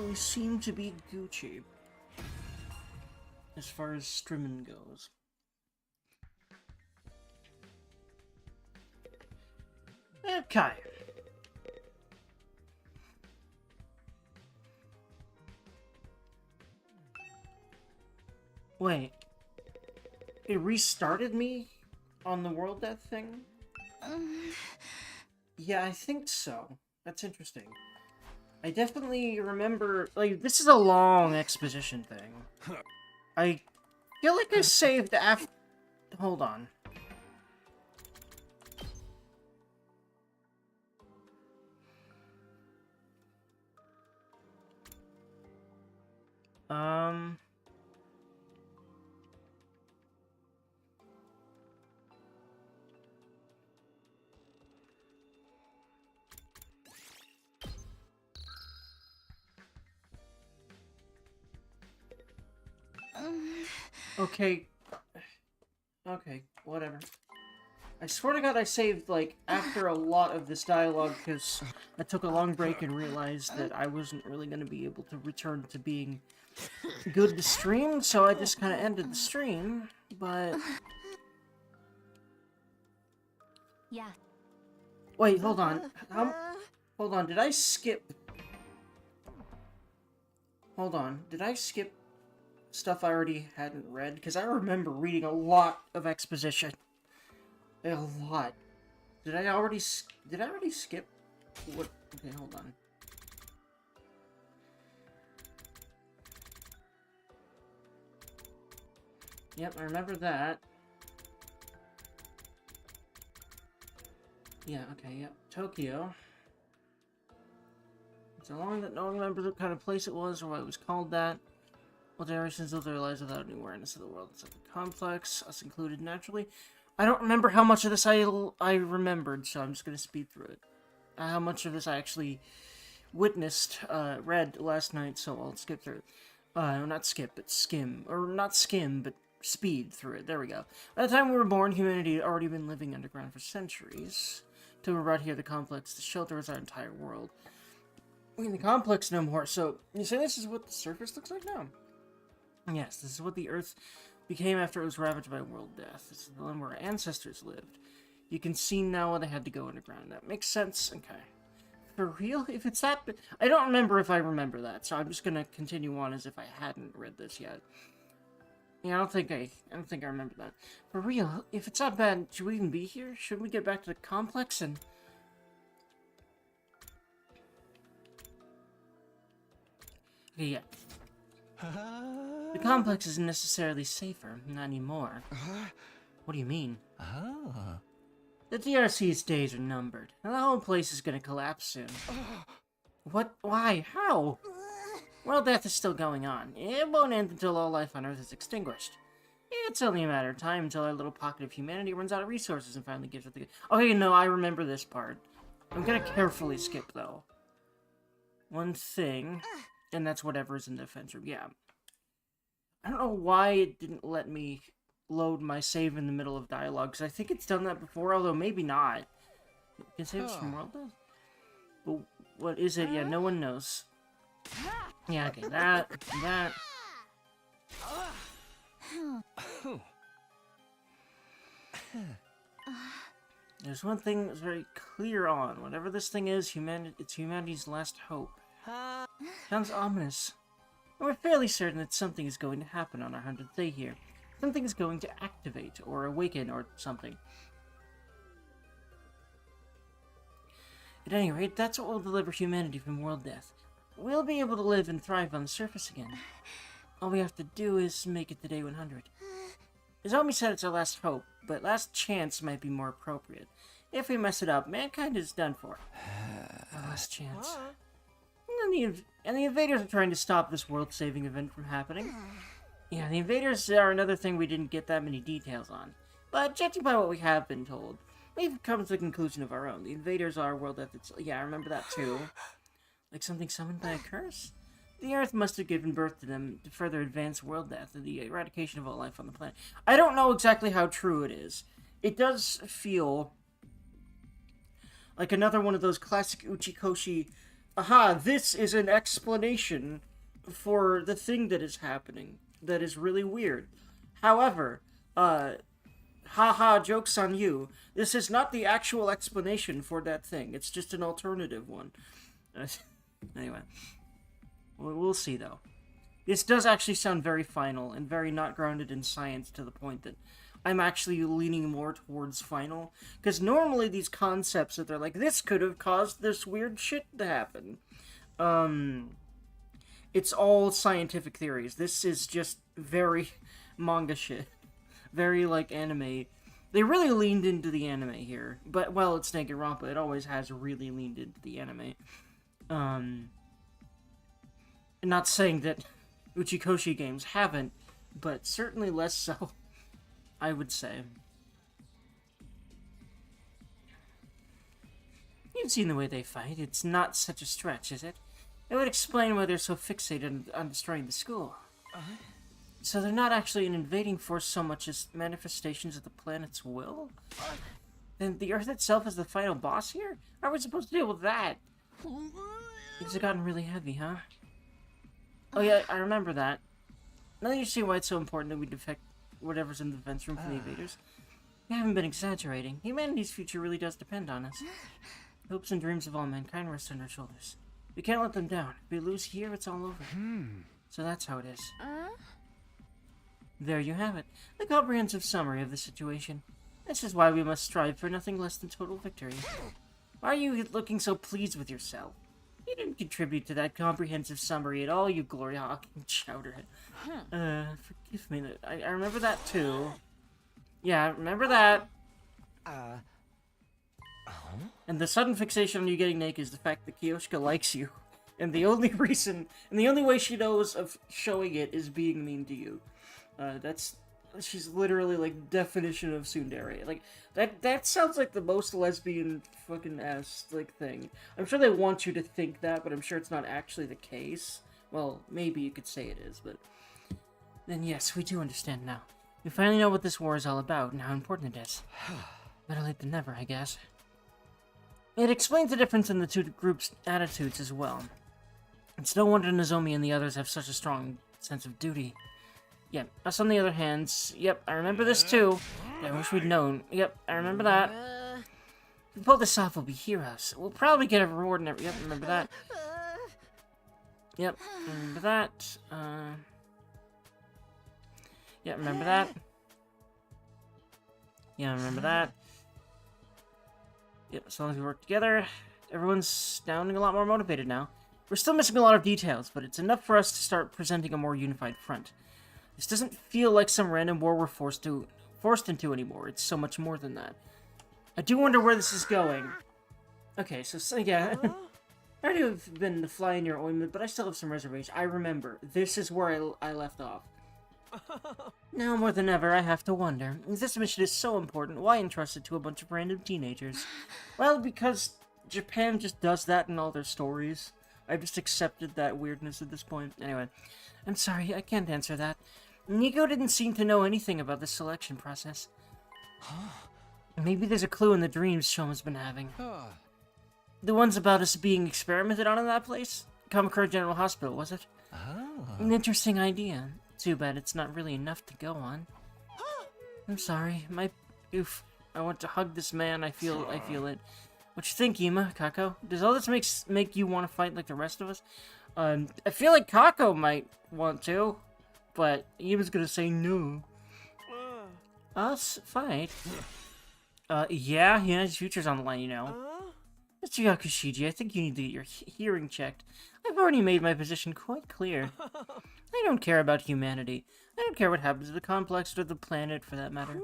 we seem to be Gucci. As far as streaming goes. Okay. Wait. It restarted me on the world death thing? Yeah, I think so. That's interesting. I definitely remember, like, this is a long exposition thing. I feel like I saved after... Hold on. Okay. Okay, whatever. I swear to God I saved, like, after a lot of this dialogue, because I took a long break and realized that I wasn't really going to be able to return to being good to stream, so I just kind of ended the stream, but... Yeah. Wait, hold on. Hold on, did I skip... Hold on, did I skip stuff I already hadn't read? Because I remember reading a lot of exposition. A lot. Did I already skip? What? Okay, hold on. Yep, I remember that. Yeah, okay, yep. Tokyo. So long that no one remembers what kind of place it was or why it was called that. Well, generations lived their lives without any awareness of the world inside the complex, us included naturally. I don't remember how much of this I remembered, so I'm just going to speed through it. How much of this I actually witnessed, read last night, so I'll skip through it. Not skip, but skim. Or not skim, but speed through it. There we go. By the time we were born, humanity had already been living underground for centuries. Till we're right here, the complex, the shelter is our entire world. I mean, the complex no more, so you say this is what the surface looks like now? Yes, this is what the Earth became after it was ravaged by world death. This is the land where our ancestors lived. You can see now why they had to go underground. That makes sense? Okay. For real? If it's that... I don't remember if I remember that, so I'm just gonna continue on as if I hadn't read this yet. Yeah, I don't think I remember that. For real? If it's that bad, should we even be here? Shouldn't we get back to the complex and... Okay, yeah. The complex isn't necessarily safer, not anymore. What do you mean? The DRC's days are numbered, and the whole place is gonna collapse soon. What? Why? How? World death is still going on. It won't end until all life on Earth is extinguished. It's only a matter of time until our little pocket of humanity runs out of resources and finally gives up the... Okay, no, I remember this part. I'm gonna carefully skip, though. One thing... And that's whatever's in the defense room. Yeah. I don't know why it didn't let me load my save in the middle of dialogue, because I think it's done that before, although maybe not. You can save us from world death? But what is it? Yeah, no one knows. Yeah, okay, that. There's one thing that's very clear on. Whatever this thing is, it's humanity's last hope. Sounds ominous. We're fairly certain that something is going to happen on our 100th day here. Something is going to activate, or awaken, or something. At any rate, that's what will deliver humanity from world death. We'll be able to live and thrive on the surface again. All we have to do is make it to day 100. Izumi said it's our last hope, but last chance might be more appropriate. If we mess it up, mankind is done for. Our last chance. And the invaders are trying to stop this world-saving event from happening. Yeah, the invaders are another thing we didn't get that many details on. But judging by what we have been told, we've come to the conclusion of our own. The invaders are world death. Yeah, I remember that too. Like something summoned by a curse? The Earth must have given birth to them to further advance world death and the eradication of all life on the planet. I don't know exactly how true it is. It does feel like another one of those classic Uchikoshi aha, this is an explanation for the thing that is happening that is really weird. However, haha, joke's on you. This is not the actual explanation for that thing. It's just an alternative one. Anyway, we'll see though. This does actually sound very final and very not grounded in science to the point that I'm actually leaning more towards final. Because normally these concepts that they're like, this could have caused this weird shit to happen. It's all scientific theories. This is just very manga shit. Very, like, anime. They really leaned into the anime here. But, well, it's Danganronpa. It always has really leaned into the anime. Not saying that Uchikoshi games haven't, but certainly less so, I would say. You've seen the way they fight. It's not such a stretch, is it? It would explain why they're so fixated on destroying the school. So they're not actually an invading force so much as manifestations of the planet's will? Then the Earth itself is the final boss here? How are we supposed to deal with that? Things have gotten really heavy, huh? Oh yeah, I remember that. Now you see why it's so important that we defect whatever's in the defense room from the invaders. We haven't been exaggerating. Humanity's future really does depend on us. The hopes and dreams of all mankind rest on our shoulders. We can't let them down. If we lose here, it's all over. So that's how it is. There you have it. The comprehensive summary of the situation. This is why we must strive for nothing less than total victory. Why are you looking so pleased with yourself? You didn't contribute to that comprehensive summary at all, you glory-hawking chowderhead. Forgive me. I remember that too. Yeah, I remember that. And the sudden fixation on you getting naked is the fact that Kyoshika likes you. And the only reason, and the only way she knows of showing it is being mean to you. She's literally, like, definition of tsundere. Like, that sounds like the most lesbian fucking ass, like, thing. I'm sure they want you to think that, but I'm sure it's not actually the case. Well, maybe you could say it is, but... Then yes, we do understand now. We finally know what this war is all about and how important it is. Better late than never, I guess. It explains the difference in the two groups' attitudes as well. It's no wonder Nozomi and the others have such a strong sense of duty. Yep, us on the other hand, yep, I remember this too. I wish we'd known. Yep, I remember that. If we pull this off, we'll be heroes. We'll probably get a reward and everything. Yep, remember that. Yep, remember that. Yeah, remember that. Yeah, remember that. Yep, as long as we work together, everyone's sounding a lot more motivated now. We're still missing a lot of details, but it's enough for us to start presenting a more unified front. This doesn't feel like some random war we're forced into anymore. It's so much more than that. I do wonder where this is going. Okay, so yeah. I already have been the fly in your ointment, but I still have some reservations. I remember. This is where I left off. Now more than ever, I have to wonder. If this mission is so important, why entrust it to a bunch of random teenagers? Well, because Japan just does that in all their stories. I've just accepted that weirdness at this point. Anyway, I'm sorry, I can't answer that. Nico didn't seem to know anything about the selection process. Maybe there's a clue in the dreams Shoma's been having. The ones about us being experimented on in that place? Kamakura General Hospital, was it? An interesting idea. Too bad it's not really enough to go on. I'm sorry, I want to hug this man, I feel it. What you think, Ima, Kako? Does all this make you want to fight like the rest of us? I feel like Kako might want to, but Ima's gonna say no. Us? Fight? Yeah, his future's on the line, you know. Mr. Yakushiji, I think you need to get your hearing checked. I've already made my position quite clear. I don't care about humanity. I don't care what happens to the complex or the planet, for that matter.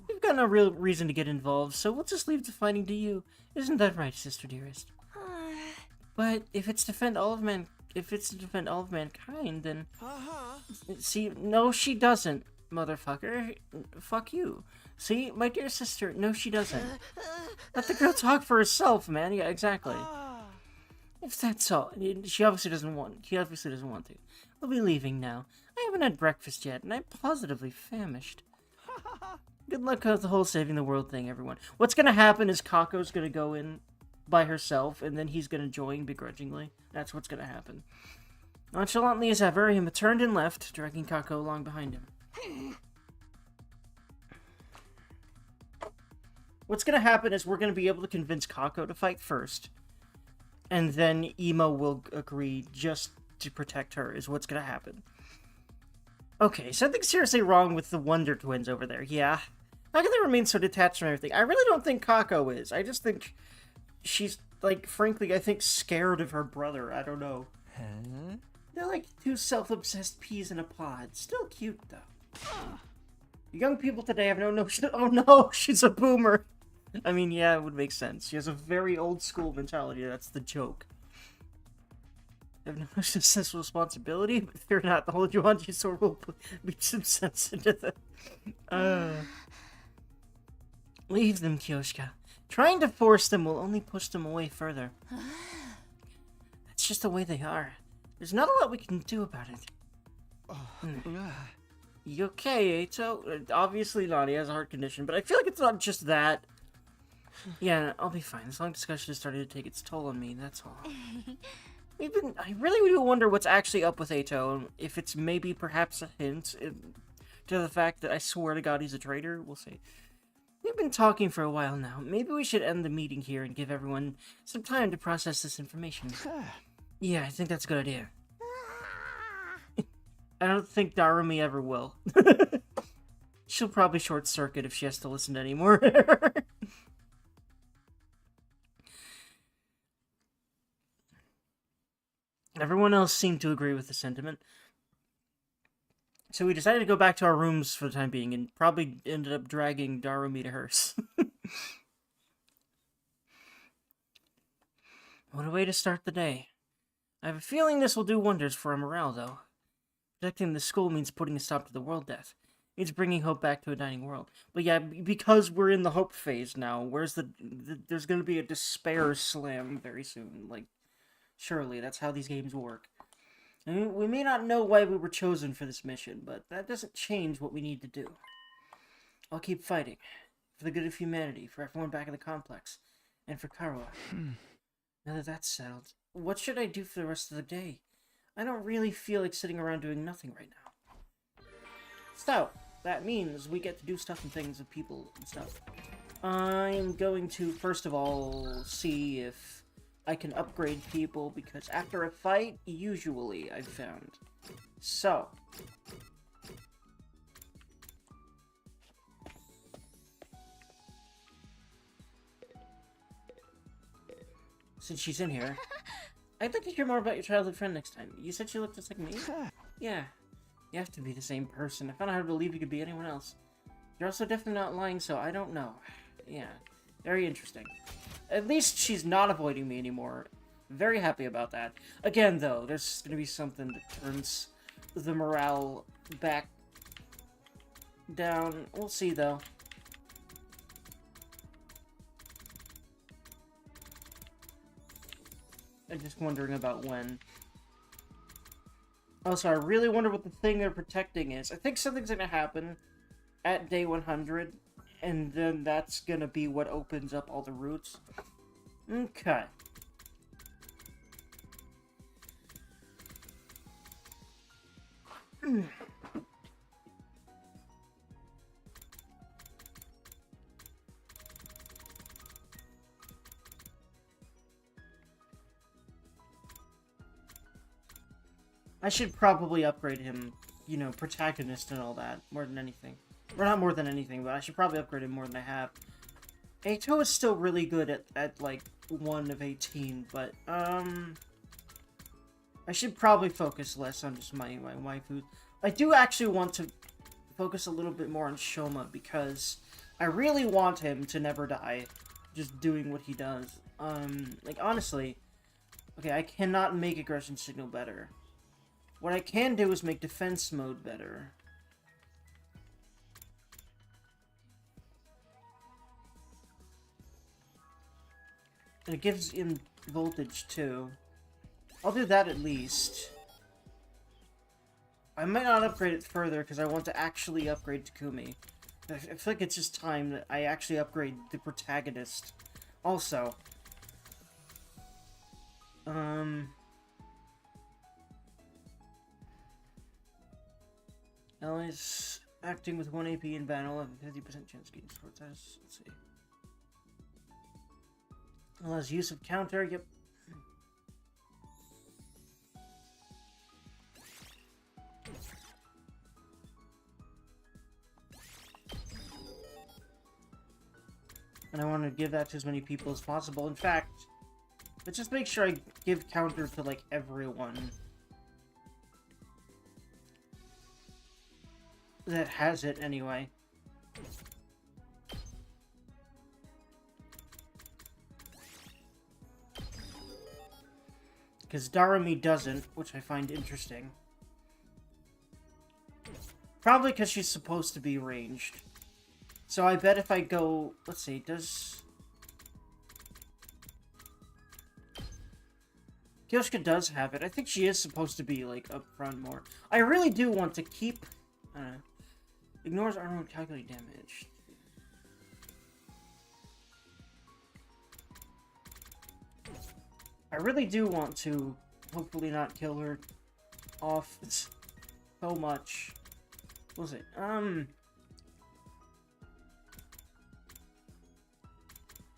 We've got no real reason to get involved, so we'll just leave the fighting to you. Isn't that right, sister dearest? But if it's to defend all of mankind, then... See, no, she doesn't, motherfucker. Fuck you. See, my dear sister, no, she doesn't. Let the girl talk for herself, man. Yeah, exactly. If that's all, he obviously doesn't want to. We'll be leaving now. I haven't had breakfast yet, and I'm positively famished. Good luck with the whole saving the world thing, everyone. What's gonna happen is Kako's gonna go in by herself, and then he's gonna join begrudgingly. That's what's gonna happen. Nonchalantly as ever, he turned and left, dragging Kako along behind him. What's gonna happen is we're gonna be able to convince Kako to fight first, and then Emo will agree just to protect her, is what's gonna happen. Okay, something's seriously wrong with the Wonder Twins over there, yeah. How can they remain so detached from everything? I really don't think Kako is. I just think she's, like, frankly, I think scared of her brother. I don't know. Huh? They're like two self-obsessed peas in a pod. Still cute, though. Young people today have no notion. Oh no, she's a boomer. I mean, yeah, it would make sense. She has a very old-school mentality. That's the joke. They have no notion of sense of responsibility, but fear not, the whole Yuanji sword will beat some sense into them. Leave them, Kyoshika. Trying to force them will only push them away further. That's just the way they are. There's not a lot we can do about it. You okay, Eito? Obviously not, he has a heart condition, but I feel like it's not just that. Yeah, I'll be fine. This long discussion has started to take its toll on me, that's all. I really do wonder what's actually up with Eito, and if it's maybe perhaps a hint to the fact that I swear to God he's a traitor. We'll see. We've been talking for a while now. Maybe we should end the meeting here and give everyone some time to process this information. Yeah, I think that's a good idea. I don't think Darumi ever will. She'll probably short-circuit if she has to listen to any more. Everyone else seemed to agree with the sentiment. So we decided to go back to our rooms for the time being, and probably ended up dragging Darumi to hers. What a way to start the day. I have a feeling this will do wonders for our morale, though. Protecting the school means putting a stop to the world death. It means bringing hope back to a dying world. But yeah, because we're in the hope phase now, where's there's going to be a despair slam very soon. Like, surely, that's how these games work. I mean, we may not know why we were chosen for this mission, but that doesn't change what we need to do. I'll keep fighting. For the good of humanity, for everyone back in the complex, and for Karuo. Now that that's settled, what should I do for the rest of the day? I don't really feel like sitting around doing nothing right now. So, that means we get to do stuff and things with people and stuff. I'm going to, first of all, see if I can upgrade people, because after a fight, usually, I've found. So. Since she's in here, I'd like to hear more about your childhood friend next time. You said she looked just like me? Yeah. You have to be the same person. I found it hard to believe you could be anyone else. You're also definitely not lying, so I don't know. Yeah. Very interesting. At least she's not avoiding me anymore. Very happy about that. Again, though, there's gonna be something that turns the morale back down. We'll see, though. I'm just wondering about when. Also, I really wonder what the thing they're protecting is. I think something's gonna happen at day 100, and then that's gonna be what opens up all the routes. Okay. I should probably upgrade him, you know, protagonist and all that, more than anything. Or not more than anything, but I should probably upgrade him more than I have. Eito is still really good at like, 1 of 18, but, I should probably focus less on just my waifu. I do actually want to focus a little bit more on Shoma, because I really want him to never die, just doing what he does. Like, honestly, okay, I cannot make aggression signal better. What I can do is make defense mode better. And it gives him voltage, too. I'll do that at least. I might not upgrade it further, because I want to actually upgrade Takumi. I feel like it's just time that I actually upgrade the protagonist. Also, Allies acting with 1 AP in battle have a 50% chance to gain support status. Let's see. Allows use of counter, yep. And I want to give that to as many people as possible. In fact, let's just make sure I give counter to, like, everyone that has it, anyway. Because Darumi doesn't, which I find interesting. Probably because she's supposed to be ranged. So I bet if I go... Let's see, does... Kyoshika does have it. I think she is supposed to be, like, up front more. I really do want to keep... ignores armor and calculate damage. I really do want to hopefully not kill her off so much. We'll see.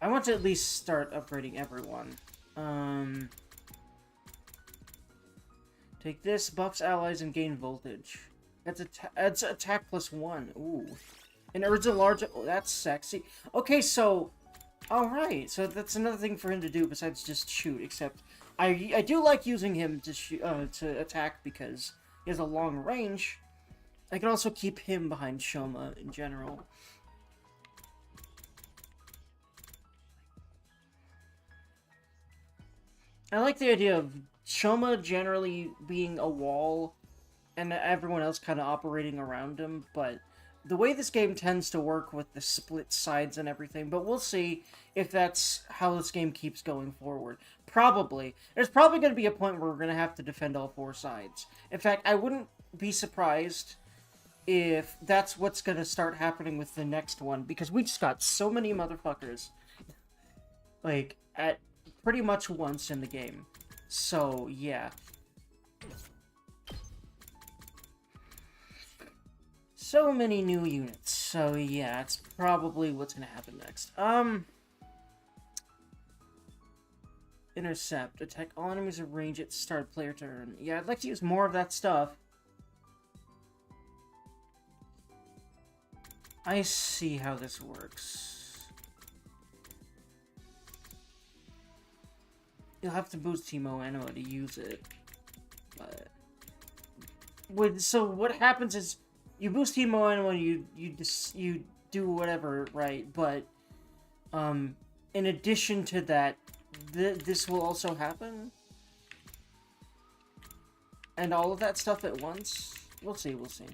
I want to at least start upgrading everyone. Take this, buffs allies, and gain voltage. That's attack +1. Ooh. And Urza large... Oh, that's sexy. Okay, so... Alright, so that's another thing for him to do besides just shoot, except... I do like using him to shoot, to attack because he has a long range. I can also keep him behind Shoma in general. I like the idea of Shoma generally being a wall and everyone else kind of operating around him, but the way this game tends to work with the split sides and everything, but we'll see if that's how this game keeps going forward. Probably. There's probably going to be a point where we're going to have to defend all 4 sides. In fact, I wouldn't be surprised if that's what's going to start happening with the next one, because we just got so many motherfuckers, like, at pretty much once in the game. So, yeah. So many new units. So, yeah, it's probably what's gonna happen next. Intercept. Attack all enemies at range at start player turn. Yeah, I'd like to use more of that stuff. I see how this works. You'll have to boost Teemo Anima to use it. But... so what happens is... You boost Teemo Anima, you do whatever, right? But, in addition to that, this will also happen? And all of that stuff at once? We'll see, we'll see.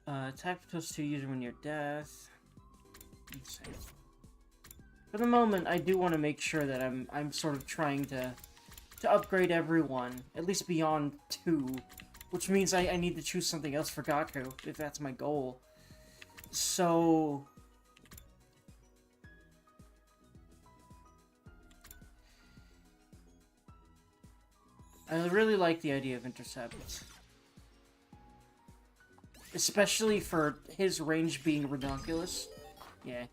Attack +2 user when you're death. Let's see. For the moment, I do want to make sure that I'm sort of trying to upgrade everyone, at least beyond 2, which means I need to choose something else for Gaku, if that's my goal. So... I really like the idea of Intercept. Especially for his range being redonkulous. Yeah.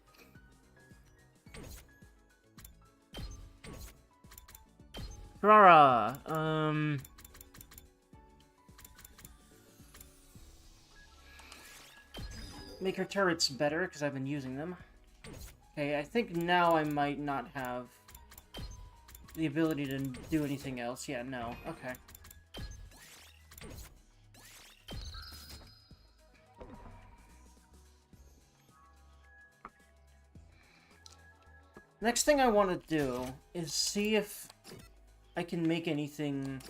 Rara, make her turrets better, because I've been using them. Okay, I think now I might not have the ability to do anything else. Yeah, no. Okay. Next thing I want to do is see if I can make anything...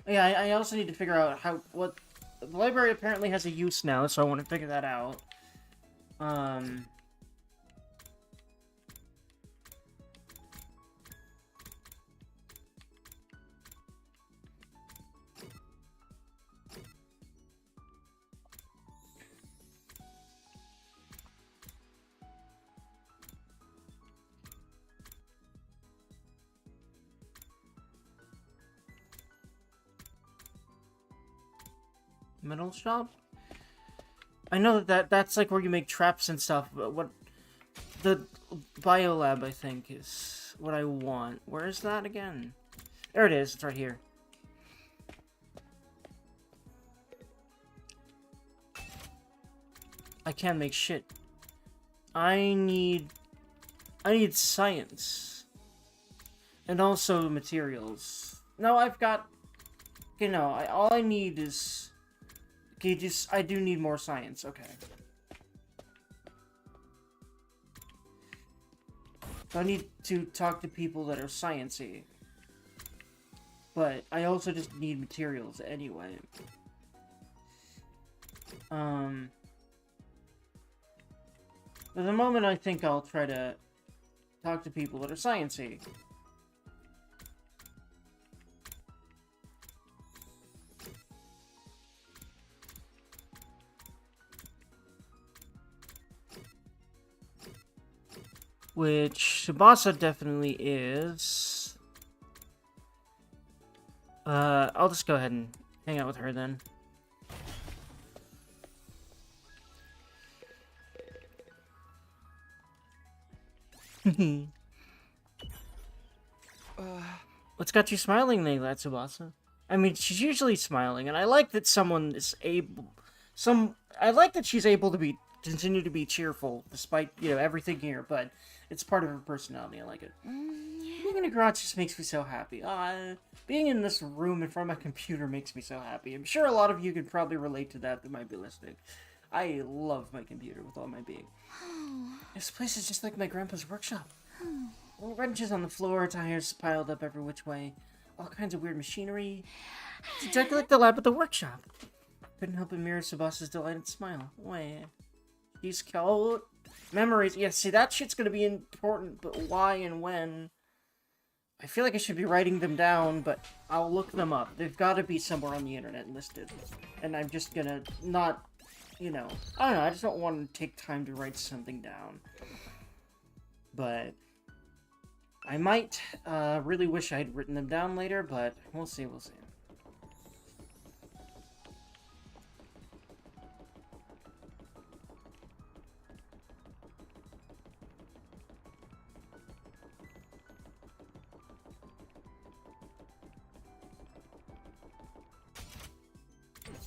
Yeah, I also need to figure out what... The library apparently has a use now, so I want to figure that out. Metal shop? I know that's like where you make traps and stuff, but what... The biolab, I think, is what I want. Where is that again? There it is. It's right here. I can't make shit. I need science. And also materials. No, I've got... You know, all I need is... Okay, I do need more science. Okay. I need to talk to people that are sciencey. But I also just need materials anyway. At the moment, I think I'll try to talk to people that are sciencey. Which Tsubasa definitely is. I'll just go ahead and hang out with her then. What's got you smiling, Nayla, Tsubasa? I mean, she's usually smiling, and I like that someone is able... I like that she's able to continue to be cheerful, despite, you know, everything here, but it's part of her personality. I like it. Being in a garage just makes me so happy. Being in this room in front of my computer makes me so happy. I'm sure a lot of you could probably relate to that might be listening. I love my computer with all my being. This place is just like my grandpa's workshop. Wrenches on the floor, tires piled up every which way, all kinds of weird machinery. It's exactly like the lab at the workshop. Couldn't help but mirror Tsubasa's delighted smile. Wait, he's called memories. Yeah, see, that shit's gonna be important, but why and when? I feel like I should be writing them down, but I'll look them up. They've got to be somewhere on the internet listed, and I'm just gonna not, you know, I don't know. I just don't want to take time to write something down, but. I might really wish I had written them down later, but we'll see, we'll see.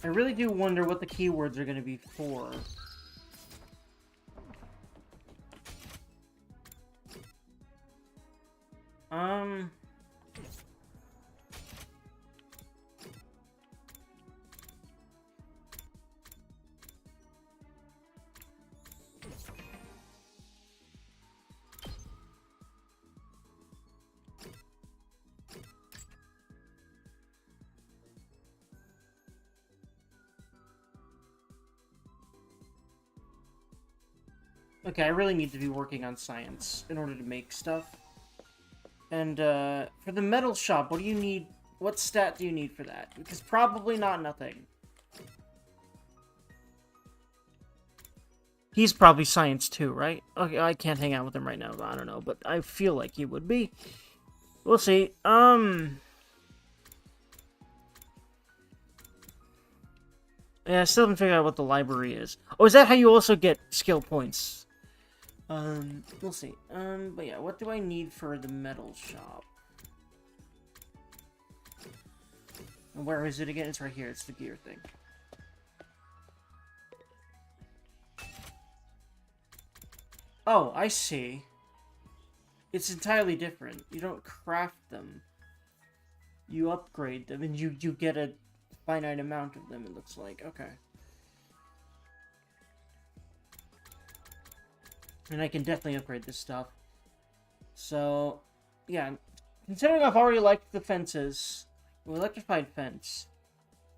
I really do wonder what the keywords are going to be for. Okay, I really need to be working on science in order to make stuff. And, for the metal shop, what do you need? What stat do you need for that? Because probably not nothing. He's probably science too, right? Okay, I can't hang out with him right now, I don't know, but I feel like he would be. We'll see. Yeah, I still haven't figured out what the library is. Oh, is that how you also get skill points? We'll see. But yeah, what do I need for the metal shop? And where is it again? It's right here. It's the gear thing. Oh, I see. It's entirely different. You don't craft them. You upgrade them, and you get a finite amount of them, it looks like. Okay. And I can definitely upgrade this stuff. So, yeah. Considering I've already liked the fences. Electrified fence.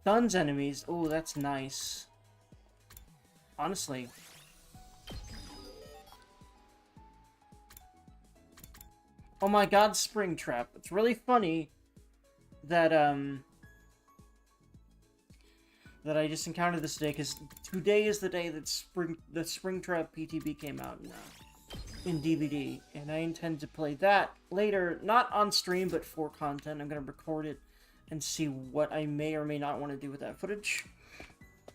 Stuns enemies. Oh, that's nice. Honestly. Oh my god, spring trap. It's really funny that, that I just encountered this today, because today is the day that the Springtrap PTB came out in DVD, and I intend to play that later, not on stream, but for content. I'm going to record it and see what I may or may not want to do with that footage.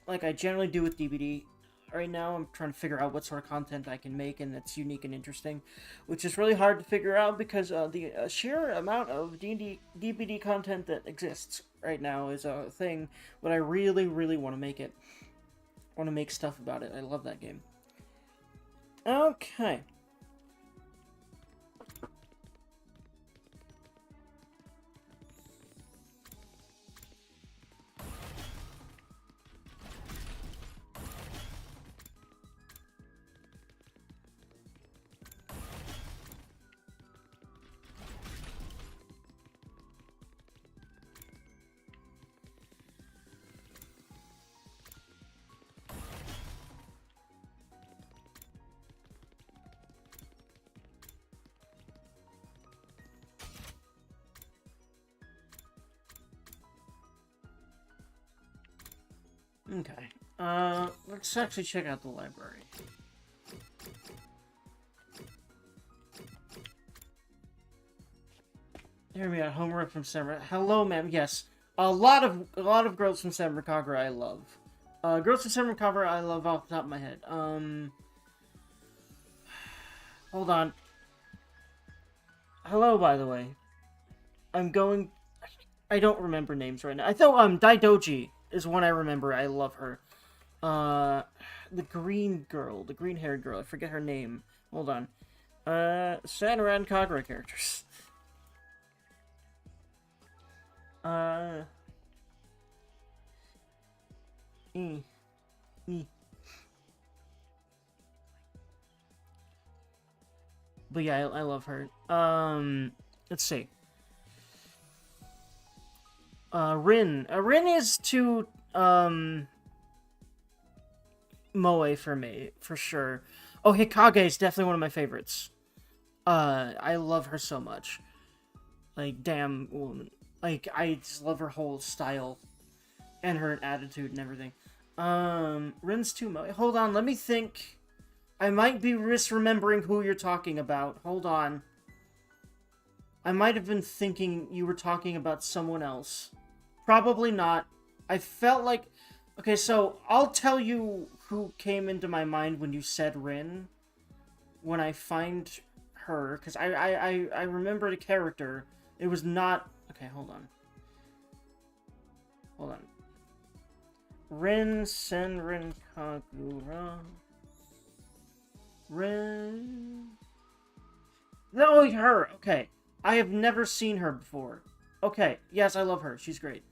like I generally do with DBD. Right now, I'm trying to figure out what sort of content I can make and that's unique and interesting, which is really hard to figure out because the sheer amount of D&D DBD content that exists right now is a thing. But I really, really want to make it. I want to make stuff about it. I love that game. Okay. Okay. Let's actually check out the library. Here we are, Homer from Samurai. Hello, ma'am. Yes, a lot of girls from Samurai Kagura I love. Girls from Samurai Kagura I love off the top of my head. Hold on. Hello, by the way. I don't remember names right now. I thought Daidoji is one I remember. I love her. The green girl, the green-haired girl. I forget her name. Hold on. Samurai Kagura characters. But yeah, I love her. Let's see. Rin. Rin is too, moe for me, for sure. Oh, Hikage is definitely one of my favorites. I love her so much. Like, damn woman. Like, I just love her whole style. And her attitude and everything. Rin's too moe. Hold on, let me think. I might be misremembering who you're talking about. Hold on. I might have been thinking you were talking about someone else. Probably not. I felt like... Okay, so I'll tell you who came into my mind when you said Rin. When I find her. Because I remember the character. It was not... Okay, hold on. Hold on. Rin, Senrin, Kagura... Rin... No, her! Okay. I have never seen her before. Okay, yes, I love her. She's great.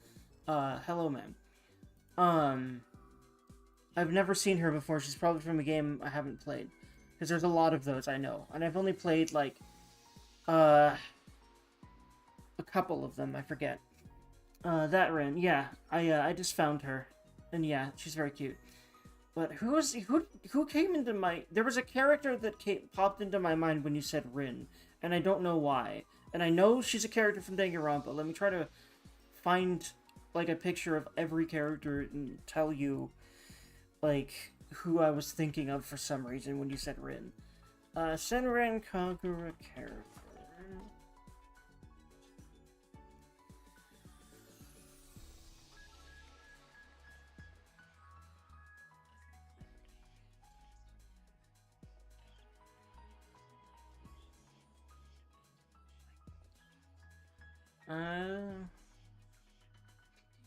Hello, ma'am. I've never seen her before. She's probably from a game I haven't played. Because there's a lot of those, I know. And I've only played, like, a couple of them, I forget. That Rin, yeah. I just found her. And yeah, she's very cute. But who came into my... There was a character that popped into my mind when you said Rin. And I don't know why. And I know she's a character from Danganronpa. Let me try to find, like, a picture of every character and tell you, like, who I was thinking of for some reason when you said Rin. Senran Kagura character.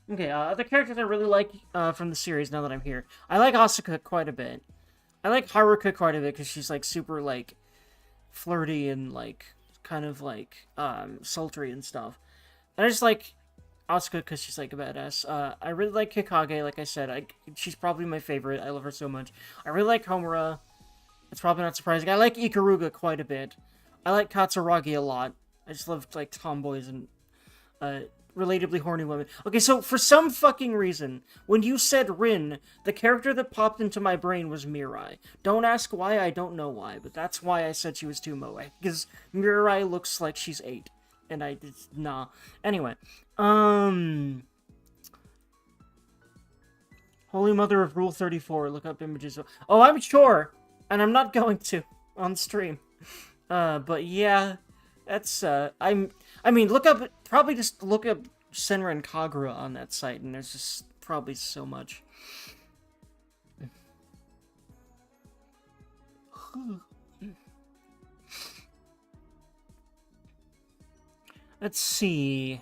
Okay, other characters I really like from the series now that I'm here. I like Asuka quite a bit. I like Haruka quite a bit because she's, like, super, like, flirty and, like, kind of, like, sultry and stuff. And I just like Asuka because she's, like, a badass. I really like Hikage, like I said. She's probably my favorite. I love her so much. I really like Homura. It's probably not surprising. I like Ikaruga quite a bit. I like Katsuragi a lot. I just love, like, tomboys and relatably horny women. Okay, so for some fucking reason, when you said Rin, the character that popped into my brain was Mirai. Don't ask why, I don't know why, but that's why I said she was too moe. Because Mirai looks like she's 8. And I just, nah. Anyway, Holy Mother of Rule 34, look up images of... Oh, I'm sure! And I'm not going to, on stream. But yeah, that's, I mean, probably just look up Senran Kagura on that site, and there's just probably so much. Let's see.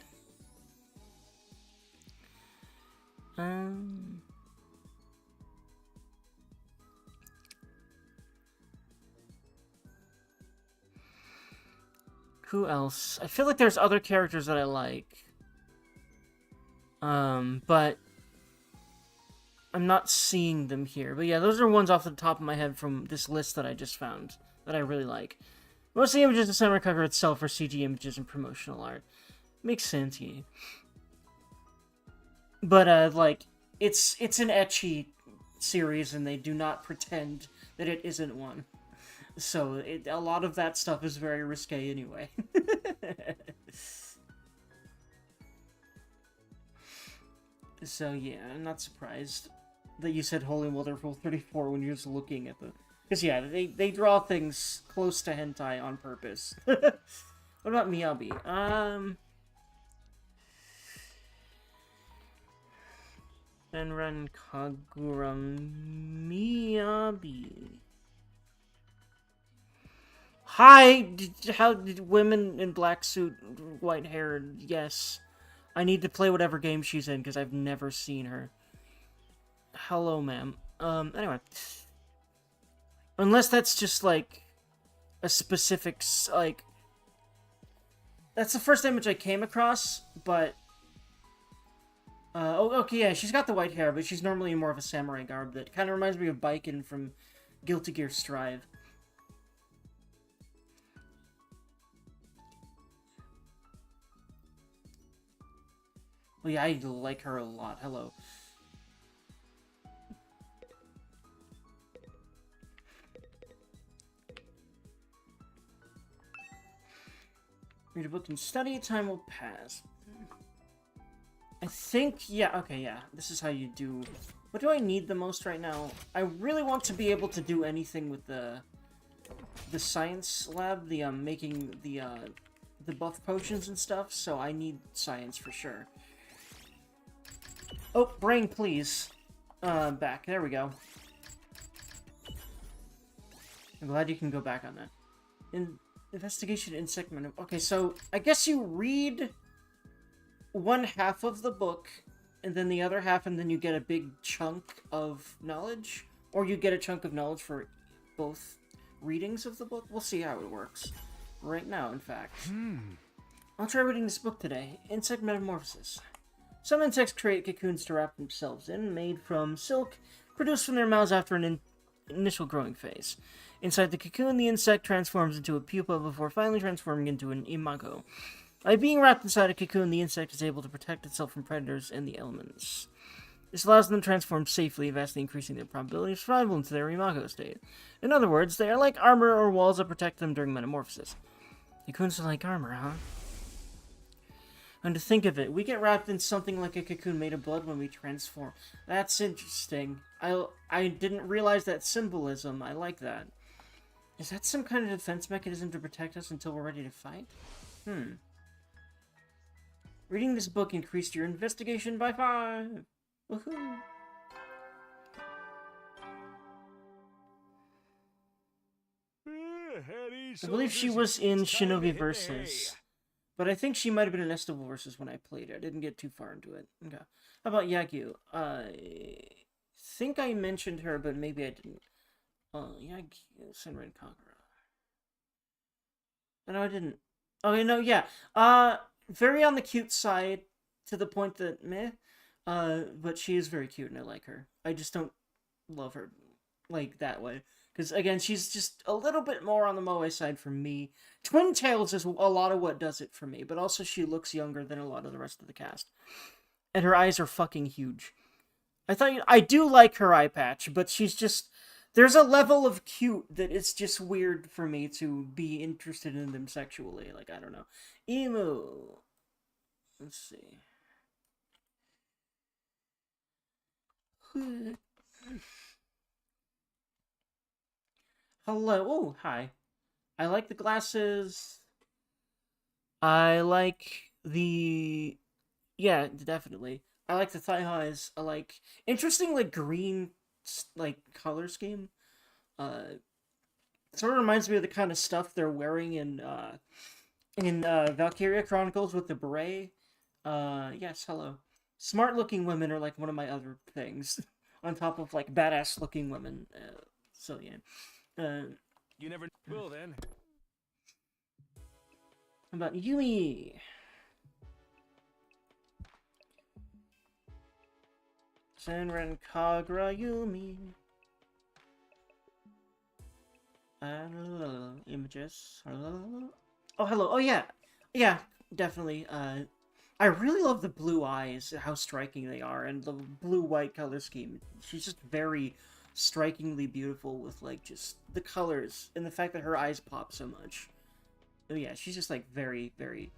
Who else? I feel like there's other characters that I like. But I'm not seeing them here. But yeah, those are ones off the top of my head from this list that I just found that I really like. Most of the images of Samurai Cover itself are CG images and promotional art. Makes sense, yeah. But, like, it's an ecchi series, and they do not pretend that it isn't one. So, a lot of that stuff is very risque anyway. So, yeah, I'm not surprised that you said Holy Mother Rule 34 when you're just looking at the... Because, yeah, they draw things close to hentai on purpose. What about Miyabi? Benran Kagura Miyabi. Hi! How did women in black suit, white hair? Yes. I need to play whatever game she's in, because I've never seen her. Hello, ma'am. Anyway. Unless that's just, like, a specific, like... That's the first image I came across, but... oh, okay, yeah, she's got the white hair, but she's normally more of a samurai garb that kind of reminds me of Baiken from Guilty Gear Strive. Well, yeah, I like her a lot. Hello. Read a book and study, time will pass. I think, yeah, okay, yeah. This is how you do... What do I need the most right now? I really want to be able to do anything with the science lab, the, making the buff potions and stuff, so I need science for sure. Oh, brain, please. Back. There we go. I'm glad you can go back on that. Investigation insect man. Okay, so I guess you read one half of the book, and then the other half, and then you get a big chunk of knowledge, or you get a chunk of knowledge for both readings of the book. We'll see how it works. Right now, in fact. I'll try reading this book today. Insect Metamorphosis. Some insects create cocoons to wrap themselves in, made from silk, produced from their mouths after an initial growing phase. Inside the cocoon, the insect transforms into a pupa before finally transforming into an imago. By being wrapped inside a cocoon, the insect is able to protect itself from predators and the elements. This allows them to transform safely, vastly increasing their probability of survival into their imago state. In other words, they are like armor or walls that protect them during metamorphosis. Cocoons are like armor, huh? And to think of it, we get wrapped in something like a cocoon made of blood when we transform. That's interesting. I didn't realize that symbolism. I like that. Is that some kind of defense mechanism to protect us until we're ready to fight? Reading this book increased your investigation by 5. Woohoo! I believe she was in Shinobi Versus. But I think she might have been in Estival Versus when I played it. I didn't get too far into it. Okay. How about Yagyu? I think I mentioned her, but maybe I didn't. Yagyu, Senran Kagura. No, I didn't. Okay, no, yeah. Very on the cute side, to the point that, meh. But she is very cute, and I like her. I just don't love her, like, that way. Because, again, she's just a little bit more on the moe side for me. Twin Tails is a lot of what does it for me, but also she looks younger than a lot of the rest of the cast. And her eyes are fucking huge. I do like her eye patch, but she's just... There's a level of cute that it's just weird for me to be interested in them sexually. Like, I don't know. Emu. Let's see. Hello. Oh, hi. I like the glasses. I like the... Yeah, definitely. I like the thigh highs. I like... Interesting, like, green, like, color scheme. Sort of reminds me of the kind of stuff they're wearing in Valkyria Chronicles with the beret. Yes, hello. Smart looking women are like one of my other things, on top of like badass looking women. So yeah. You never will then. How about Yumi? Senran Kagura Yumi. Images. Oh, hello. Oh, yeah. Yeah, definitely. I really love the blue eyes, how striking they are, and the blue-white color scheme. She's just very strikingly beautiful with, like, just the colors, and the fact that her eyes pop so much. Oh, yeah, she's just, like, very, very...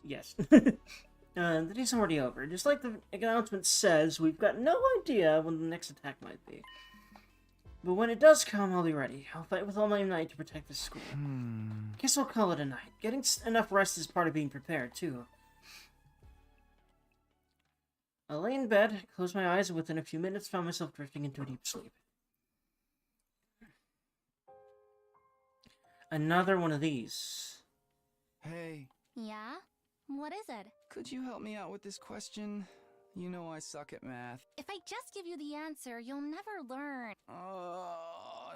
Yes. The day's already over. Just like the announcement says, we've got no idea when the next attack might be. But when it does come, I'll be ready. I'll fight with all my might to protect the school. Guess I'll call it a night. Getting enough rest is part of being prepared, too. I lay in bed, closed my eyes, and within a few minutes found myself drifting into a deep sleep. Another one of these. Hey, Yeah? What is it? could you help me out with this question? You know I suck at math. If I just give you the answer, you'll never learn.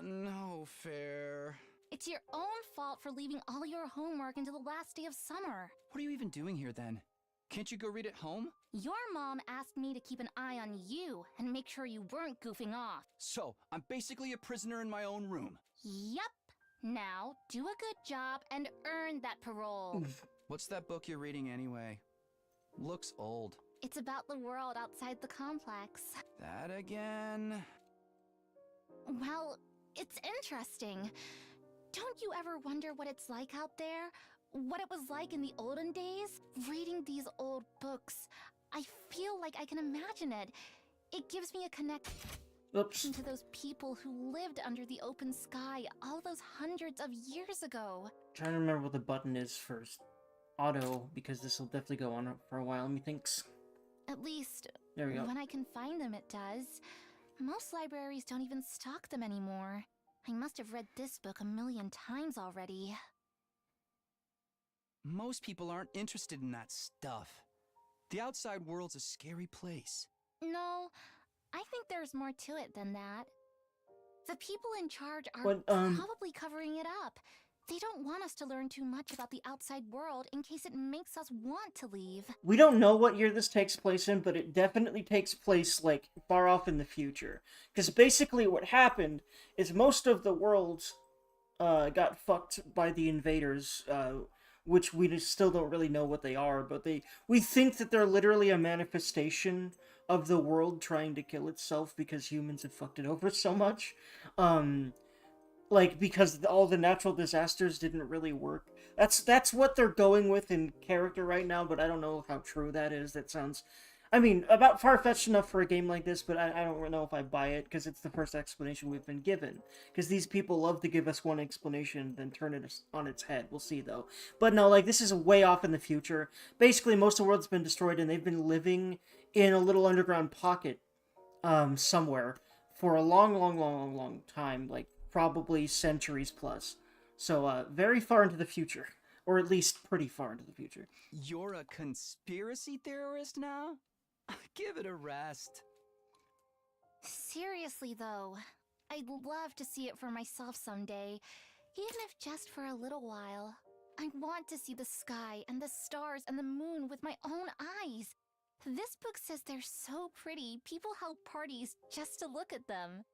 No fair. It's your own fault for leaving all your homework until the last day of summer. What are you even doing here then? Can't you go read at home? Your mom asked me to keep an eye on you and make sure you weren't goofing off. So, I'm basically a prisoner in my own room. Yup. Now, do a good job and earn that parole. What's that book you're reading anyway? Looks old. It's about the world outside the complex. That again? Well, it's interesting. Don't you ever wonder what it's like out there? What it was like in the olden days? Reading these old books, I feel like I can imagine it. It gives me a connection Oops. to those people who lived under the open sky all those hundreds of years ago. Trying to remember what the button is first. Auto, because this will definitely go on for a while, methinks. At least, There we go. when I can find them, it does. Most libraries don't even stock them anymore. I must have read this book a million times already. Most people aren't interested in that stuff. The outside world's a scary place. No, I think there's more to it than that. The people in charge are What, probably covering it up. They don't want us to learn too much about the outside world in case it makes us want to leave. We don't know what year this takes place in, but it definitely takes place, like, far off in the future. Because basically what happened is most of the world got fucked by the invaders, which we just still don't really know what they are, but we think that they're literally a manifestation of the world trying to kill itself because humans have fucked it over so much. Like, because all the natural disasters didn't really work. That's what they're going with in character right now, but I don't know how true that is. That sounds, I mean, about far-fetched enough for a game like this, but I don't know if I buy it, because it's the first explanation we've been given. Because these people love to give us one explanation, then turn it on its head. We'll see, though. But no, like, this is way off in the future. Basically, most of the world's been destroyed, and they've been living in a little underground pocket, somewhere, for a long time, like, probably centuries plus. So, very far into the future. Or at least pretty far into the future. You're a conspiracy theorist now? Give it a rest. Seriously, though, I'd love to see it for myself someday, even if just for a little while. I want to see the sky and the stars and the moon with my own eyes. This book says they're so pretty, people held parties just to look at them.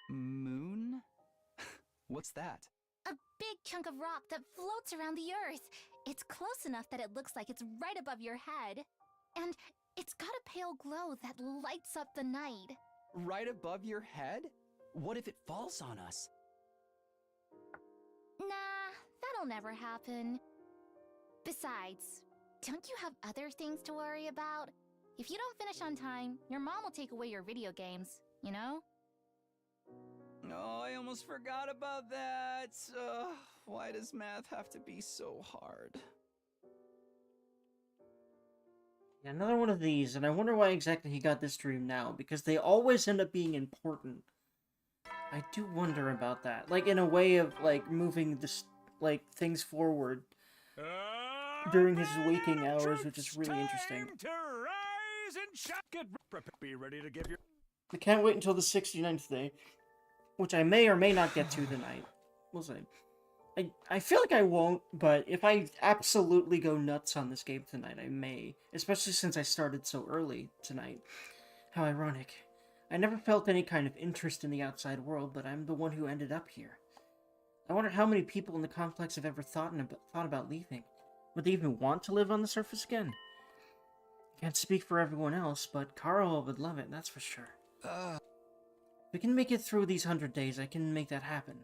Moon? What's that? A big chunk of rock that floats around the Earth. It's close enough that it looks like it's right above your head. And it's got a pale glow that lights up the night. Right above your head? What if it falls on us? Nah, that'll never happen. Besides, don't you have other things to worry about? If you don't finish on time, your mom will take away your video games, you know? Oh, I almost forgot about that. Why does math have to be so hard? Yeah, another one of these, and I wonder why exactly he got this dream now, because they always end up being important. I do wonder about that. Like, in a way of, like, moving this, like, things forward during his waking hours, which is really interesting. Time to rise and shout. Be ready to give your... I can't wait until the 69th day, which I may or may not get to tonight. We'll see. I feel like I won't, but if I absolutely go nuts on this game tonight, I may. Especially since I started so early tonight. How ironic. I never felt any kind of interest in the outside world, but I'm the one who ended up here. I wonder how many people in the complex have ever thought about leaving. Would they even want to live on the surface again? Can't speak for everyone else, but Carl would love it, that's for sure. If we can make it through these 100 days, I can make that happen.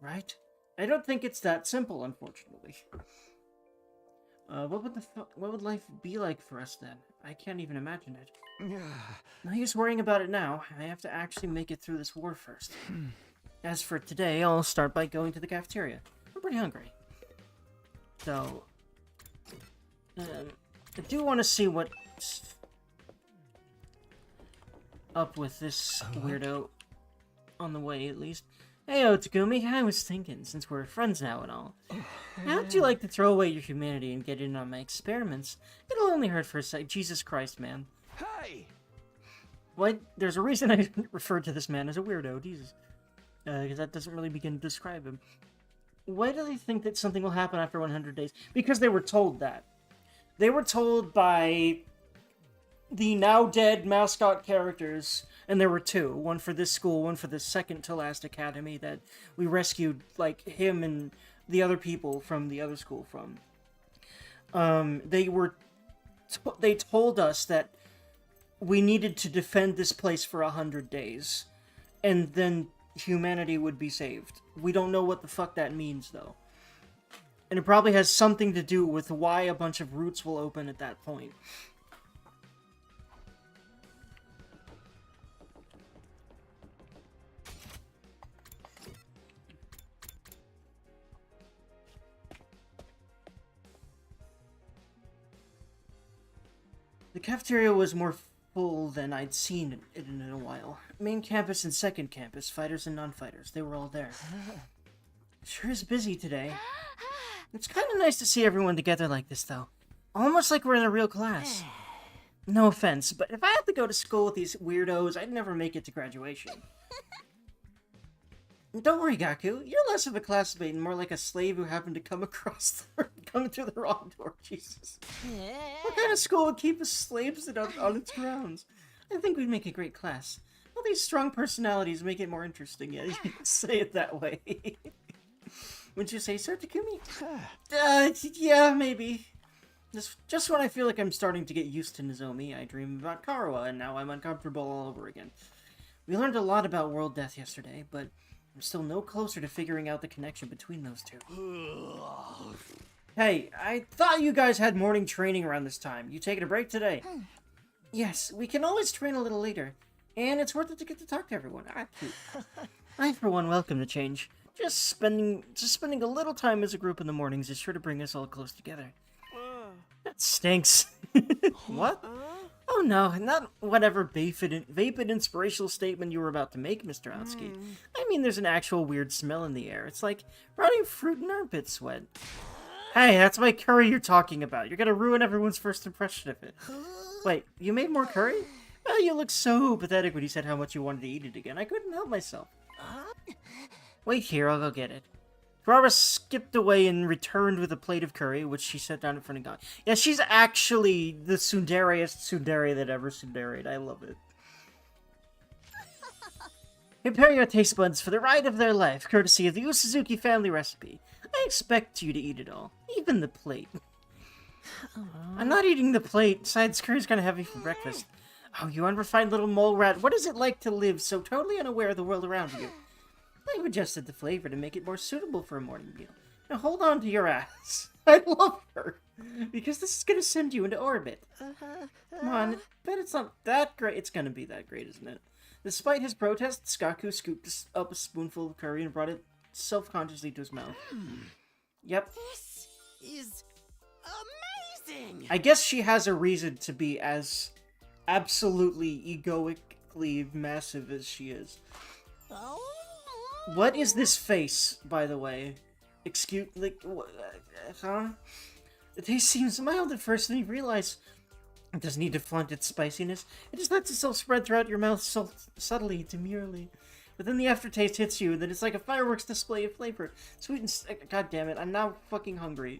Right? I don't think it's that simple, unfortunately. What would life be like for us then? I can't even imagine it. No use worrying about it now. I have to actually make it through this war first. As for today, I'll start by going to the cafeteria. I'm pretty hungry. So, I do want to see what's up with this weirdo on the way, at least. Hey, Takumi, I was thinking, since we're friends now and all, how'd you like to throw away your humanity and get in on my experiments? It'll only hurt for a sec. Jesus Christ, man. Hey! What? There's a reason I referred to this man as a weirdo, Jesus. Because that doesn't really begin to describe him. Why do they think that something will happen after 100 days? Because they were told that. They were told by the now-dead mascot characters, and there were two. One for this school, one for the second-to-last academy that we rescued, like, him and the other people from the other school from. They told us that we needed to defend this place for 100 days, and then humanity would be saved. We don't know what the fuck that means, though. And it probably has something to do with why a bunch of routes will open at that point. The cafeteria was more full than I'd seen it in a while. Main campus and second campus, fighters and non-fighters, they were all there. Sure is busy today. It's kind of nice to see everyone together like this, though. Almost like we're in a real class. No offense, but if I had to go to school with these weirdos, I'd never make it to graduation. Don't worry, Gaku. You're less of a classmate and more like a slave who happened to come through the wrong door. Jesus. What kind of school would keep us slaves on its grounds? I think we'd make a great class. All these strong personalities make it more interesting. Yeah, you can say it that way. Wouldn't you say so, Takumi? Yeah, maybe. Just when I feel like I'm starting to get used to Nozomi, I dream about Karawa, and now I'm uncomfortable all over again. We learned a lot about world death yesterday, but I'm still no closer to figuring out the connection between those two. Hey, I thought you guys had morning training around this time. You taking a break today? Yes, we can always train a little later. And it's worth it to get to talk to everyone. Cute. I, for one, welcome the change. Just spending a little time as a group in the mornings is sure to bring us all close together. That stinks. What? Oh no, not whatever vapid inspirational statement you were about to make, Mr. Atsuki. I mean, there's an actual weird smell in the air. It's like rotting fruit and armpit sweat. Hey, that's my curry you're talking about. You're gonna ruin everyone's first impression of it. Wait, you made more curry? Well, you looked so pathetic when you said how much you wanted to eat it again. I couldn't help myself. Wait here, I'll go get it. Ferrara skipped away and returned with a plate of curry, which she set down in front of God. Yeah, she's actually the tsunderiest tsundere that ever tsunderied. I love it. Prepare your taste buds for the ride of their life, courtesy of the Usuzuki family recipe. I expect you to eat it all, even the plate. I'm not eating the plate. Besides, curry's kind of heavy for breakfast. Oh, you unrefined little mole rat. What is it like to live so totally unaware of the world around you? I've adjusted the flavor to make it more suitable for a morning meal. Now hold on to your ass. I love her. Because this is going to send you into orbit. Come on, I bet it's not that great. It's going to be that great, isn't it? Despite his protests, Skaku scooped up a spoonful of curry and brought it self-consciously to his mouth. Yep. This is amazing! I guess she has a reason to be as absolutely egoically massive as she is. Oh What is this face, by the way? Excuse, like, huh? The taste seems mild at first, and you realize it doesn't need to flaunt its spiciness. It just lets itself spread throughout your mouth subtly, demurely. But then the aftertaste hits you, and then it's like a fireworks display of flavor. Sweet and... God damn it, I'm now fucking hungry.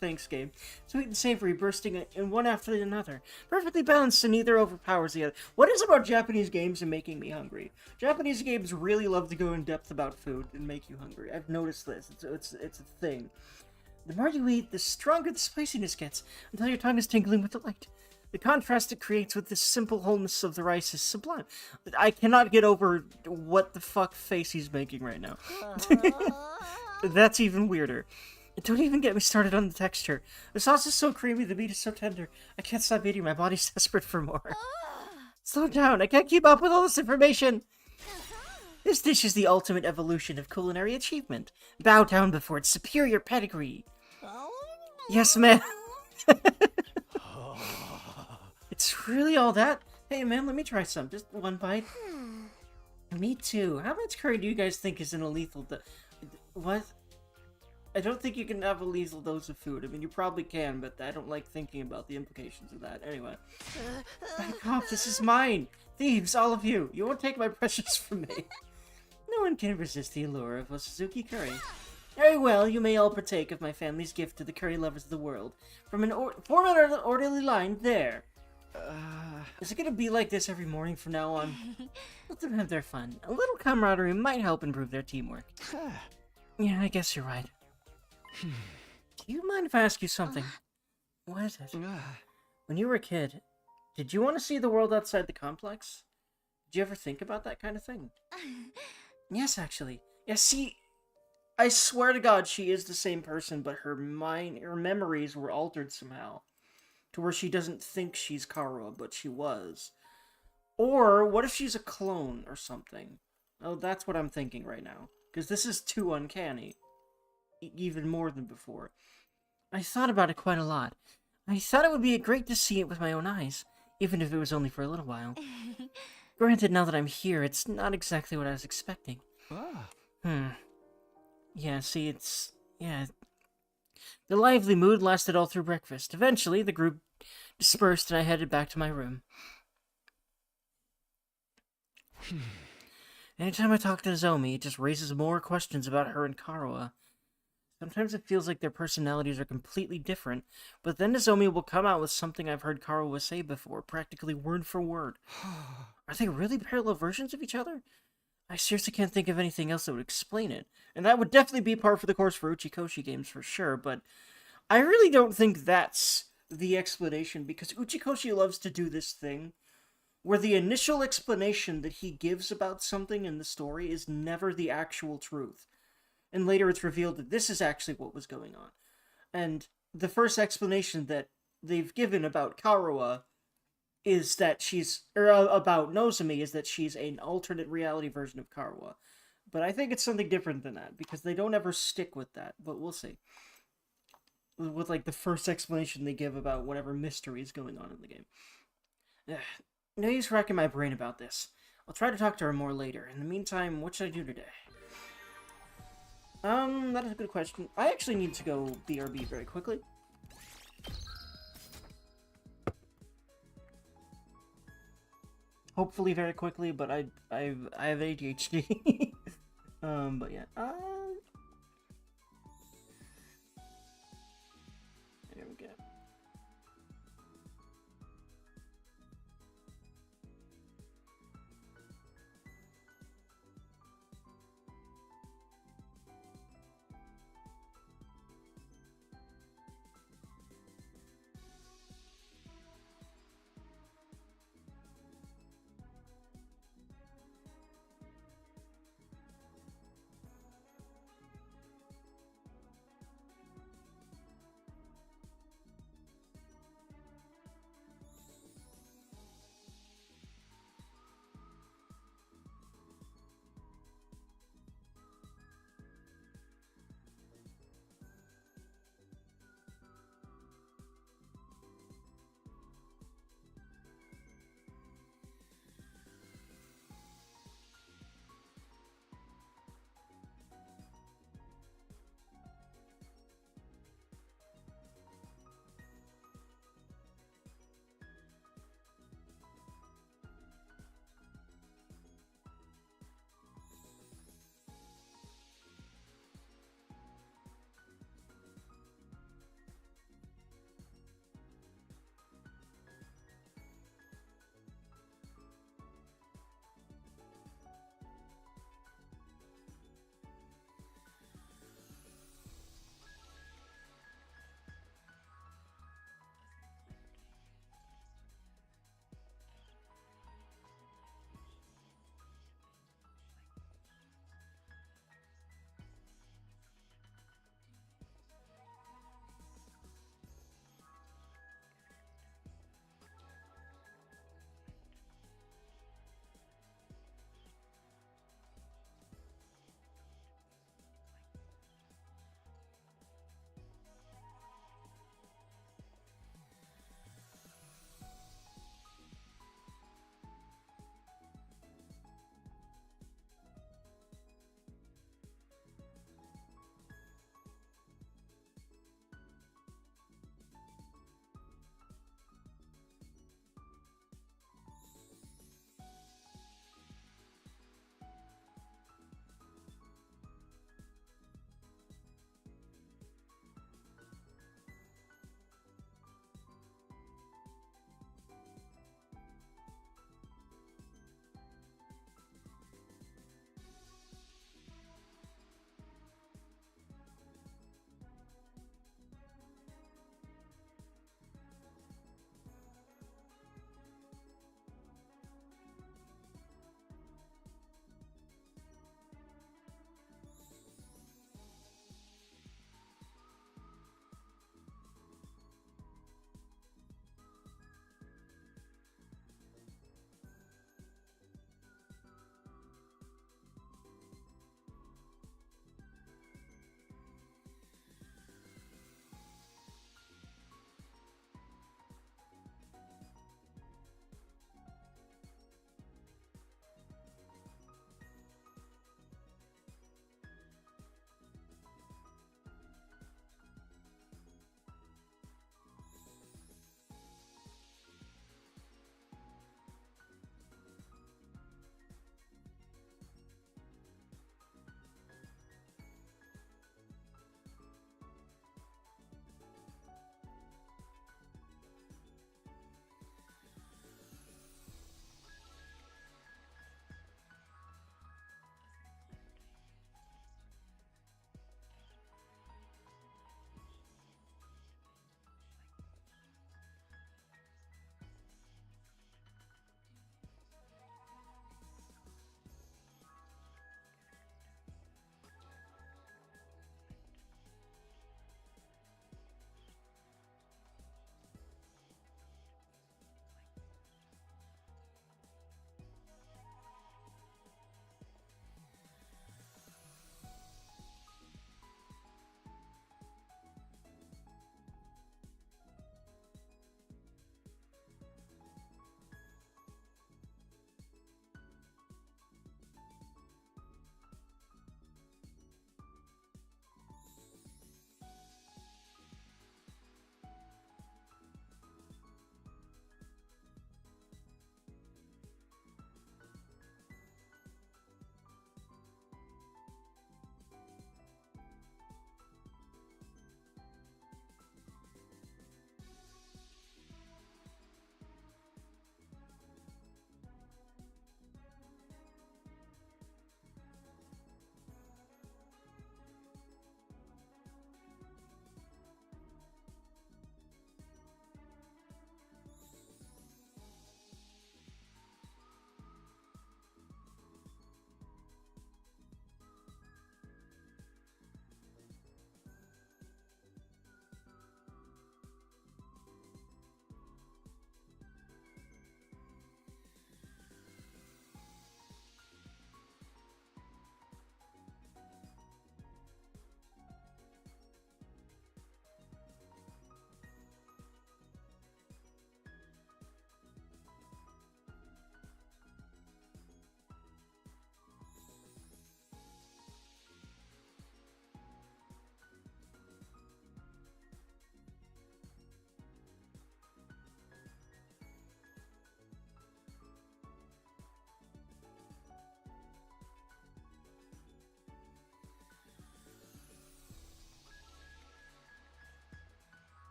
Thanks, game. Sweet and savory, bursting in one after another. Perfectly balanced, and neither overpowers the other. What is about Japanese games and making me hungry? Japanese games really love to go in depth about food and make you hungry. I've noticed this. It's a thing. The more you eat, the stronger the spiciness gets, until your tongue is tingling with delight. The contrast it creates with the simple wholeness of the rice is sublime. I cannot get over what the fuck face he's making right now. That's even weirder. Don't even get me started on the texture. The sauce is so creamy, the meat is so tender. I can't stop eating, my body's desperate for more. Slow down, I can't keep up with all this information. This dish is the ultimate evolution of culinary achievement. Bow down before its superior pedigree. Yes, ma'am. It's really all that? Hey, man, let me try some. Just one bite. Me too. How much curry do you guys think is in a lethal what? I don't think you can have a lethal dose of food. I mean, you probably can, but I don't like thinking about the implications of that. Anyway. Back off, this is mine! Thieves, all of you! You won't take my precious from me. No one can resist the allure of a Suzuki curry. Very well, you may all partake of my family's gift to the curry lovers of the world. Form an orderly line there. Is it gonna be like this every morning from now on? Let them have their fun. A little camaraderie might help improve their teamwork. Yeah, I guess you're right. Do you mind if I ask you something? What is it? When you were a kid, did you want to see the world outside the complex? Did you ever think about that kind of thing? Yes, actually. Yeah, see, I swear to God she is the same person, but her memories were altered somehow. To where she doesn't think she's Karuo, but she was. Or, what if she's a clone or something? Oh, that's what I'm thinking right now. Because this is too uncanny. Even more than before. I thought about it quite a lot. I thought it would be great to see it with my own eyes, even if it was only for a little while. Granted, now that I'm here, it's not exactly what I was expecting. Yeah, see, yeah. The lively mood lasted all through breakfast. Eventually, the group dispersed and I headed back to my room. Anytime I talk to Nozomi, it just raises more questions about her and Karuo. Sometimes it feels like their personalities are completely different, but then Nozomi will come out with something I've heard Karuo say before, practically word for word. Are they really parallel versions of each other? I seriously can't think of anything else that would explain it. And that would definitely be par for the course for Uchikoshi games for sure, but I really don't think that's the explanation, because Uchikoshi loves to do this thing where the initial explanation that he gives about something in the story is never the actual truth. And later it's revealed that this is actually what was going on. And the first explanation that they've given about Karuo is that about Nozomi is that she's an alternate reality version of Karuo. But I think it's something different than that, because they don't ever stick with that, but we'll see. With, like, the first explanation they give about whatever mystery is going on in the game. No use racking my brain about this. I'll try to talk to her more later. In the meantime, what should I do today? That is a good question. I actually need to go BRB very quickly. Hopefully very quickly, but I have ADHD. But yeah. There we go.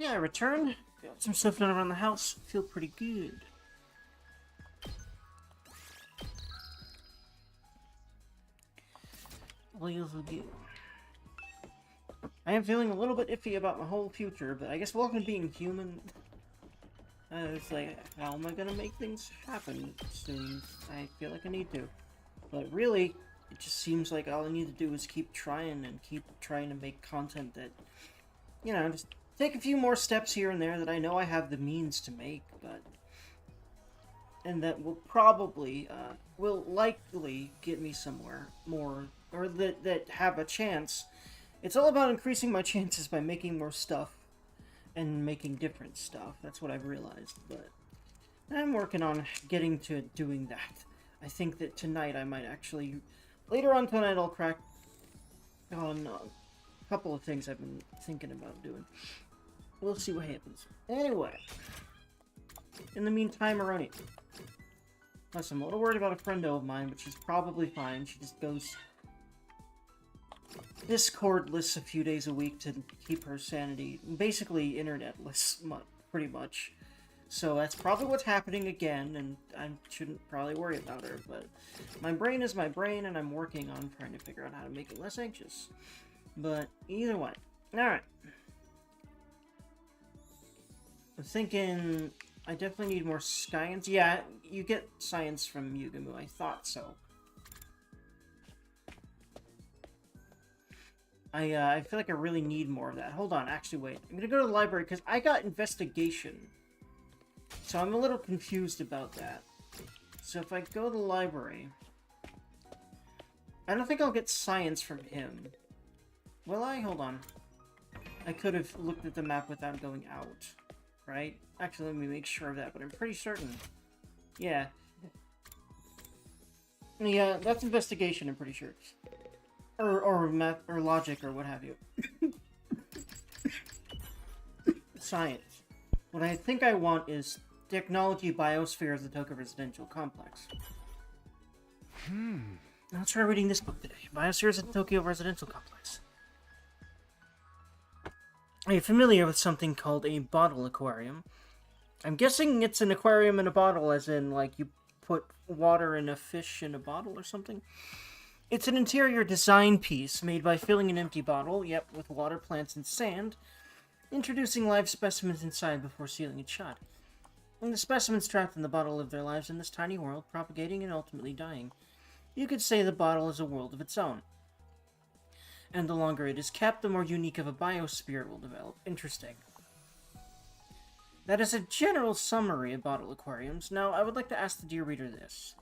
Yeah, I returned. Got some stuff done around the house. Feel pretty good. Wheels will do. I am feeling a little bit iffy about my whole future, but I guess welcome to being human. It's like, how am I gonna make things happen soon? I feel like I need to. But really, it just seems like all I need to do is keep trying and keep trying to make content that, you know, just take a few more steps here and there that I know I have the means to make, but... And that will probably, will likely get me somewhere more, or that have a chance. It's all about increasing my chances by making more stuff and making different stuff. That's what I've realized, but I'm working on getting to doing that. I think that tonight I might actually... Later on tonight I'll crack on a couple of things I've been thinking about doing. We'll see what happens. Anyway, in the meantime, Aroni. Plus, I'm a little worried about a friendo of mine, but she's probably fine. She just goes Discordless a few days a week to keep her sanity. Basically, internetless, pretty much. So that's probably what's happening again, and I shouldn't probably worry about her, but my brain is my brain, and I'm working on trying to figure out how to make it less anxious. But either way. Alright. I'm thinking I definitely need more science. Yeah, you get science from Yugamu. I thought so. I feel like I really need more of that. Hold on, actually, wait. I'm gonna go to the library, because I got investigation. So I'm a little confused about that. So if I go to the library... I don't think I'll get science from him. Will I? Hold on. I could have looked at the map without going out. Right? Actually, let me make sure of that, but I'm pretty certain. Yeah. Yeah, that's investigation, I'm pretty sure. Or math, or logic, or what have you. Science. What I think I want is technology biosphere of the Tokyo Residential Complex. I'll try reading this book today. Biospheres of the Tokyo Residential Complex. Are you familiar with something called a bottle aquarium? I'm guessing it's an aquarium in a bottle, as in, like, you put water in a fish in a bottle or something? It's an interior design piece made by filling an empty bottle, yep, with water, plants, and sand, introducing live specimens inside before sealing it shut. And the specimens trapped in the bottle live their lives in this tiny world, propagating and ultimately dying. You could say the bottle is a world of its own. And the longer it is kept, the more unique of a biosphere it will develop. Interesting. That is a general summary of bottle aquariums. Now, I would like to ask the dear reader this.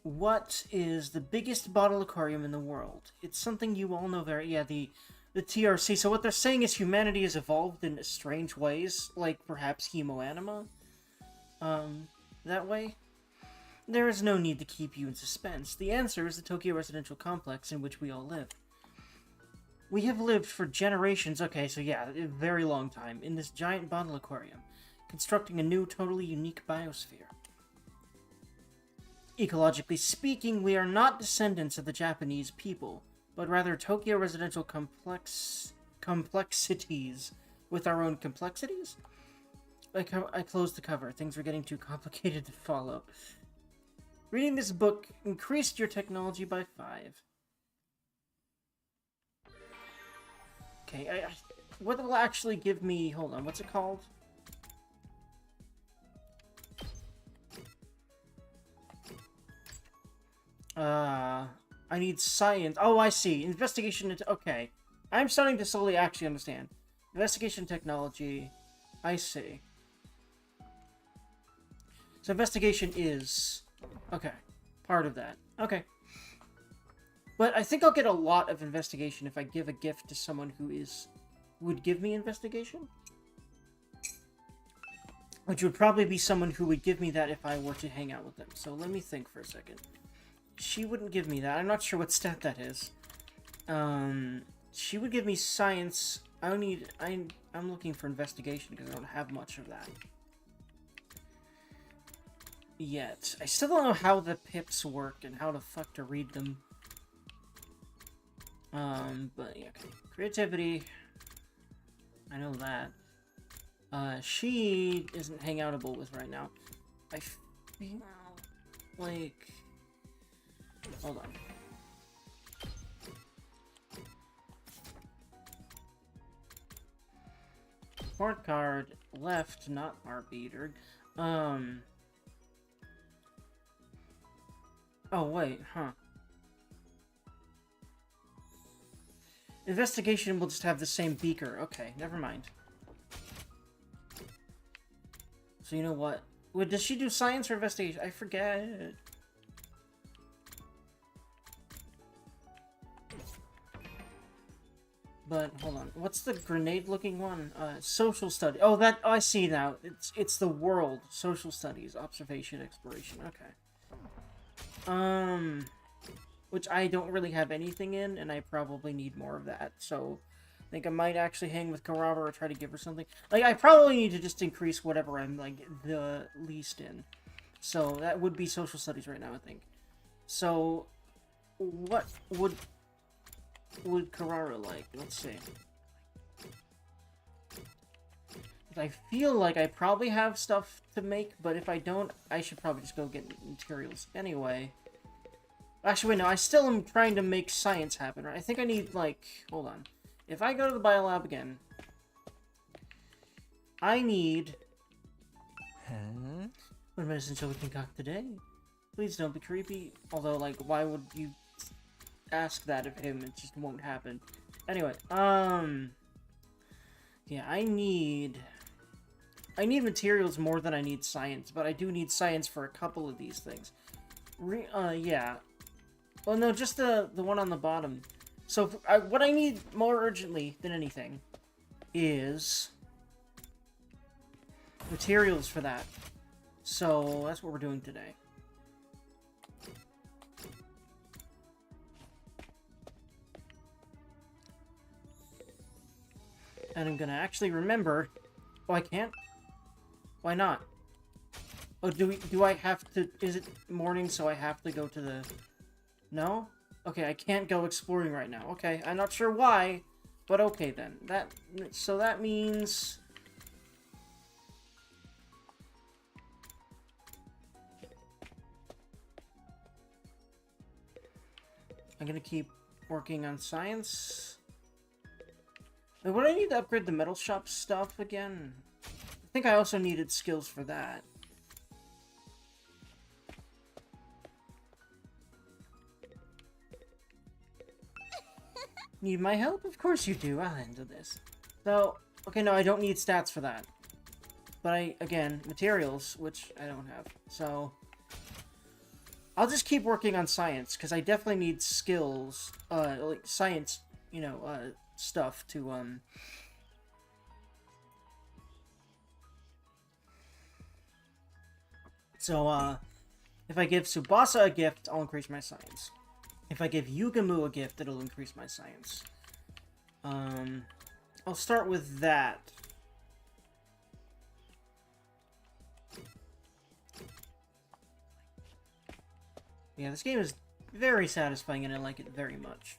What is the biggest bottle aquarium in the world? It's something you all know very... Yeah, the TRC. So what they're saying is humanity has evolved in strange ways, like perhaps hemoanima. That way? There is no need to keep you in suspense. The answer is the Tokyo Residential Complex in which we all live. We have lived for generations, okay, so yeah, a very long time, in this giant bottle aquarium, constructing a new, totally unique biosphere. Ecologically speaking, we are not descendants of the Japanese people, but rather Tokyo Residential complexities with our own complexities? I closed the cover. Things were getting too complicated to follow. Reading this book increased your technology by 5. Okay, what will actually give me... Hold on, what's it called? I need science. Oh, I see. Investigation... Okay. I'm starting to slowly actually understand. Investigation technology. I see. So investigation is... Okay. Part of that. Okay. But I think I'll get a lot of investigation if I give a gift to someone who would give me investigation. Which would probably be someone who would give me that if I were to hang out with them. So let me think for a second. She wouldn't give me that. I'm not sure what stat that is. She would give me science. I'm looking for investigation because I don't have much of that yet. I still don't know how the pips work and how the fuck to read them. But yeah, okay. Creativity. I know that. She isn't hangoutable with right now. I feel like... Hold on. Support card left, not Arbiter. Oh, wait, huh. Investigation will just have the same beaker. Okay, never mind. So you know what? Wait, does she do science or investigation? I forget. But hold on, what's the grenade-looking one? Social study. Oh, that I see now. It's the world. Social studies, observation, exploration. Okay. Which I don't really have anything in, and I probably need more of that. So, I think I might actually hang with Karava or try to give her something. Like, I probably need to just increase whatever I'm like the least in. So that would be social studies right now, I think. So, what would Carrara like? Let's see. I feel like I probably have stuff to make, but if I don't, I should probably just go get materials anyway. Actually, wait, no, I still am trying to make science happen, right? I think I need, like, hold on. If I go to the biolab again, I need... What medicine shall we concoct today? Please don't be creepy. Although, like, why would you ask that of him? It just won't happen. Anyway, yeah, I need materials more than I need science, but I do need science for a couple of these things. Yeah. Well, no, just the one on the bottom. So, what I need more urgently than anything is materials for that. So, that's what we're doing today. And I'm gonna actually remember... Oh, I can't? Why not? Oh, do I have to... Is it morning, so I have to go to the... No? Okay, I can't go exploring right now. Okay, I'm not sure why, but okay then. So that means... I'm gonna keep working on science. Wait, would I need to upgrade the metal shop stuff again? I think I also needed skills for that. Need my help? Of course you do. I'll handle this. So, okay, no, I don't need stats for that. But again, materials, which I don't have. So, I'll just keep working on science, because I definitely need skills, like science, you know, stuff to, So, if I give Tsubasa a gift, I'll increase my science. If I give Yugamu a gift, it'll increase my science. I'll start with that. Yeah, this game is very satisfying and I like it very much.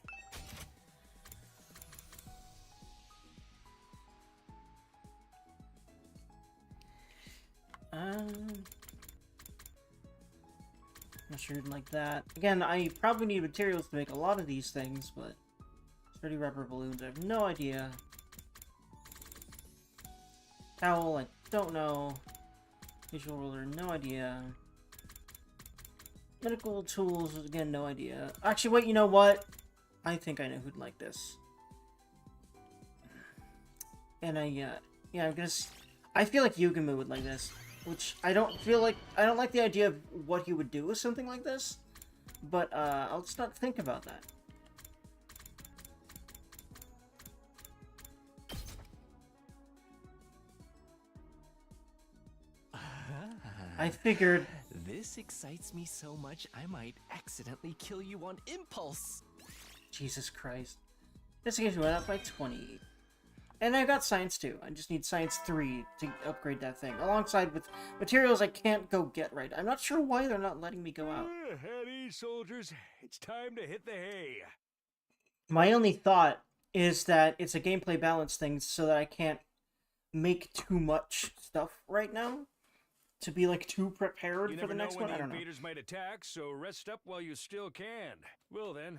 Not sure you'd like that. Again, I probably need materials to make a lot of these things, but... Sturdy rubber balloons, I have no idea. Towel, I don't know. Visual roller, no idea. Medical tools, again, no idea. Actually, wait, you know what? I think I know who'd like this. And yeah, I'm gonna... I feel like Yugamu would like this. Which, I don't like the idea of what he would do with something like this. But, I'll just not think about that. I figured... This excites me so much, I might accidentally kill you on impulse. Jesus Christ. Investigation went up by 20. And I got science too. I just need science 3 to upgrade that thing. Alongside with materials I can't go get right. I'm not sure why they're not letting me go out. At ease, soldiers. It's time to hit the hay. My only thought is that it's a gameplay balance thing so that I can't make too much stuff right now to be like too prepared You for never the know next when one. I the don't know. invaders might attack, so rest up while you still can. Well then,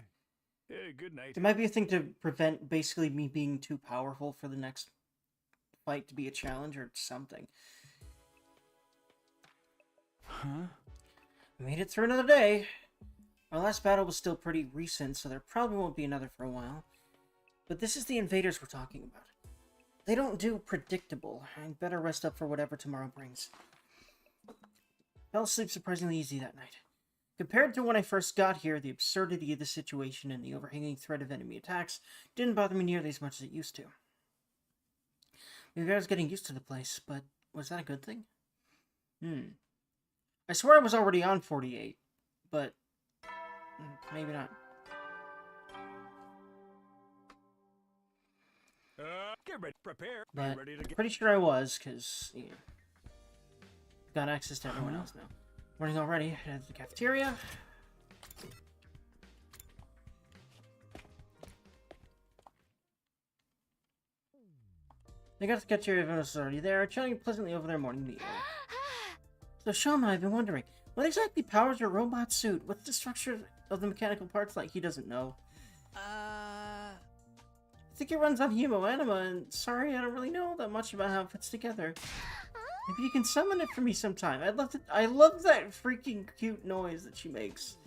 good night. It might be a thing to prevent basically me being too powerful for the next fight to be a challenge or something. Huh? We made it through another day. Our last battle was still pretty recent, so there probably won't be another for a while. But this is the invaders we're talking about. They don't do predictable. I'd better rest up for whatever tomorrow brings. Fell asleep surprisingly easy that night. Compared to when I first got here, the absurdity of the situation and the overhanging threat of enemy attacks didn't bother me nearly as much as it used to. Maybe I was getting used to the place, but was that a good thing? I swear I was already on 48, but maybe not. Get ready, prepare, be But ready to get. pretty sure I was, because, you know, got access to everyone else now. Morning already, headed to the cafeteria. I got to the cafeteria, everyone was already there, chatting pleasantly over their morning meal. So Shoma, I've been wondering, what exactly powers your robot suit? What's the structure of the mechanical parts like? He doesn't know. I think it runs on hemoanima, and sorry, I don't really know that much about how it fits together. Maybe you can summon it for me sometime. I love that freaking cute noise that she makes.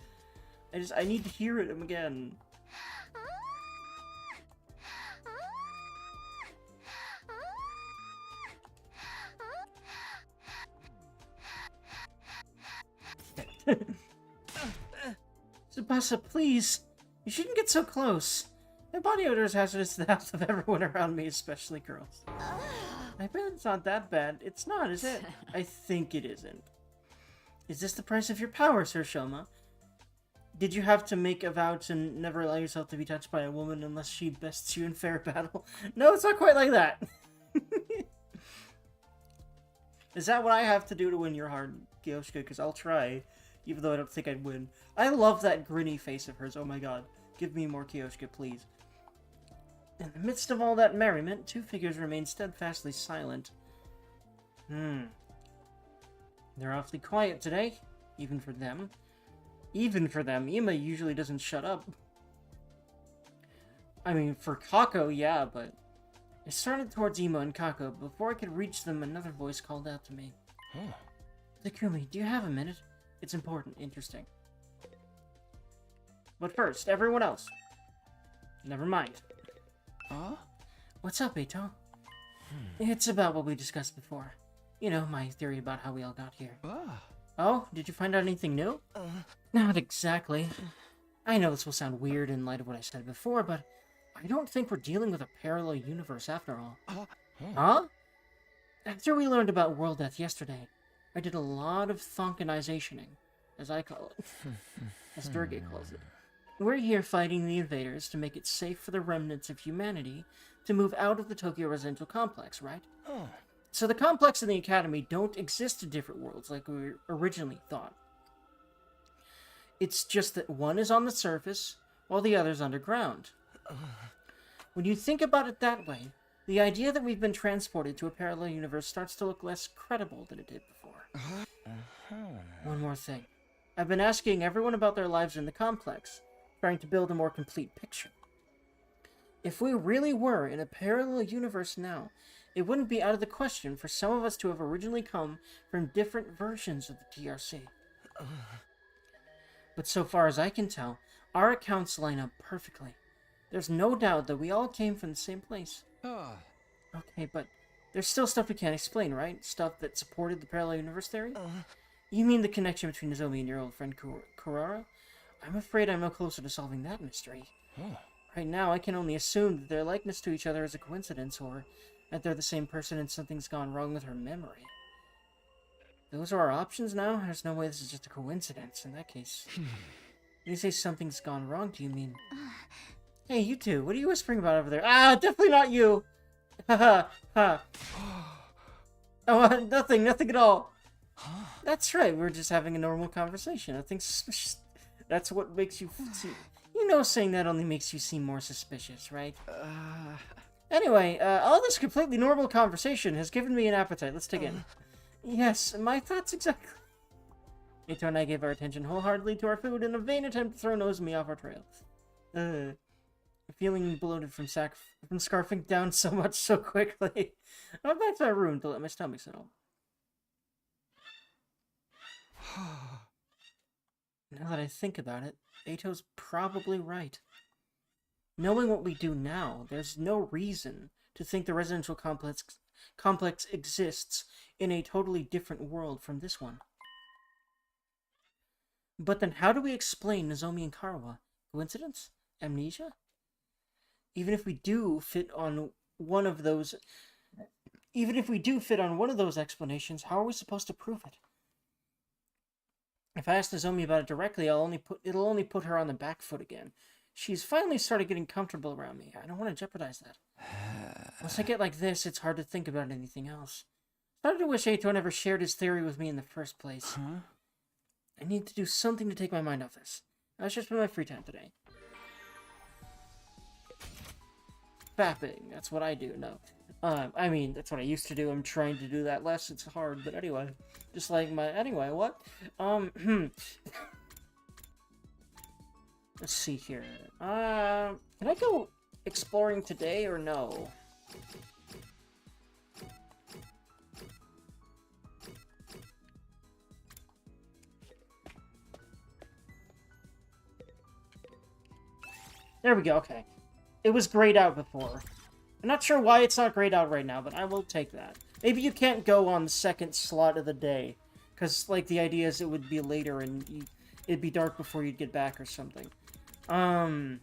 I need to hear it again. Tsubasa, please. You shouldn't get so close. My body odor is hazardous to the health of everyone around me, especially girls. I bet it's not that bad. It's not, is it? I think it isn't. Is this the price of your power, Sir Shoma? Did you have to make a vow to never allow yourself to be touched by a woman unless she bests you in fair battle? No, it's not quite like that. Is that what I have to do to win your heart, Kyoshika? Because I'll try, even though I don't think I'd win. I love that grinny face of hers. Oh my god. Give me more Kyoshika, please. In the midst of all that merriment, two figures remained steadfastly silent. They're awfully quiet today, even for them. Even for them, Ima usually doesn't shut up. I mean, for Kako, yeah, but... I started towards Ima and Kako. Before I could reach them, another voice called out to me. Takumi, do you have a minute? It's important, interesting. But first, everyone else. Never mind. What's up, Eito? It's about what we discussed before. You know, my theory about how we all got here. Oh, did you find out anything new? Not exactly. I know this will sound weird in light of what I said before, but I don't think we're dealing with a parallel universe after all. Huh? After we learned about world death yesterday, I did a lot of thonkanizationing, as I call it. As Durga calls it. We're here fighting the invaders to make it safe for the remnants of humanity to move out of the Tokyo residential complex, right? So the complex and the academy don't exist in different worlds like we originally thought. It's just that one is on the surface, while the other's underground. When you think about it that way, the idea that we've been transported to a parallel universe starts to look less credible than it did before. One more thing. I've been asking everyone about their lives in the complex, trying to build a more complete picture. If we really were in a parallel universe now, it wouldn't be out of the question for some of us to have originally come from different versions of the TRC. But so far as I can tell, our accounts line up perfectly. There's no doubt that we all came from the same place. Okay, but there's still stuff we can't explain, right? Stuff that supported the parallel universe theory? You mean the connection between Nozomi and your old friend Kurara? I'm afraid I'm no closer to solving that mystery. Right now, I can only assume that their likeness to each other is a coincidence, or that they're the same person and something's gone wrong with her memory. Those are our options now? There's no way this is just a coincidence. In that case, when you say something's gone wrong, do you mean... Hey, you two, what are you whispering about over there? Ah, definitely not you! Haha, ha. Oh, nothing at all. That's right, we're just having a normal conversation. I think that's what makes you seem... You know saying that only makes you seem more suspicious, right? Anyway, all this completely normal conversation has given me an appetite. Let's dig in. Yes, my thoughts exactly. Eito and I gave our attention wholeheartedly to our food in a vain attempt to throw Nozomi off our trail. Feeling bloated from scarfing down so much so quickly. I went back to my room to let my stomach settle. Now that I think about it, Eito's probably right. Knowing what we do now, there's no reason to think the residential complex exists in a totally different world from this one. But then how do we explain Nozomi and Karawa? Coincidence? Amnesia? Even if we do fit on one of those explanations, how are we supposed to prove it? If I ask Nozomi about it directly, it'll only put her on the back foot again. She's finally started getting comfortable around me. I don't want to jeopardize that. Once I get like this, it's hard to think about anything else. I started to wish Eito never shared his theory with me in the first place. Huh? I need to do something to take my mind off this. That's just been my free time today. Fapping, that's what I do, no. I mean, that's what I used to do. I'm trying to do that less. It's hard, but anyway. Just like anyway, what? Let's see here. Can I go exploring today or no? There we go, okay. It was grayed out before. I'm not sure why it's not grayed out right now, but I will take that. Maybe you can't go on the second slot of the day. Because, like, the idea is it would be later and it'd be dark before you'd get back or something. But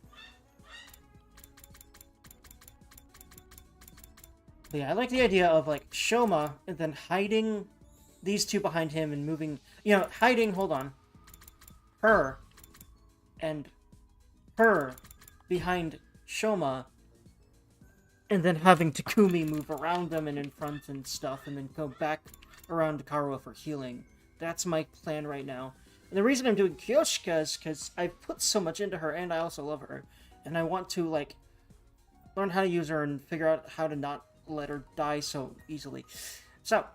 yeah, I like the idea of, like, Shoma and then hiding these two behind him and moving... You know, hiding, hold on. Her and her behind Shoma, and then having Takumi move around them and in front and stuff, and then go back around to Karawa for healing. That's my plan right now. And the reason I'm doing Kyoshika is because I've put so much into her, and I also love her. And I want to, like, learn how to use her and figure out how to not let her die so easily. So.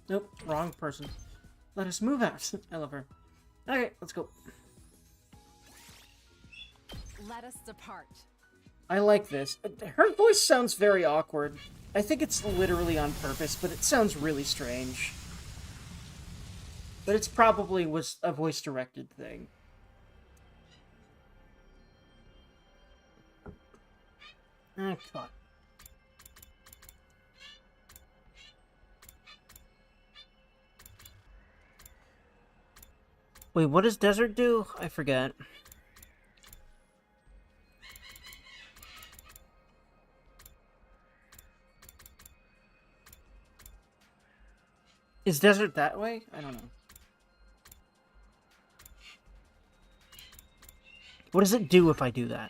Nope, wrong person. Let us move out. I love her. Okay, let's go. Let us depart. I like this. Her voice sounds very awkward. I think it's literally on purpose, but it sounds really strange. But it's probably was a voice-directed thing. Oh, God. Wait, what does desert do? I forget. Is desert that way? I don't know. What does it do if I do that?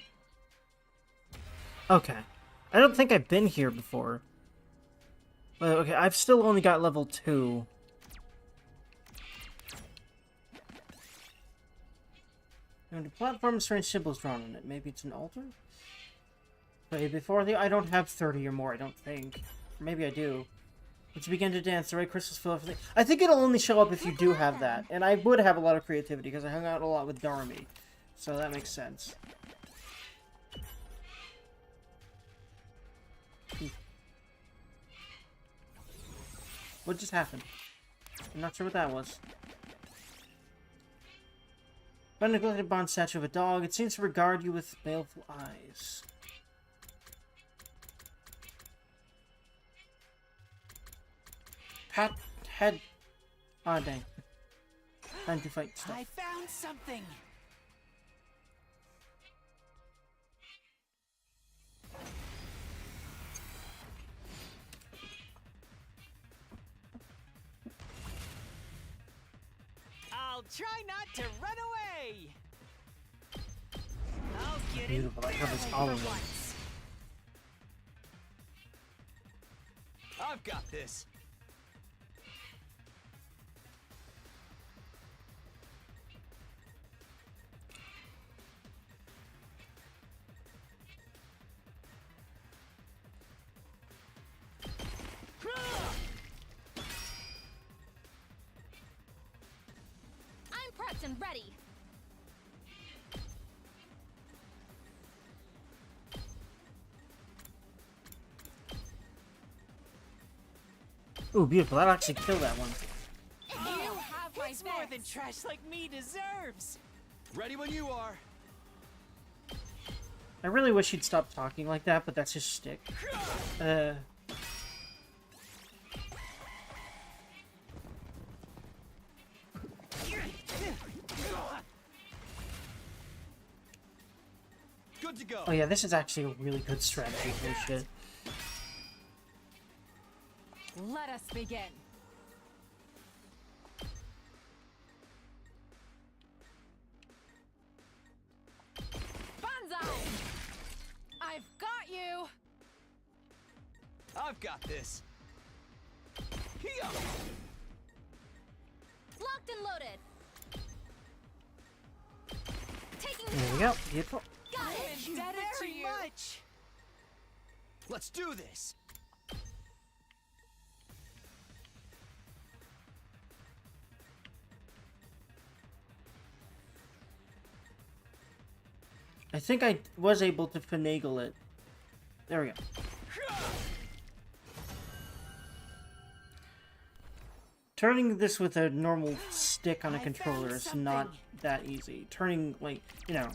Okay. I don't think I've been here before. But okay, I've still only got level 2. And the platform has strange symbols drawn on it. Maybe it's an altar? Okay, I don't have 30 or more, I don't think. Or maybe I do. Let's begin to dance. The red crystals fill everything. I think it'll only show up if you do have that. And I would have a lot of creativity because I hung out a lot with Darmy. So that makes sense. What just happened? I'm not sure what that was. By a neglected bronze statue of a dog, it seems to regard you with baleful eyes. Pat head. Ah, dang. Time to fight stuff. I found something. I'll try not to run away. I'll get Beautiful. I have this all of them. I've got this. Ooh, beautiful. That'll actually kill that one. You have my It's more than trash like me deserves. Ready when you are. I really wish he'd stop talking like that, but that's his shtick. Good to go. Oh yeah, this is actually a really good strategy. Holy shit. Let us begin. Banzai! I've got you! I've got this. Here. Locked and loaded. Taking There we go. Beautiful. Got it. Thank you very much. Let's do this. I think I was able to finagle it. There we go. Turning this with a normal stick on a I controller found is not something. that easy. Turning, like, you know...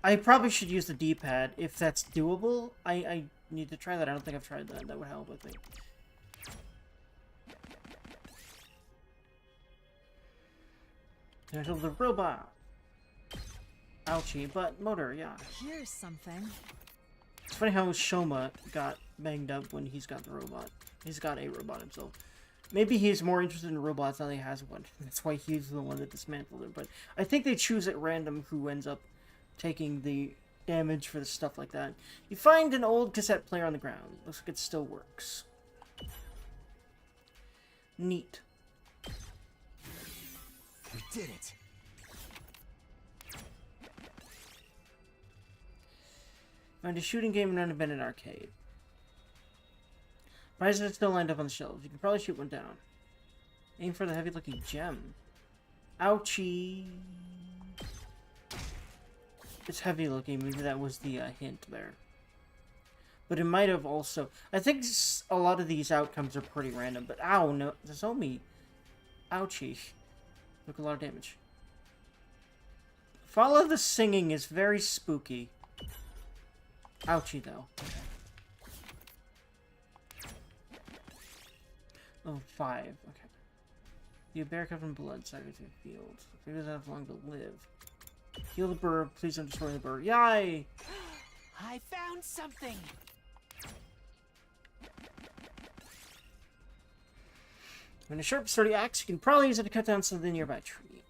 I probably should use the D-pad if that's doable. I need to try that. I don't think I've tried that. That would help, I think. There's the robot. Ouchie, but motor, yeah. Here's something. It's funny how Shoma got banged up when he's got the robot. He's got a robot himself. Maybe he's more interested in robots now that he has one. That's why he's the one that dismantled it. But I think they choose at random who ends up taking the damage for the stuff like that. You find an old cassette player on the ground. Looks like it still works. Neat. We did it. Find a shooting game in an abandoned arcade. Prizes are still lined up on the shelves. You can probably shoot one down. Aim for the heavy-looking gem. Ouchie. It's heavy-looking. Maybe that was the hint there. But it might have also... I think a lot of these outcomes are pretty random. But ow, no. There's only... Ouchie. Took a lot of damage. Follow the singing is very spooky. Ouchie, though. Level 5. Okay. Be a bear covered in blood, side of the field. If it doesn't have long to live. Heal the bird. Please don't destroy the bird. Yay! I found something. When a sharp, sturdy axe, you can probably use it to cut down some of the nearby tree.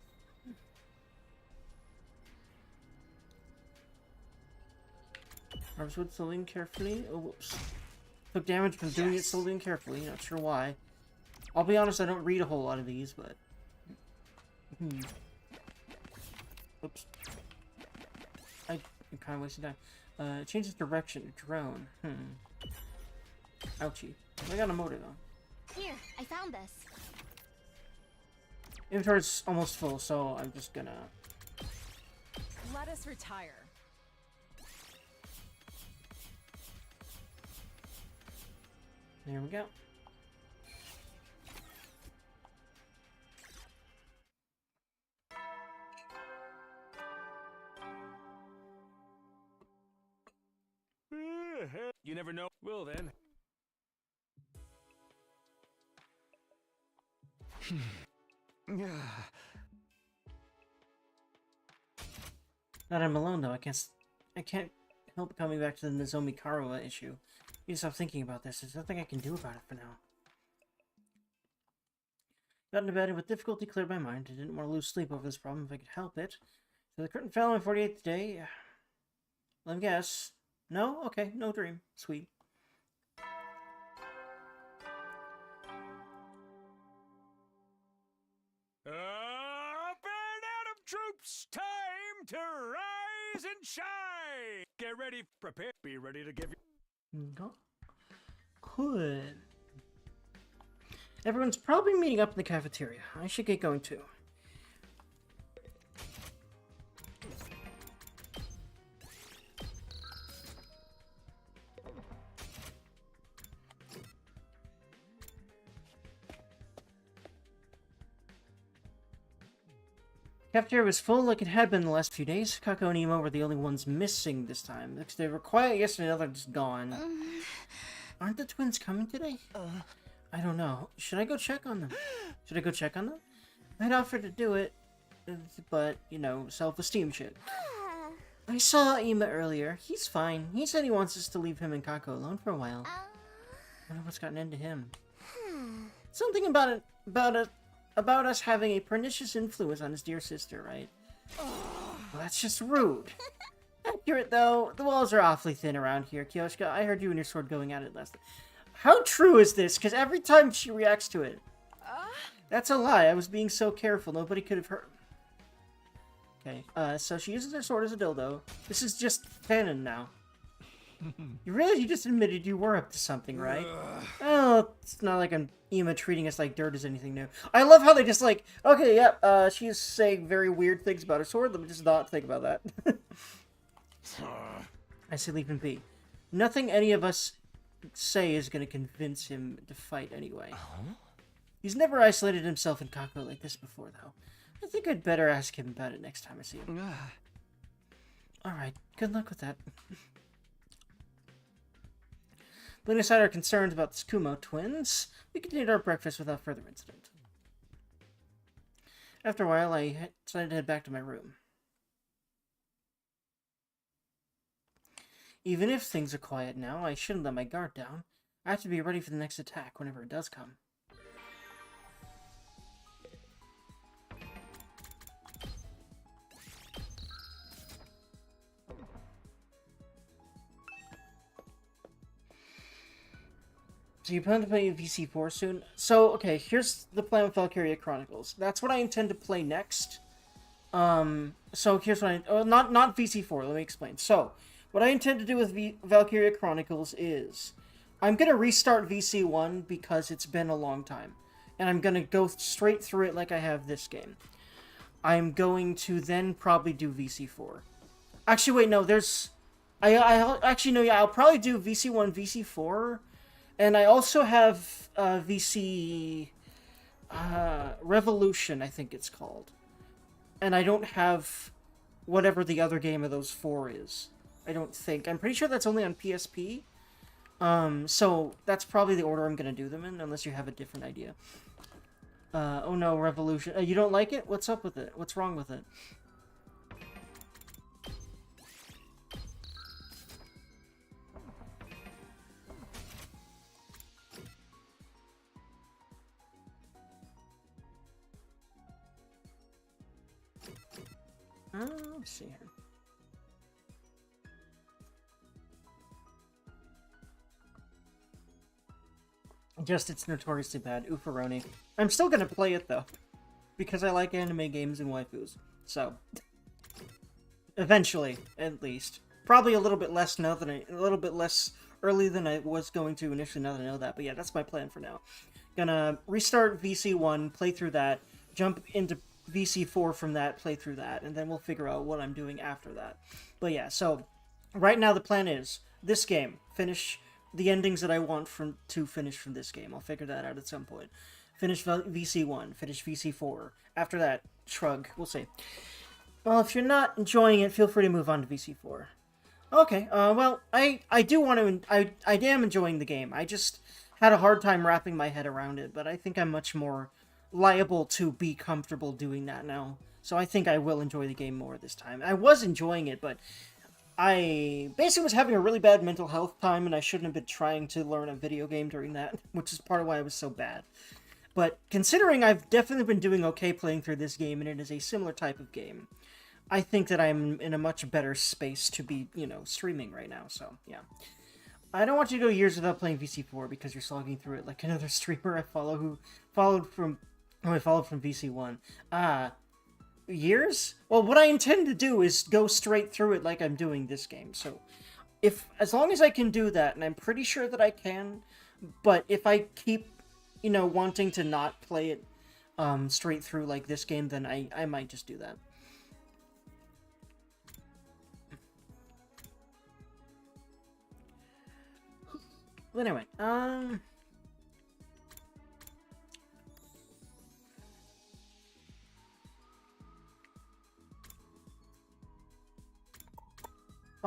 Harvest wood slowly and carefully. Oh, whoops. Took damage from doing it slowly and carefully. Not sure why. I'll be honest, I don't read a whole lot of these, but... Oops. I'm kind of wasting time. Changes direction. Drone. Ouchie. I got a motor, though. Here, I found this. Inventory's almost full, so I'm just gonna... Let us retire. There we go. You never know. Well then. Not I'm alone though. I can't help coming back to the Nozomi Karawa issue. You stop thinking about this. There's nothing I can do about it for now. Got into bed and with difficulty cleared my mind. I didn't want to lose sleep over this problem if I could help it. So the curtain fell on my 48th day. Let me guess. No? Okay, no dream. Sweet. Up and Adam troops! Time to rise and shine! Get ready, prepare, be ready to give you... Go. Good. Everyone's probably meeting up in the cafeteria. I should get going too. Cafeteria was full like it had been the last few days. Kako and Emo were the only ones missing this time. Because they were quiet yesterday, now they're just gone. Aren't the twins coming today? I don't know. Should I go check on them? I'd offer to do it, but, you know, self-esteem shit. I saw Ema earlier. He's fine. He said he wants us to leave him and Kako alone for a while. I wonder what's gotten into him. Something about us having a pernicious influence on his dear sister, right? Well, that's just rude. Accurate, though. The walls are awfully thin around here. Kyoshika, I heard you and your sword going at it last time. How true is this? Because every time she reacts to it. That's a lie. I was being so careful. Nobody could have heard. Okay, so she uses her sword as a dildo. This is just canon now. You just admitted you were up to something, right? Oh, it's not like Ema treating us like dirt is anything new. I love how they just like, okay, yep, she's saying very weird things about her sword. Let me just not think about that. I say leave him be. Nothing any of us say is going to convince him to fight anyway. He's never isolated himself in Kako like this before, though. I think I'd better ask him about it next time I see him. Alright, good luck with that. Putting aside our concerns about the Tsukumo twins, we continued our breakfast without further incident. After a while, I decided to head back to my room. Even if things are quiet now, I shouldn't let my guard down. I have to be ready for the next attack whenever it does come. So you plan to play VC4 soon? So, okay, here's the plan with Valkyria Chronicles. That's what I intend to play next. So here's what not VC4, let me explain. So, what I intend to do with Valkyria Chronicles is, I'm going to restart VC1 because it's been a long time. And I'm going to go straight through it like I have this game. I'm going to then probably do VC4. Actually, wait, no, there's... Actually, no, yeah, I'll probably do VC1, VC4... And I also have VC Revolution, I think it's called. And I don't have whatever the other game of those four is. I don't think. I'm pretty sure that's only on PSP. So that's probably the order I'm going to do them in, unless you have a different idea. Oh no, Revolution. You don't like it? What's up with it? What's wrong with it? Let's see here. Just, it's notoriously bad. Uffaroni. I'm still gonna play it, though. Because I like anime games and waifus. So. Eventually, at least. Probably a little bit less now than a little bit less early than I was going to initially now that I know that. But yeah, that's my plan for now. Gonna restart VC1, play through that, jump into VC4 from that, play through that, and then we'll figure out what I'm doing after that. But yeah, so right now the plan is this game, finish the endings that I want to finish from this game. I'll figure that out at some point. Finish VC1, finish VC4. After that, shrug. We'll see. Well, if you're not enjoying it, feel free to move on to VC4. Okay, well, I do want to... I am enjoying the game. I just had a hard time wrapping my head around it, but I think I'm much more liable to be comfortable doing that now. So I think I will enjoy the game more this time. I was enjoying it, but I basically was having a really bad mental health time, and I shouldn't have been trying to learn a video game during that, which is part of why I was so bad. But considering I've definitely been doing okay playing through this game, and it is a similar type of game, I think that I'm in a much better space to be, you know, streaming right now, so yeah. I don't want you to go years without playing VC4 because you're slogging through it like another streamer I follow who followed from VC1. Years? Well, what I intend to do is go straight through it like I'm doing this game. So, as long as I can do that, and I'm pretty sure that I can, but if I keep, you know, wanting to not play it straight through like this game, then I might just do that. But anyway,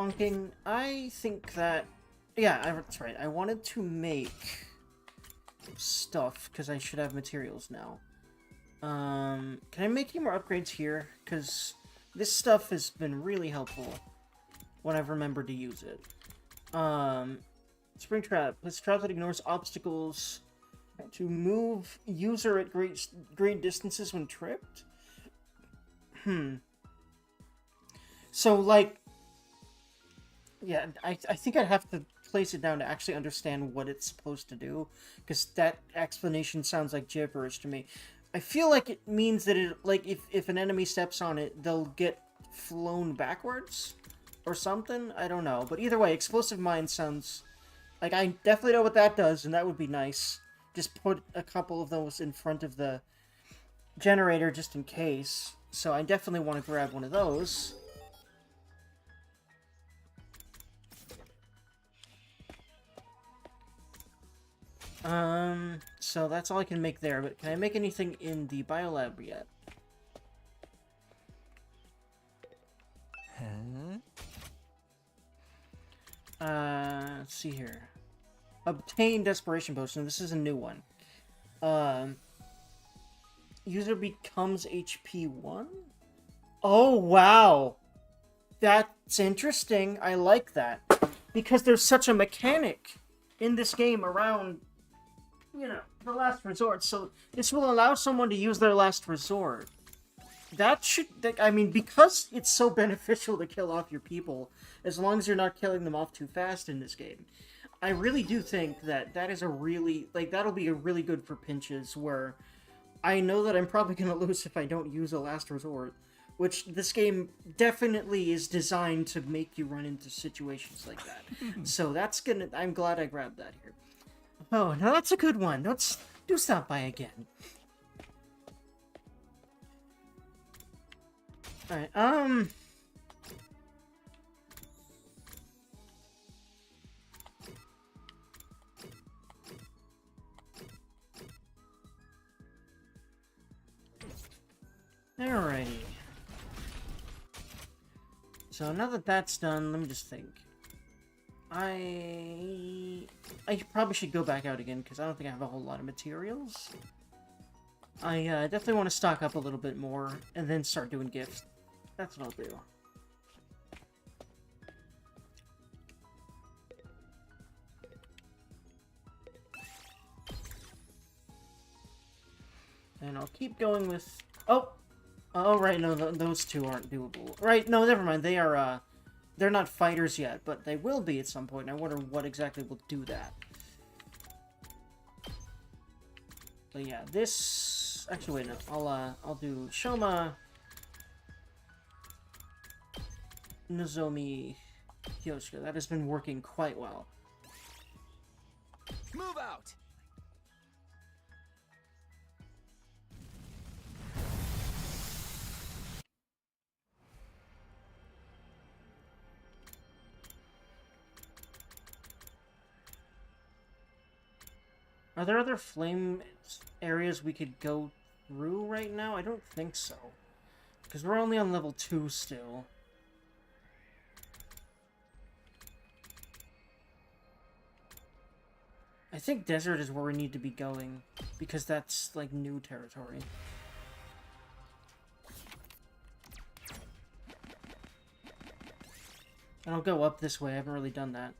bonking. I think that... Yeah, that's right. I wanted to make stuff, because I should have materials now. Can I make any more upgrades here? Because this stuff has been really helpful when I've remembered to use it. Spring Trap. This trap that ignores obstacles to move user at great distances when tripped? So, like... Yeah, I think I'd have to place it down to actually understand what it's supposed to do, because that explanation sounds like gibberish to me. I feel like it means that it, like, if an enemy steps on it, they'll get flown backwards or something. I don't know, but either way, Explosive Mine sounds like I definitely know what that does, and that would be nice. Just put a couple of those in front of the generator just in case. So I definitely want to grab one of those. So that's all I can make there, but can I make anything in the biolab yet? Let's see here. Obtain Desperation Potion. This is a new one. User becomes HP 1? Oh, wow! That's interesting. I like that. Because there's such a mechanic in this game around, you know, the last resort. So this will allow someone to use their last resort. That should, I mean, because it's so beneficial to kill off your people, as long as you're not killing them off too fast in this game, I really do think that that is a really, like, that'll be a really good for pinches where I know that I'm probably going to lose if I don't use a last resort, which this game definitely is designed to make you run into situations like that. So that's gonna, I'm glad I grabbed that here. Oh, now that's a good one. Do stop by again. Alright, alrighty. So now that that's done, let me just think. I probably should go back out again, because I don't think I have a whole lot of materials. I definitely want to stock up a little bit more, and then start doing gifts. That's what I'll do. And I'll keep going with... Oh, right, no, those two aren't doable. Right, no, never mind. They are, they're not fighters yet, but they will be at some point. I wonder what exactly will do that. But yeah, this... Actually, wait, no. I'll do Shoma... Nozomi... Kyoshika. That has been working quite well. Move out! Are there other flame areas we could go through right now? I don't think so. Because we're only on level 2 still. I think desert is where we need to be going. Because that's, like, new territory. And I'll go up this way. I haven't really done that.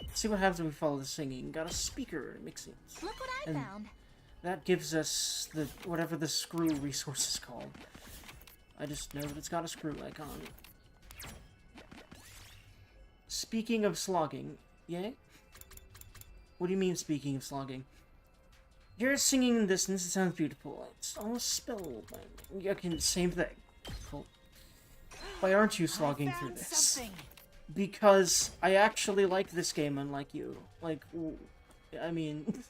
Let's see what happens when we follow the singing. Got a speaker mixing. Look what I found. That gives us the whatever the screw resource is called. I just know that it's got a screw icon. Speaking of slogging, yeah? What do you mean speaking of slogging? You're singing in the distance, it sounds beautiful. It's almost spellbinding. Okay, same thing. Cool. Why aren't you slogging through this? Something. Because I actually like this game, unlike you. Like, I mean...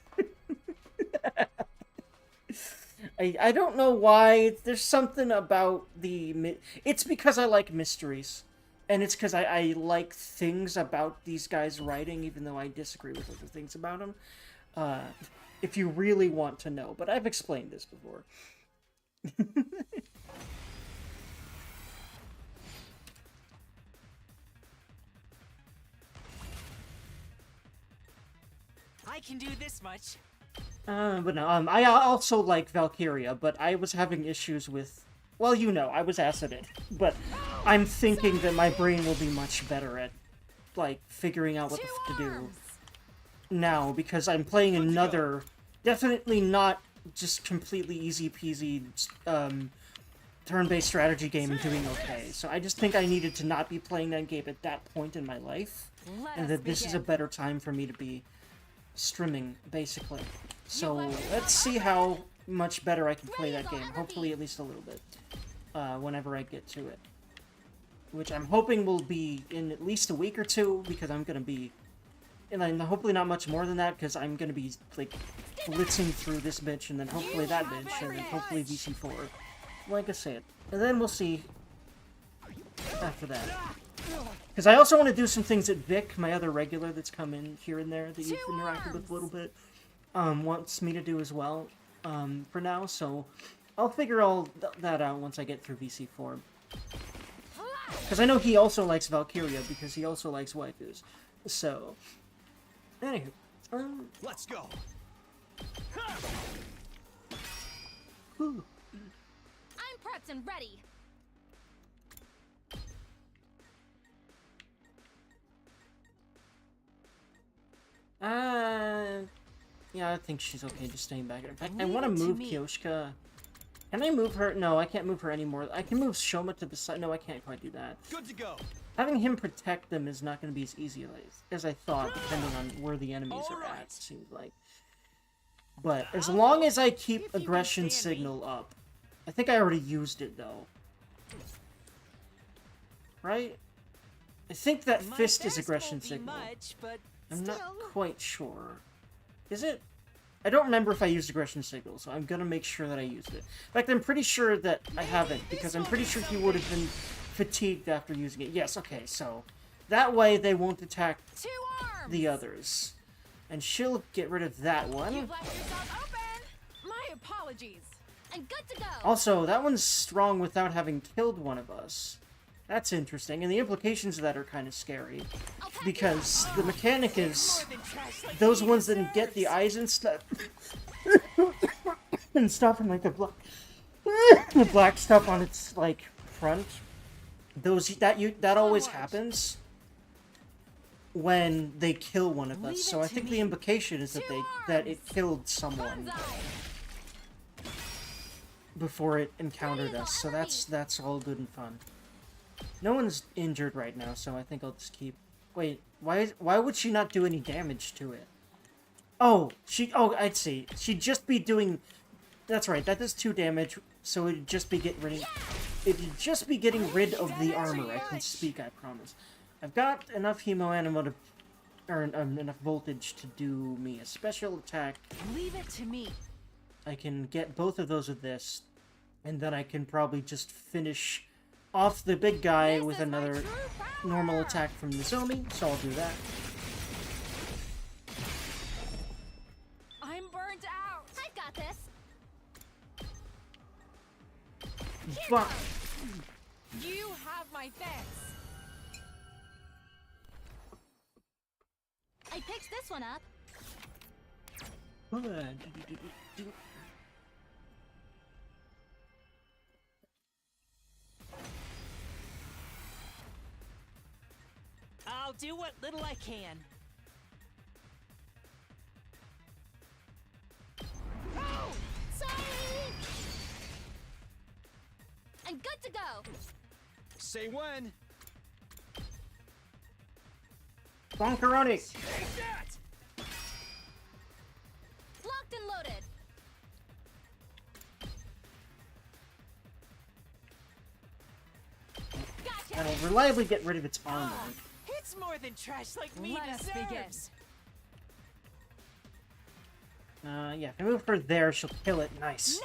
I don't know why. There's something about the... It's because I like mysteries. And it's because I like things about these guys' writing, even though I disagree with other things about them. If you really want to know. But I've explained this before. I can do this much. But no, I also like Valkyria, but I was having issues with... Well, you know, I was acided. But I'm thinking that my brain will be much better at, like, figuring out what the f to do now, because I'm playing another, definitely not just completely easy-peasy, turn-based strategy game and doing okay. So I just think I needed to not be playing that game at that point in my life, and that this is a better time for me to be streaming, basically. So let's see how much better I can play that game. Hopefully at least a little bit. Whenever I get to it. Which I'm hoping will be in at least a week or two, because I'm gonna be... And then hopefully not much more than that, because I'm gonna be, like, blitzing through this bitch, and then hopefully that bitch, and then hopefully VC4. Like I said. And then we'll see after that. Because I also want to do some things that Vic, my other regular that's come in here and there, that you've interacted with a little bit, wants me to do as well, for now, so I'll figure all that out once I get through VC4. Because I know he also likes Valkyria, because he also likes waifus. So, anywho, Let's go. whew. I'm prepped and ready. Yeah, I think she's okay just staying back. In fact, I Leave want to it to move me. Kyoshika. Can I move her? No, I can't move her anymore. I can move Shoma to the side. No, I can't quite do that. Good to go. Having him protect them is not going to be as easy as I thought, depending on where the enemies are at, it seems like. But as long as I keep aggression signal up. I think I already used it, though. Right? I think that fist is aggression signal. I'm not quite sure. Is it? I don't remember if I used aggression signal, so I'm gonna make sure that I used it. In fact, I'm pretty sure that I haven't, because I'm pretty sure he would have been fatigued after using it. Yes, okay, so that way they won't attack the others. And she'll get rid of that one. You've left yourself open. My apologies. I'm good to go. Also, that one's strong without having killed one of us. That's interesting, and the implications of that are kind of scary. Because the mechanic is those ones that get the eyes and stuff and stuff and like the black stuff on its like front. That always happens when they kill one of us. So I think the implication is that it killed someone before it encountered us. So that's all good and fun. No one's injured right now, so I think I'll just keep... Wait, why would she not do any damage to it? Oh, I'd see. She'd just be doing... That's right, that does 2 damage, so it'd just be getting rid of the armor. I can speak, I promise. I've got enough hemo ammo to... Or enough voltage to do me a special attack. Leave it to me. I can get both of those with this, and then I can probably just finish off the big guy with another normal attack from Nozomi, so I'll do that. I'm burned out. I've got this. But You have my thanks. I picked this one up. I'll do what little I can. Sorry. I'm good to go. Say when. Bonkaroni! Take that. Locked and loaded. Gotcha. That'll reliably get rid of its armor. It's more than trash like me Let us begin. deserves. Yeah, if I move her there, she'll kill it. Nice.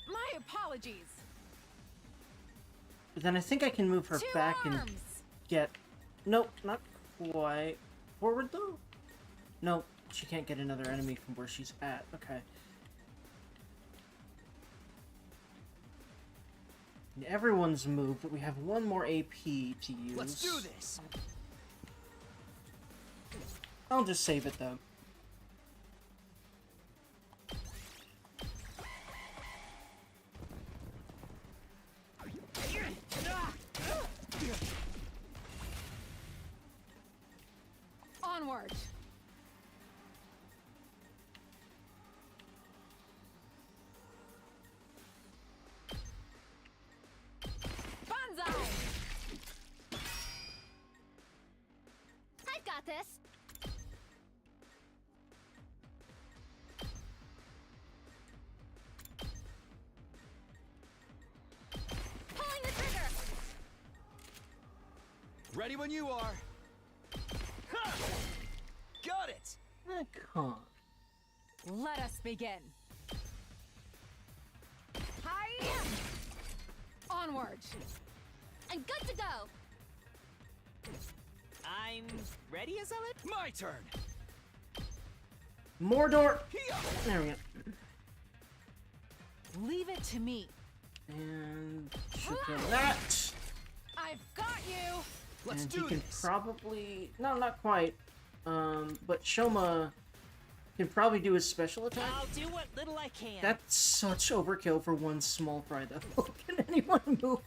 My apologies. But then I think I can move her back and Arms. get... Nope, not quite. Forward, though? Nope, she can't get another enemy from where she's at. Okay. Everyone's moved, but we have one more AP to use. Let's do this. I'll just save it, though. Onward. Banzai. I've got this. Pulling the trigger. Ready when you are. Ha! Got it! Con. Let us begin. Hi. Onward. I'm good to go. I'm ready, is that it? My turn! Mordor. Here! There we go. Leave it to me. And she'll kill that. I've got you. Let's And do he can this! probably... No, not quite. But Shoma can probably do his special attack. I'll do what little I can. That's such overkill for one small fry, though. Can anyone move?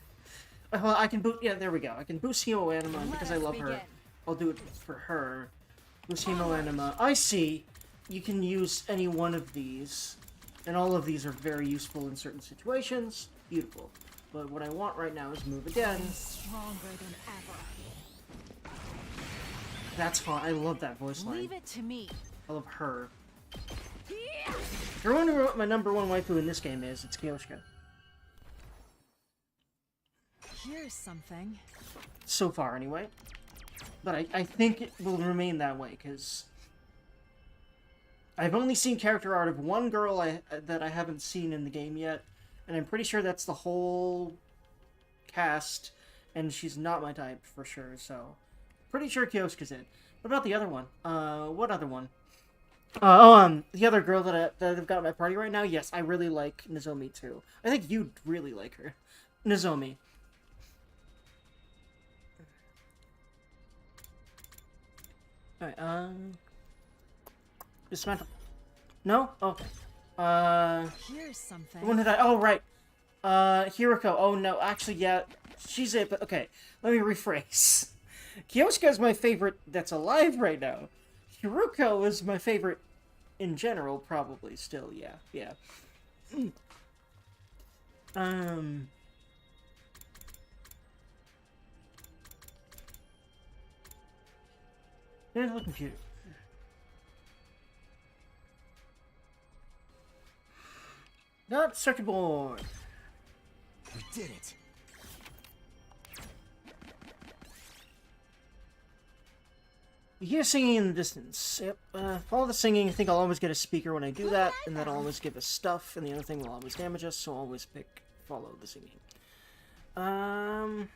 Well, I can boot... Yeah, there we go. I can boost Hemo Anima because I Let us love her. begin. I'll do it for her. Boost Hemo Anima. I see. You can use any one of these. And all of these are very useful in certain situations. Beautiful. But what I want right now is move again. Stronger than ever. That's fine. I love that voice line. Leave it to me. I love her. Yeah. If you're wondering what my #1 waifu in this game is, it's Kyoshika. Here's something. So far, anyway. But I think it will remain that way, because I've only seen character art of one girl that I haven't seen in the game yet, and I'm pretty sure that's the whole cast, and she's not my type, for sure, so... Pretty sure Kyoshika's it. What about the other one? What other one? The other girl that I've got in my party right now? Yes, I really like Nozomi, too. I think you'd really like her. Nozomi. Alright, dismantle. No? Okay. Here's something. When did I... Oh, right. Hiroko. Oh, no. Actually, yeah. She's it, but... Okay. Let me rephrase. Kyoshika is my favorite that's alive right now. Hiroko is my favorite in general, probably, still. Yeah. Yeah. There's the computer. Not circuit board. We did it! You hear singing in the distance. Yep. Follow the singing. I think I'll always get a speaker when I do that, and that'll always give us stuff, and the other thing will always damage us, so always follow the singing. I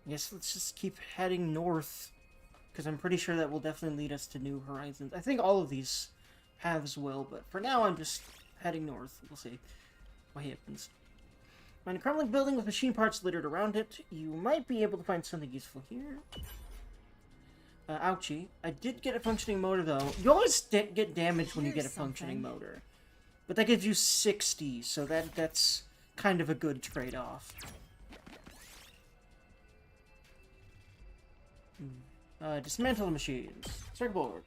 guess let's just keep heading north, because I'm pretty sure that will definitely lead us to new horizons. I think all of these paths will, but for now I'm just heading north. We'll see what happens. Find a crumbling building with machine parts littered around it. You might be able to find something useful here. Ouchie. I did get a functioning motor, though. You always get damaged when you get a functioning motor. But that gives you 60, so that's kind of a good trade-off. Dismantle the machines. Circuit board.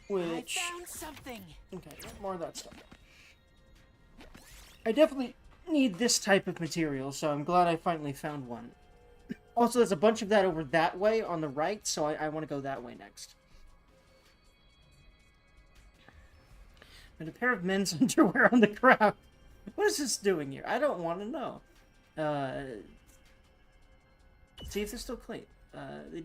Which... I found something. Okay, more of that stuff. I definitely need this type of material, so I'm glad I finally found one. Also, there's a bunch of that over that way on the right, so I want to go that way next. And a pair of men's underwear on the ground. What is this doing here? I don't want to know. See if they're still clean. They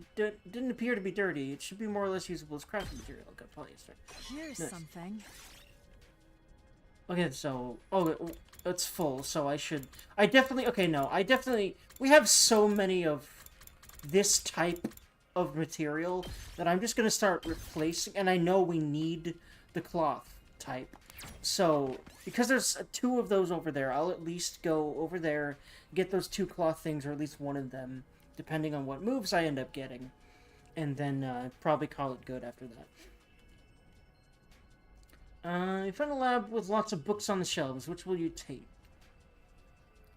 didn't appear to be dirty. It should be more or less usable as crafting material. Got polyester. Here's Nice. something. Okay, so... Oh, it's full, so I definitely... We have so many of this type of material that I'm just going to start replacing... And I know we need the cloth type. So, because there's 2 of those over there, I'll at least go over there, get those 2 cloth things, or at least one of them, depending on what moves I end up getting. And then probably call it good after that. You found a lab with lots of books on the shelves. Which will you take?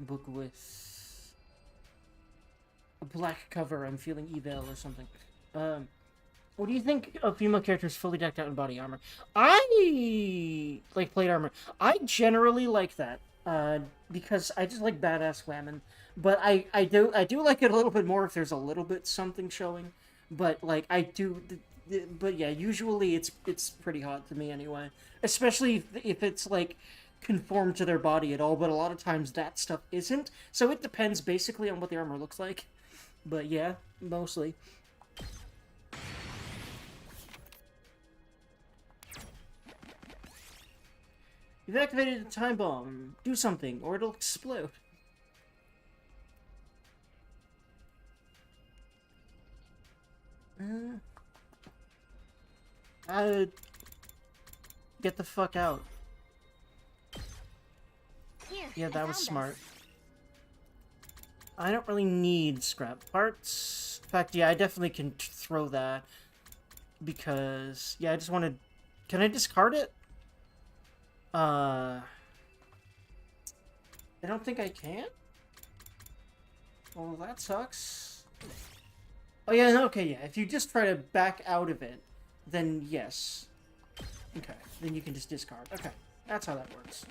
A book with a black cover. I'm feeling evil or something. What do you think of female characters fully decked out in body armor? I like plate armor. I generally like that, because I just like badass women. But I do like it a little bit more if there's a little bit something showing. But like I do, but yeah, usually it's pretty hot to me anyway. Especially if it's like conformed to their body at all. But a lot of times that stuff isn't. So it depends basically on what the armor looks like. But yeah, mostly. You've activated a time bomb. Do something, or it'll explode. Get the fuck out. Here, Yeah, I that was found smart. this. I don't really need scrap parts. In fact, yeah, I definitely can throw that. Because, yeah, I just want to... Can I discard it? I don't think I can. Well, that sucks. Oh, yeah, no, okay, yeah. If you just try to back out of it, then yes. Okay, then you can just discard. Okay, that's how that works.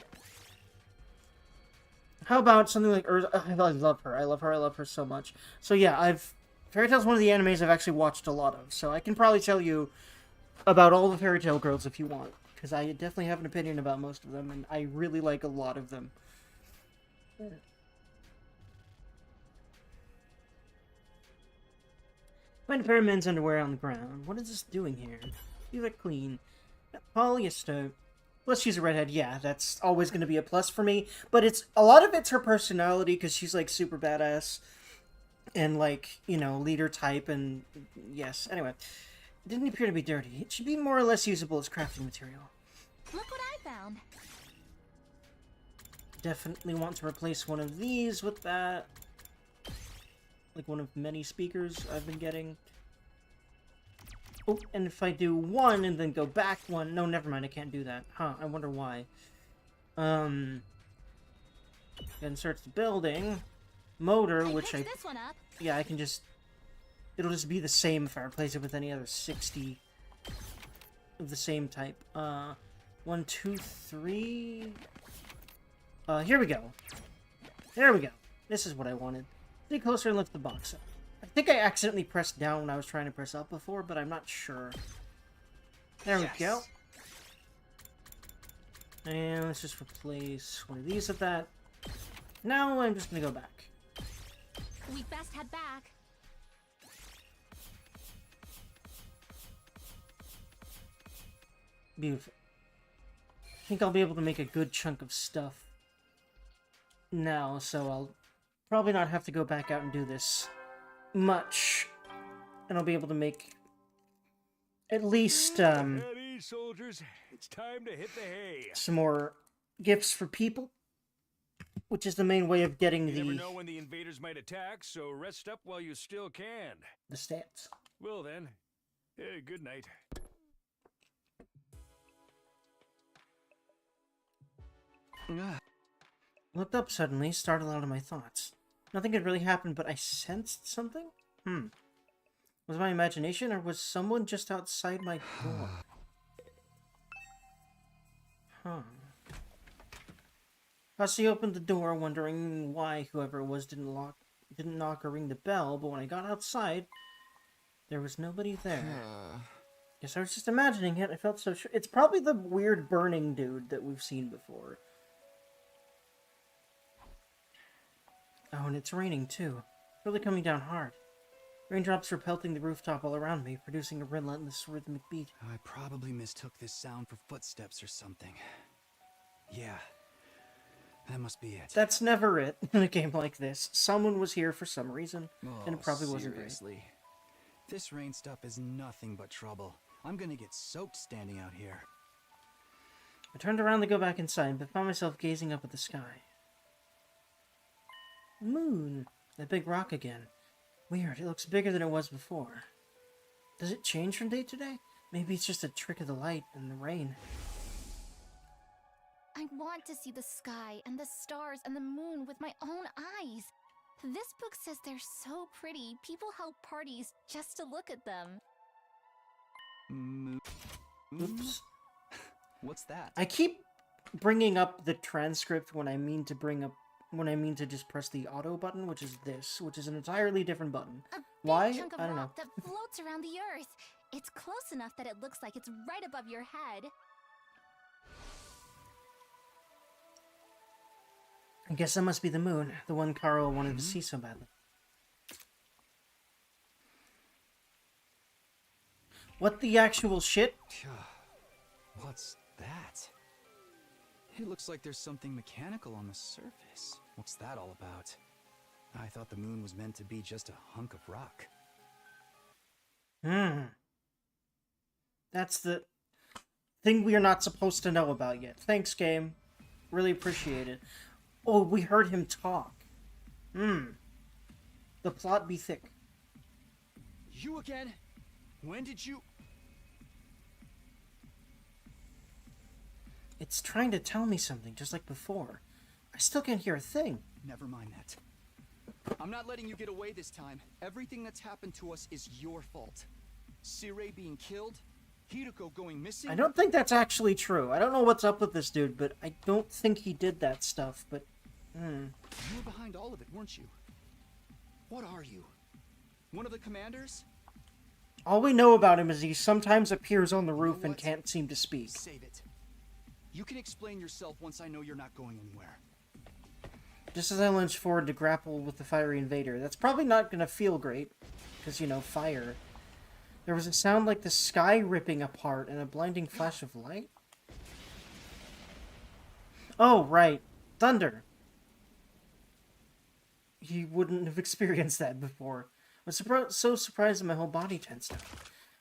How about something like Urza? I love her. I love her. I love her so much. So yeah, Fairy Tail's one of the animes I've actually watched a lot of. So I can probably tell you about all the Fairy Tail girls if you want. Because I definitely have an opinion about most of them. And I really like a lot of them. Find a pair of men's underwear on the ground. What is this doing here? Leave it clean. Polyester. Plus, she's a redhead. Yeah, that's always going to be a plus for me. But a lot of it's her personality, because she's, like, super badass. And, like, you know, leader type, and yes. Anyway, it didn't appear to be dirty. It should be more or less usable as crafting material. Look what I found. Definitely want to replace one of these with that. Like one of many speakers I've been getting. Oh, and if I do one and then go back one... No, never mind, I can't do that. Huh, I wonder why. Insert the building. Motor, which picked this one up. Yeah, I can just... It'll just be the same if I replace it with any other 60 of the same type. 1, 2, 3... here we go. There we go. This is what I wanted. Stay closer and lift the box up. I think I accidentally pressed down when I was trying to press up before, but I'm not sure. There we go. And let's just replace one of these with that. Now I'm just gonna go back. We best head back. Beautiful. I think I'll be able to make a good chunk of stuff now, so I'll probably not have to go back out and do this much. And I'll be able to make at least Ready, soldiers. It's time to hit the hay. some more gifts for people, which is the main way of getting You never know when the invaders might attack, so rest up while you still can. the stats. Well then, good night. Looked up suddenly, startled out of my thoughts. Nothing had really happened, but I sensed something? Was it my imagination, or was someone just outside my door? Hussy opened the door, wondering why whoever it was didn't knock or ring the bell, but when I got outside, there was nobody there. Guess I was just imagining it. I felt so sure. It's probably the weird burning dude that we've seen before. Oh, and it's raining, too. Really coming down hard. Raindrops were pelting the rooftop all around me, producing a relentless rhythmic beat. I probably mistook this sound for footsteps or something. Yeah, that must be it. That's never it in a game like this. Someone was here for some reason, Oh, and it probably wasn't great. seriously. This rain stuff is nothing but trouble. I'm gonna get soaked standing out here. I turned around to go back inside, but found myself gazing up at the sky. Moon! That big rock again. Weird, it looks bigger than it was before. Does it change from day to day? Maybe it's just a trick of the light and the rain. I want to see the sky and the stars and the moon with my own eyes. This book says they're so pretty, people held parties just to look at them. Oops. What's that? I keep bringing up the transcript when I mean to just press the auto button, which is this, which is an entirely different button. A big Why? chunk of I don't know. rock that floats around the earth. It's close enough that it looks like it's right above your head. I guess that must be the moon, the one Carl wanted to see so badly. What the actual shit? What's that? It looks like there's something mechanical on the surface. What's that all about? I thought the moon was meant to be just a hunk of rock. That's the thing we are not supposed to know about yet. Thanks, game. Really appreciate it. Oh, we heard him talk. The plot be thick. You again? When did you... It's trying to tell me something, just like before. I still can't hear a thing. Never mind that. I'm not letting you get away this time. Everything that's happened to us is your fault. Sirei being killed, Hideko going missing... I don't think that's actually true. I don't know what's up with this dude, but I don't think he did that stuff, but... You were behind all of it, weren't you? What are you? One of the commanders? All we know about him is he sometimes appears on the roof and what? can't seem to speak. Save it. You can explain yourself once I know you're not going anywhere. Just as I lunge forward to grapple with the fiery invader, that's probably not gonna feel great, because, you know, fire. There was a sound like the sky ripping apart and a blinding flash of light. Oh, right. Thunder. He wouldn't have experienced that before. I was so surprised that my whole body tensed up.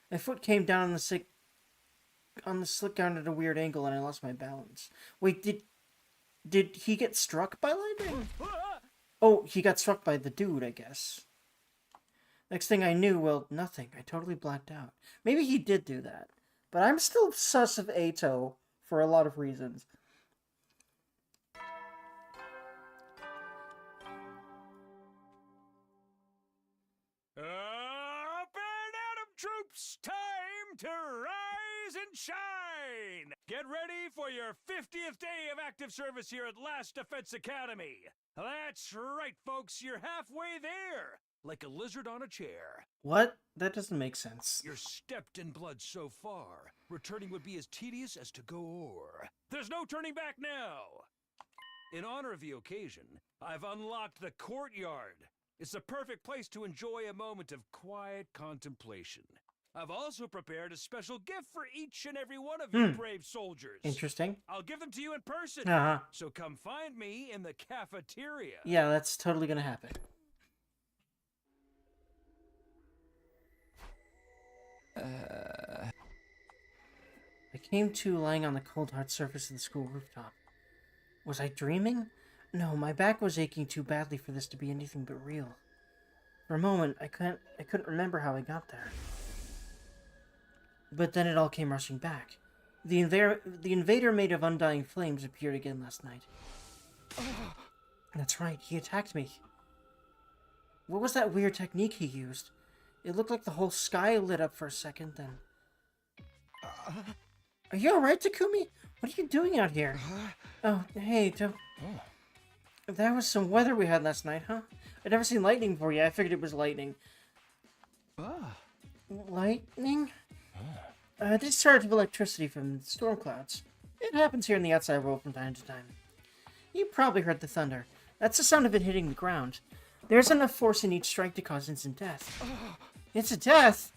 My foot came down on the slick ground at a weird angle and I lost my balance. Wait, did he get struck by lightning? Oh, he got struck by the dude, I guess. Next thing I knew, well, nothing. I totally blacked out. Maybe he did do that. But I'm still sus of Ato for a lot of reasons. Up and Atom troops, time to rise and shine! Get ready for your 50th day of active service here at Last Defense Academy. That's right, folks, you're halfway there, like a lizard on a chair. What? That doesn't make sense. You're stepped in blood so far. Returning would be as tedious as to go o'er. There's no turning back now. In honor of the occasion, I've unlocked the courtyard. It's the perfect place to enjoy a moment of quiet contemplation. I've also prepared a special gift for each and every one of you brave soldiers. Interesting. I'll give them to you in person. Uh-huh. So come find me in the cafeteria. Yeah, that's totally gonna happen. I came to lying on the cold hard surface of the school rooftop. Was I dreaming? No, my back was aching too badly for this to be anything but real. For a moment, I couldn't remember how I got there. But then it all came rushing back. The invader made of undying flames appeared again last night. That's right, he attacked me. What was that weird technique he used? It looked like the whole sky lit up for a second, then... Are you alright, Takumi? What are you doing out here? Oh, hey, that was some weather we had last night, huh? I'd never seen lightning before. Yeah, I figured it was lightning. Lightning? Discharge of electricity from storm clouds. It happens here in the outside world from time to time. You probably heard the thunder. That's the sound of it hitting the ground. There's enough force in each strike to cause instant death. It's a death?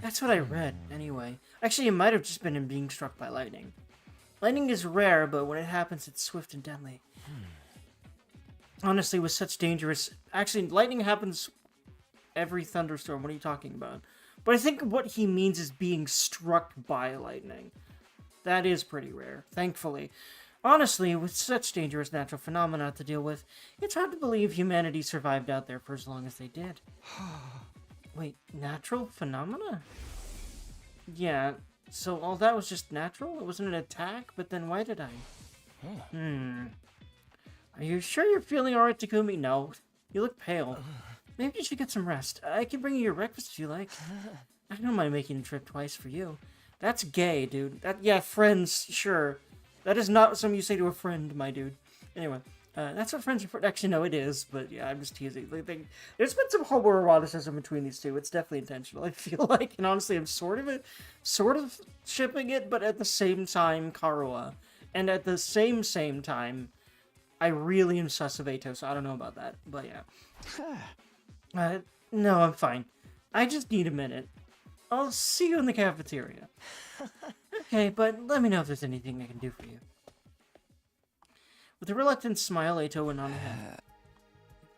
That's what I read, anyway. Actually, it might have just been him being struck by lightning. Lightning is rare, but when it happens, it's swift and deadly. Honestly, with such dangerous... Actually, lightning happens every thunderstorm. What are you talking about? But I think what he means is being struck by lightning. That is pretty rare, thankfully. Honestly, with such dangerous natural phenomena to deal with, it's hard to believe humanity survived out there for as long as they did. Wait, natural phenomena? Yeah, so all that was just natural? It wasn't an attack? But then why did I? Are you sure you're feeling alright, Takumi? No. You look pale. Maybe you should get some rest. I can bring you your breakfast if you like. I don't mind making a trip twice for you. That's gay, dude. Yeah, friends, sure. That is not something you say to a friend, my dude. Anyway, that's what friends are for. Actually, no, it is, but yeah, I'm just teasing. There's been some homoeroticism between these two. It's definitely intentional, I feel like. And honestly, I'm sort of shipping it, but at the same time, Karua. And at the same time, I really am sus of Eito, so I don't know about that. But yeah. No, I'm fine. I just need a minute. I'll see you in the cafeteria. Okay, but let me know if there's anything I can do for you. With a reluctant smile, Eito went on ahead.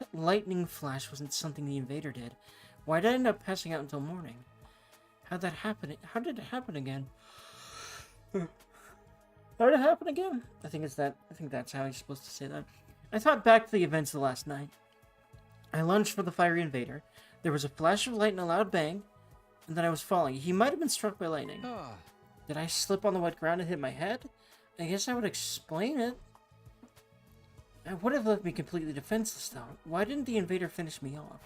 That lightning flash wasn't something the invader did. Why did I end up passing out until morning? How did it happen again? How did it happen again? I think that's how you're supposed to say that. I thought back to the events of last night. I lunged for the fiery invader. There was a flash of light and a loud bang, and then I was falling. He might have been struck by lightning. Did I slip on the wet ground and hit my head? I guess I would explain it. I would have left me completely defenseless, though. Why didn't the invader finish me off?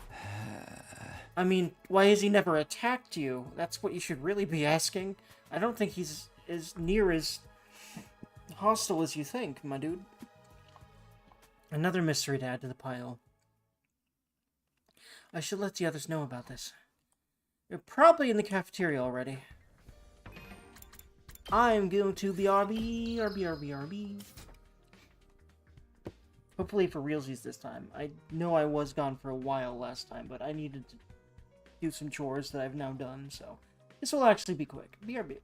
I mean, why has he never attacked you? That's what you should really be asking. I don't think he's as near as hostile as you think, my dude. Another mystery to add to the pile. I should let the others know about this. They're probably in the cafeteria already. I'm going to BRB. Hopefully for realsies this time. I know I was gone for a while last time, but I needed to do some chores that I've now done, so this will actually be quick. BRB.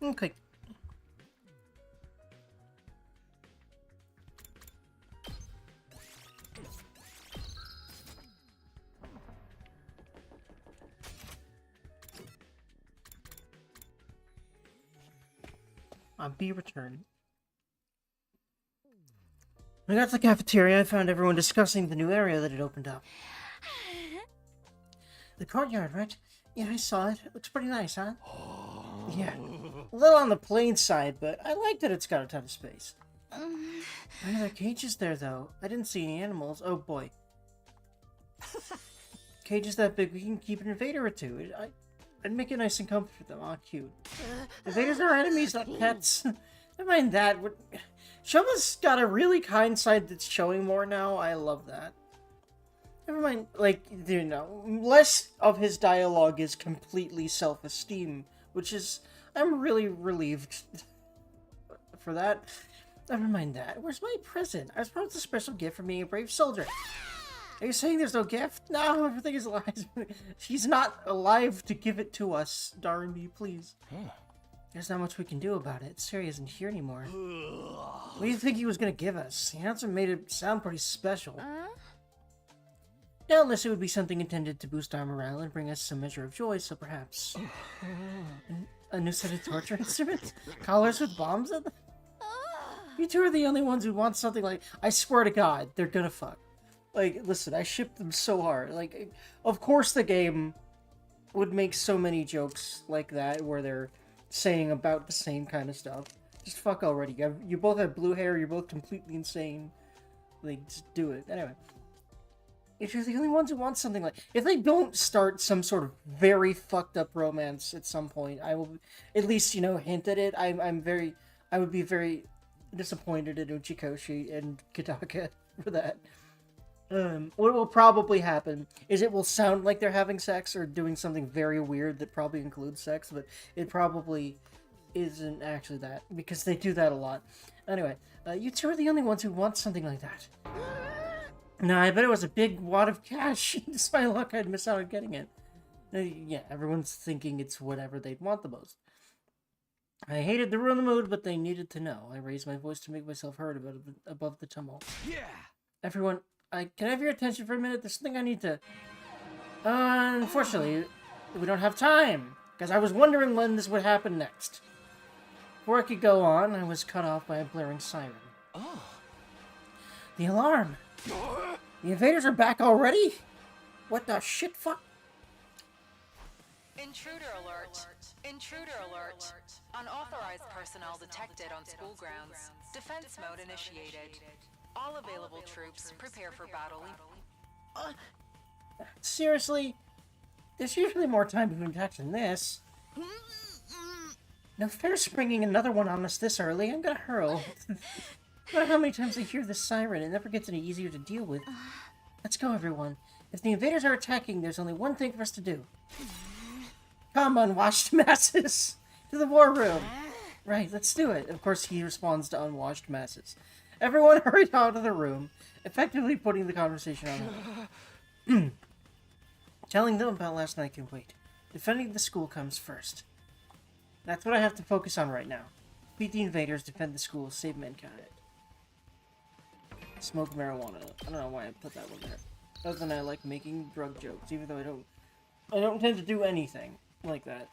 Okay. Be returned. When I got to the cafeteria, I found everyone discussing the new area that had opened up. The courtyard, right? Yeah, I saw it. It looks pretty nice, huh? Yeah. A little on the plain side, but I like that it's got a ton of space. Why are there cages there, though? I didn't see any animals. Oh, boy. Cages that big, we can keep an invader or two. I'd make it nice and comfy for them. Aw, cute. Invaders are enemies, not pets. Never mind that. Shoba's got a really kind side that's showing more now. I love that. Never mind, like, you know, less of his dialogue is completely self-esteem, which is, I'm really relieved for that. Never mind that. Where's my present? I was promised a special gift for being a brave soldier. Are you saying there's no gift? No, everything is alive. She's not alive to give it to us. Darn me, please. There's not much we can do about it. Siri isn't here anymore. What do you think he was gonna give us? The answer made it sound pretty special. No, unless it would be something intended to boost our morale and bring us some measure of joy, so perhaps... a new set of torture instruments? Collars with bombs in them? You two are the only ones who want something like... I swear to God, they're gonna fuck. Like, listen, I shipped them so hard. Like, of course the game would make so many jokes like that, where they're saying about the same kind of stuff. Just fuck already. You both have blue hair, you're both completely insane. Like, just do it. Anyway. If you're the only ones who want something like... If they don't start some sort of very fucked up romance at some point, I will at least, you know, hint at it. I would be very disappointed in Uchikoshi and Kitaka for that. What will probably happen is it will sound like they're having sex or doing something very weird that probably includes sex, but it probably isn't actually that, because they do that a lot. Anyway, you two are the only ones who want something like that. No, I bet it was a big wad of cash. Despite luck, I'd miss out on getting it. Yeah, everyone's thinking it's whatever they'd want the most. I hated to ruin the mood, but they needed to know. I raised my voice to make myself heard above the tumult. Yeah! Everyone, can I have your attention for a minute? There's something I need to... Unfortunately, we don't have time, because I was wondering when this would happen next. Before I could go on, I was cut off by a blaring siren. Oh. The alarm! The invaders are back already? What the shit fuck? Intruder alert. Intruder alert. Unauthorized personnel detected on school grounds. Defense mode initiated. All available troops prepare for battle. Seriously? There's usually more time between attacks than this. No fair springing another one on us this early. I'm gonna hurl. No matter how many times I hear this siren, it never gets any easier to deal with. Let's go, everyone. If the invaders are attacking, there's only one thing for us to do. Come, unwashed masses! To the war room! Right, let's do it. Of course, he responds to unwashed masses. Everyone hurried out of the room, effectively putting the conversation on hold. Telling them about last night can wait. Defending the school comes first. That's what I have to focus on right now. Beat the invaders, defend the school, save mankind. Smoke marijuana. I don't know why I put that one there. Other than I like making drug jokes, even though I don't tend to do anything like that.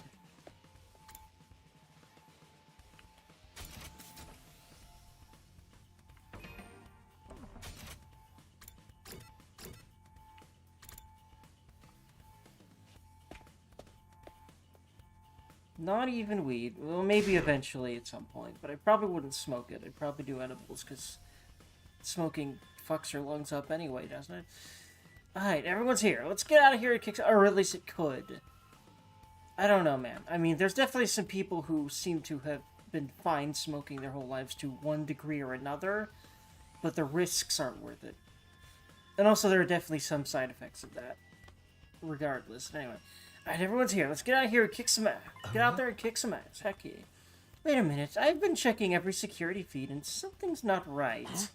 Not even weed. Well, maybe eventually at some point, but I probably wouldn't smoke it. I'd probably do edibles, because smoking fucks your lungs up anyway, doesn't it? Alright, everyone's here. Let's get out of here and kick... Or at least it could. I don't know, man. I mean, there's definitely some people who seem to have been fine smoking their whole lives to one degree or another, but the risks aren't worth it. And also, there are definitely some side effects of that. Regardless. Anyway. Alright, everyone's here. Let's get out of here and kick some ass. Get out there and kick some ass. Heck yeah. Wait a minute. I've been checking every security feed, and something's not right.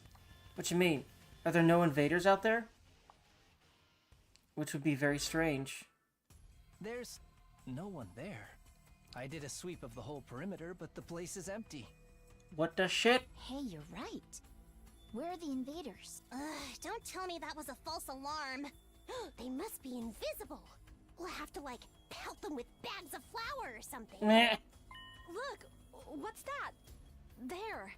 What you mean? Are there no invaders out there? Which would be very strange. There's no one there. I did a sweep of the whole perimeter, but the place is empty. What the shit? Hey, you're right. Where are the invaders? Don't tell me that was a false alarm. They must be invisible. We'll have to, like, pelt them with bags of flour or something. Meh. Look, what's that? There.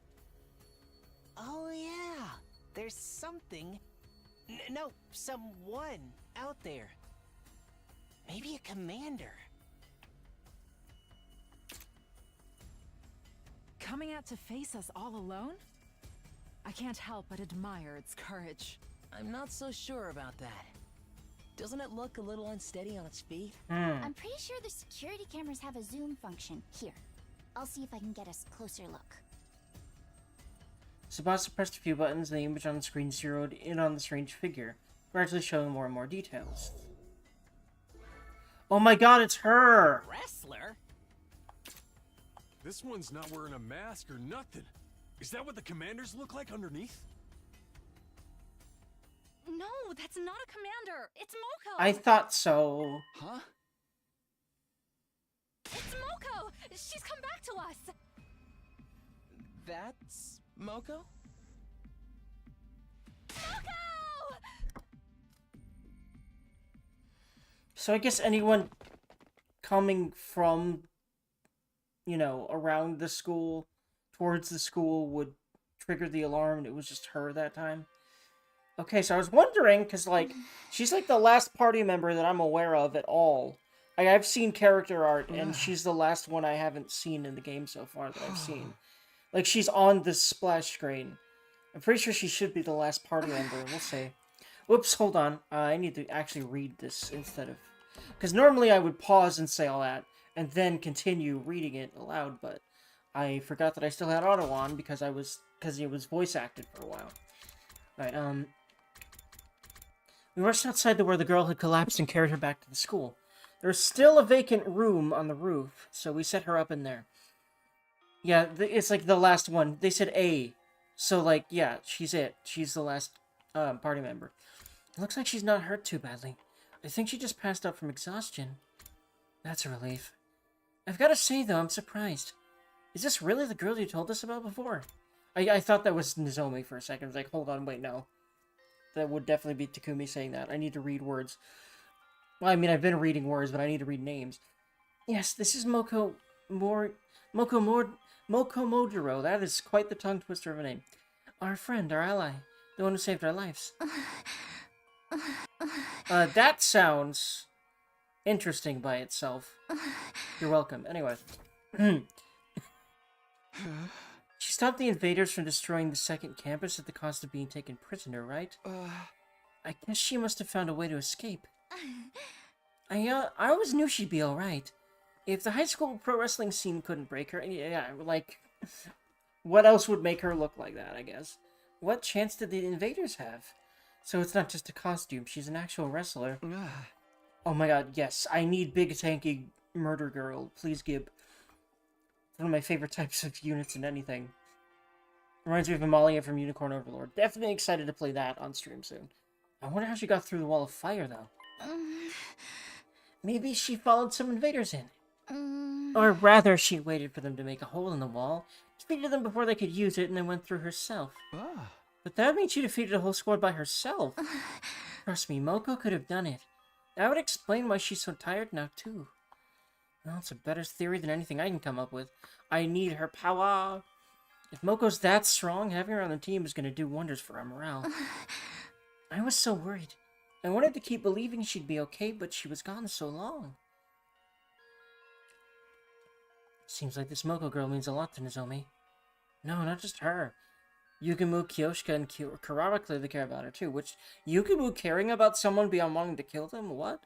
Oh yeah, there's something. No, someone out there. Maybe a commander. Coming out to face us all alone? I can't help but admire its courage. I'm not so sure about that. Doesn't it look a little unsteady on its feet? I'm pretty sure the security cameras have a zoom function. Here, I'll see if I can get a closer look. Tsubasa pressed a few buttons and the image on the screen zeroed in on the strange figure, gradually showing more and more details. Oh my god, it's her! Wrestler? This one's not wearing a mask or nothing. Is that what the commanders look like underneath? No, that's not a commander. It's Moko. I thought so. Huh? It's Moko. She's come back to us. That's Moko? Moko! So I guess anyone coming from, you know, around the school, towards the school, would trigger the alarm, and it was just her that time. Okay, so I was wondering, because, like, she's, like, the last party member that I'm aware of at all. I've seen character art, and she's the last one I haven't seen in the game so far that I've seen. Like, she's on the splash screen. I'm pretty sure she should be the last party member. We'll see. Whoops, hold on. I need to actually read this instead of... Because normally I would pause and say all that, and then continue reading it aloud, but I forgot that I still had auto on because it was voice acted for a while. Alright, we rushed outside to where the girl had collapsed and carried her back to the school. There's still a vacant room on the roof, so we set her up in there. Yeah, it's like the last one. They said A. So, like, yeah, she's it. She's the last party member. It looks like she's not hurt too badly. I think she just passed out from exhaustion. That's a relief. I've got to say, though, I'm surprised. Is this really the girl you told us about before? I thought that was Nozomi for a second. I was like, hold on, wait, no. That would definitely be Takumi saying that. I need to read words. Well, I mean, I've been reading words, but I need to read names. Yes, this is Moko Moduro. That is quite the tongue twister of a name. Our friend, our ally. The one who saved our lives. That sounds interesting by itself. You're welcome. Anyway. She stopped the invaders from destroying the second campus at the cost of being taken prisoner, right? I guess she must have found a way to escape. I always knew she'd be alright. If the high school pro wrestling scene couldn't break her, yeah, like, what else would make her look like that, I guess? What chance did the invaders have? So it's not just a costume, she's an actual wrestler. Oh my god, yes, I need big tanky murder girl, please Gib. One of my favorite types of units in anything. Reminds me of Amalia from Unicorn Overlord. Definitely excited to play that on stream soon. I wonder how she got through the wall of fire, though. Maybe she followed some invaders in. Or rather, she waited for them to make a hole in the wall, defeated them before they could use it, and then went through herself. But that means she defeated a whole squad by herself. Trust me, Moko could have done it. That would explain why she's so tired now, too. Well, it's a better theory than anything I can come up with. I need her power. If Moko's that strong, having her on the team is going to do wonders for our morale. I was so worried. I wanted to keep believing she'd be okay, but she was gone so long. Seems like this Moko girl means a lot to Nozomi. No, not just her. Yugumu, Kyoshika, and Kurara clearly care about her too, which... Yugumu caring about someone beyond wanting to kill them? What?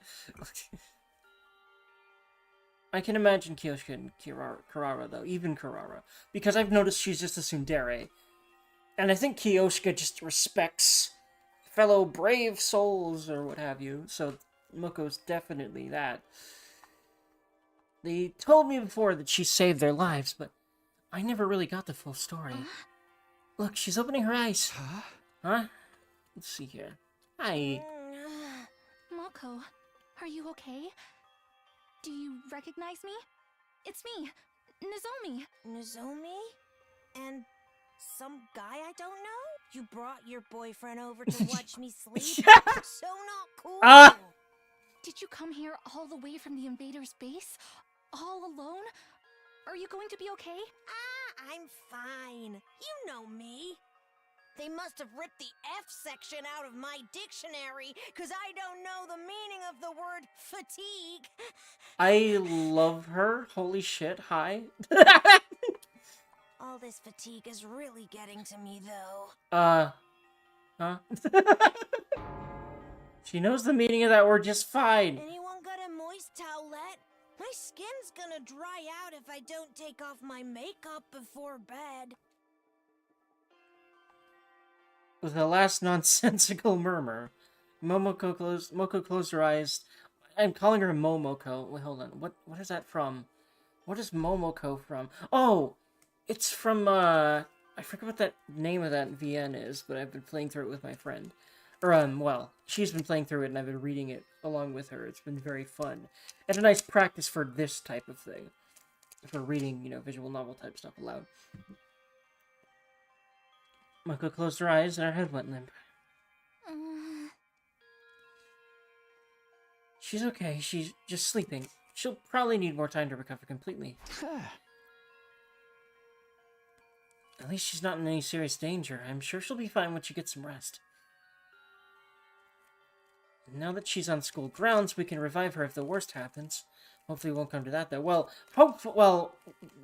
I can imagine Kyoshika and Kurara, though. Even Kurara. Because I've noticed she's just a tsundere. And I think Kyoshika just respects fellow brave souls, or what have you. So, Moko's definitely that. They told me before that she saved their lives, but I never really got the full story. Look, she's opening her eyes. Huh? Let's see here. Hi. Moko, are you okay? Do you recognize me? It's me, Nozomi. Nozomi? And some guy I don't know? You brought your boyfriend over to watch me sleep? So not cool. Ah! Did you come here all the way from the invader's base? All alone? Are you going to be okay? I'm fine. You know me. They must have ripped the F section out of my dictionary, because I don't know the meaning of the word fatigue. I love her. Holy shit, hi. All this fatigue is really getting to me, though. Huh? She knows the meaning of that word just fine. Anyone got a moist towelette? My skin's gonna dry out if I don't take off my makeup before bed. With a last nonsensical murmur, Moko closed her eyes. I'm calling her Momoko. Wait, hold on. What is that from? What is Momoko from? Oh! It's from, I forget what that name of that VN is, but I've been playing through it with my friend. Or, well, she's been playing through it and I've been reading it along with her. It's been very fun. And a nice practice for this type of thing. For reading, you know, visual novel type stuff aloud. Moko closed her eyes and her head went limp. She's okay. She's just sleeping. She'll probably need more time to recover completely. At least she's not in any serious danger. I'm sure she'll be fine when she gets some rest. Now that she's on school grounds, we can revive her if the worst happens. Hopefully it won't come to that, though. Well,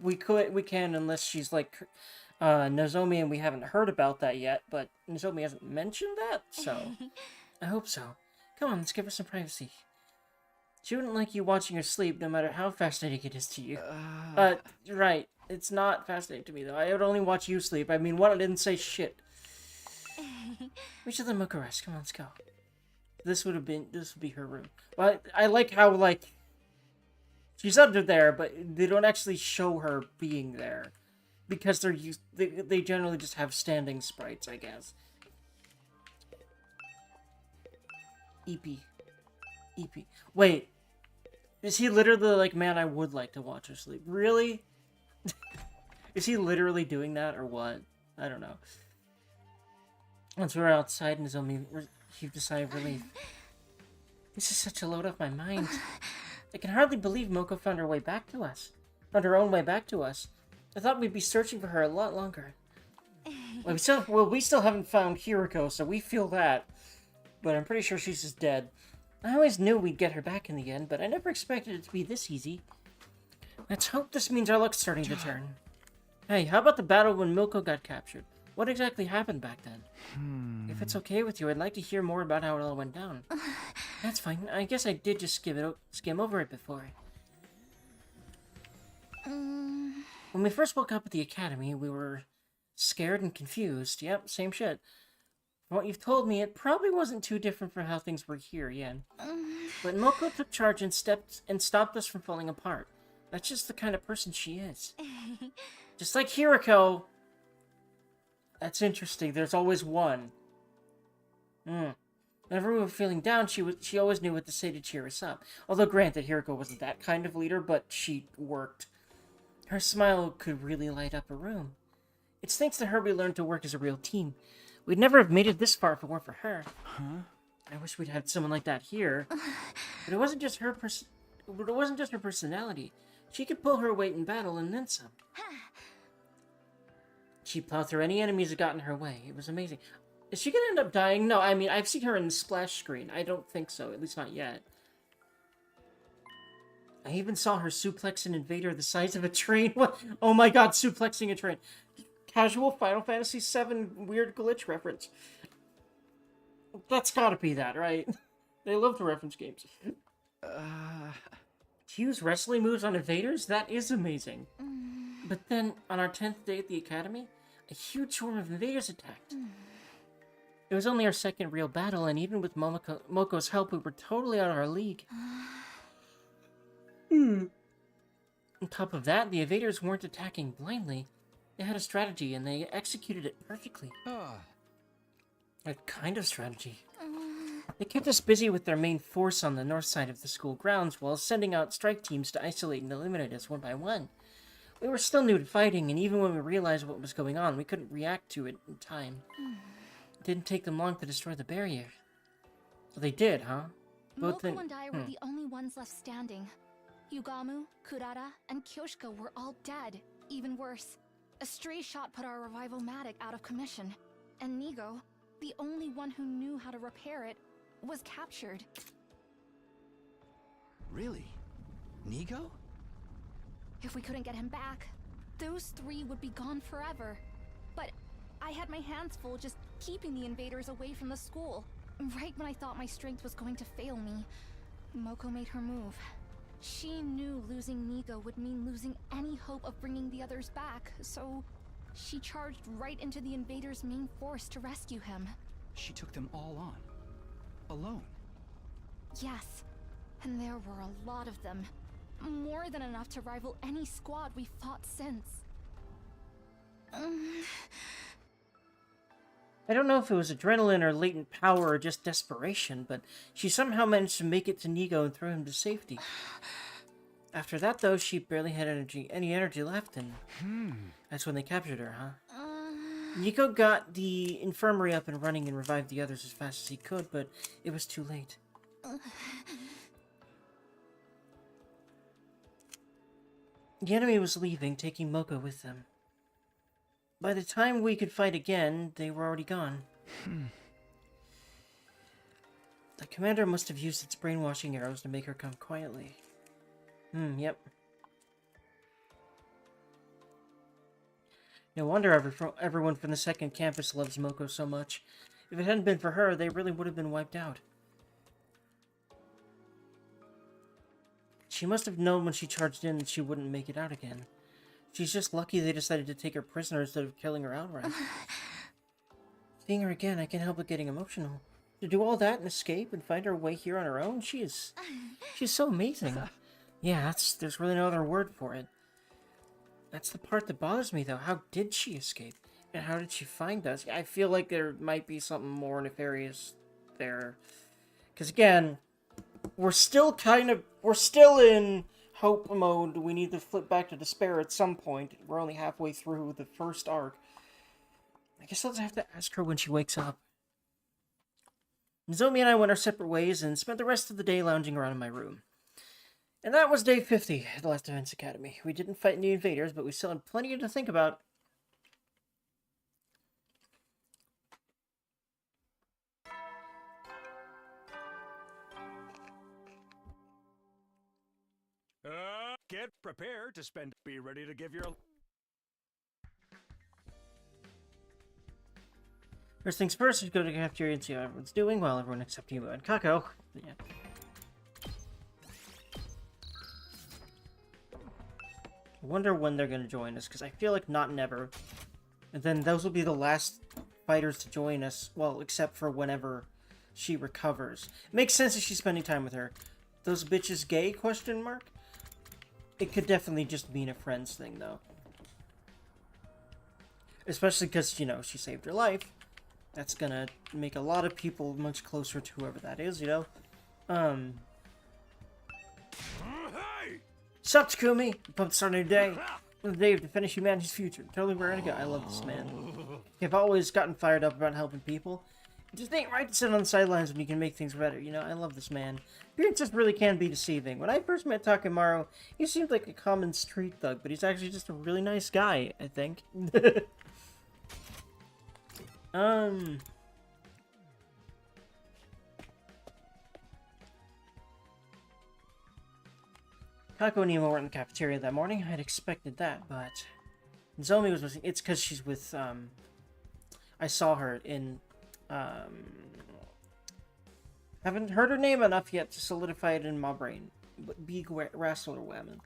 we can, unless she's like Nozomi, and we haven't heard about that yet, but Nozomi hasn't mentioned that, so I hope so. Come on, let's give her some privacy. She wouldn't like you watching her sleep, no matter how fascinating it is to you. Right. It's not fascinating to me, though. I would only watch you sleep. I mean, what? I didn't say shit. We should let Moko rest. Come on, let's go. This would be her room. But I like how, like, she's under there, but they don't actually show her being there. Because they generally just have standing sprites, I guess. EP. Wait. Is he literally like, man, I would like to watch her sleep? Really? Is he literally doing that, or what? I don't know. Once we're outside, Nozomi heaved a sigh of relief. This is such a load off my mind. I can hardly believe Moko found her way back to us. Found her own way back to us. I thought we'd be searching for her a lot longer. We still haven't found Hiriko, so we feel that. But I'm pretty sure she's just dead. I always knew we'd get her back in the end, but I never expected it to be this easy. Let's hope this means our luck's starting to turn. Hey, how about the battle when Milko got captured? What exactly happened back then? If it's okay with you, I'd like to hear more about how it all went down. That's fine. I guess I did just skim over it before. When we first woke up at the academy, we were scared and confused. Yep, same shit. From what you've told me, it probably wasn't too different from how things were here, yeah. But Moko took charge and stopped us from falling apart. That's just the kind of person she is. Just like Hiriko. That's interesting. There's always one. Whenever we were feeling down, she always knew what to say to cheer us up. Although, granted, Hiriko wasn't that kind of leader, but she worked. Her smile could really light up a room. It's thanks to her we learned to work as a real team. We'd never have made it this far if it weren't for her. I wish we'd had someone like that here. But it wasn't just her personality. She could pull her weight in battle and then some. She plowed through any enemies that got in her way. It was amazing. Is she gonna end up dying? No, I mean, I've seen her in the splash screen. I don't think so, at least not yet. I even saw her suplex an invader the size of a train. What? Oh my god, suplexing a train. Casual Final Fantasy VII weird glitch reference. That's gotta be that, right? They love to reference games. To use wrestling moves on invaders? That is amazing. But then, on our 10th day at the academy, a huge swarm of invaders attacked. It was only our second real battle, and even with Moko's help, we were totally out of our league. On top of that, the invaders weren't attacking blindly. They had a strategy, and they executed it perfectly. A kind of strategy. They kept us busy with their main force on the north side of the school grounds while sending out strike teams to isolate and eliminate us one by one. We were still new to fighting, and even when we realized what was going on, we couldn't react to it in time. It didn't take them long to destroy the barrier. So they did, huh? Moko and I were the only ones left standing. Yugamu, Kurara, and Kyoshika were all dead. Even worse, a stray shot put our revival-matic out of commission. And Nigo, the only one who knew how to repair it, was captured. Really? Nigo? If we couldn't get him back, those three would be gone forever. But I had my hands full just keeping the invaders away from the school. Right when I thought my strength was going to fail me, Moko made her move. She knew losing Nigo would mean losing any hope of bringing the others back, so she charged right into the invaders' main force to rescue him. She took them all on. Alone. Yes, and there were a lot of them. More than enough to rival any squad we've fought since. I don't know if it was adrenaline or latent power or just desperation, but she somehow managed to make it to Nigo and throw him to safety. After that, though, she barely had any energy left, and that's when they captured her, huh? Nico got the infirmary up and running and revived the others as fast as he could, but it was too late. The enemy was leaving, taking Moko with them. By the time we could fight again, they were already gone. The commander must have used its brainwashing arrows to make her come quietly. Yep. No wonder everyone from the second campus loves Moko so much. If it hadn't been for her, they really would have been wiped out. She must have known when she charged in that she wouldn't make it out again. She's just lucky they decided to take her prisoner instead of killing her outright. Seeing her again, I can't help but getting emotional. To do all that and escape and find her way here on her own, she's so amazing. Yeah, there's really no other word for it. That's the part that bothers me, though. How did she escape? And how did she find us? I feel like there might be something more nefarious there. Because, again, we're still in hope mode. We need to flip back to despair at some point. We're only halfway through the first arc. I guess I'll just have to ask her when she wakes up. Nozomi and I went our separate ways and spent the rest of the day lounging around in my room. And that was day 50 at the Last Defense Academy. We didn't fight any invaders, but we still had plenty to think about. Get prepared to spend. Be ready to give your. First things first, we go to the cafeteria and see how everyone's doing, while everyone except you and Kako. Yeah. I wonder when they're going to join us, because I feel like not never. And then those will be the last fighters to join us, well, except for whenever she recovers. It makes sense that she's spending time with her. Those bitches gay, question mark? It could definitely just mean a friends thing, though. Especially because, you know, she saved her life. That's gonna make a lot of people much closer to whoever that is, you know? Sup, Takumi? Pumped to start a new day. Another day to finish humanity's future. Totally ready to go. I love this man. I've always gotten fired up about helping people. It just ain't right to sit on the sidelines when you can make things better, you know? I love this man. Appearances really can be deceiving. When I first met Takemaru, he seemed like a common street thug, but he's actually just a really nice guy, I think. Kako and Nemo were in the cafeteria that morning. I had expected that, but Zomi was missing. It's because she's with, I saw her in, haven't heard her name enough yet to solidify it in my brain. But Big Wrestler Women.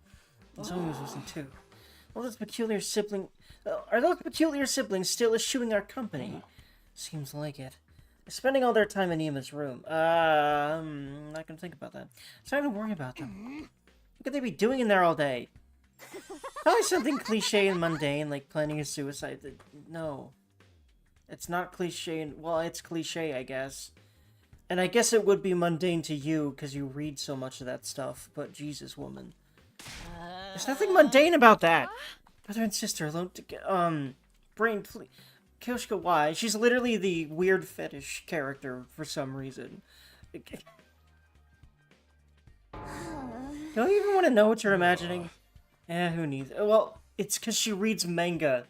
Zomi was missing too. Well, those peculiar sibling, are those peculiar siblings still eschewing our company? Seems like it. They're spending all their time in Nima's room. I'm not gonna think about that. It's time to worry about them. What could they be doing in there all day? Probably something cliche and mundane, like planning a suicide. No. It's not cliche. Well, it's cliche, I guess. And I guess it would be mundane to you because you read so much of that stuff, but Jesus, woman. There's nothing mundane about that. Brother and sister alone to brain, please. Kyoshika, why? She's literally the weird fetish character for some reason. Don't you even want to know what you're imagining? Who needs it? Well, it's because she reads manga.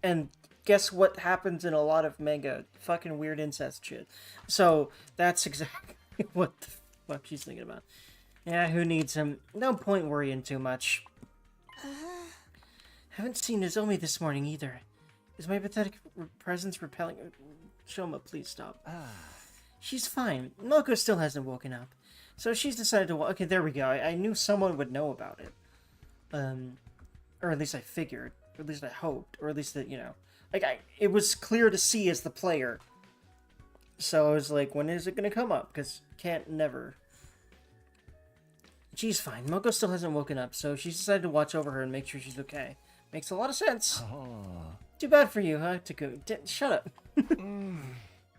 And guess what happens in a lot of manga? Fucking weird incest shit. So, that's exactly what the fuck she's thinking about. Yeah, who needs him? No point worrying too much. Haven't seen Nozomi this morning either. Is my pathetic presence repelling? Shoma, please stop. She's fine. Moko still hasn't woken up. So she's decided to... Okay, there we go. I knew someone would know about it. Or at least I figured. Or at least I hoped. Or at least that, you know... Like, it was clear to see as the player. So I was like, when is it going to come up? Because can't never... She's fine. Moko still hasn't woken up, so she's decided to watch over her and make sure she's okay. Makes a lot of sense. Too bad for you, huh? To go... Shut up.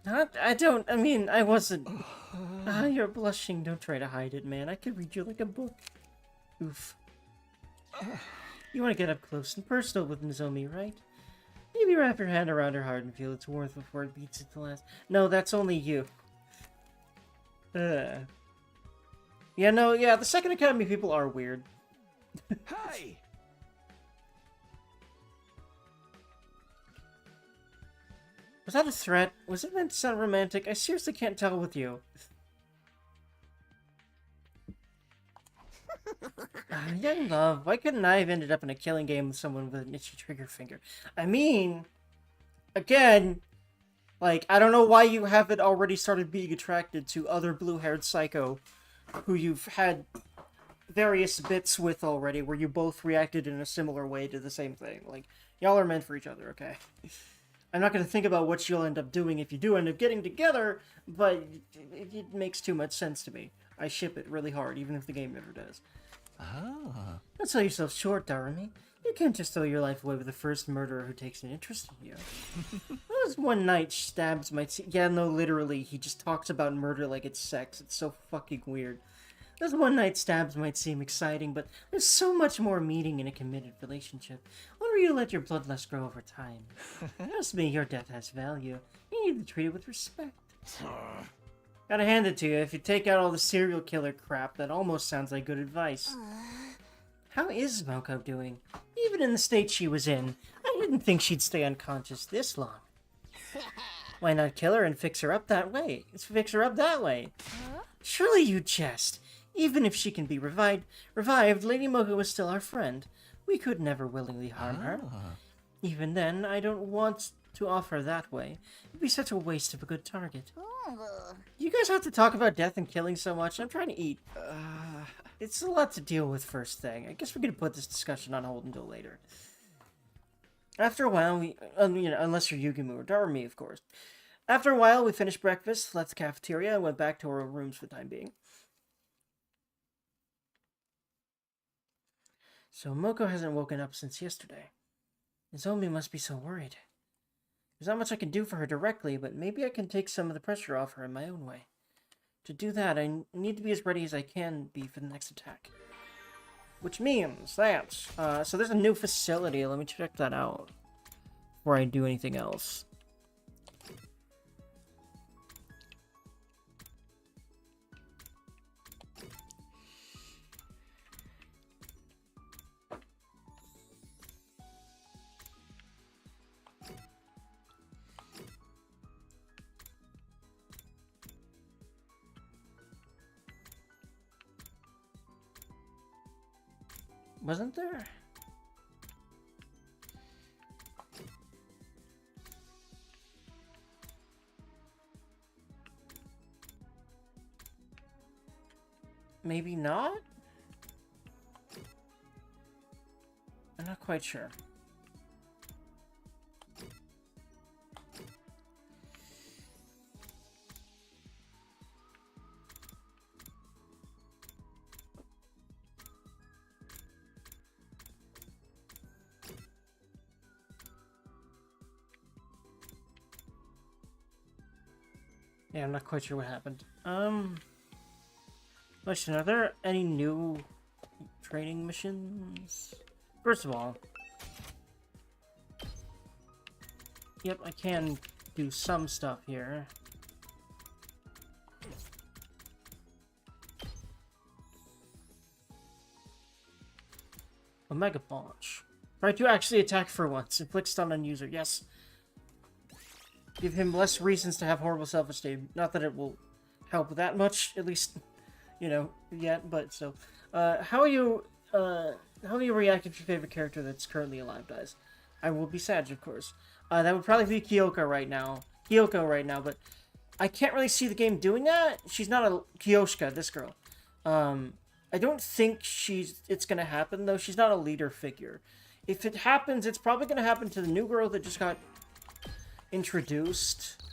I mean, I wasn't... you're blushing. Don't try to hide it, man. I could read you like a book. Oof. You want to get up close and personal with Nozomi, right? Maybe wrap your hand around her heart and feel its warmth before it beats it to last. No, that's only you. Yeah, no, yeah, the Second Academy people are weird. Hey! Was that a threat? Was it meant to sound romantic? I seriously can't tell with you. Young love, why couldn't I have ended up in a killing game with someone with an itchy trigger finger? I mean, again, like, I don't know why you haven't already started being attracted to other blue-haired psycho who you've had various bits with already, where you both reacted in a similar way to the same thing. Like, y'all are meant for each other, okay? I'm not going to think about what you'll end up doing if you do end up getting together, but it makes too much sense to me. I ship it really hard, even if the game never does. Don't sell yourself short, Darumi. You can't just throw your life away with the first murderer who takes an interest in you. Those one night stabs might see... Yeah, no, literally, he just talks about murder like it's sex. It's so fucking weird. Those one night stabs might seem exciting, but there's so much more meaning in a committed relationship. When will you let your bloodlust grow over time? Trust me, your death has value. You need to treat it with respect. Gotta hand it to you, if you take out all the serial killer crap, that almost sounds like good advice. How is Moko doing? Even in the state she was in, I didn't think she'd stay unconscious this long. Why not kill her and fix her up that way? Surely you jest. Even if she can be revived, Lady Moko is still our friend. We could never willingly harm her. Even then, I don't want to offer that way. It'd be such a waste of a good target. You guys have to talk about death and killing so much. I'm trying to eat. It's a lot to deal with first thing. I guess we're gonna put this discussion on hold until later. After a while, we, unless you're Yugimu or Darumi, of course. After a while, we finished breakfast, left the cafeteria, and went back to our rooms for the time being. So Moko hasn't woken up since yesterday. Nozomi must be so worried. There's not much I can do for her directly, but maybe I can take some of the pressure off her in my own way. To do that, I need to be as ready as I can be for the next attack. Which means that, so there's a new facility. Let me check that out before I do anything else. Wasn't there? Maybe not? I'm not quite sure. Yeah, I'm not quite sure what happened. Question, are there any new training missions? First of all, yep, I can do some stuff here. Omega Launch. Try to actually attack for once. Inflict stun on user. Yes. Give him less reasons to have horrible self-esteem. Not that it will help that much, at least, you know, yet, but still. How are you react if your favorite character that's currently alive dies? I will be sad, of course. That would probably be Kyoko right now, but I can't really see the game doing that. She's not a Kyoshika, this girl. I don't think it's gonna happen, though. She's not a leader figure. If it happens, it's probably gonna happen to the new girl that just got introduced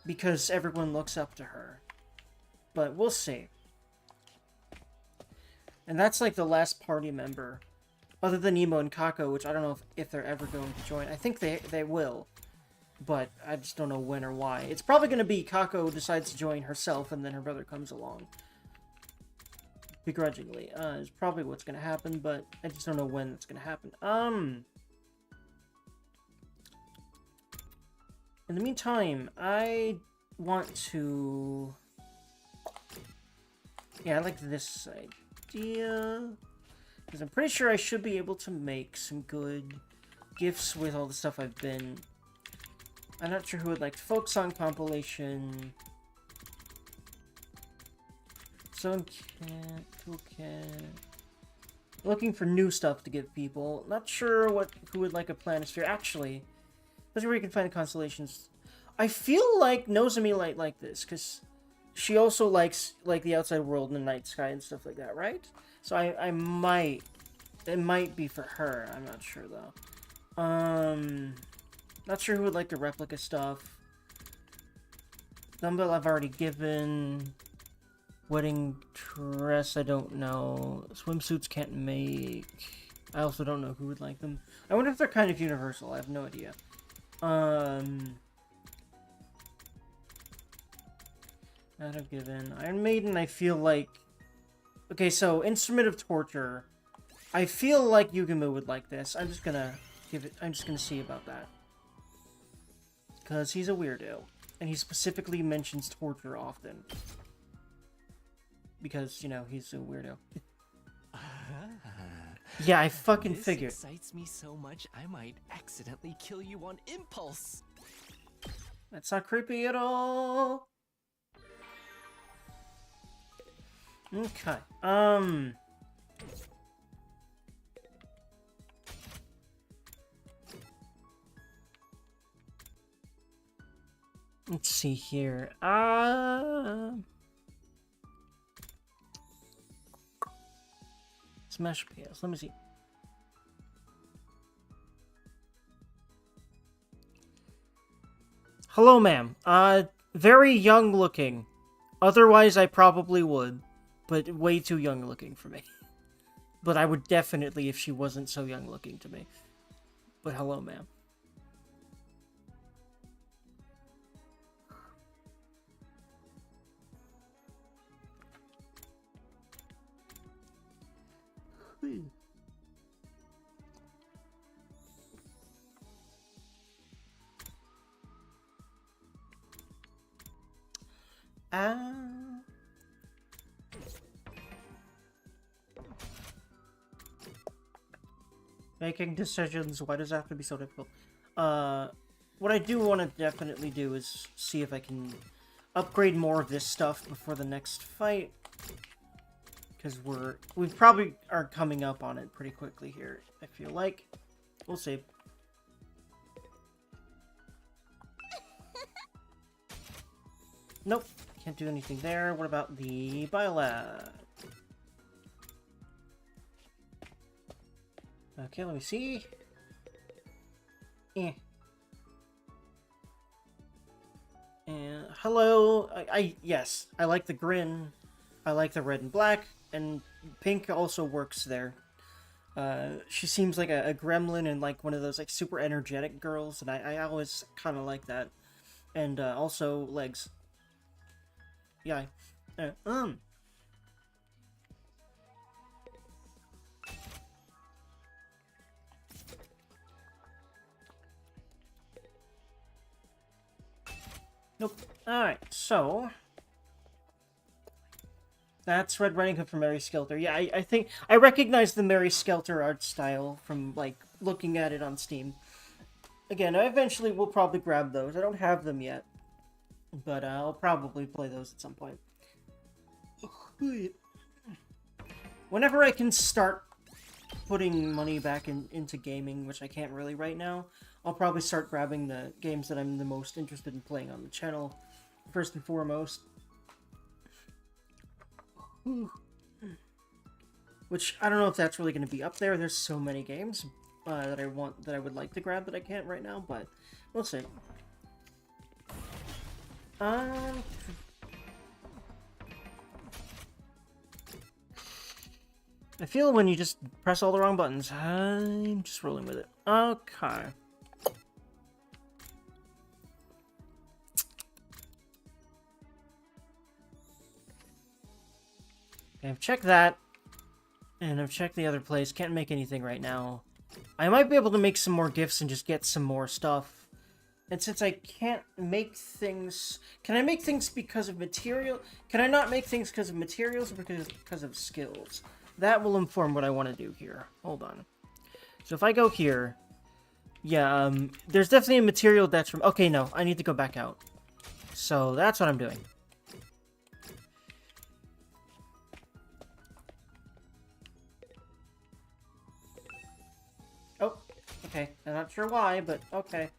because everyone looks up to her. But we'll see. And that's like the last party member, other than Emo and Kako, which I don't know if they're ever going to join. I think they will, but I just don't know when or why. It's probably going to be Kako decides to join herself, and then her brother comes along. Begrudgingly. Is probably what's going to happen, but I just don't know when it's going to happen. In the meantime, I want to... Yeah, I like this idea. Because I'm pretty sure I should be able to make some good gifts with all the stuff I've been... I'm not sure who would like folk song compilation. Some cat, cool cat. Looking for new stuff to give people. Not sure who would like a planisphere. Actually, that's where you can find the constellations. I feel like Nozomi might like this, because she also likes like the outside world and the night sky and stuff like that, right? So I might... It might be for her. I'm not sure, though. Not sure who would like the replica stuff. Dumbbell I've already given. Wedding dress, I don't know. Swimsuits can't make. I also don't know who would like them. I wonder if they're kind of universal. I have no idea. That I've given. Iron Maiden, I feel like... Okay, so Instrument of Torture. I feel like Yugumu would like this. I'm just gonna give it... I'm just gonna see about that. Because he's a weirdo. And he specifically mentions torture often. Because, you know, he's a weirdo. Yeah, I fucking figured. This excites me so much, I might accidentally kill you on impulse. That's not creepy at all. Okay. Let's see here. Smash PS. Let me see. Hello, ma'am. Very young looking. Otherwise, I probably would. But way too young looking for me. But I would definitely if she wasn't so young looking to me. But hello, ma'am. Making decisions, why does it have to be so difficult? What I do want to definitely do is see if I can upgrade more of this stuff before the next fight. Because we probably are coming up on it pretty quickly here, I feel like. We'll see. Nope, can't do anything there. What about the biolab? Okay, let me see. And hello. Yes, I like the grin. I like the red and black, and pink also works there. She seems like a gremlin and like one of those like super energetic girls, and I always kind of like that. And also legs. Yeah. Nope. Alright, so... That's Red Riding Hood from Mary Skelter. Yeah, I think... I recognize the Mary Skelter art style from, like, looking at it on Steam. Again, I eventually will probably grab those. I don't have them yet. But I'll probably play those at some point. Whenever I can start putting money back into gaming, which I can't really right now, I'll probably start grabbing the games that I'm the most interested in playing on the channel, first and foremost. Which, I don't know if that's really going to be up there. There's so many games that I would like to grab that I can't right now, but we'll see. I feel when you just press all the wrong buttons. I'm just rolling with it. Okay. I've checked that. And I've checked the other place. Can't make anything right now. I might be able to make some more gifts and just get some more stuff. And since I can't make things... Can I make things because of material? Can I not make things because of materials or because of skills? That will inform what I want to do here. Hold on. So if I go here... Yeah, there's definitely a material detriment. Okay, no. I need to go back out. So that's what I'm doing. Okay, I'm not sure why, but okay.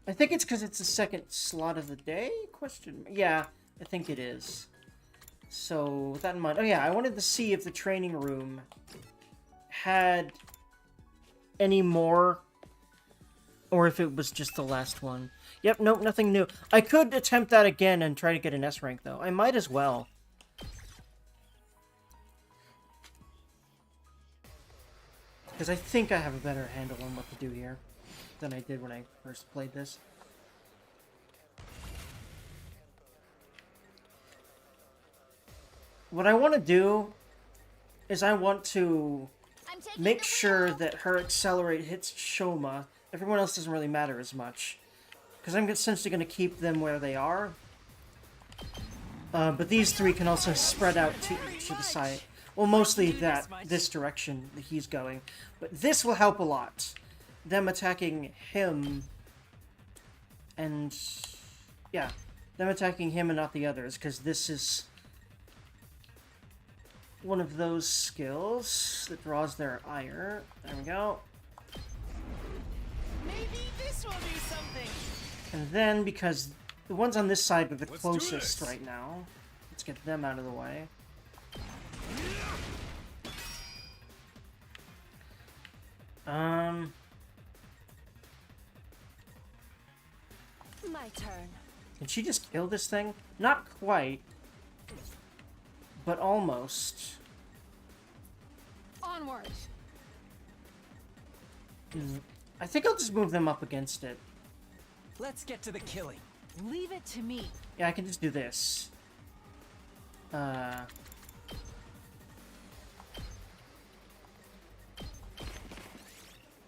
I think it's because it's the second slot of the day? Yeah, I think it is. So, with that in mind... Oh yeah, I wanted to see if the training room had any more, or if it was just the last one. Yep, nope, nothing new. I could attempt that again and try to get an S rank, though. I might as well. Because I think I have a better handle on what to do here than I did when I first played this. What I want to do is I want to make sure that her accelerate hits Shoma. Everyone else doesn't really matter as much. Because I'm essentially going to keep them where they are. But these three can also spread out to the side. Well, mostly this direction that he's going. But this will help a lot. Them attacking him. And... yeah. Them attacking him and not the others. Because this is... one of those skills that draws their ire. There we go. Maybe this will do something. And then, because the ones on this side are the closest right now. Let's get them out of the way. My turn. Can she just kill this thing? Not quite. But almost. Onward. I think I'll just move them up against it. Let's get to the killing. Leave it to me. Yeah, I can just do this.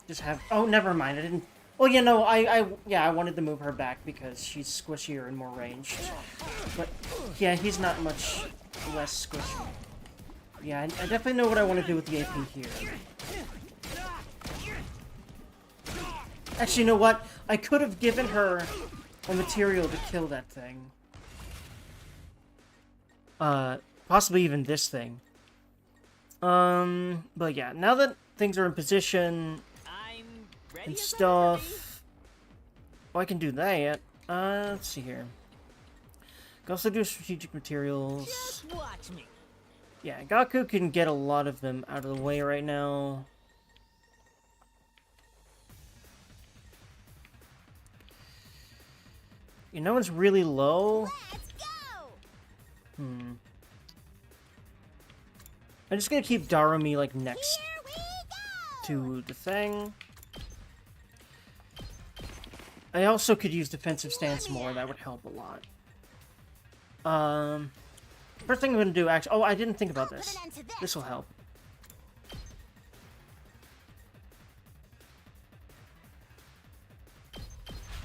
Just have... oh, never mind. I didn't... well, you know, I wanted to move her back because she's squishier and more ranged. But, yeah, he's not much less squishy. Yeah, I definitely know what I want to do with the AP here. Actually, you know what? I could have given her a material to kill that thing. Possibly even this thing. But yeah, now that things are in position and stuff... well, I can do that. Let's see here. Can also do strategic materials. Just watch me. Yeah, Gaku can get a lot of them out of the way right now. You know what's really low? Let's go! I'm just gonna keep Darumi, like, next to the thing. I also could use defensive stance more, that would help a lot. First thing I'm gonna do, actually... Oh, I didn't think about I'll put this. an end to this. This will help.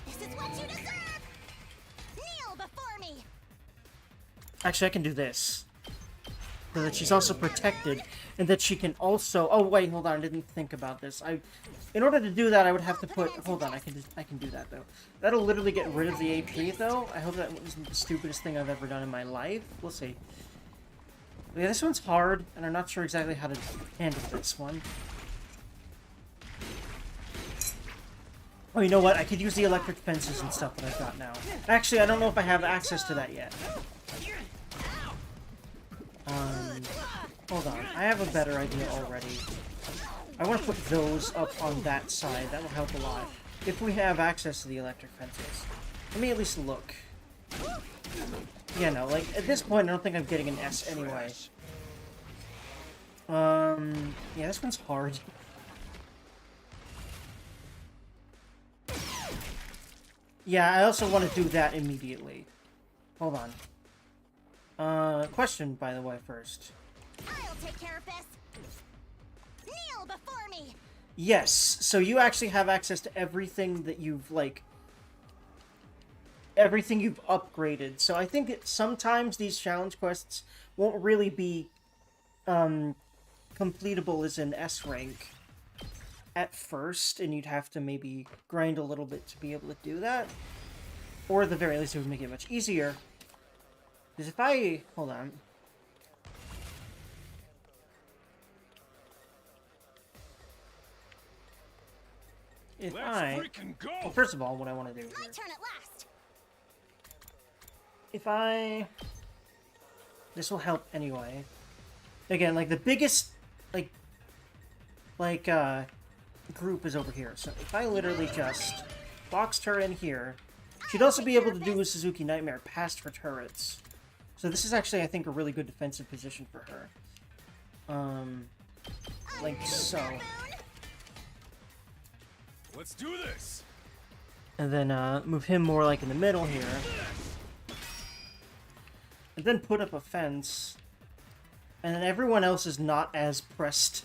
This is what you deserve! Kneel before me! Actually, I can do this. So that she's also protected, and that she can also... Oh, wait, hold on, I didn't think about this. In order to do that, I would have to put... Hold on, I can do that, though. That'll literally get rid of the AP, though. I hope that wasn't the stupidest thing I've ever done in my life. We'll see. But yeah, this one's hard, and I'm not sure exactly how to handle this one. Oh, you know what? I could use the electric fences and stuff that I've got now. Actually, I don't know if I have access to that yet. Hold on. I have a better idea already. I want to put those up on that side. That will help a lot. If we have access to the electric fences. Let me at least look. Yeah, no, like, at this point, I don't think I'm getting an S anyway. Yeah, this one's hard. Yeah, I also want to do that immediately. Hold on. Question, by the way, first. I'll take care of this. Kneel before me. Yes, so you actually have access to everything that you've, like... Everything you've upgraded. So I think that sometimes these challenge quests won't really be, completable as an S rank at first, and you'd have to maybe grind a little bit to be able to do that. Or at the very least, it would make it much easier. Because if I... Hold on. If well, first of all, what I want to do here... My turn at last. If I... This will help anyway. Again, like, the biggest, group is over here. So if I literally just boxed her in here, she'd also be able to do a Suzuki Nightmare past her turrets. So this is actually, I think, a really good defensive position for her. Like so. Let's do this. And then, move him more like in the middle here. And then put up a fence. And then everyone else is not as pressed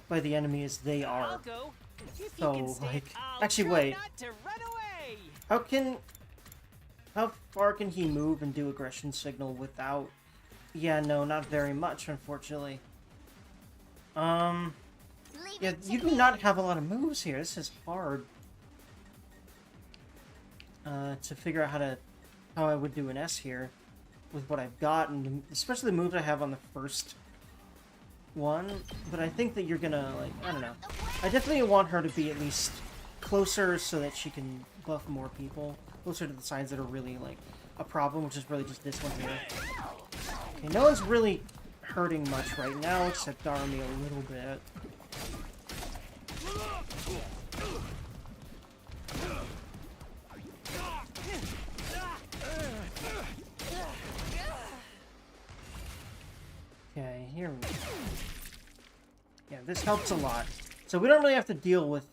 by the enemy as they are. I'll go. If So, you can stay, like... I'll Actually, try wait. not to run away. How far can he move and do aggression signal without... Yeah, no, not very much, unfortunately. Yeah, you do not have a lot of moves here. This is hard. To figure out how I would do an S here with what I've got, and especially the moves I have on the first one. But I think that you're gonna, like, I don't know. I definitely want her to be at least closer so that she can buff more people. Closer to the sides that are really, like, a problem, which is really just this one here. Okay, no one's really hurting much right now, except Darmy a little bit. Okay, here we go. Yeah, this helps a lot. So we don't really have to deal with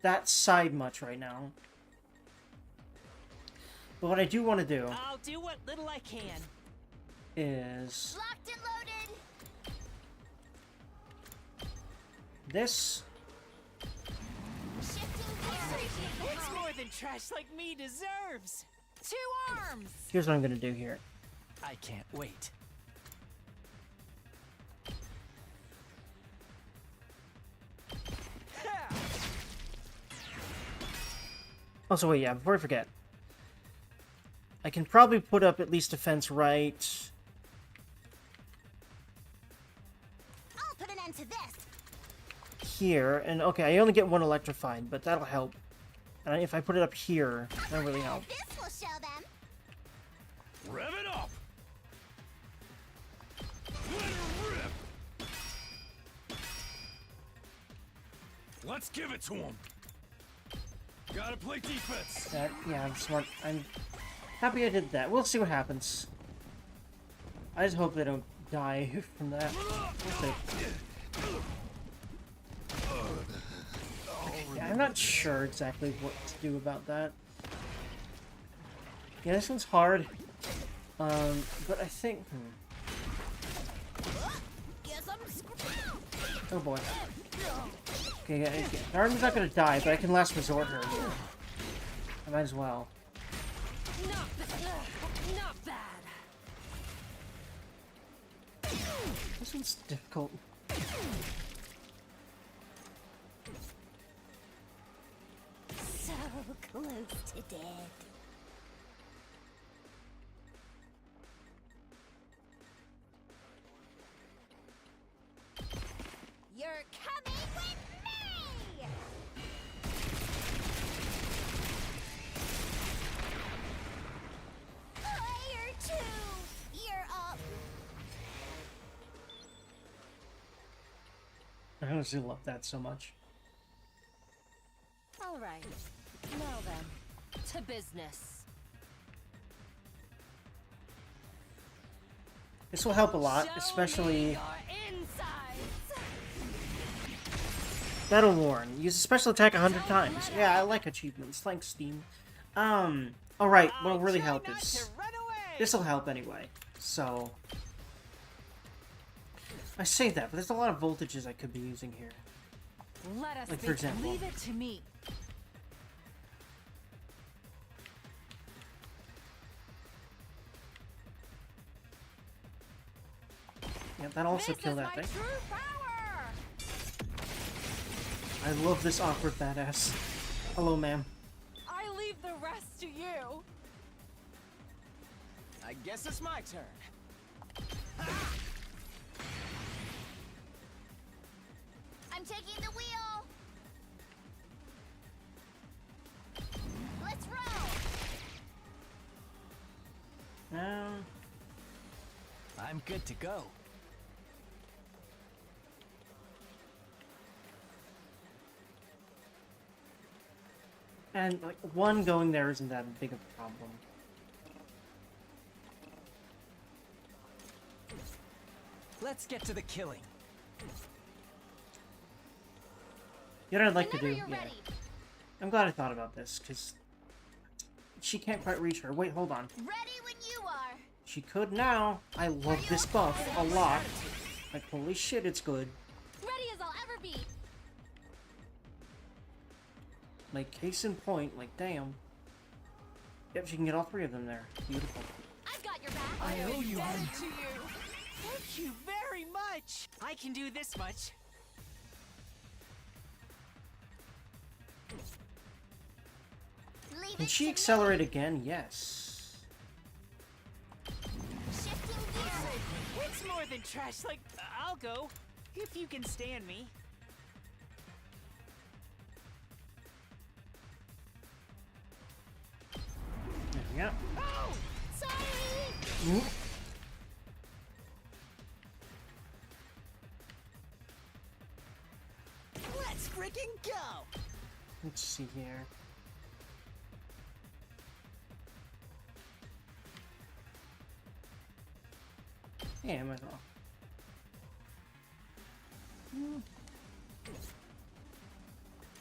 that side much right now. But what I do want to do I'll do what little I can. Locked is and loaded. this. It's more than trash like me deserves. 2 arms. Here's what I'm going to do here. I can't wait. Also, wait, yeah, before I forget. I can probably put up at least a fence right I'll put an end to this. here. And, okay, I only get one electrified, but that'll help. And if I put it up here, that'll really help. This will show them. Rev it up. Let her rip. Let's give it to him. Gotta play defense. Yeah, I'm smart. I'm happy I did that. We'll see what happens. I just hope they don't die from that. We'll see. Yeah, I'm not sure exactly what to do about that. Yeah, this one's hard. But I think... Oh boy. Okay, Arden's not gonna die, but I can last resort her. I might as well. Not bad. This one's difficult. So close to dead. You're coming with me! Player 2, you're up. I honestly love that so much. All right. Now then, to business. This will help a lot, especially Battle Worn. Use a special attack 100 times. Yeah, I like achievements. Thanks, Steam. Alright, what'll really help is... This'll help anyway, so... I say that, but there's a lot of voltages I could be using here. Let us Like, for example... leave it to me. Yeah, that also killed that thing. I love this awkward badass. Hello, ma'am. I leave the rest to you. I guess it's my turn. I'm taking the wheel. Let's roll. I'm good to go. And, like, one going there isn't that big of a problem. Let's get to the killing. You know what I'd like to do? Whenever you're Yeah. ready. I'm glad I thought about this, because... She can't quite reach her. Wait, hold on. Ready when you are. She could now. I love this buff a lot. Like, holy shit, it's good. Ready as I'll ever be. Like, case in point, like, damn. Yep, she can get all three of them there. Beautiful. I've got your back. I owe you one. To you. Thank you very much. I can do this much. Leave Can it she to accelerate me. again? Yes. Shifting gears. It's more than trash. Like, I'll go. If you can stand me. There we go. Oh! Sorry. Ooh. Let's freaking go! Let's see here. Yeah, I might as well.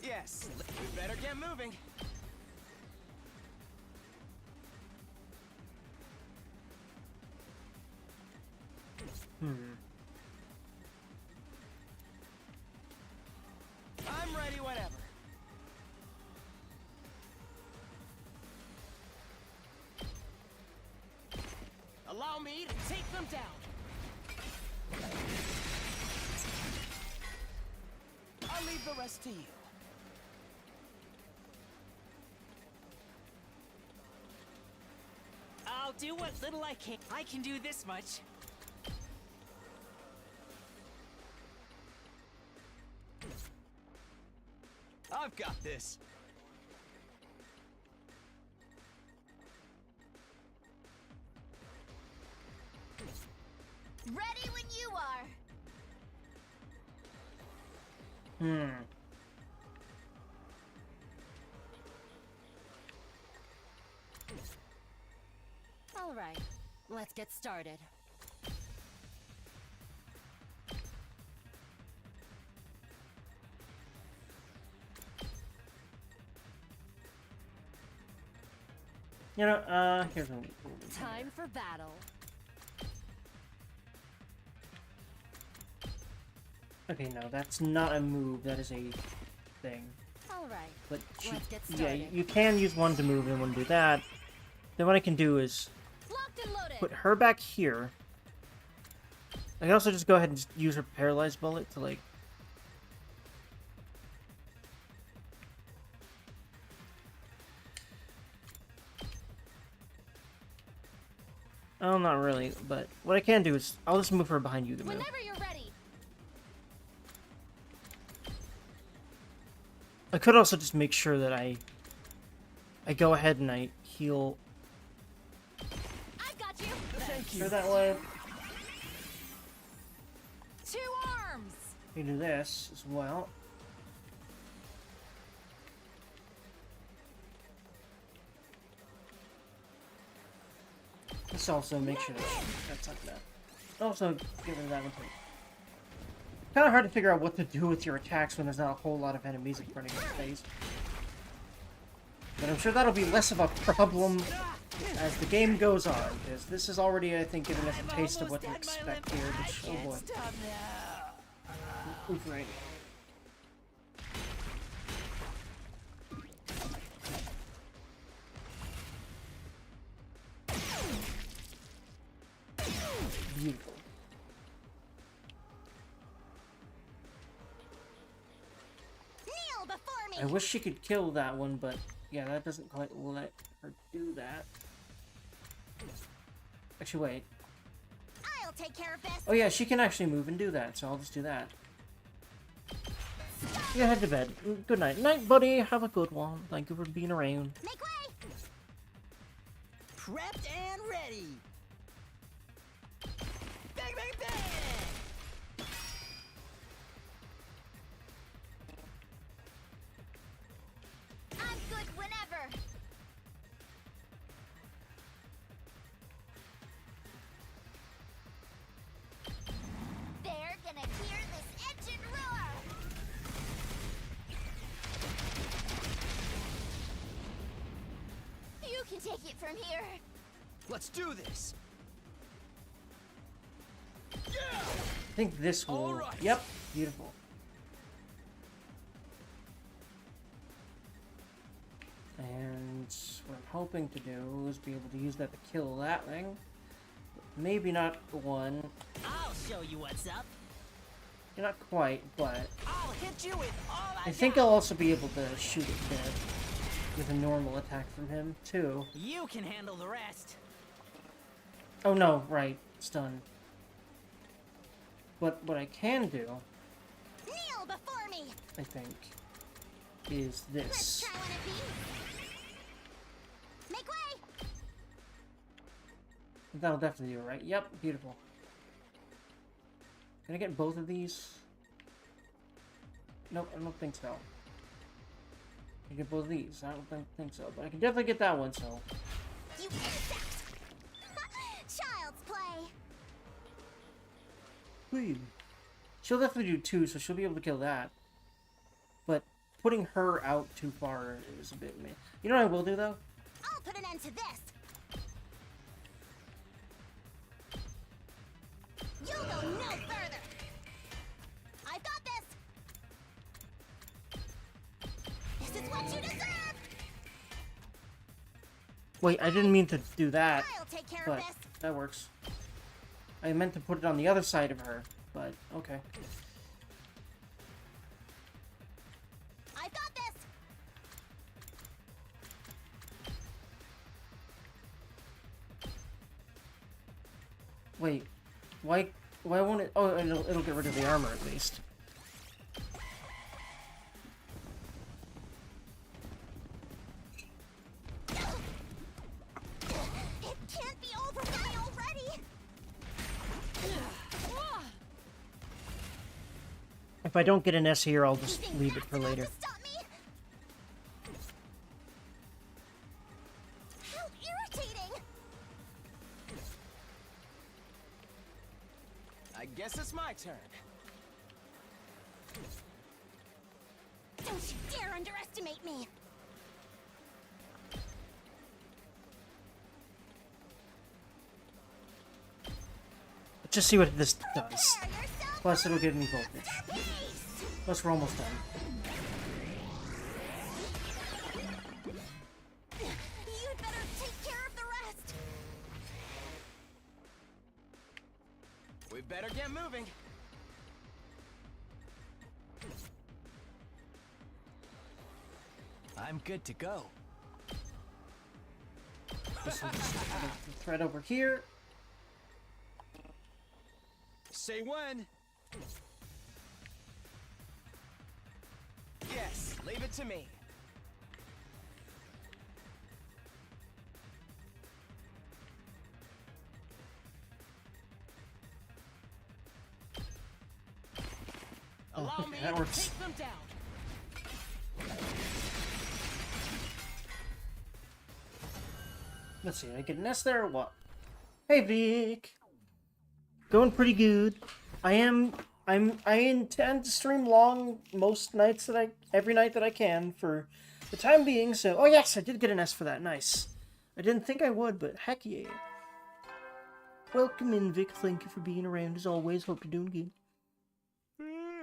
Yes, we better get moving. I'm ready whenever. Allow me to take them down. I'll leave the rest to you. I'll do what little I can. I can do this much. I've got this. Ready when you are. All right, let's get started. You know, here's one. Time for battle. Okay, no, that's not a move. That is a thing. All right. But Let's get yeah, started. you can use one to move and one to do that. Then what I can do is Locked and loaded. put her back here. I can also just go ahead and just use her paralyzed bullet to, like... Oh, not really, but what I can do is I'll just move her behind you to move. Whenever you're ready. I could also just make sure that I go ahead and I heal I've got you. Thank you. her that way. 2 arms! You do this as well. Let's also make sure that that's like that. Also, give her that one too. Kind of hard to figure out what to do with your attacks when there's not a whole lot of enemies in front of your face. But I'm sure that'll be less of a problem as the game goes on, because this is already, I think, giving us a taste of what to expect here. Which, oh boy. Stop now. Oof, right. Beautiful. Kneel before me. I wish she could kill that one, but yeah, that doesn't quite let her do that. Actually, wait. I'll take care of this. Oh yeah, she can actually move and do that, so I'll just do that. Yeah, head to bed. Good night. Night, buddy. Have a good one. Thank you for being around. Make way. Prepped and ready. Bang, bang, bang! I'm good whenever. They're gonna hear this engine roar. You can take it from here. Let's do this. I think this will... Alright. Yep. Beautiful. And what I'm hoping to do is be able to use that to kill that thing. Maybe not the one. I'll show you what's up. Not quite, but... I'll hit you with all I think I'll also be able to shoot it dead with a normal attack from him, too. You can handle the rest. Oh no, right. Stun. But what I can do, Kneel before me. I think, is Let's this. try one of these. Make way. That'll definitely do it, right? Yep, beautiful. Can I get both of these? Nope, I don't think so. I can get both of these. I don't think so, but I can definitely get that one, so. You insect. Child's play. Please. She'll definitely do 2, so she'll be able to kill that. But putting her out too far is a bit meh. You know what I will do, though? I'll put an end to this. You'll go no further. I've got this. This is what you deserve. Wait, I didn't mean to do that, I'll take care but of this. that works. I meant to put it on the other side of her, but okay. I've got this. Wait, why won't it? Oh, it'll get rid of the armor at least. It can't be over with me already. If I don't get an S here, I'll just You think leave it that's for enough later. to stop me? How irritating! I guess it's my turn. Don't you dare underestimate me! Let's just see what this does. Prepare yourself Plus, it'll give me voltage. Plus, we're almost done. You'd better take care of the rest. We better get moving. I'm good to go. This will just thread over here. Say when. Yes, leave it to me. Allow Okay, me that to works. take them down. Let's see, did I get an S there or what? Hey Vic! Going pretty good. I intend to stream long most nights every night that I can for the time being, so oh yes, I did get an S for that, nice. I didn't think I would, but heck yeah. Welcome in, Vic, thank you for being around as always, hope you're doing good.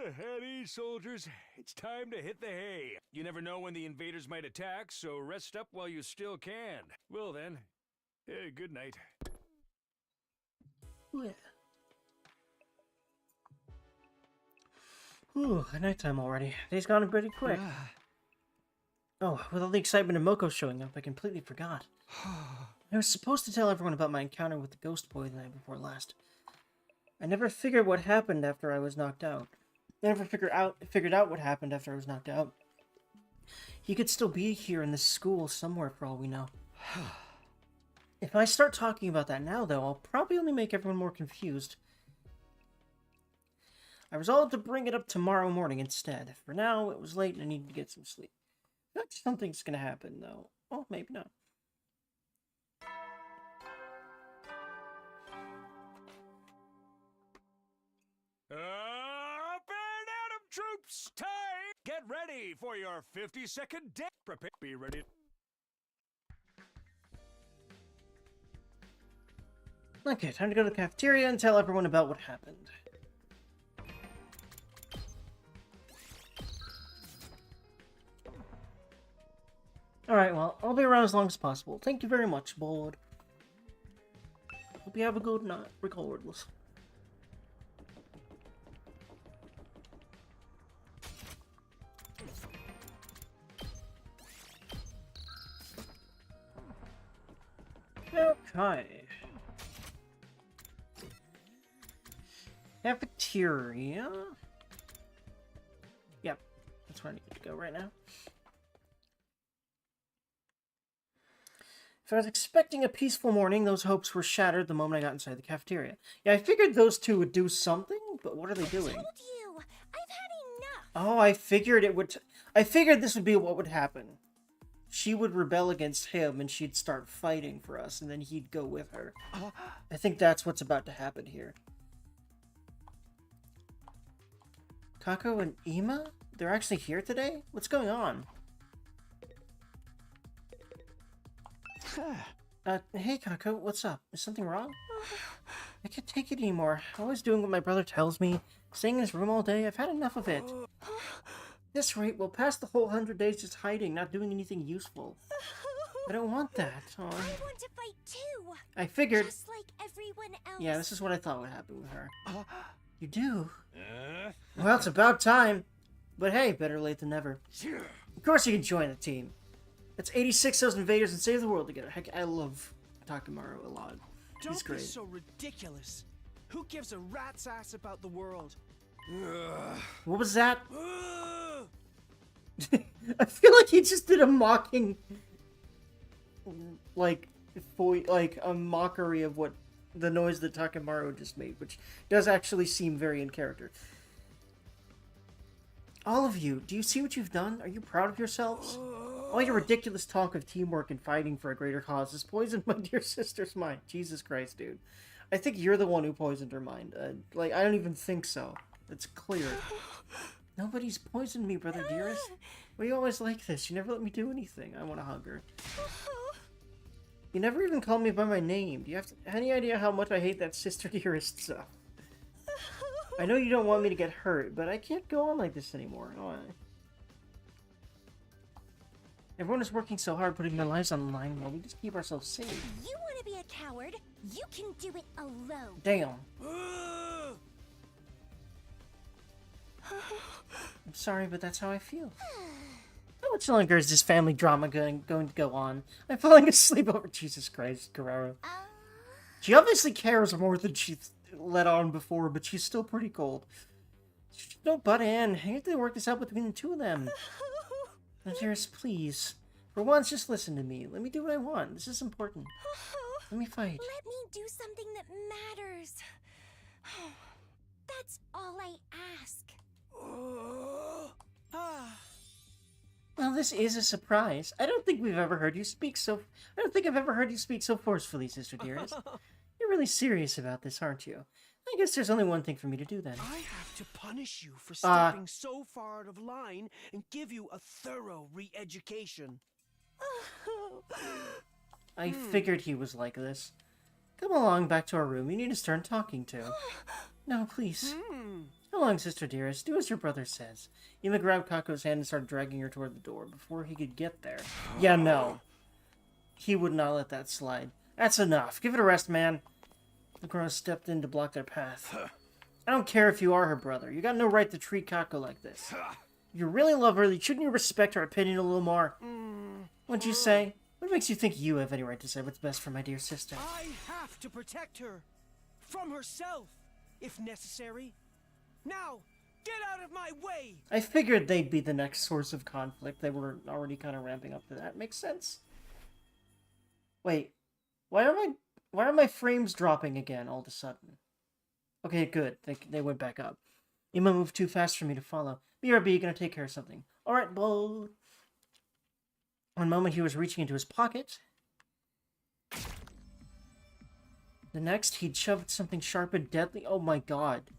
At ease, soldiers. It's time to hit the hay. You never know when the invaders might attack, so rest up while you still can. Well then, good night. Yeah. Ooh, nighttime already. Day's gone pretty quick. Oh, with all the excitement of Moko showing up, I completely forgot. I was supposed to tell everyone about my encounter with the ghost boy the night before last. I never figured what happened after I was knocked out. I never figured out what happened after I was knocked out. He could still be here in this school somewhere for all we know. If I start talking about that now, though, I'll probably only make everyone more confused. I resolved to bring it up tomorrow morning instead. For now, it was late and I needed to get some sleep. I feel like something's gonna happen, though. Oh, maybe not. Up and at 'em, troops! Time! Get ready for your 50-second day. Prepare. Be ready. Okay, time to go to the cafeteria and tell everyone about what happened. Alright, well, I'll be around as long as possible. Thank you very much, board. Hope you have a good night, regardless. Okay. Cafeteria. Yep, that's where I need to go right now. If I was expecting a peaceful morning, those hopes were shattered the moment I got inside the cafeteria. Yeah, I figured those two would do something, but what are they doing? I told you, I've had enough. Oh, I figured it would. I figured this would be what would happen. She would rebel against him, and she'd start fighting for us, and then he'd go with her. I think that's what's about to happen here. Kako and Ima? They're actually here today? What's going on? Hey Kako, what's up? Is something wrong? I can't take it anymore. Always doing what my brother tells me. Staying in his room all day. I've had enough of it. At this rate, we'll pass the whole 100 days just hiding, not doing anything useful. I don't want that. I want to fight too. I figured... Just like everyone else. Yeah, this is what I thought would happen with her. You do? Well, it's about time. But hey, better late than never. Of course you can join the team. Let's 86 those invaders and save the world together. Heck, I love Takemaru a lot. He's great. Don't be so ridiculous. Who gives a rat's ass about the world? What was that? I feel like he just did a mocking, like a mockery of what the noise that Takemaru just made, which does actually seem very in character. All of you, do you see what you've done? Are you proud of yourselves? All your ridiculous talk of teamwork and fighting for a greater cause has poisoned my dear sister's mind. Jesus Christ, dude. I think you're the one who poisoned her mind. Like, I don't even think so. It's clear. Nobody's poisoned me, brother dearest. Why are you always like this? You never let me do anything. I want to hug her. You never even called me by my name. Do you have any idea how much I hate that sister dearest stuff? I know you don't want me to get hurt, but I can't go on like this anymore. Oh, everyone is working so hard putting their lives on the line while we just keep ourselves safe. You want to be a coward? You can do it alone. Damn. I'm sorry, but that's how I feel. How much longer is this family drama going to go on? I'm falling asleep over Jesus Christ, Guerrero. She obviously cares more than she's let on before, but she's still pretty cold. Don't butt in. I need to work this out between the two of them. Now, dearest, please. For once, just listen to me. Let me do what I want. This is important. Let me fight. Let me do something that matters. That's all I ask. Well, this is a surprise. I don't think I've ever heard you speak so forcefully, Sister Dearest. You're really serious about this, aren't you? I guess there's only one thing for me to do then. I have to punish you for stepping so far out of line and give you a thorough re-education. I figured he was like this. Come along back to our room. You need to start talking to. No, please. Come along, Sister Dearest. Do as your brother says. Ima grabbed Kako's hand and started dragging her toward the door. Before he could get there... Yeah, no. He would not let that slide. That's enough. Give it a rest, man. The girl stepped in to block their path. I don't care if you are her brother. You got no right to treat Kako like this. If you really love her, shouldn't you respect her opinion a little more? What'd you say? What makes you think you have any right to say what's best for my dear sister? I have to protect her. From herself, if necessary. Now, get out of my way! I figured they'd be the next source of conflict. They were already kind of ramping up to that. Makes sense. Wait. Why are my frames dropping again all of a sudden? Okay, good. They went back up. Ima moved too fast for me to follow. BRB, gonna take care of something. Alright, bro. One moment he was reaching into his pocket. The next, he'd shoved something sharp and deadly. Oh my god.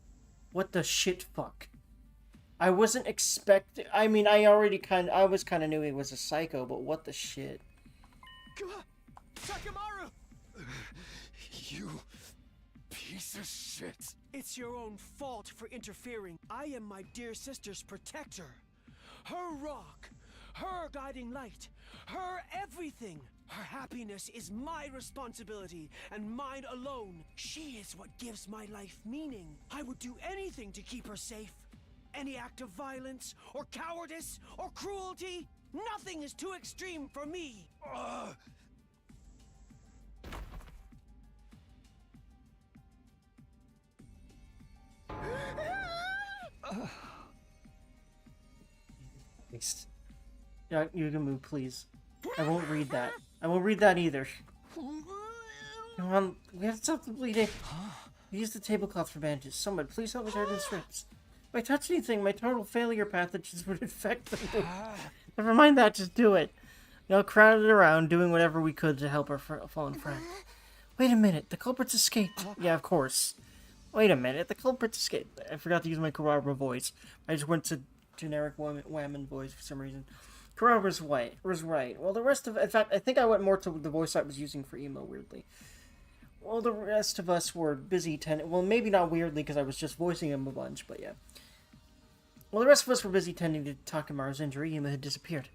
What the shit fuck? I wasn't expecting... I mean, I was kind of knew he was a psycho, but what the shit? Sakamaru! You piece of shit. It's your own fault for interfering. I am my dear sister's protector. Her rock, her guiding light, her everything. Her happiness is my responsibility, and mine alone. She is what gives my life meaning. I would do anything to keep her safe. Any act of violence, or cowardice, or cruelty, nothing is too extreme for me. Yeah, you can move, please. I won't read that. I won't read that either. Come on, we have to stop the bleeding. Use the tablecloth for bandages. Someone, please help me start in strips. If I touch anything, my total failure pathogens would infect them. Never mind that, just do it. We all crowded around, doing whatever we could to help our fallen friend. Wait a minute, the culprits escaped. Yeah, of course. Wait a minute, the culprits escaped. I forgot to use my Kuraba voice. I just went to generic Whammon voice for some reason. Kuraba was right. Well, the rest of... In fact, I think I went more to the voice I was using for emo, weirdly. Well, the rest of us were busy tending... Well, maybe not weirdly, because I was just voicing him a bunch, but yeah. Well, the rest of us were busy tending to Takemaru's injury. Ima had disappeared.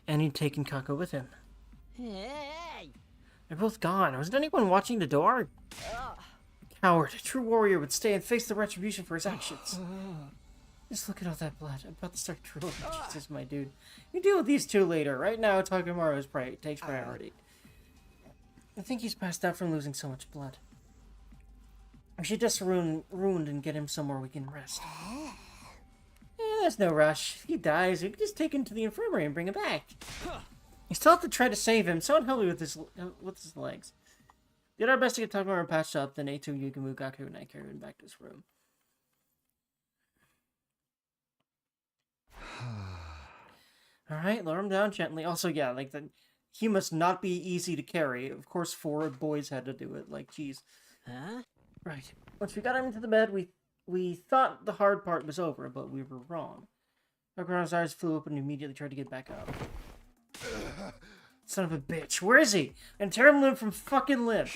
And he'd taken Kako with him. Hey! They're both gone. Wasn't anyone watching the door? Coward. A true warrior would stay and face the retribution for his actions. Just look at all that blood. I'm about to start drooling. Jesus, my dude. You deal with these two later. Right now, Takemaru takes priority. I think he's passed out from losing so much blood. We should just ruined and get him somewhere we can rest. There's no rush. If he dies, we can just take him to the infirmary and bring him back. You still have to try to save him. Someone help me with his legs. Did our best to get Takemaru patched up, then A2 Yugumu, Gaku, and I carried him back to his room. Alright, lower him down gently. Also, yeah, like, he must not be easy to carry. Of course, 4 boys had to do it. Like, jeez. Huh? Right. Once we got him into the bed, we thought the hard part was over, but we were wrong. Takemaru's eyes flew open and immediately tried to get back up. Son of a bitch. Where is he? And tear him limb from fucking limb.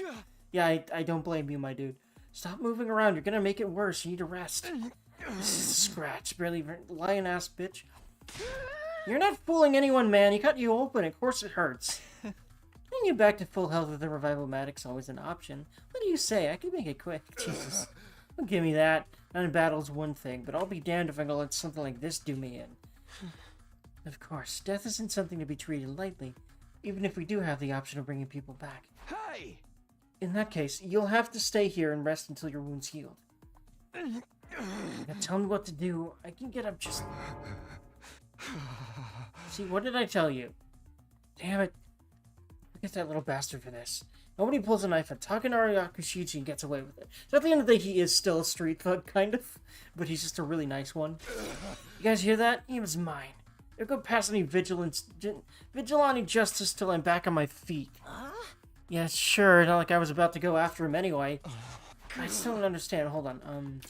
Yeah, I don't blame you, my dude. Stop moving around. You're gonna make it worse. You need to rest. Scratch. Barely lion-ass bitch. You're not fooling anyone, man. He cut you open. Of course it hurts. Getting you back to full health with a revival-matic's always an option. What do you say? I can make it quick. Jesus. Don't give me that. Not in battle's one thing, but I'll be damned if I'm gonna let something like this do me in. Of course, death isn't something to be treated lightly, even if we do have the option of bringing people back. Hey! In that case, you'll have to stay here and rest until your wound's healed. Now tell me what to do. I can get up just... See, what did I tell you? Damn it. Look at that little bastard for this. Nobody pulls a knife at Takanori Yakushichi and gets away with it. So at the end of the day, he is still a street thug, kind of. But he's just a really nice one. You guys hear that? He was mine. I'll go past any vigilante justice till I'm back on my feet. Huh? Yeah, sure. Not like I was about to go after him anyway. I still don't understand. Hold on.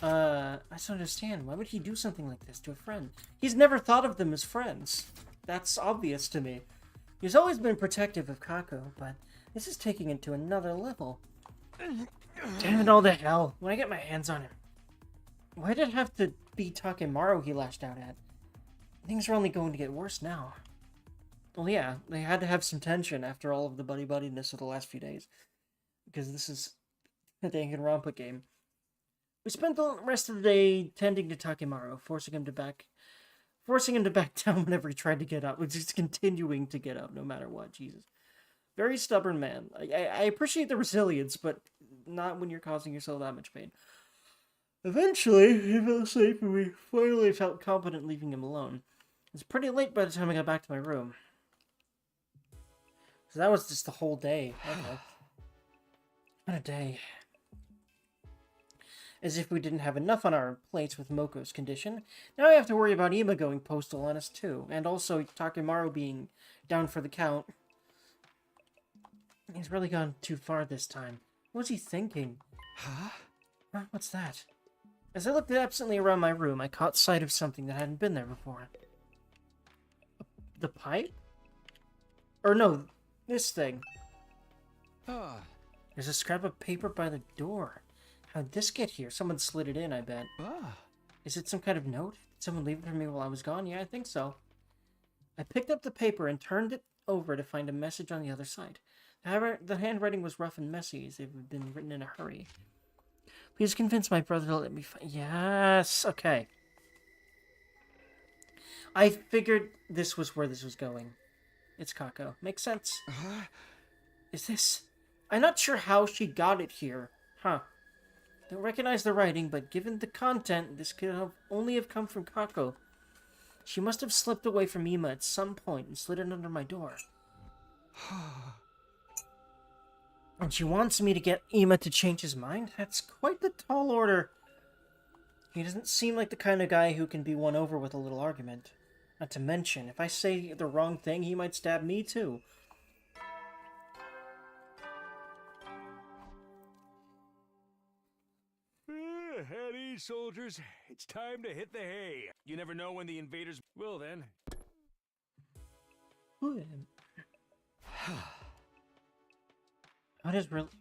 I still don't understand. Why would he do something like this to a friend? He's never thought of them as friends. That's obvious to me. He's always been protective of Kako, but this is taking it to another level. Damn it all to hell. When I get my hands on him. Why did it have to be Takemaru he lashed out at? Things are only going to get worse now. Well, yeah, they had to have some tension after all of the buddy-buddiness of the last few days. Because this is a Danganronpa game. We spent the rest of the day tending to Takemaru, forcing him to back down whenever he tried to get up. We're just continuing to get up, no matter what. Jesus. Very stubborn man. I appreciate the resilience, but not when you're causing yourself that much pain. Eventually, he fell safe and we finally felt competent leaving him alone. It was pretty late by the time I got back to my room. So that was just the whole day. Okay. What a day. As if we didn't have enough on our plates with Moko's condition. Now I have to worry about Ima going postal on us too. And also Takemaru being down for the count. He's really gone too far this time. What was he thinking? Huh? What's that? As I looked absently around my room, I caught sight of something that hadn't been there before. The pipe? Or no, this thing. Ah. There's a scrap of paper by the door. How'd this get here? Someone slid it in, I bet. Ah. Is it some kind of note? Did someone leave it for me while I was gone? Yeah, I think so. I picked up the paper and turned it over to find a message on the other side. However, the handwriting was rough and messy, as if it had been written in a hurry. Please convince my brother to let me Yes! Okay. I figured this was where this was going. It's Kako. Makes sense. Is this... I'm not sure how she got it here. Huh. Don't recognize the writing, but given the content, this could only have come from Kako. She must have slipped away from Ima at some point and slid it under my door. And she wants me to get Ima to change his mind? That's quite the tall order. He doesn't seem like the kind of guy who can be won over with a little argument. Not to mention, if I say the wrong thing, he might stab me too. At ease, soldiers. It's time to hit the hay. You never know when the invaders will then.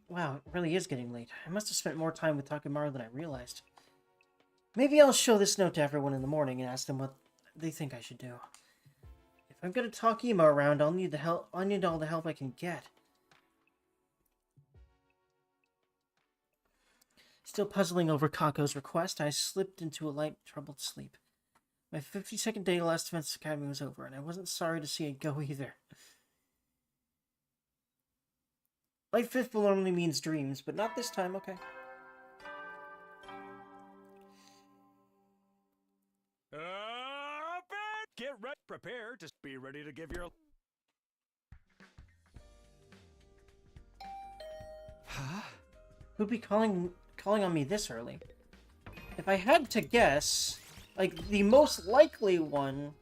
Wow, it really is getting late. I must have spent more time with Takemaru than I realized. Maybe I'll show this note to everyone in the morning and ask them what they think I should do. If I'm gonna talk Ima around, I'll need all the help I can get. Still puzzling over Kako's request, I slipped into a light, troubled sleep. My 52nd day of Last Defense Academy was over, and I wasn't sorry to see it go either. Light fifth normally means dreams, but not this time, okay. Get ready, prepare to be ready to give your... Huh? Who'd be calling on me this early? If I had to guess, like, the most likely one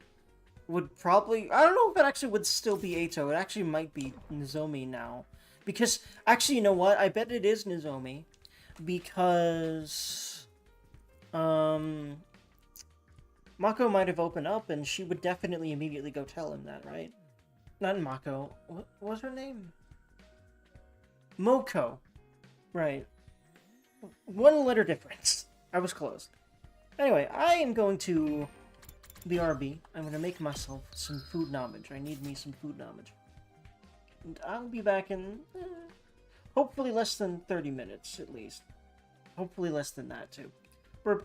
would probably... I don't know if it actually would still be Eito. It actually might be Nozomi now. Because, actually, you know what? I bet it is Nozomi. Because... Mako might have opened up, and she would definitely immediately go tell him that, right? Not Mako. What was her name? Moko. Right. One letter difference. I was close. Anyway, I am going to the RB. I'm going to make myself some food knowledge. I need me some food knowledge. And I'll be back in, hopefully less than 30 minutes, at least. Hopefully less than that, too. We're...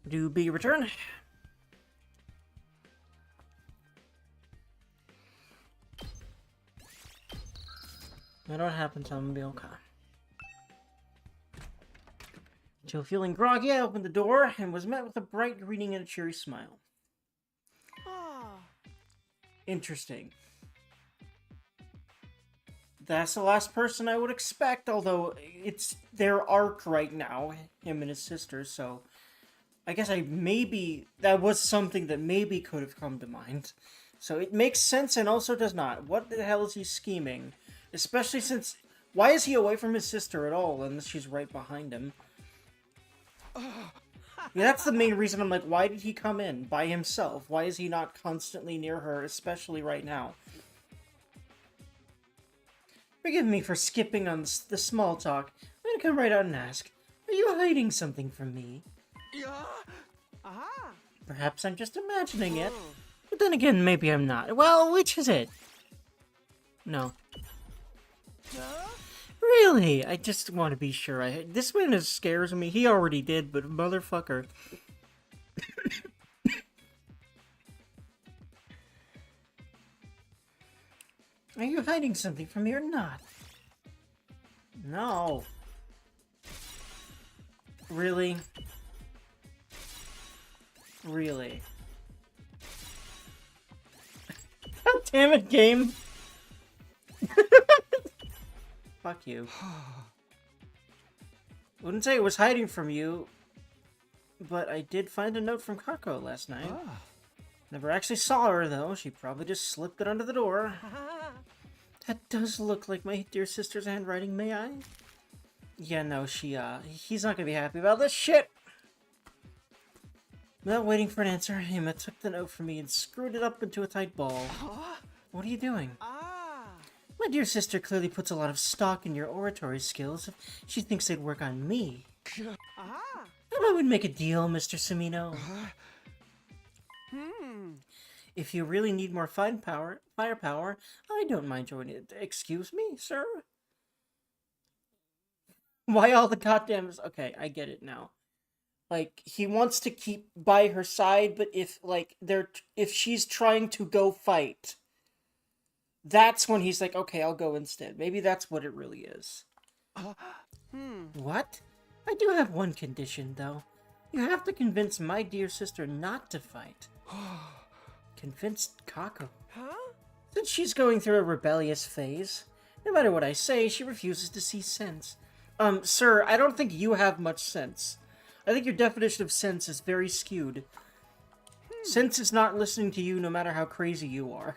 Do be return. No matter what happens, I'm gonna be okay. Joe, feeling groggy, I opened the door and was met with a bright greeting and a cheery smile. Ah. Interesting. That's the last person I would expect, although it's their arc right now, him and his sister, so I guess that was something that maybe could have come to mind. So it makes sense and also does not. What the hell is he scheming? Especially since, why is he away from his sister at all, unless she's right behind him? Yeah, that's the main reason I'm like, why did he come in by himself? Why is he not constantly near her, especially right now? Forgive me for skipping on the small talk. I'm gonna come right out and ask, are you hiding something from me? Yeah. Aha. Perhaps I'm just imagining it. But then again, maybe I'm not. Well, which is it? No. Really? I just want to be sure. This man scares me. He already did, but motherfucker. Are you hiding something from me or not? No. Really? Really? God damn it, game! Fuck you. Wouldn't say it was hiding from you, but I did find a note from Kako last night. Never actually saw her, though. She probably just slipped it under the door. That does look like my dear sister's handwriting, may I? Yeah, no, he's not gonna be happy about this shit! Without waiting for an answer, Emma took the note from me and screwed it up into a tight ball. What are you doing? My dear sister clearly puts a lot of stock in your oratory skills if she thinks they'd work on me. How about we make a deal, Mr. Sumino? If you really need more firepower, I don't mind joining it. Excuse me, sir? Why all the goddamn... Okay, I get it now. Like, he wants to keep by her side, but if she's trying to go fight, that's when he's like, okay, I'll go instead. Maybe that's what it really is. What? I do have one condition, though. You have to convince my dear sister not to fight. Convince Kako. Since she's going through a rebellious phase, no matter what I say, she refuses to see sense. Sir, I don't think you have much sense. I think your definition of sense is very skewed. Sense is not listening to you no matter how crazy you are.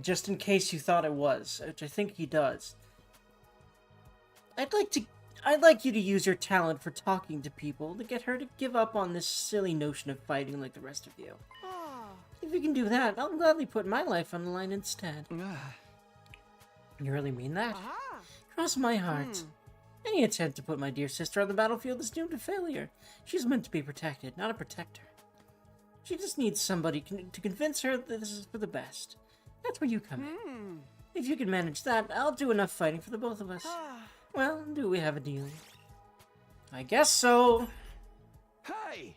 Just in case you thought it was, which I think he does. I'd like you to use your talent for talking to people to get her to give up on this silly notion of fighting like the rest of you. If you can do that, I'll gladly put my life on the line instead. You really mean that? Cross my heart. Any attempt to put my dear sister on the battlefield is doomed to failure. She's meant to be protected, not a protector. She just needs somebody to convince her that this is for the best. That's where you come in. If you can manage that, I'll do enough fighting for the both of us. Well, do we have a deal? I guess so. Hey!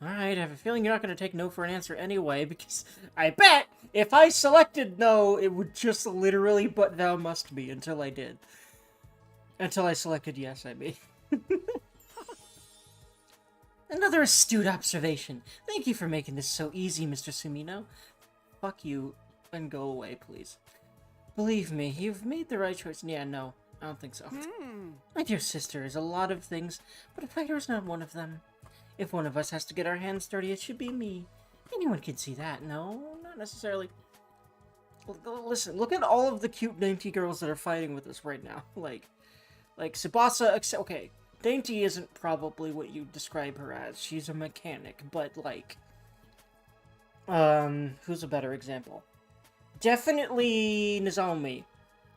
Alright, I have a feeling you're not going to take no for an answer anyway, because I bet if I selected no, it would just literally but thou must be until I did. Until I selected yes, I mean. Another astute observation. Thank you for making this so easy, Mr. Sumino. Fuck you, and go away, please. Believe me, you've made the right choice. Yeah, no, I don't think so. My dear sister is a lot of things, but a fighter is not one of them. If one of us has to get our hands dirty, it should be me. Anyone can see that, no? Not necessarily. Listen, look at all of the cute dainty girls that are fighting with us right now. Like Tsubasa, okay, dainty isn't probably what you describe her as. She's a mechanic, but like, who's a better example? Definitely Nozomi.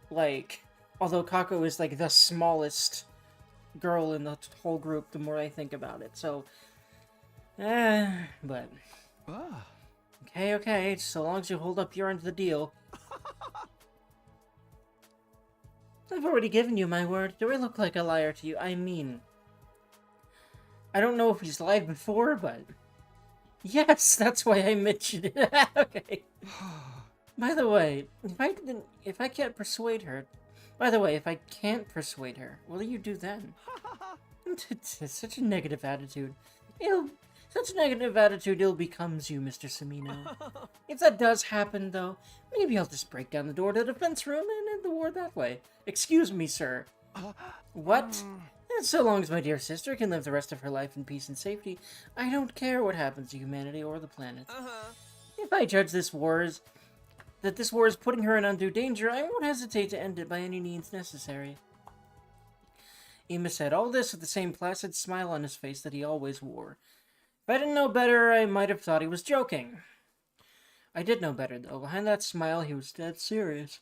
Like, although Kako is like the smallest girl in the whole group, the more I think about it, so, but, okay, so long as you hold up your end of the deal. I've already given you my word. Do I look like a liar to you? I mean, I don't know if he's live before, but... Yes, that's why I mentioned it. Okay. By the way, if I can't persuade her... By the way, if I can't persuade her, what do you do then? It's such a negative attitude. Such a negative attitude ill becomes you, Mr. Samino. If that does happen, though, maybe I'll just break down the door to the defense room and end the war that way. Excuse me, sir. What? So long as my dear sister can live the rest of her life in peace and safety, I don't care what happens to humanity or the planet. If I judge this war is putting her in undue danger, I won't hesitate to end it by any means necessary. Ima said all this with the same placid smile on his face that he always wore. If I didn't know better, I might have thought he was joking. I did know better, though. Behind that smile, he was dead serious.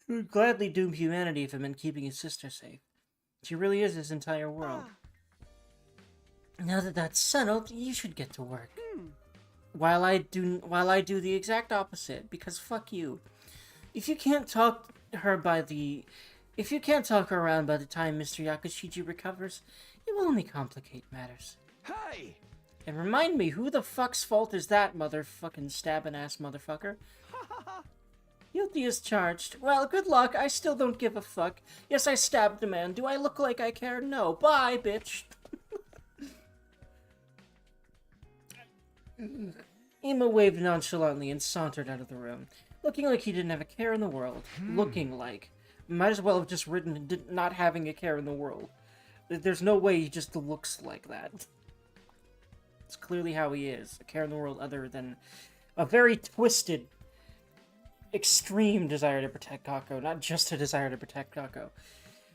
He would gladly doom humanity if it meant keeping his sister safe. She really is his entire world. Now that that's settled, you should get to work. While I do the exact opposite, because fuck you. If you can't talk her around by the time Mr. Yakushiji recovers, it will only complicate matters. Hey! And remind me, who the fuck's fault is that, motherfucking stabbing ass motherfucker? Guilty as charged. Well, good luck. I still don't give a fuck. Yes, I stabbed a man. Do I look like I care? No. Bye, bitch. Ima waved nonchalantly and sauntered out of the room, looking like he didn't have a care in the world. Looking like. Might as well have just written not having a care in the world. There's no way he just looks like that. It's clearly how he is. A care in the world other than a very twisted, extreme desire to protect Kako, not just a desire to protect Kako.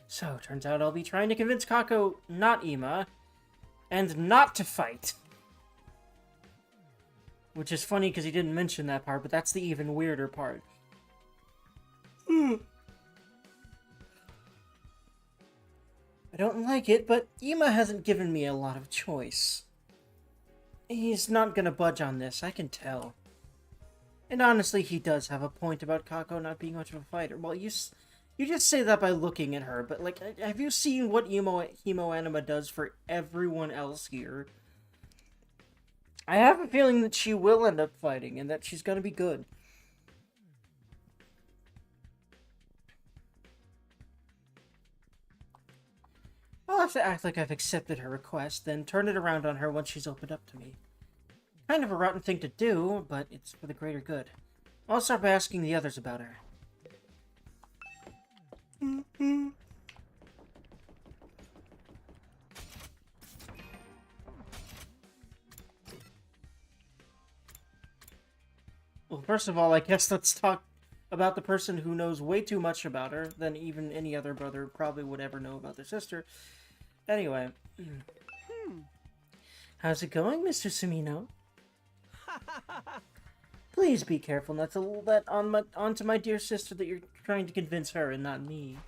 So, turns out I'll be trying to convince Kako, not Ima, and not to fight. Which is funny because he didn't mention that part, but that's the even weirder part. I don't like it, but Ima hasn't given me a lot of choice. He's not gonna budge on this, I can tell. And honestly, he does have a point about Kako not being much of a fighter. Well, you just say that by looking at her, but, like, have you seen what Hemo Anima does for everyone else here? I have a feeling that she will end up fighting, and that she's gonna be good. I'll have to act like I've accepted her request, then turn it around on her once she's opened up to me. Kind of a rotten thing to do, but it's for the greater good. I'll start by asking the others about her. Well, first of all, I guess let's talk about the person who knows way too much about her than even any other brother probably would ever know about their sister. Anyway. How's it going, Mr. Sumino? Please be careful not to let onto my dear sister that you're trying to convince her and not me.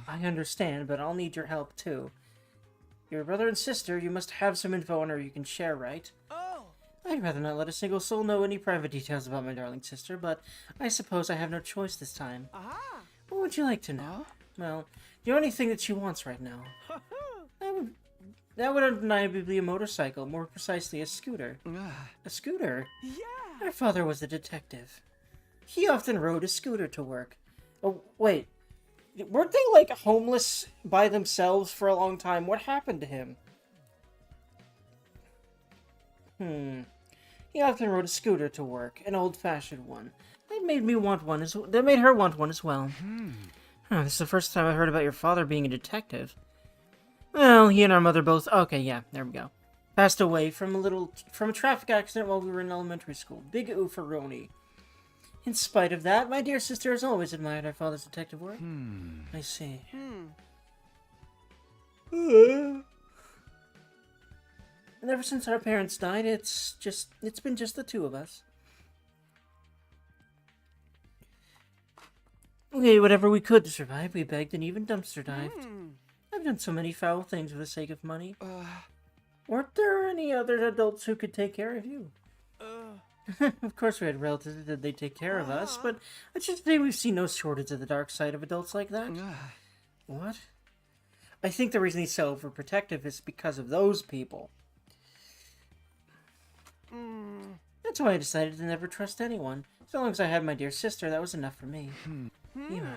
I understand, but I'll need your help too. Your brother and sister, you must have some info on her you can share, right? I'd rather not let a single soul know any private details about my darling sister, but I suppose I have no choice this time. What would you like to know? Well, the only thing that she wants right now. That would undeniably be a motorcycle, more precisely a scooter. A scooter? Yeah! Our father was a detective. He often rode a scooter to work. Oh, wait. Weren't they, like, homeless by themselves for a long time? What happened to him? He often rode a scooter to work, an old-fashioned one. That made her want one as well. This is the first time I've heard about your father being a detective. Well, he and our mother both... Okay, yeah, there we go. Passed away from a traffic accident while we were in elementary school. Big oofaroni. In spite of that, my dear sister has always admired our father's detective work. I see. And ever since our parents died, it's been just the two of us. We ate whatever we could to survive. We begged and even dumpster dived. I've done so many foul things for the sake of money. Weren't there any other adults who could take care of you? Of course we had relatives that they take care of us, but I should say we've seen no shortage of the dark side of adults like that. What? I think the reason he's so overprotective is because of those people. That's why I decided to never trust anyone. So long as I had my dear sister, that was enough for me. Ima,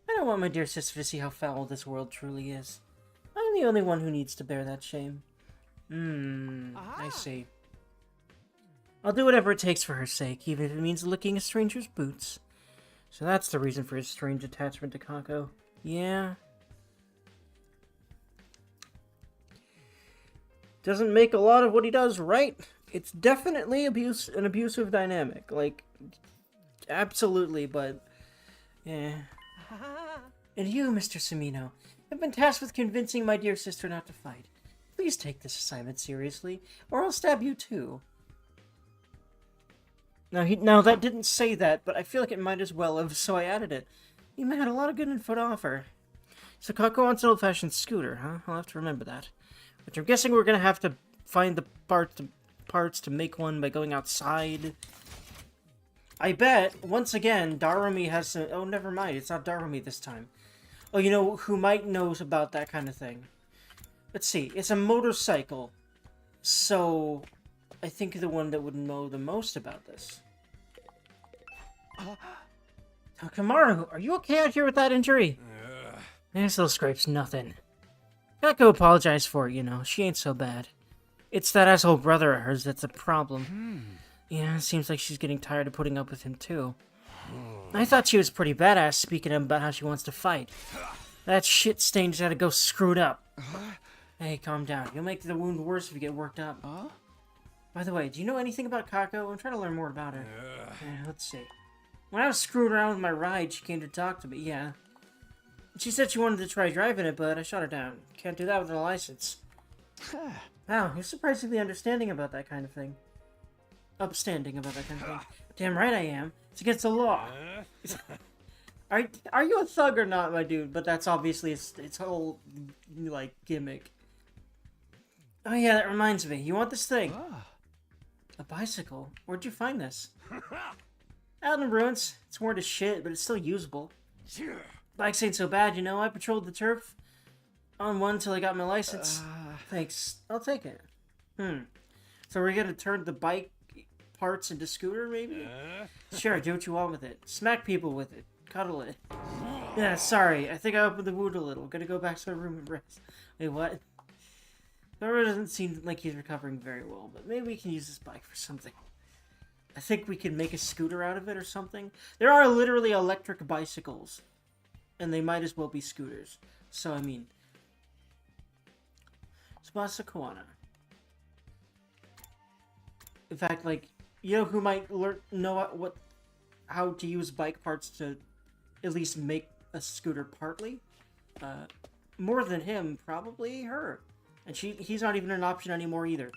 I don't want my dear sister to see how foul this world truly is. I'm the only one who needs to bear that shame. I see. I'll do whatever it takes for her sake, even if it means licking a stranger's boots. So that's the reason for his strange attachment to Kako. Yeah. Doesn't make a lot of what he does right. It's definitely an abusive dynamic. Like, absolutely, but... yeah. And you, Mr. Sumino, have been tasked with convincing my dear sister not to fight. Please take this assignment seriously, or I'll stab you too. Now that didn't say that, but I feel like it might as well have, so I added it. You had a lot of good info to offer. So Kako wants an old-fashioned scooter, huh? I'll have to remember that. Which I'm guessing we're gonna have to find the parts to make one by going outside. I bet, once again, Darumi has some... oh, never mind, it's not Darumi this time. Oh, you know who might knows about that kind of thing? Let's see, it's a motorcycle. So, I think the one that would know the most about this. Takamaru, are you okay out here with that injury? This little scrape's nothing. Kako apologize for it, you know. She ain't so bad. It's that asshole brother of hers that's a problem. Yeah, it seems like she's getting tired of putting up with him, too. I thought she was pretty badass speaking about how she wants to fight. That shit stain just had to go screwed up. Hey, calm down. You'll make the wound worse if you get worked up. By the way, do you know anything about Kako? I'm trying to learn more about her. Let's see. When I was screwing around with my ride, she came to talk to me, yeah. She said she wanted to try driving it, but I shot her down. Can't do that without a license. Wow, you're surprisingly understanding about that kind of thing. Upstanding about that kind of thing. Damn right I am. It's against the law. Are you a thug or not, my dude? But that's obviously its whole, like, gimmick. Oh yeah, that reminds me. You want this thing? A bicycle? Where'd you find this? Out in the ruins. It's worn to shit, but it's still usable. Bikes ain't so bad, you know. I patrolled the turf on one till I got my license. Thanks. I'll take it. So we're gonna turn the bike parts into scooter, maybe? Sure, do what you want with it. Smack people with it. Cuddle it. Yeah, sorry. I think I opened the wound a little. Gonna go back to my room and rest. Wait, what? Thor doesn't seem like he's recovering very well, but maybe we can use this bike for something. I think we can make a scooter out of it or something. There are literally electric bicycles. And they might as well be scooters. So, I mean... Tsubasa Koana. In fact, like, you know who might know how to use bike parts to at least make a scooter partly? More than him, probably her. And he's not even an option anymore either.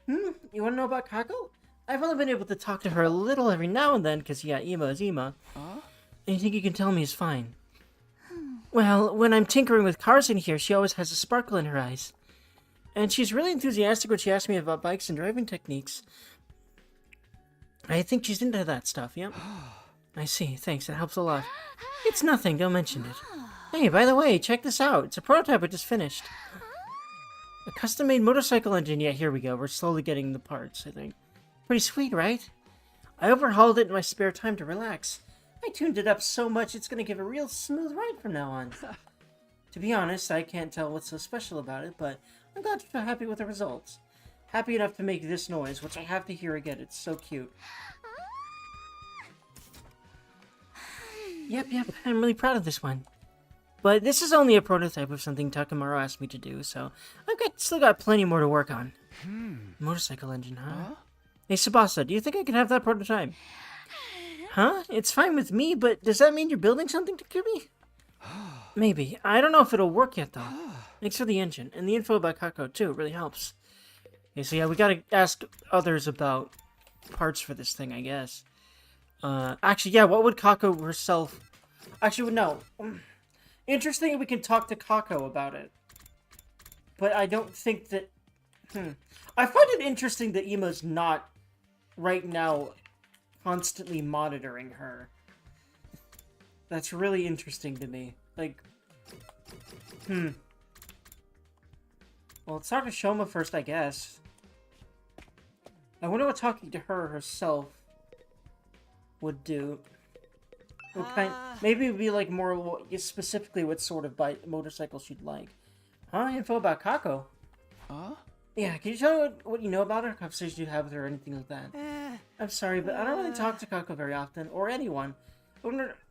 You want to know about Kako? I've only been able to talk to her a little every now and then, because, yeah, Ima is Ima. Anything you can tell me is fine. Well, when I'm tinkering with cars in here, she always has a sparkle in her eyes. And she's really enthusiastic when she asks me about bikes and driving techniques. I think she's into that stuff, yep. I see, thanks, that helps a lot. It's nothing, don't mention it. Hey, by the way, check this out. It's a prototype I just finished. A custom-made motorcycle engine. Yeah, here we go. We're slowly getting the parts, I think. Pretty sweet, right? I overhauled it in my spare time to relax. I tuned it up so much it's gonna give a real smooth ride from now on. To be honest, I can't tell what's so special about it, but I'm glad you're happy with the results. Happy enough to make this noise, which I have to hear again. It's so cute. Yep, I'm really proud of this one. But this is only a prototype of something Takamaru asked me to do, so still got plenty more to work on. Motorcycle engine, huh? Hey, Tsubasa, do you think I could have that prototype? Huh? It's fine with me, but does that mean you're building something to Kirby? Maybe. I don't know if it'll work yet, though. Thanks for the engine, and the info about Kako, too. It really helps. Okay, so yeah, we gotta ask others about parts for this thing, I guess. Actually, yeah, what would Kako herself... Actually, no. Interesting if we can talk to Kako about it. But I don't think that... I find it interesting that Ima's not, right now, constantly monitoring her. That's really interesting to me. Like, Well, let's talk to Shoma first, I guess. I wonder what talking to her herself would do. Maybe it would be like more specifically what sort of motorcycle she'd like. Huh? Info about Kako. Huh? Yeah, can you tell me what you know about her? Conversations you have with her or anything like that? I'm sorry, but I don't really talk to Kako very often, or anyone.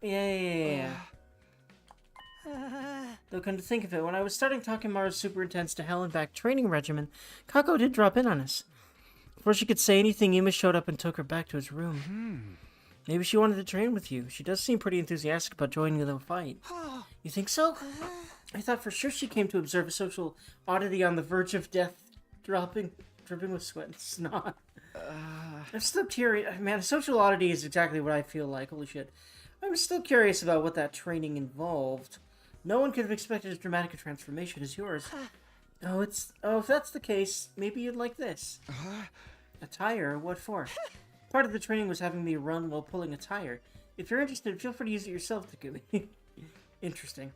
Yeah. Though come to think of it, when I was starting talking Mara's super intense to hell and back training regimen, Kako did drop in on us. Before she could say anything, Ima showed up and took her back to his room. Maybe she wanted to train with you. She does seem pretty enthusiastic about joining the fight. You think so? I thought for sure she came to observe a social oddity on the verge of death, dripping with sweat and snot. I'm still curious. Man, a social oddity is exactly what I feel like. Holy shit. I'm still curious about what that training involved. No one could have expected as dramatic a transformation as yours. Oh, if that's the case, maybe you'd like this. A tire? What for? Part of the training was having me run while pulling a tire. If you're interested, feel free to use it yourself, Takumi. Interesting.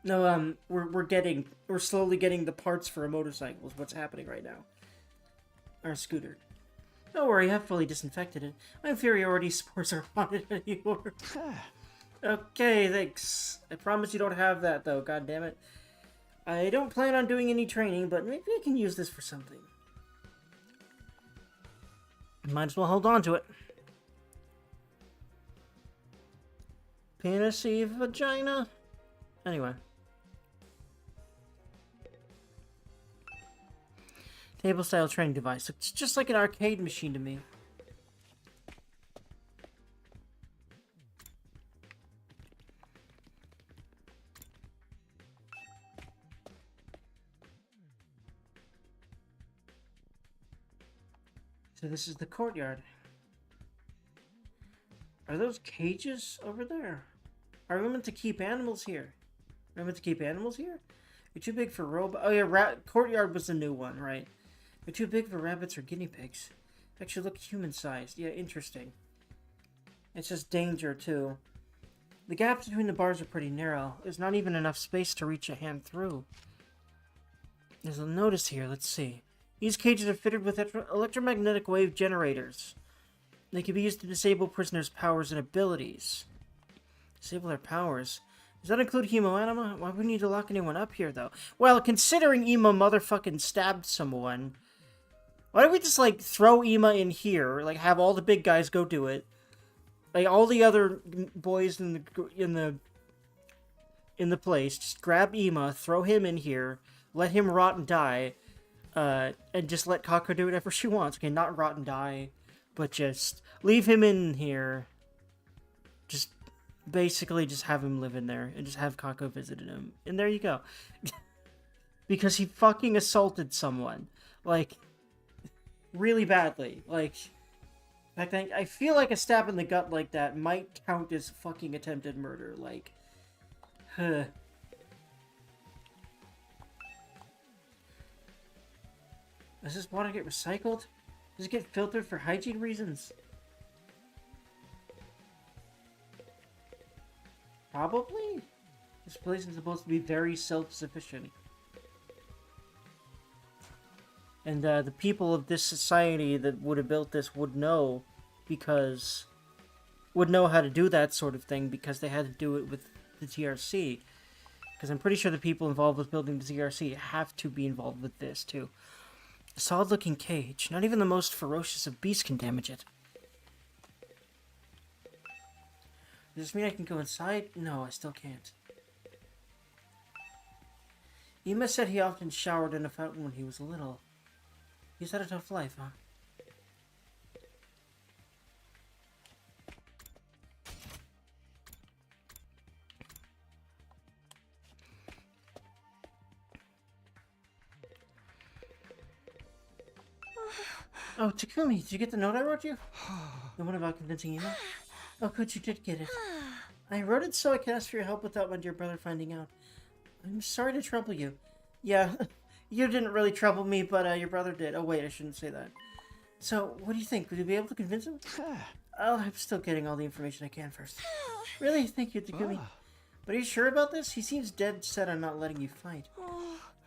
No, we're slowly getting the parts for a motorcycle is what's happening right now. Or a scooter. Don't worry, I've fully disinfected it. My inferiority spores are on it anymore. Okay, thanks. I promise you don't have that, though, god damn it. I don't plan on doing any training, but maybe I can use this for something. Might as well hold on to it. Penis-y vagina? Anyway. Table-style training device. Looks just like an arcade machine to me. So this is the courtyard. Are those cages over there? Are we meant to keep animals here? Are we meant to keep animals here? You're too big for robots. Oh yeah, courtyard was the new one, right? They're too big for rabbits or guinea pigs. Actually look human-sized. Yeah, interesting. It's just danger, too. The gaps between the bars are pretty narrow. There's not even enough space to reach a hand through. There's a notice here. Let's see. These cages are fitted with electromagnetic wave generators. They can be used to disable prisoners' powers and abilities. Disable their powers? Does that include Hemo Anima? Why would we need to lock anyone up here, though? Well, considering Ema motherfucking stabbed someone... Why don't we just, like, throw Ema in here, like, have all the big guys go do it, like, all the other boys in the place, just grab Ema, throw him in here, let him rot and die, and just let Kako do whatever she wants. Okay, not rot and die, but just leave him in here. Just basically just have him live in there, and just have Kako visit him, and there you go. Because he fucking assaulted someone, like... really badly. Like, in fact, I feel like a stab in the gut like that might count as fucking attempted murder. Like, huh. Does this water get recycled? Does it get filtered for hygiene reasons? Probably. This place is supposed to be very self-sufficient. And the people of this society that would have built this would know how to do that sort of thing because they had to do it with the TRC. Because I'm pretty sure the people involved with building the TRC have to be involved with this too. A solid-looking cage. Not even the most ferocious of beasts can damage it. Does this mean I can go inside? No, I still can't. Ima said he often showered in a fountain when he was little. He's had a tough life, huh? Oh, Takumi, did you get the note I wrote you? The one about convincing Ema? Oh, good, you did get it. I wrote it so I could ask for your help without my dear brother finding out. I'm sorry to trouble you. Yeah, you didn't really trouble me, but your brother did. Oh, wait, I shouldn't say that. So, what do you think? Would you be able to convince him? Oh, I'm still getting all the information I can first. Really? Thank you, Takumi. But are you sure about this? He seems dead set on not letting you fight.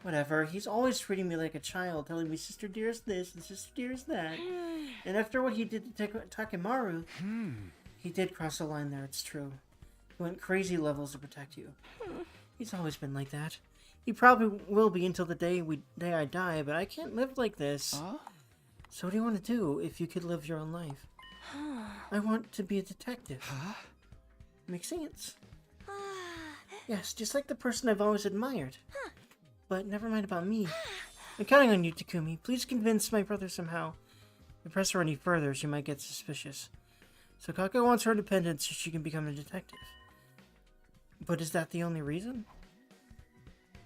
Whatever. He's always treating me like a child, telling me sister dearest this and sister dearest that. And after what he did to Takemaru, he did cross the line there, it's true. He went crazy levels to protect you. He's always been like that. He probably will be until the day I die, but I can't live like this. So what do you want to do if you could live your own life? I want to be a detective. Makes sense. Yes, just like the person I've always admired. But never mind about me. I'm counting on you, Takumi. Please convince my brother somehow. If you press her any further, she might get suspicious. So Kako wants her independence so she can become a detective. But is that the only reason?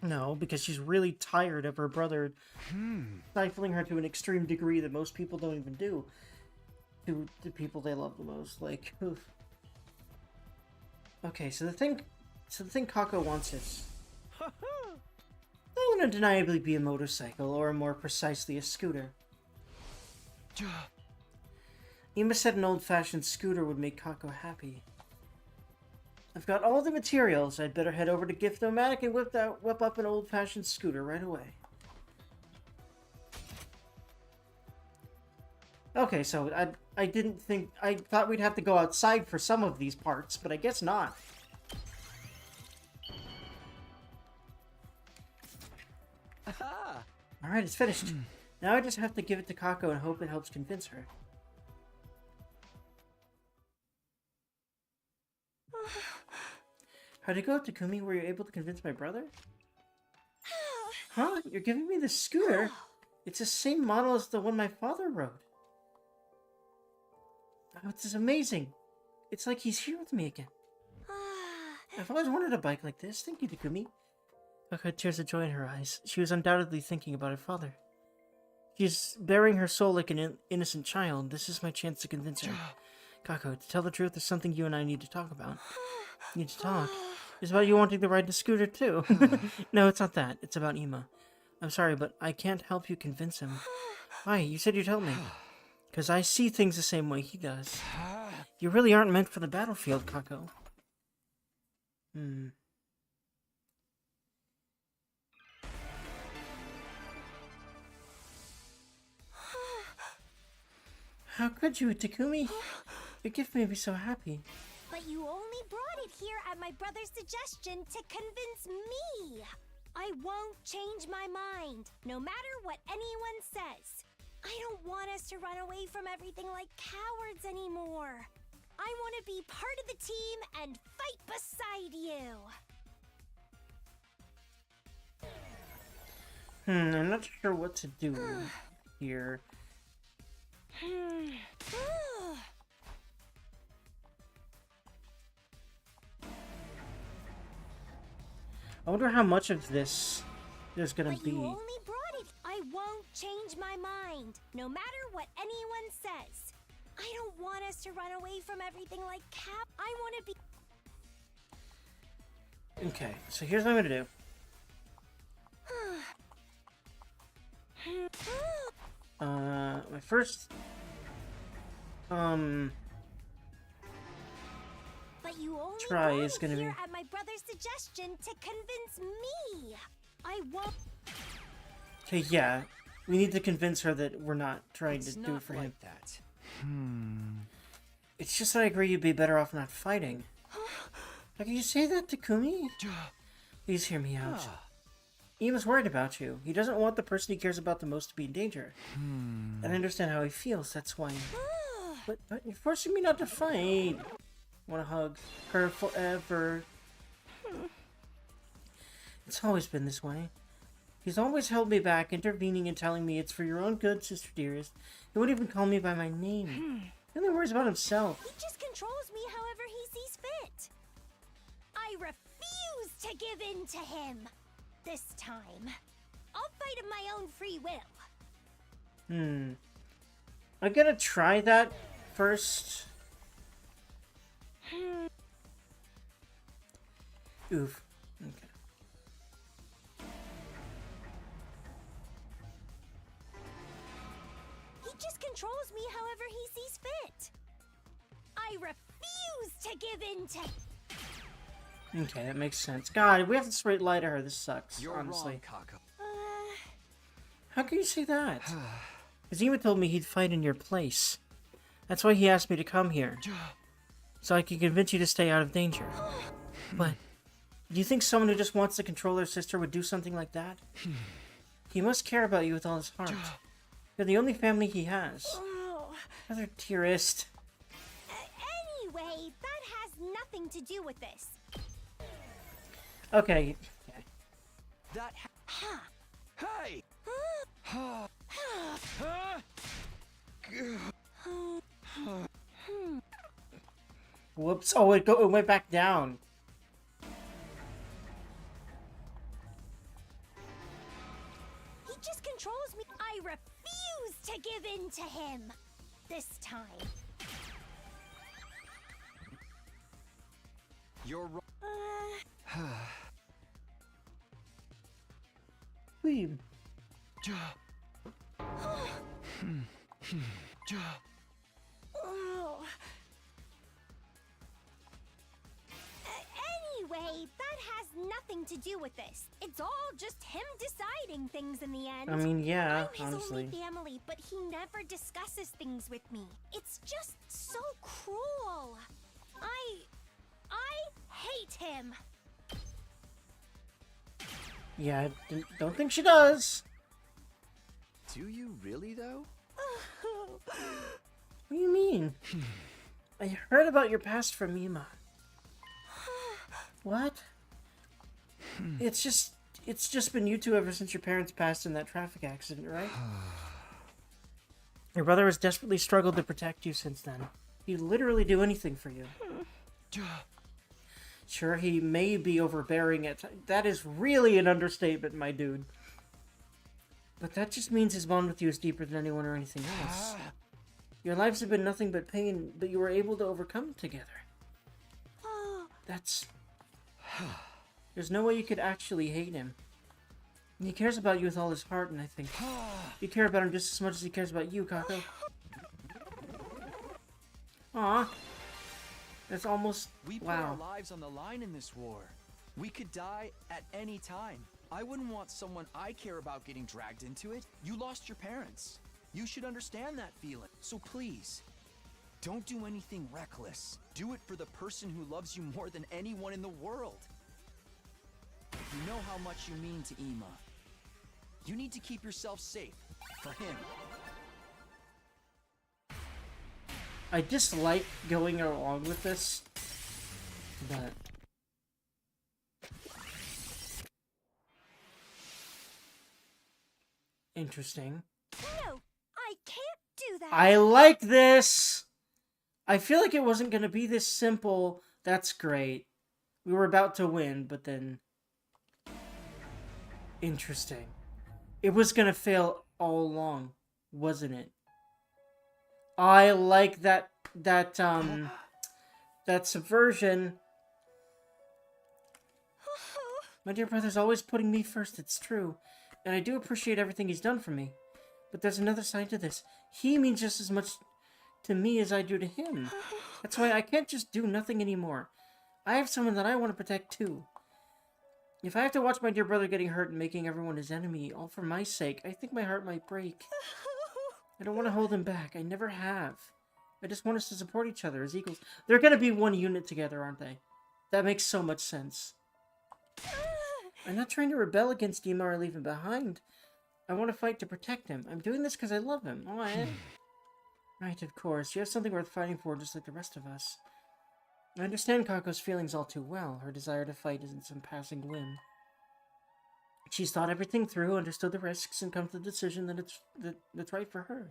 No, because she's really tired of her brother stifling her to an extreme degree that most people don't even do. To the people they love the most. Like, oof. Okay, so the thing Kako wants is... That would undeniably be a motorcycle, or more precisely, a scooter. Ima said an old-fashioned scooter would make Kako happy. I've got all the materials. I'd better head over to Gift-O-Matic and whip up an old-fashioned scooter right away. Okay, so I thought we'd have to go outside for some of these parts, but I guess not. Alright, it's finished. Now I just have to give it to Kako and hope it helps convince her. How'd it go, Takumi? Were you able to convince my brother? Huh? You're giving me the scooter? It's the same model as the one my father rode. Oh, this is amazing. It's like he's here with me again. I've always wanted a bike like this. Thank you, Takumi. Kako had tears of joy in her eyes. She was undoubtedly thinking about her father. She's bearing her soul like an innocent child. This is my chance to convince her. Kako, to tell the truth, there's something you and I need to talk about. Need to talk. It's about you wanting to ride the scooter, too. No, it's not that. It's about Ima. I'm sorry, but I can't help you convince him. Why? You said you'd help me. Because I see things the same way he does. You really aren't meant for the battlefield, Kako. How could you, Takumi? Your gift made me so happy. But you only brought it here at my brother's suggestion to convince me. I won't change my mind, no matter what anyone says. I don't want us to run away from everything like cowards anymore. I want to be part of the team and fight beside you. I'm not sure what to do here. I wonder how much of this there's gonna be. You only brought it. I won't change my mind, no matter what anyone says. I don't want us to run away from everything like I want to be. Okay, so here's what I'm gonna do. My first But you only try brought is gonna it be here at my brother's suggestion to convince me. I won't. Okay, yeah. We need to convince her that we're not trying It's to not do it for him. like that. It's just that I agree you'd be better off not fighting. How can you say that, Takumi? Please hear me out. Ima's worried about you. He doesn't want the person he cares about the most to be in danger. And I understand how he feels, that's why. But you're forcing me not to fight. I want to hug her forever. It's always been this way. He's always held me back, intervening and telling me it's for your own good, sister dearest. He won't even call me by my name. He only worries about himself. He just controls me however he sees fit. I refuse to give in to him. This time, I'll fight of my own free will. I'm gonna try that first. Oof. Okay. He just controls to give in to... Okay, that makes sense. God, we have to straight lie to her. This sucks, You're honestly. wrong, Kako. How can you say that? Kazima told me he'd fight in your place. That's why he asked me to come here. So I can convince you to stay out of danger. But, do you think someone who just wants to control their sister would do something like that? He must care about you with all his heart. You're the only family he has. Another dearest. Anyway, that has nothing to do with this. Okay. That. Hey! Whoops. Oh, it went back down. He just controls me. I refuse to give in to him. This time. You're wrong. Weeb. Anyway, that has nothing to do with this. It's all just him deciding things in the end. I mean, yeah, I'm his honestly. only family, but he never discusses things with me. It's just so cruel. I hate him. Yeah, I don't think she does. Do you really, though? What do you mean? I heard about your past from Mima. What? It's just been you two ever since your parents passed in that traffic accident, right? Your brother has desperately struggled to protect you since then. He'd literally do anything for you. Sure, he may be overbearing at times. That is really an understatement, my dude. But that just means his bond with you is deeper than anyone or anything else. Your lives have been nothing but pain, but you were able to overcome it together. That's... There's no way you could actually hate him. He cares about you with all his heart, and I think you care about him just as much as he cares about you, Kako. Aw. That's almost... We put our lives on the line in this war. We could die at any time. I wouldn't want someone I care about getting dragged into it. You lost your parents. You should understand that feeling. So please, don't do anything reckless. Do it for the person who loves you more than anyone in the world. You know how much you mean to Ima. You need to keep yourself safe. For him. I dislike going along with this, but... Interesting. No, I can't do that. I like this! I feel like it wasn't gonna be this simple. That's great. We were about to win, but then... Interesting. It was gonna fail all along, wasn't it? I like that subversion. My dear brother's always putting me first, it's true. And I do appreciate everything he's done for me. But there's another side to this. He means just as much to me as I do to him. That's why I can't just do nothing anymore. I have someone that I want to protect too. If I have to watch my dear brother getting hurt and making everyone his enemy, all for my sake, I think my heart might break. I don't want to hold him back. I never have. I just want us to support each other as equals. They're going to be one unit together, aren't they? That makes so much sense. I'm not trying to rebel against Ima or leave him behind. I want to fight to protect him. I'm doing this because I love him. Oh, I am. Right, of course. You have something worth fighting for just like the rest of us. I understand Kako's feelings all too well. Her desire to fight isn't some passing whim. She's thought everything through, understood the risks, and come to the decision that that's right for her.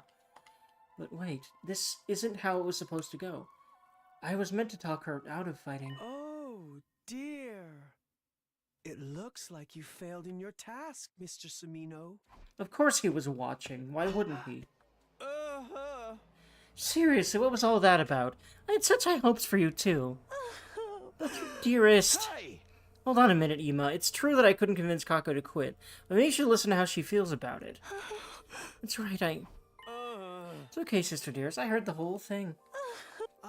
But wait, this isn't how it was supposed to go. I was meant to talk her out of fighting. Oh, dear. It looks like you failed in your task, Mr. Sumino. Of course he was watching. Why wouldn't he? Seriously, what was all that about? I had such high hopes for you, too. Dearest. Hey! Hold on a minute, Ima. It's true that I couldn't convince Kako to quit, but maybe you should listen to how she feels about it. That's right, It's okay, sister dearest. I heard the whole thing.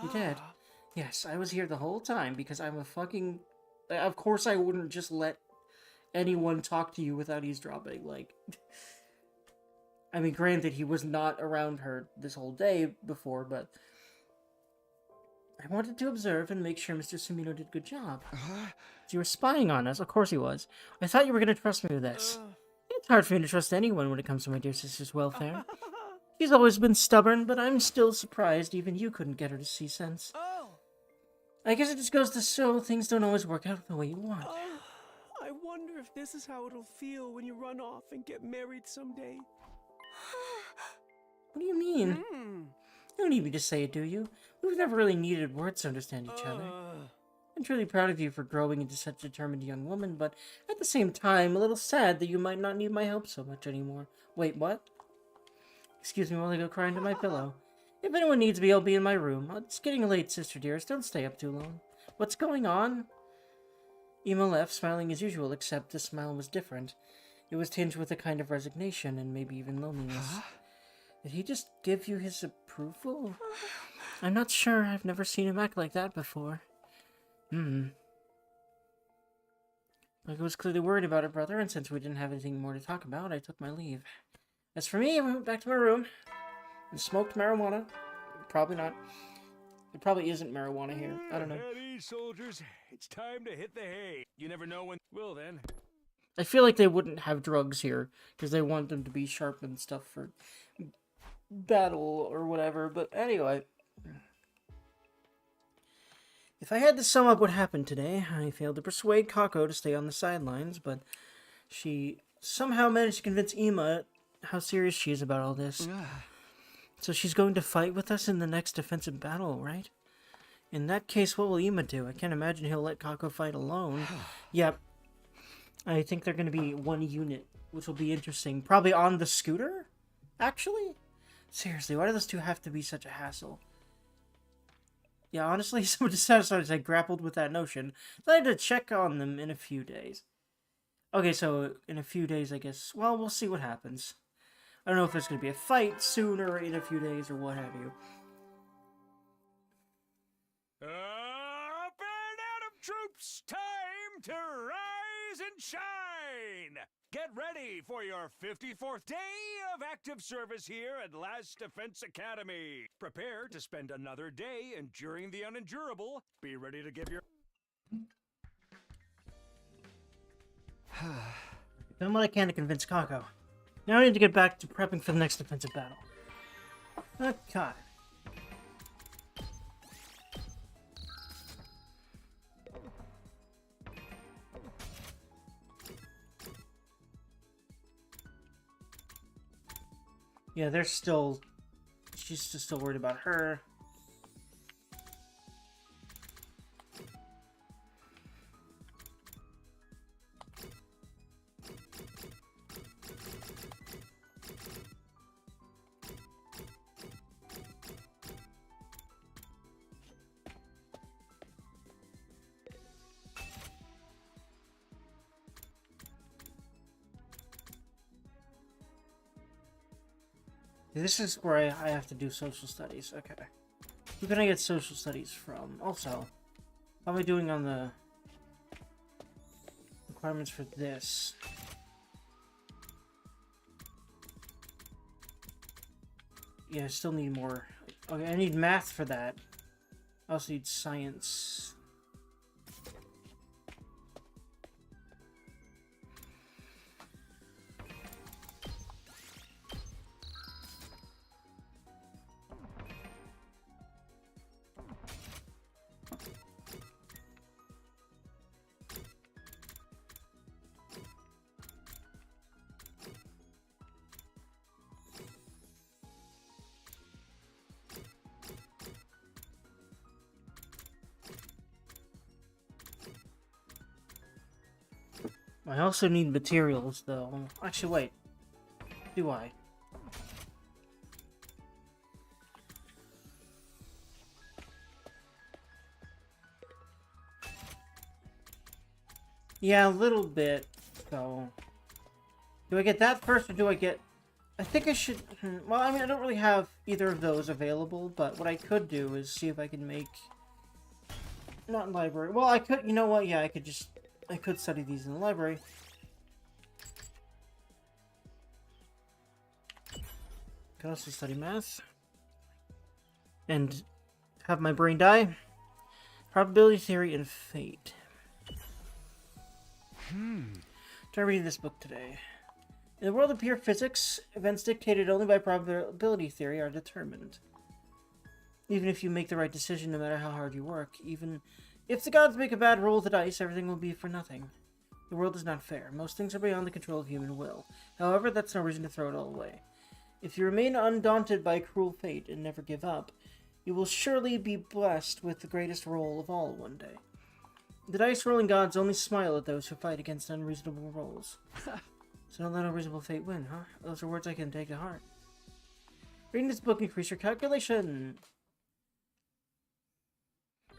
You did. Yes, I was here the whole time because I'm a fucking... Of course I wouldn't just let anyone talk to you without eavesdropping, like... I mean, granted, he was not around her this whole day before, but... I wanted to observe and make sure Mr. Sumino did a good job. You were spying on us, of course he was. I thought you were going to trust me with this. It's hard for me to trust anyone when it comes to my dear sister's welfare. She's always been stubborn, but I'm still surprised even you couldn't get her to see sense. I guess it just goes to show things don't always work out the way you want. I wonder if this is how it'll feel when you run off and get married someday. What do you mean? You don't need me to say it, do you? We've never really needed words to understand each other. I'm truly proud of you for growing into such a determined young woman, but at the same time, a little sad that you might not need my help so much anymore. Wait, what? Excuse me while I go cry into my pillow. If anyone needs me, I'll be in my room. It's getting late, sister dearest. Don't stay up too long. What's going on? Ema left, smiling as usual, except the smile was different. It was tinged with a kind of resignation and maybe even loneliness. Did he just give you his approval? I'm not sure. I've never seen him act like that before. Like I was clearly worried about it, brother, and since we didn't have anything more to talk about, I took my leave. As for me, I went back to my room and smoked marijuana. Probably not. It probably isn't marijuana here. I don't know. Ready, soldiers. It's time to hit the hay. You never know when... Well, then. I feel like they wouldn't have drugs here, because they want them to be sharp and stuff for battle or whatever, but anyway. If I had to sum up what happened today, I failed to persuade Kako to stay on the sidelines, but she somehow managed to convince Ema how serious she is about all this. So she's going to fight with us in the next defensive battle, right? In that case, what will Ema do? I can't imagine he'll let Kako fight alone. Yep. I think they're going to be one unit, which will be interesting. Probably on the scooter, actually? Seriously, why do those two have to be such a hassle? Yeah, honestly, so dissatisfied as I grappled with that notion, I had to check on them in a few days. Okay, so in a few days, I guess, well, we'll see what happens. I don't know if there's going to be a fight sooner or in a few days or what have you. Up and Adam troops, time to rise and shine! Get ready for your 54th day of active service here at Last Defense Academy. Prepare to spend another day enduring the unendurable. Be ready to give your... Done what I can to convince Kako. Now I need to get back to prepping for the next defensive battle. Oh, God. Yeah, they're still... She's just still worried about her. This is where I have to do social studies. Okay. Who can I get social studies from? Also, how am I doing on the requirements for this? Yeah, I still need more. Okay, I need math for that. I also need science. I also need materials, though. Actually, wait. Do I? Yeah, a little bit, so... Do I get that first, or do I get... I think I should... Well, I mean, I don't really have either of those available, but what I could do is see if I can make Not in library. Well, I could, you know what? Yeah, I could study these in the library. Could also study math. And have my brain die. Probability theory and fate. Try reading this book today. In the world of pure physics, events dictated only by probability theory are determined. Even if you make the right decision, no matter how hard you work, even if the gods make a bad roll of the dice, everything will be for nothing. The world is not fair. Most things are beyond the control of human will. However, that's no reason to throw it all away. If you remain undaunted by cruel fate and never give up, you will surely be blessed with the greatest roll of all one day. The dice-rolling gods only smile at those who fight against unreasonable rolls. So don't let unreasonable fate win, huh? Those are words I can take to heart. Reading this book increased your calculation.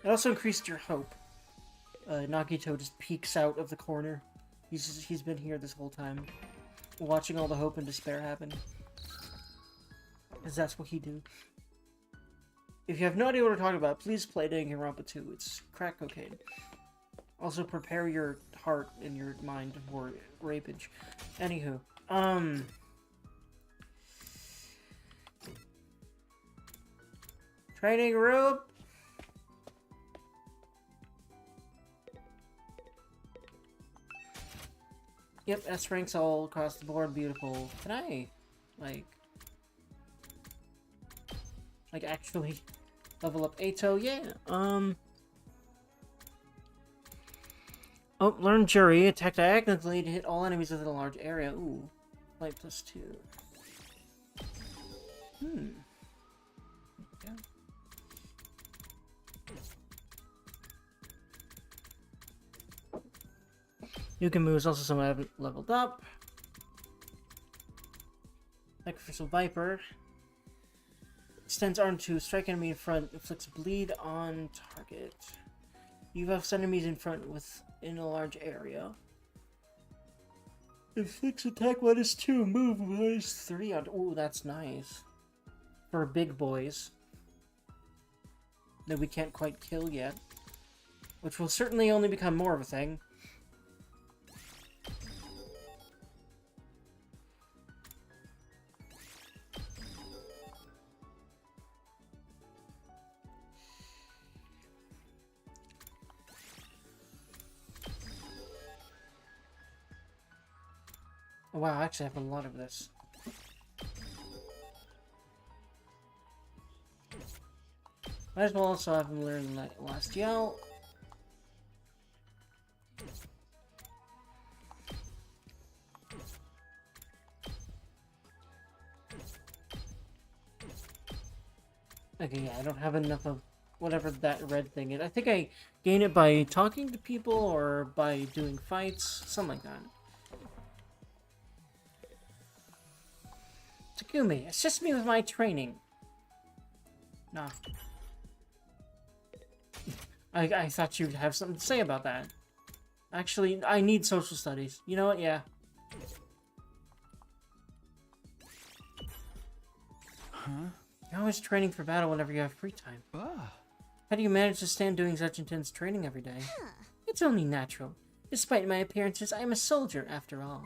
It also increased your hope. Nagito just peeks out of the corner. He's been here this whole time, watching all the hope and despair happen. Because that's what he do. If you have no idea what we're talking about, please play Danganronpa 2. It's crack cocaine. Also, prepare your heart and your mind for rapage. Anywho, training room. Yep, S ranks all across the board. Beautiful. Can I, like actually level up Ato? Yeah. Oh, learn Jury. Attack diagonally to hit all enemies within a large area. Ooh. Flight +2. Yeah. Yukimu is also somewhat leveled up. Sacrificial Viper. Extends arm to strike enemy in front. Inflicts bleed on target. You have enemies in front within a large area. Inflicts attack -2, move -3 on. Ooh, that's nice. For big boys. That we can't quite kill yet. Which will certainly only become more of a thing. Oh, wow, I actually have a lot of this. Might as well also have him learn last yell. Okay, yeah, I don't have enough of whatever that red thing is. I think I gain it by talking to people or by doing fights, something like that. Takumi, assist me with my training. Nah. I thought you'd have something to say about that. Actually, I need social studies. You know what? Yeah. Huh? You're always training for battle whenever you have free time. How do you manage to stand doing such intense training every day? It's only natural. Despite my appearances, I am a soldier after all.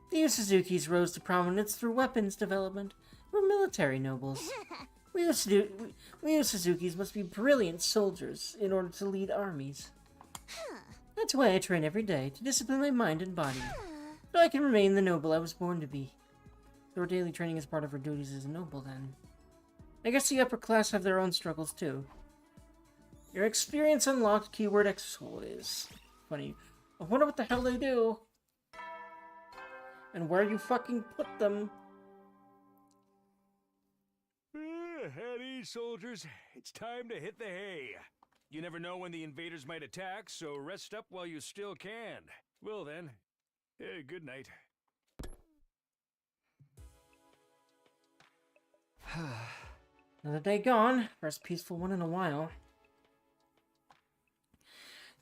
The Yu Suzukis rose to prominence through weapons development. We're military nobles. We Yu Suzukis must be brilliant soldiers in order to lead armies. That's why I train every day, to discipline my mind and body, so I can remain the noble I was born to be. Your daily training is part of our duties as a noble, then. I guess the upper class have their own struggles, too. Your experience unlocked keyword exploits. Funny. I wonder what the hell they do. And where you fucking put them. At ease, soldiers. It's time to hit the hay. You never know when the invaders might attack, so rest up while you still can. Well then, good night. Another day gone. First peaceful one in a while.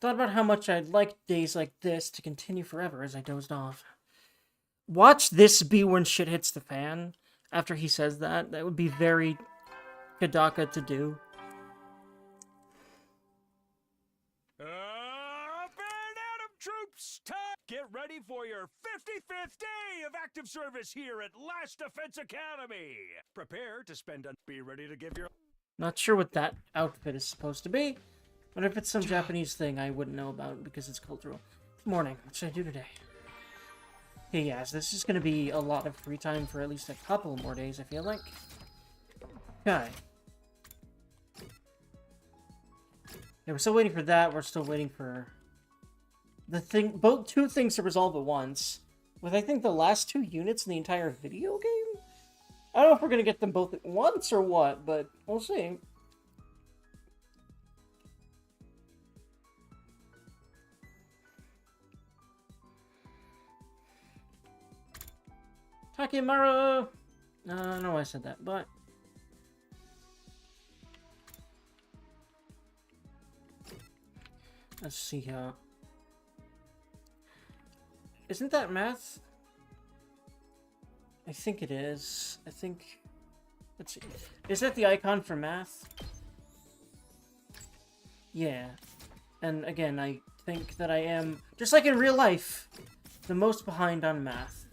Thought about how much I'd like days like this to continue forever as I dozed off. Watch this be when shit hits the fan after he says that. That would be very Kadaka to do. troops! Time! Get ready for your 55th day of active service here at Last Defense Academy! Prepare to spend a... Be ready to give your... Not sure what that outfit is supposed to be, but if it's some Japanese thing I wouldn't know about because it's cultural. Good morning. What should I do today? Hey, yes, this is going to be a lot of free time for at least a couple more days, I feel like. Okay. Yeah, we're still waiting for that. We're still waiting for the thing, two things to resolve at once. With, I think, the last 2 units in the entire video game? I don't know if we're going to get them both at once or what, but we'll see. Takemura! I don't know why I said that, but... Let's see here. Isn't that math? I think it is. I think... Let's see. Is that the icon for math? Yeah. And again, I think that I am, just like in real life, the most behind on math.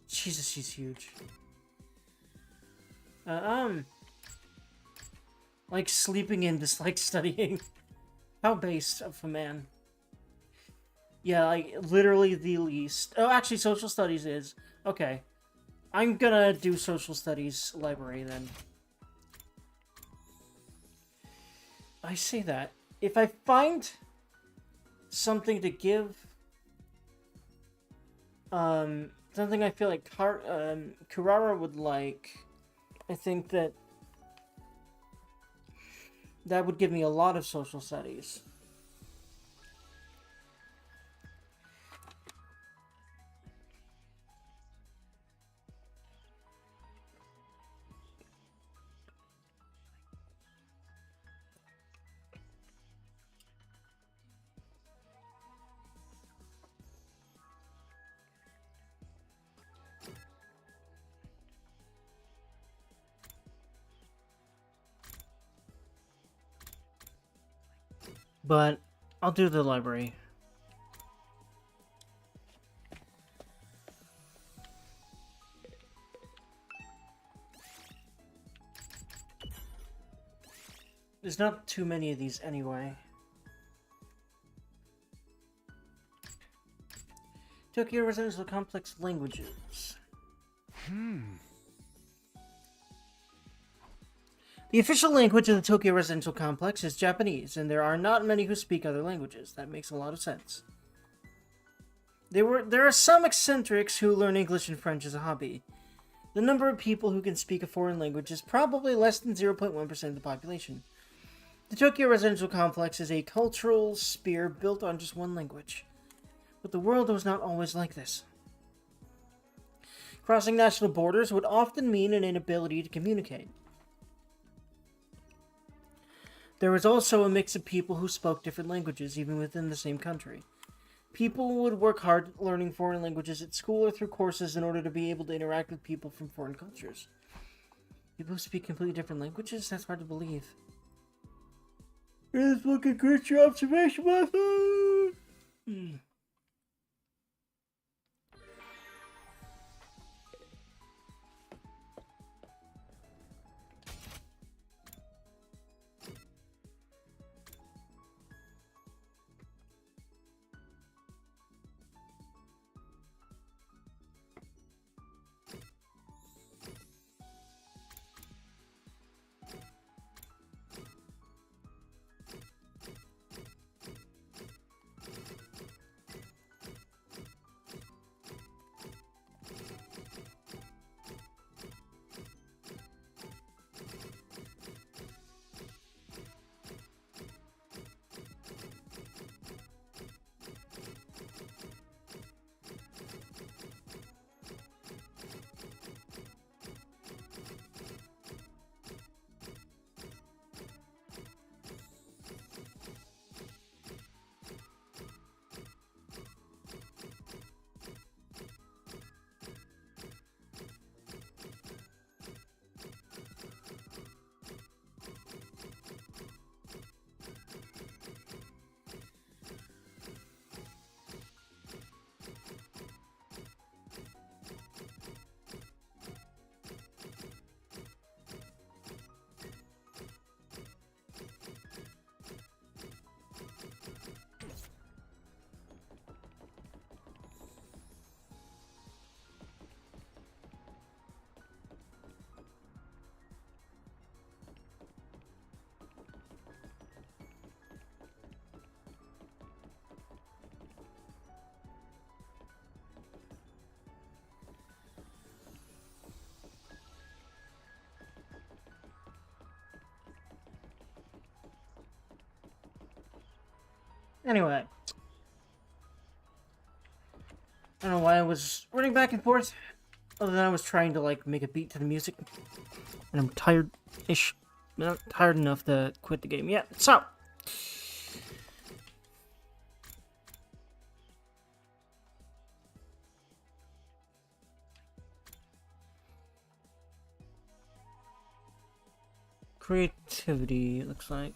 Jesus, she's huge. Like sleeping in, dislike studying. How based of a man. Yeah, like, literally the least. Oh, actually, social studies is. Okay. I'm gonna do social studies library, then. I say that. If I find something to give... something I feel like Kurara would like, I think that would give me a lot of social studies. But I'll do the library. There's not too many of these anyway. Tokyo Residential Complex languages. The official language of the Tokyo Residential Complex is Japanese, and there are not many who speak other languages. That makes a lot of sense. There are some eccentrics who learn English and French as a hobby. The number of people who can speak a foreign language is probably less than 0.1% of the population. The Tokyo Residential Complex is a cultural sphere built on just one language. But the world was not always like this. Crossing national borders would often mean an inability to communicate. There was also a mix of people who spoke different languages, even within the same country. People would work hard learning foreign languages at school or through courses in order to be able to interact with people from foreign cultures. People who speak completely different languages? That's hard to believe. Let's look at great your observation, my friend. Anyway. I don't know why I was running back and forth. Other than I was trying to, like, make a beat to the music. And I'm tired-ish. Not tired enough to quit the game yet. So. Creativity, it looks like.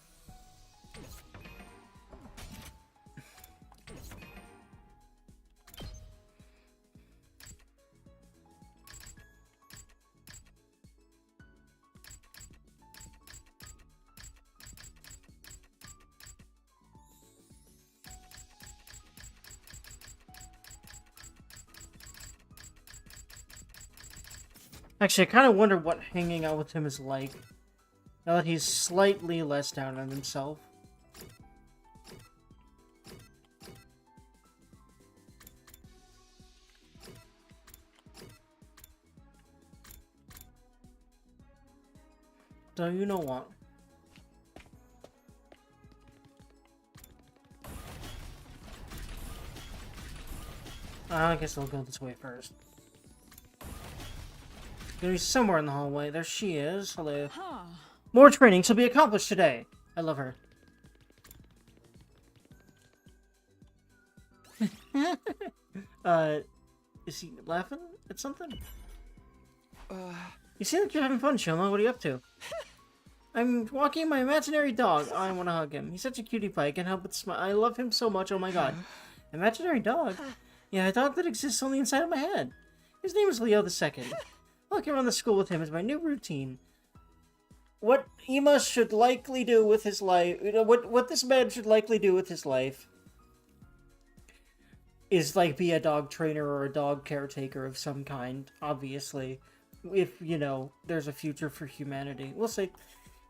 Actually, I kind of wonder what hanging out with him is like. Now that he's slightly less down on himself. So you know what? I guess I'll go this way first. Gonna be somewhere in the hallway. There she is. Hello. Huh. More training shall be accomplished today. I love her. Is he laughing at something? You seem like you're having fun, Shoma. What are you up to? I'm walking my imaginary dog. Oh, I want to hug him. He's such a cutie pie. I can't help but smile. I love him so much. Oh my god. Imaginary dog? Yeah, a dog that exists only inside of my head. His name is Leo II. Walking around the school with him is my new routine. What Ema should likely do with his life... What this man should likely do with his life... is, like, be a dog trainer or a dog caretaker of some kind, obviously. If, you know, there's a future for humanity. We'll see.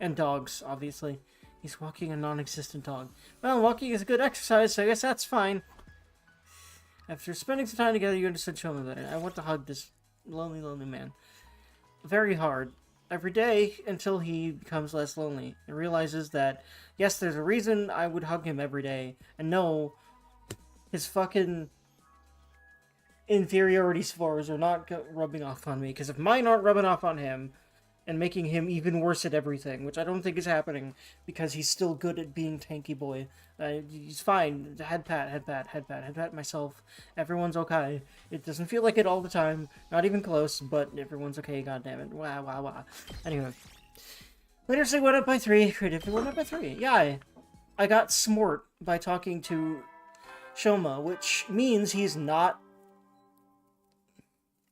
And dogs, obviously. He's walking a non-existent dog. Well, walking is a good exercise, so I guess that's fine. After spending some time together, you understood Shoma better. I want to hug this lonely, lonely man. Very hard. Every day until he becomes less lonely. And realizes that, yes, there's a reason I would hug him every day. And no, his fucking inferiority scores are not rubbing off on me. Because if mine aren't rubbing off on him, and making him even worse at everything, which I don't think is happening, because he's still good at being tanky boy. He's fine. Head pat myself. Everyone's okay. It doesn't feel like it all the time. Not even close, but everyone's okay, goddammit. Wow. Anyway. Literacy went up by 3. Creativity went up by 3. Yeah, I got smart by talking to Shoma, which means he's not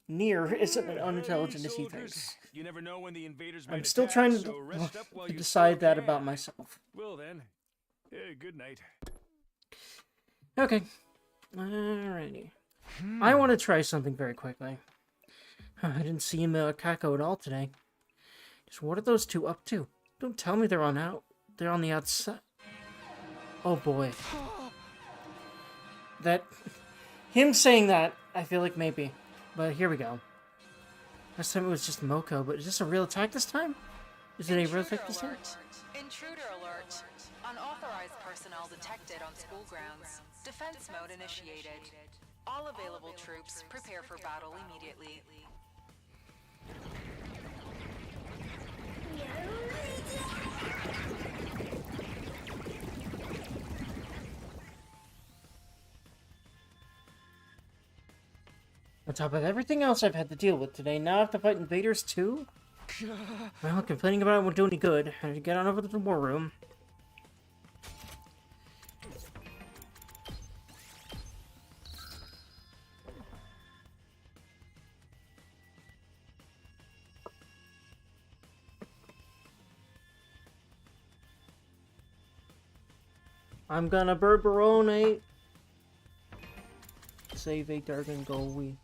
near as unintelligent as he thinks. You never know when the invaders I'm might still attack, trying so rest up while to you decide still that can. about myself. Well then, good night. Okay. Alrighty. I want to try something very quickly. I didn't see Kako at all today. Just what are those two up to? Don't tell me they're on the outside. Oh boy. Him saying that, I feel like maybe. But here we go. Last time it was just Moko, but is this a real attack this time? Is it a real attack this time? Intruder alert. Unauthorized personnel detected on school grounds. Defense mode initiated. All available troops prepare for battle immediately. On top of everything else I've had to deal with today, now I have to fight invaders too? Well, complaining about it won't do any good. I have to get on over to the war room. I'm gonna Berberonate. Save a Dargan Golwi.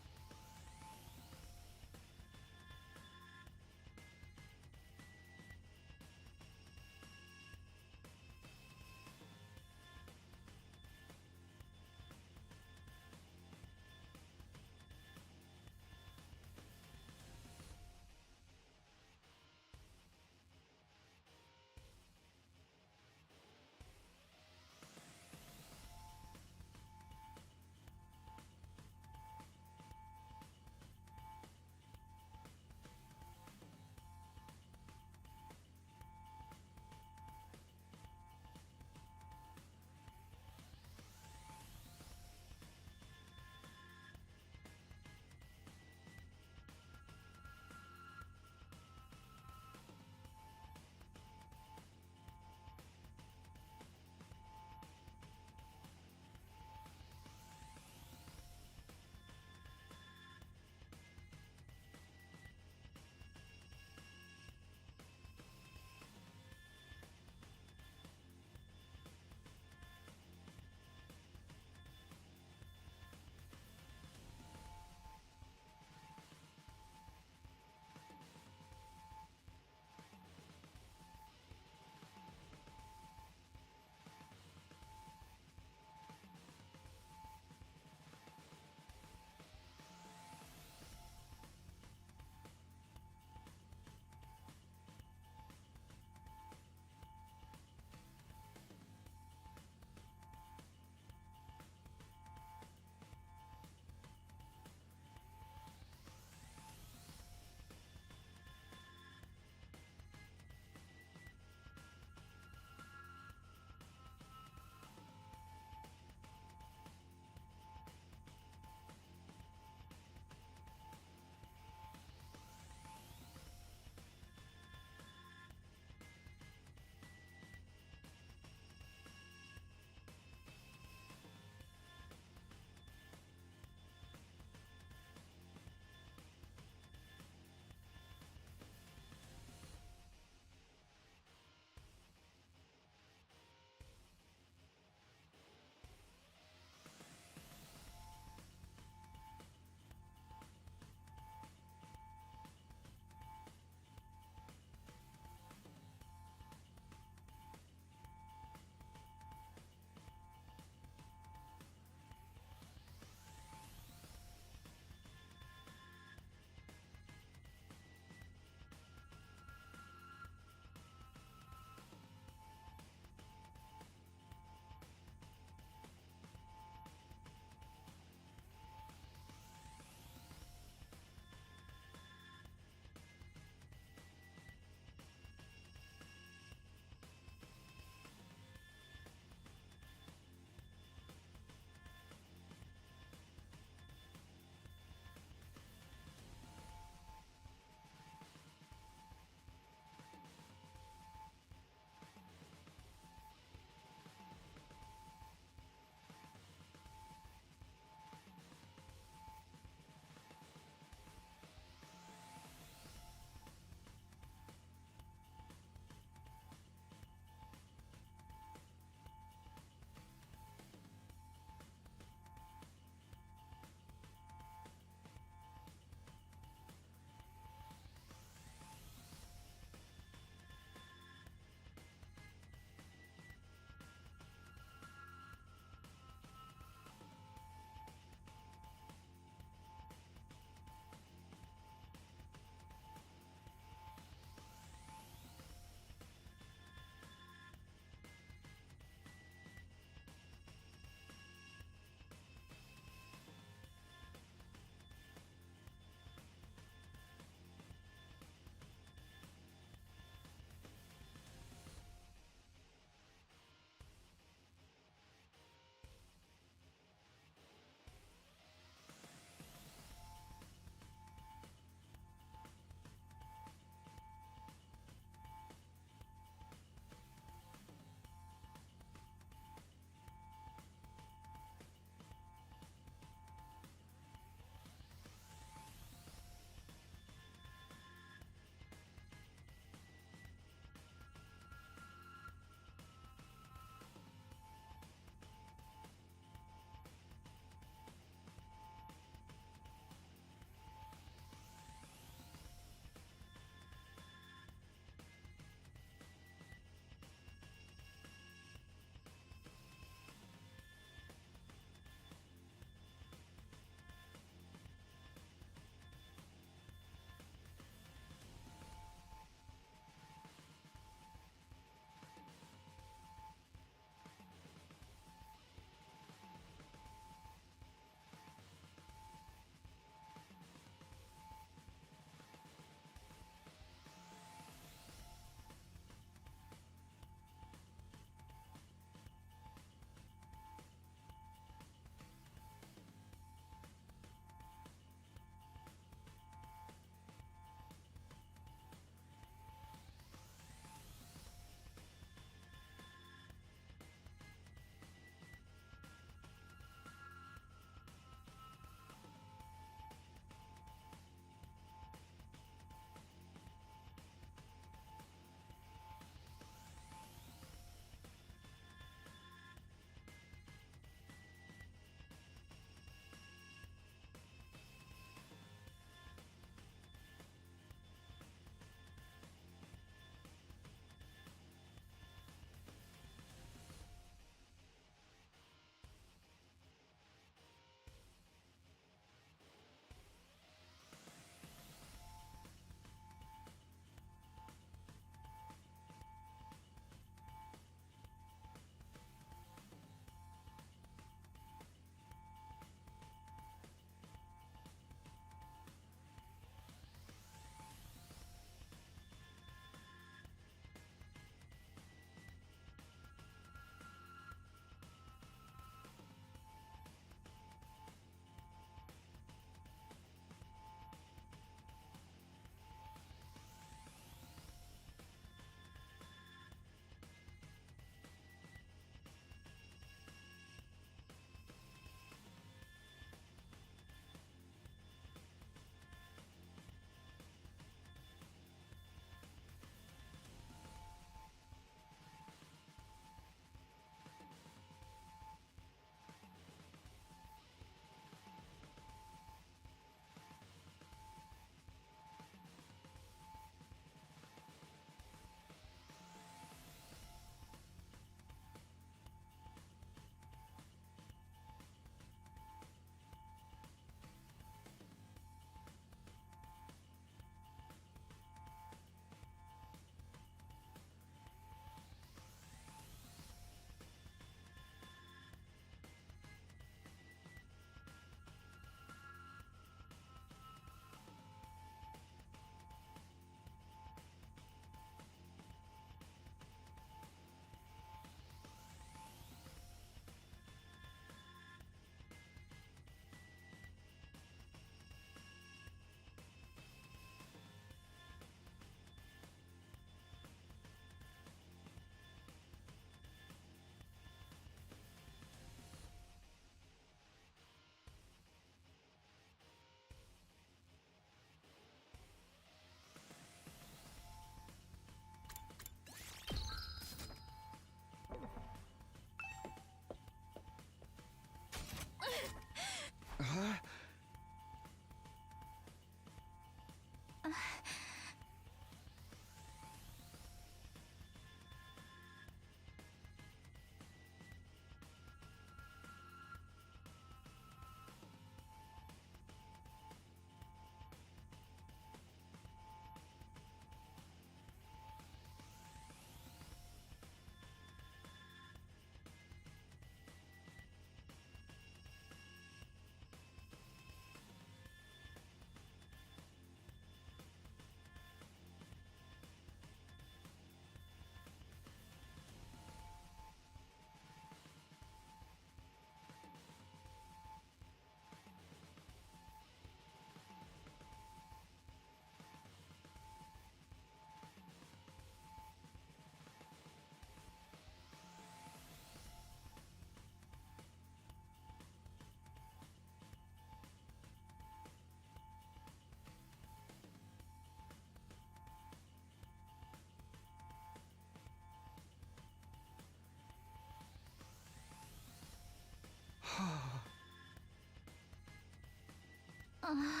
Huh?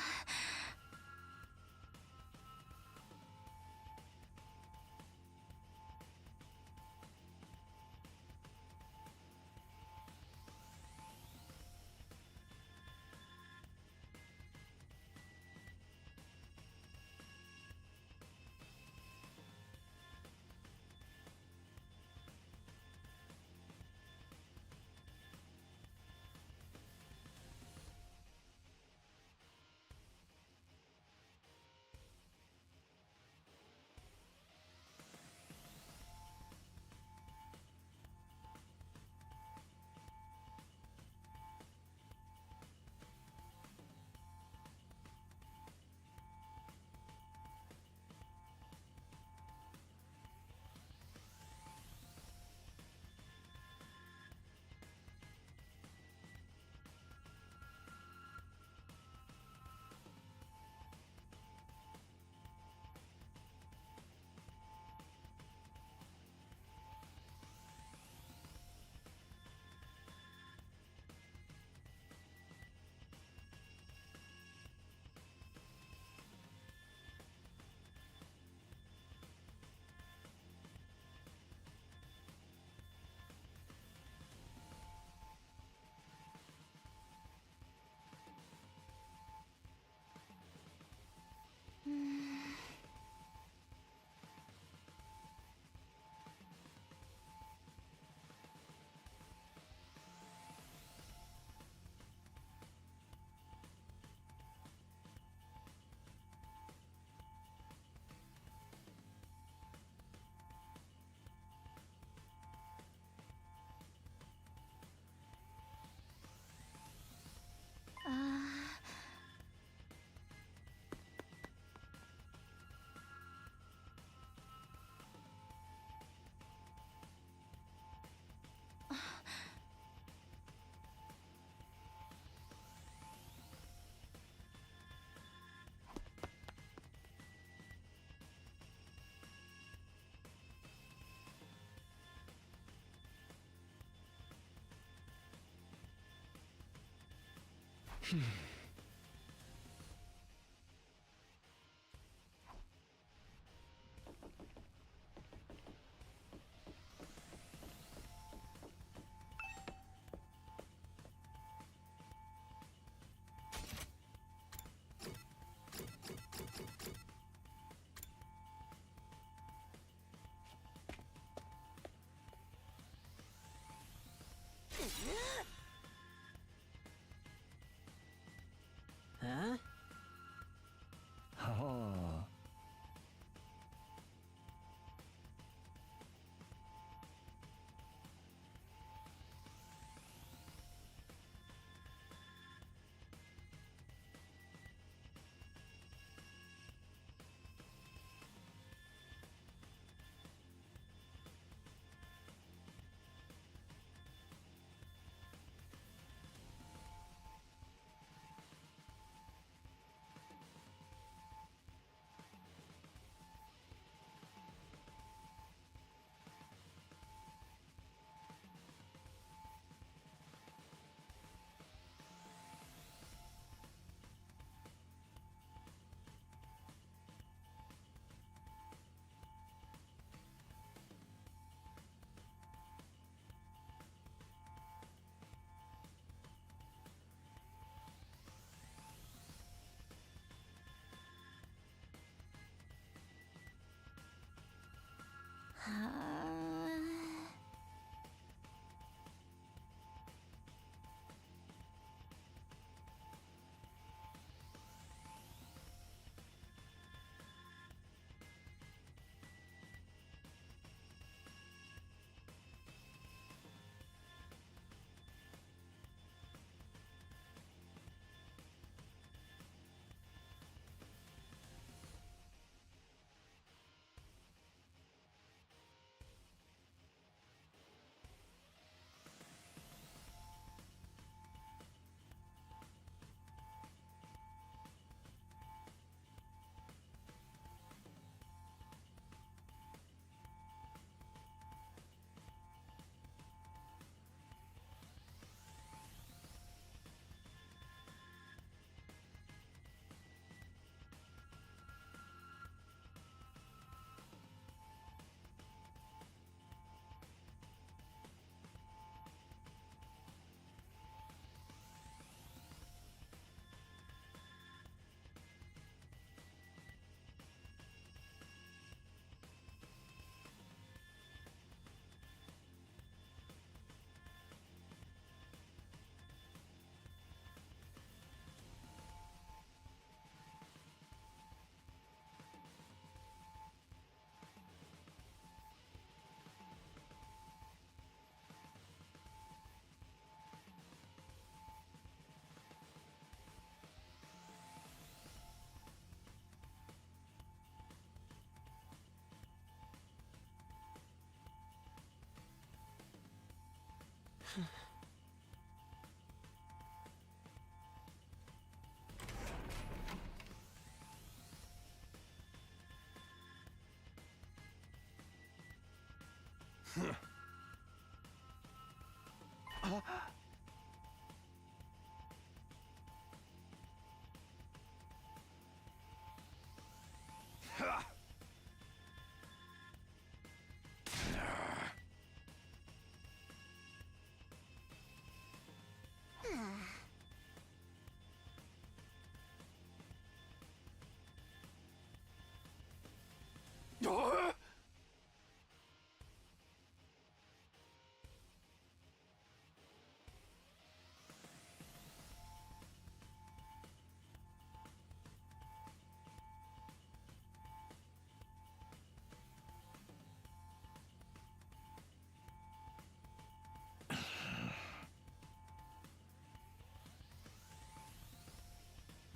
Oh.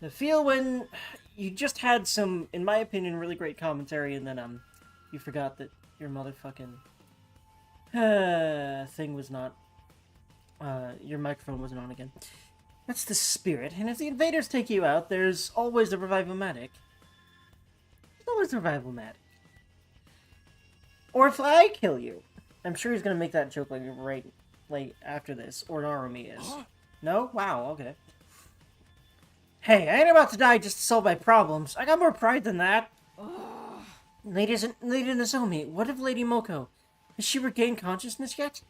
I feel when you just had some, in my opinion, really great commentary, and then you forgot that your motherfucking thing was not, your microphone wasn't on again. That's the spirit, and if the invaders take you out, there's always a revival-matic. There's always a revival-matic. Or if I kill you. I'm sure he's gonna make that joke, like, right, like, after this, or Narumi is. No? Wow, okay. Hey, I ain't about to die just to solve my problems. I got more pride than that. Lady Nozomi, what of Lady Moko? Has she regained consciousness yet?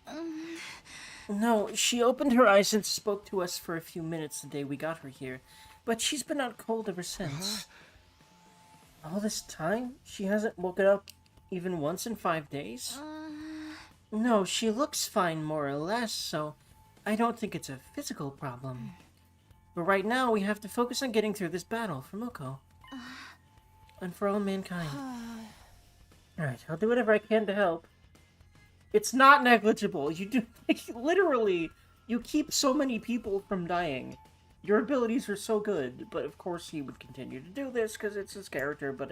No, she opened her eyes and spoke to us for a few minutes the day we got her here, but she's been out cold ever since. All this time? She hasn't woken up even once in 5 days? No, she looks fine more or less, so I don't think it's a physical problem. But right now, we have to focus on getting through this battle for Moko. And for all mankind. Alright, I'll do whatever I can to help. It's not negligible. You do, like, literally, you keep so many people from dying. Your abilities are so good, but of course he would continue to do this because it's his character, but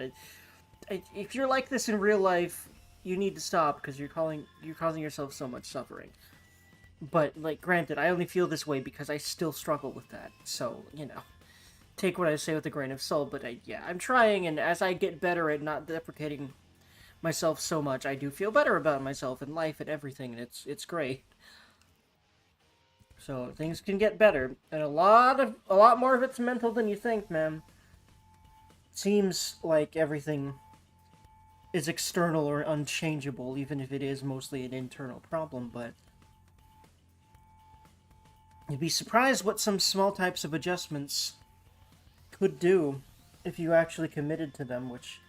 if you're like this in real life, you need to stop because you're causing yourself so much suffering. But, like, granted, I only feel this way because I still struggle with that. So, you know, take what I say with a grain of salt. But, yeah, I'm trying, and as I get better at not deprecating myself so much, I do feel better about myself and life and everything, and it's great. So, things can get better. And a lot more of it's mental than you think, man. Seems like everything is external or unchangeable, even if it is mostly an internal problem, but you'd be surprised what some small types of adjustments could do if you actually committed to them, which,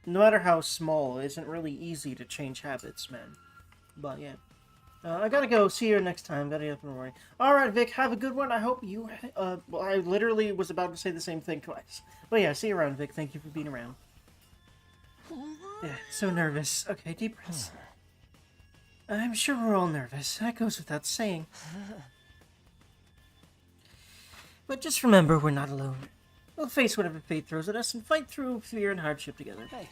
no matter how small, isn't really easy to change habits, man. But, yeah. I gotta go. See you next time. Gotta get up in the morning. Alright, Vic, have a good one. I hope you, well, I literally was about to say the same thing twice. But yeah, see you around, Vic. Thank you for being around. Yeah, so nervous. Okay, deep breaths. I'm sure we're all nervous. That goes without saying. But just remember, we're not alone. We'll face whatever fate throws at us and fight through fear and hardship together. Hey.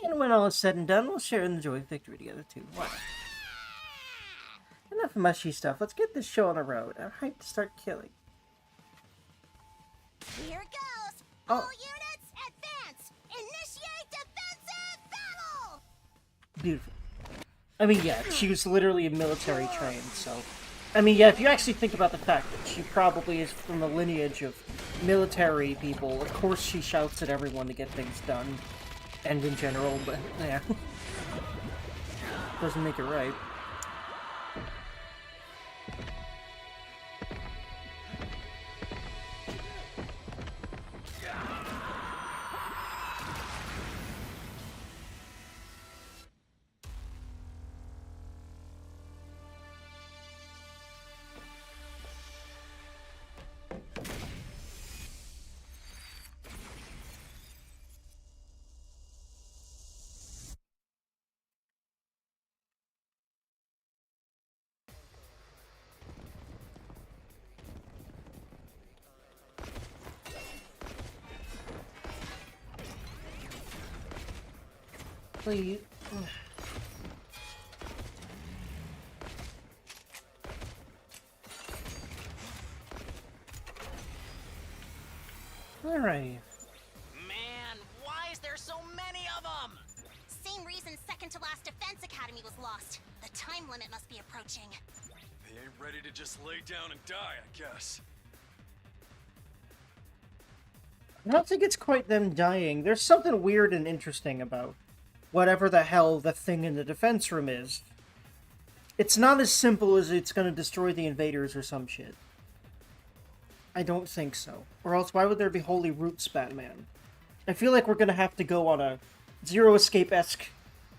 And when all is said and done, we'll share in the joy of victory together, too. Wow. Enough mushy stuff. Let's get this show on the road. I'm hyped to start killing. Here goes! Oh. All units, advance! Initiate defensive battle! Beautiful. I mean, yeah, she was literally military trained, so... I mean, yeah, if you actually think about the fact that she probably is from the lineage of military people, of course she shouts at everyone to get things done. And in general, but, yeah. Doesn't make it right. Please. Alright. Man, why is there so many of them? Same reason second to last Defense Academy was lost. The time limit must be approaching. They ain't ready to just lay down and die, I guess. I don't think it's quite them dying. There's something weird and interesting about whatever the hell the thing in the defense room is. It's not as simple as it's gonna destroy the invaders or some shit. I don't think so. Or else why would there be Holy Roots, Batman? I feel like we're gonna have to go on a Zero Escape-esque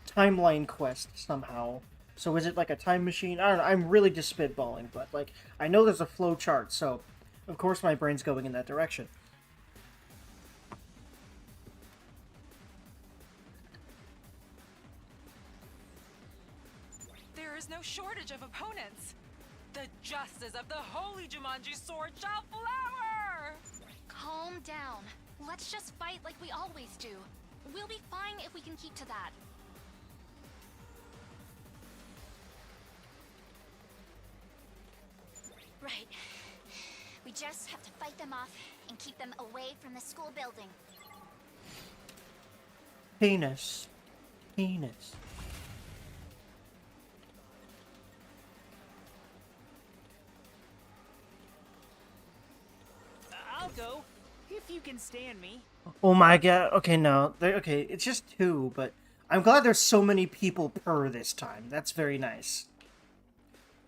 timeline quest somehow. So is it like a time machine? I don't know. I'm really just spitballing, but like I know there's a flow chart, so of course my brain's going in that direction. There is no shortage of opponents. The justice of the Holy Jumanji Sword shall flower! Calm down. Let's just fight like we always do. We'll be fine if we can keep to that. Right. We just have to fight them off and keep them away from the school building. Penis. Penis. I'll go, if you can stand me. Oh my god. Okay, no. Okay, it's just 2, but I'm glad there's so many people per this time. That's very nice.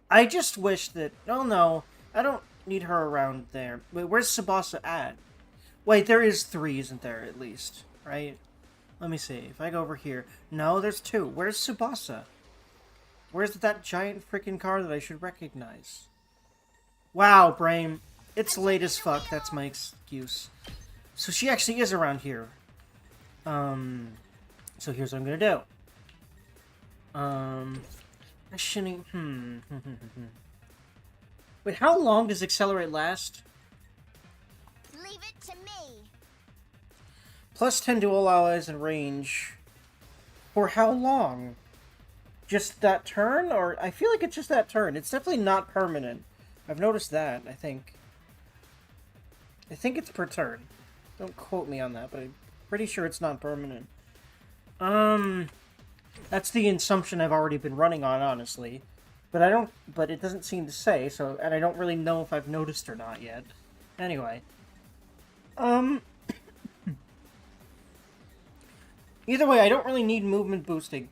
I just wish that... Oh, no. I don't need her around there. Wait, where's Tsubasa at? Wait, there is 3, isn't there, at least? Right? Let me see. If I go over here... No, there's 2. Where's Tsubasa? Where's that giant freaking car that I should recognize? Wow, brain. It's late as fuck. That's my excuse. So she actually is around here. So here's what I'm gonna do. I shouldn't... Wait, how long does Accelerate last? Leave it to me. Plus 10 to all allies in range. For how long? Just that turn? Or I feel like it's just that turn. It's definitely not permanent. I've noticed that, I think. I think it's per turn. Don't quote me on that, but I'm pretty sure it's not permanent. That's the assumption I've already been running on, honestly. But it doesn't seem to say, so, and I don't really know if I've noticed or not yet. Anyway. Either way, I don't really need movement boosting.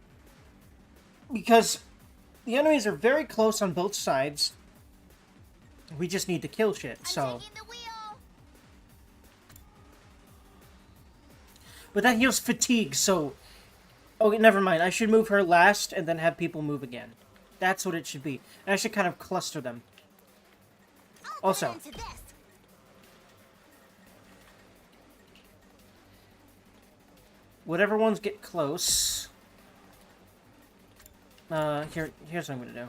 Because the enemies are very close on both sides. We just need to kill shit, so... I'm taking the wheel. But that heals fatigue, so... Oh, never mind. I should move her last and then have people move again. That's what it should be. And I should kind of cluster them. Also... Whatever ones get close... here's what I'm gonna do.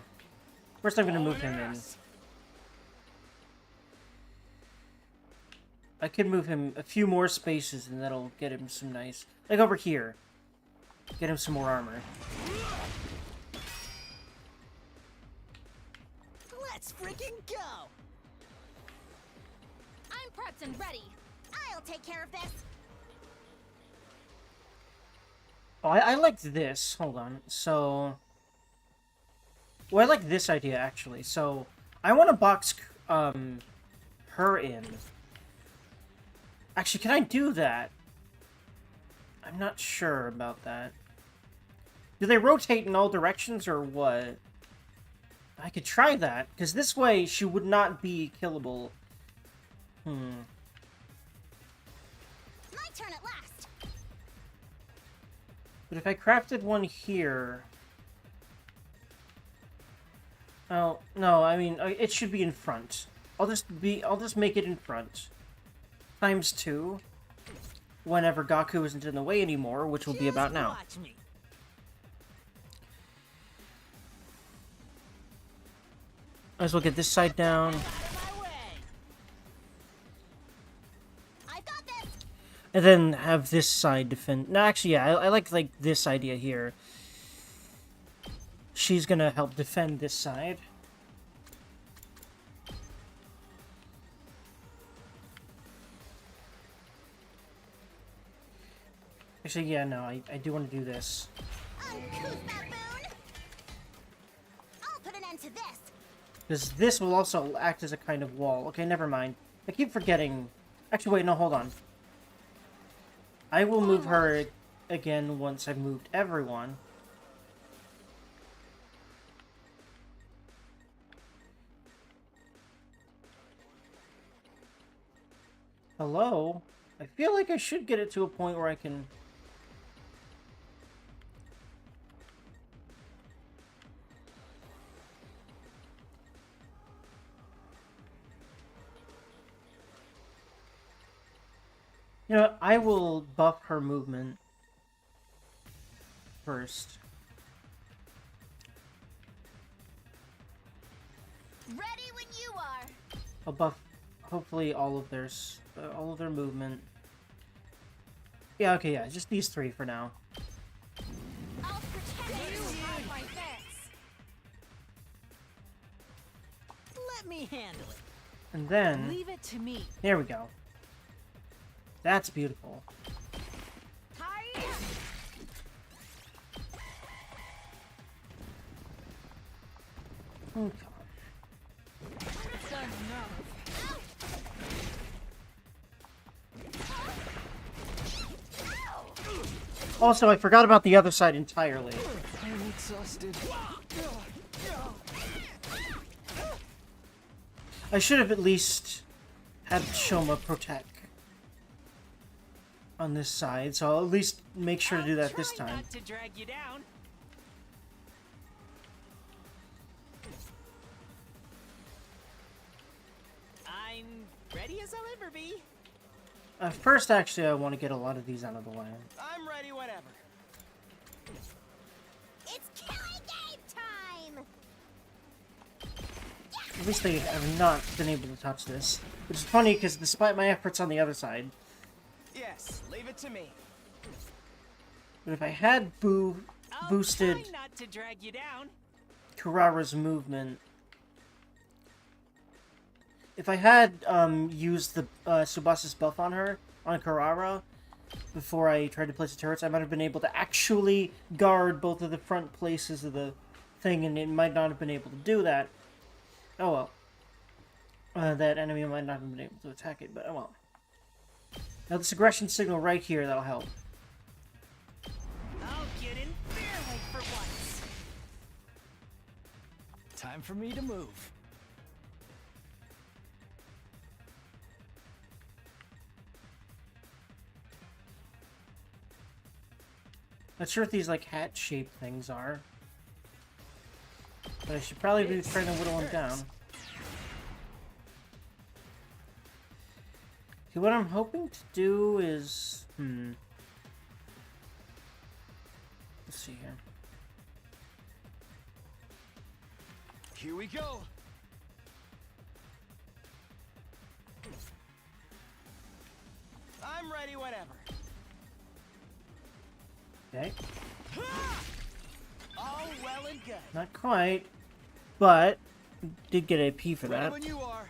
First I'm gonna move him in. I could move him a few more spaces and that'll get him some nice... Like over here. Get him some more armor. Let's freaking go! I'm prepped and ready. I'll take care of this. Oh, I liked this. Hold on. So... Well, I like this idea, actually. So, I want to box, her in. Actually, can I do that? I'm not sure about that. Do they rotate in all directions, or what? I could try that, because this way she would not be killable. My turn at last. But if I crafted one here... Oh, no, I mean, it should be in front. I'll just make it in front. Times 2. Whenever Gaku isn't in the way anymore, which will be about now. Watch me. Might as well get this side down. I've got this. And then have this side defend... No, actually, yeah, I like this idea here. She's gonna help defend this side. Actually, yeah, no, I do want to do this. Uncouth baboon! I'll put an end to this! Because this will also act as a kind of wall. Okay, never mind. I keep forgetting. Actually, wait, no, hold on. I will move her again once I've moved everyone. Hello? I feel like I should get it to a point where I can... You know, I will buff her movement first. Ready when you are! I'll buff, hopefully, all of their movement. Yeah, okay, yeah, just these three for now. I'll pretend you have my thanks! Let me handle it. And then... Leave it to me. There we go. That's beautiful. Oh, also, I forgot about the other side entirely. I'm exhausted. I should have at least had Shoma protect on this side, so I'll at least make sure to do that this time. Not to drag you down. I'm ready as I'll ever be. First, actually, I want to get a lot of these out of the way. I'm ready whenever. It's killing game time! At least they have not been able to touch this. Which is funny, because despite my efforts on the other side... Yes, leave it to me. But if I had boosted Try not to drag you down. Kurara's movement... If I had used the Subasa's buff on her, on Kurara, before I tried to place the turrets, I might have been able to actually guard both of the front places of the thing, and it might not have been able to do that. Oh well. That enemy might not have been able to attack it, but oh well. Now this aggression signal right here, that'll help. I'll get in fairly for once. Time for me to move. Not sure what these, like, hat-shaped things are. But I should probably be trying to whittle them down. Okay, what I'm hoping to do is... Let's see here. Here we go. I'm ready whenever. Okay. All well and good. Not quite, but did get a P for Ready that. when you are.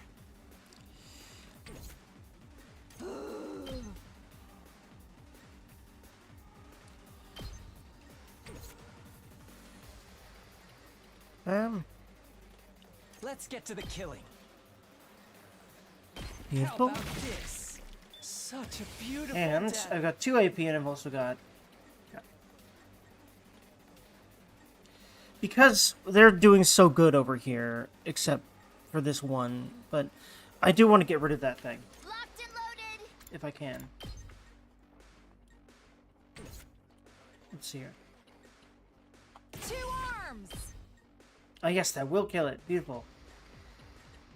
Let's get to the killing. Beautiful. How about this? Such a beautiful And death. I've got 2 AP and I've also got... Because they're doing so good over here, except for this one, but I do want to get rid of that thing. Locked and loaded! If I can. Let's see here. 2 arms! Oh yes, that will kill it. Beautiful.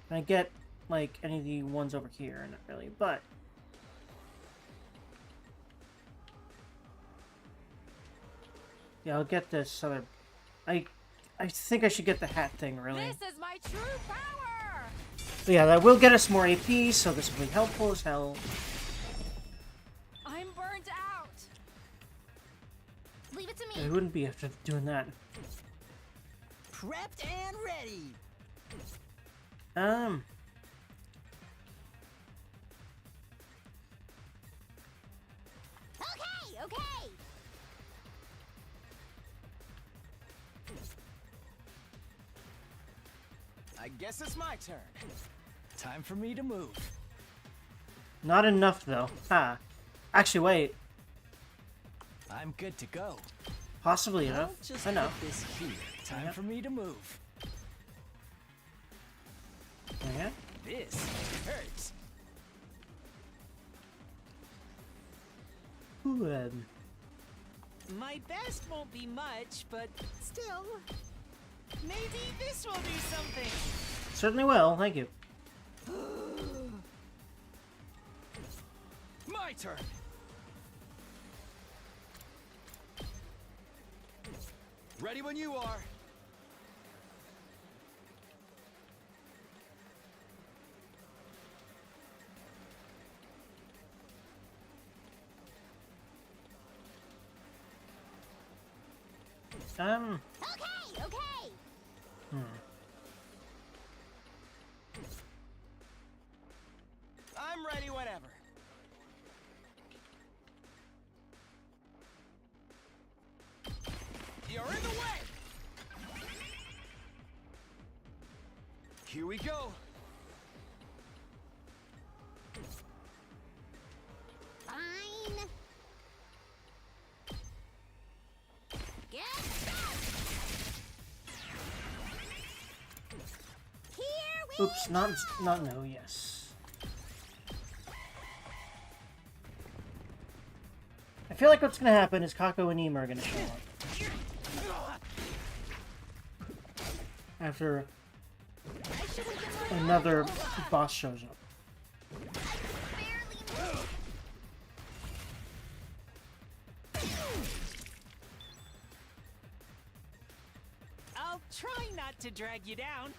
Can I get, like, any of the ones over here? Not really, but... Yeah, I'll get this other... I think I should get the hat thing, really. This is my true power! But yeah, that will get us more AP, so this will be helpful as hell. I'm burnt out! Leave it to I me. wouldn't be after doing that. Prepped and ready. Okay, okay! guess it's my turn. Time for me to move. Not enough, though. Ha. Actually, wait. I'm good to go. Possibly I'll enough. just I know. put this here. Time for me to move. Yeah. This hurts. Good. My best won't be much, but still. Maybe this will do something. Certainly will. Thank you. My turn. Ready when you are. Okay, okay. I'm ready whenever. You're in the way! Here we go. Fine. Get Here we Oops, not no, yes. I feel like what's gonna happen is Kako and Ema are gonna show up. After another boss shows up. I'll try not to drag you down.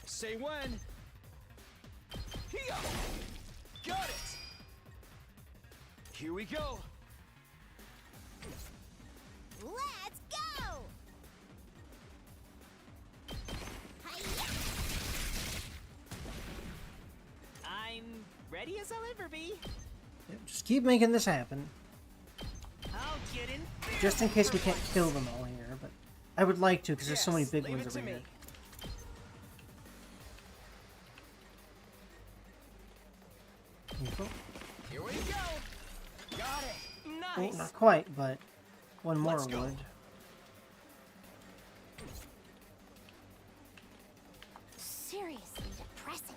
Say when. Here. Got it. Here we go. Let's go! Hi-ya! I'm ready as I'll ever be. Just keep making this happen. I'll get in. Just in case we can't kill them all here, but I would like to because there's so many big leave ones it to over me. here. Info? Here we go. Got it. Oh, Nice. not quite, but one more Let's go. would. Seriously depressing.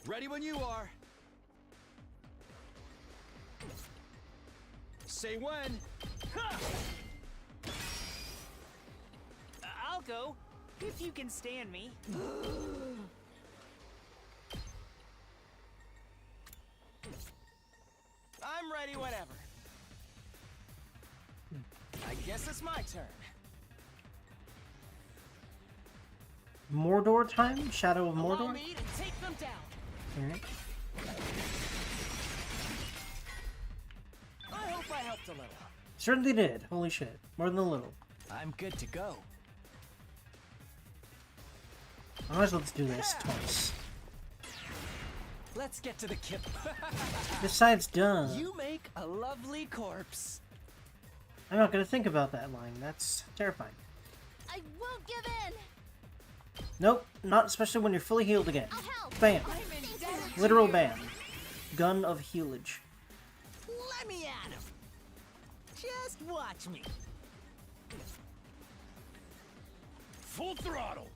Ready when you are. Say when. Ha! I'll go if you can stand me. I'm ready whenever. I guess it's my turn. Mordor time? Shadow of Allow Mordor? me to take them down. Alright. I hope I helped a little. Certainly did. Holy shit. More than a little. I'm good to go. I might as well just do this twice. Let's get to the kip. This side's done. You make a lovely corpse. I'm not gonna think about that line. That's terrifying. I won't give in. Nope, not especially when you're fully healed again. I'll help. Bam. I'm indebted to Literal you. bam. Gun of healage. Let me at him. Just watch me. Full throttle.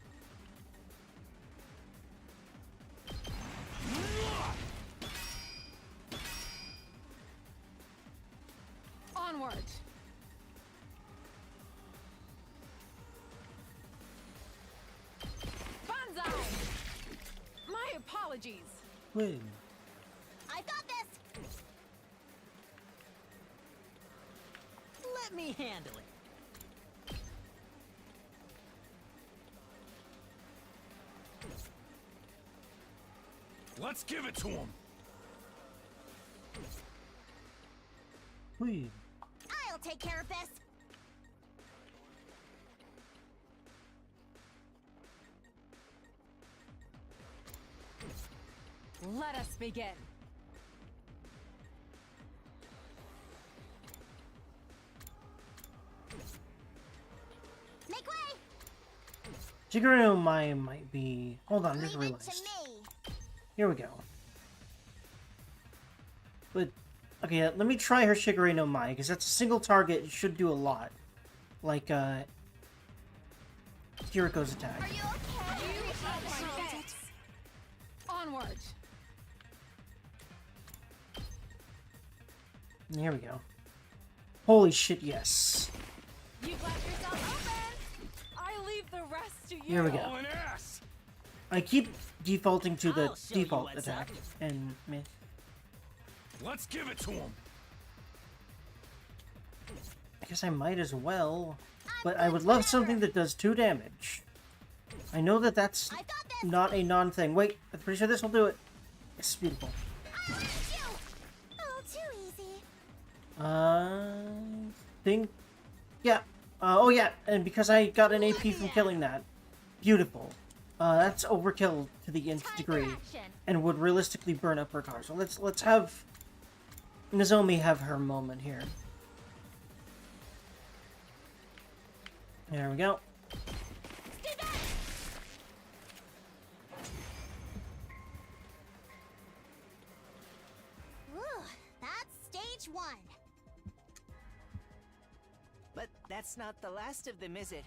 Onward. Banzai! My apologies. Win. I got this! Let me handle it. Let's give it to him. Win. I'll take care of this! Let us begin. Make way! Shigeru no Mai might be... Hold on, I just Leave it to realized. me. Here we go. But, okay, let me try her Shigeru no Mai, because that's a single target. It should do a lot. Like, Kiriko's attack. Are you okay? Onward. Here we go. Holy shit, yes. You've left yourself open. I leave the rest to you. Here we go. All an ass! I keep defaulting to the I'll show you default what's attack, up. and meh. Let's give it to him! I guess I might as well, but I would love something that does 2 damage. I know that that's I got this. not a non-thing. Wait, I'm pretty sure this will do it. It's beautiful. I want you. Oh, too easy. Think, yeah. Oh yeah, and because I got an AP from killing that, beautiful. That's overkill to the nth Time for degree, action. and would realistically burn up her car. So let's have Nozomi have her moment here. There we go. Stay back. Ooh, that's stage 1. But that's not the last of them, is it?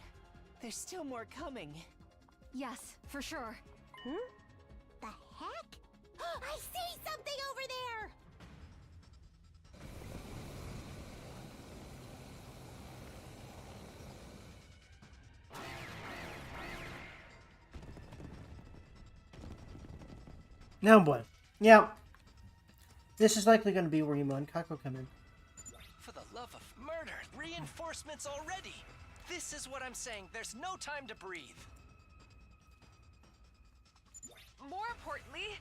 There's still more coming. Yes, for sure. The heck? I see something over there! Now what? Yeah. This is likely going to be where Imo and Kako come in. For the love of murder, reinforcements already! This is what I'm saying, there's no time to breathe. More importantly,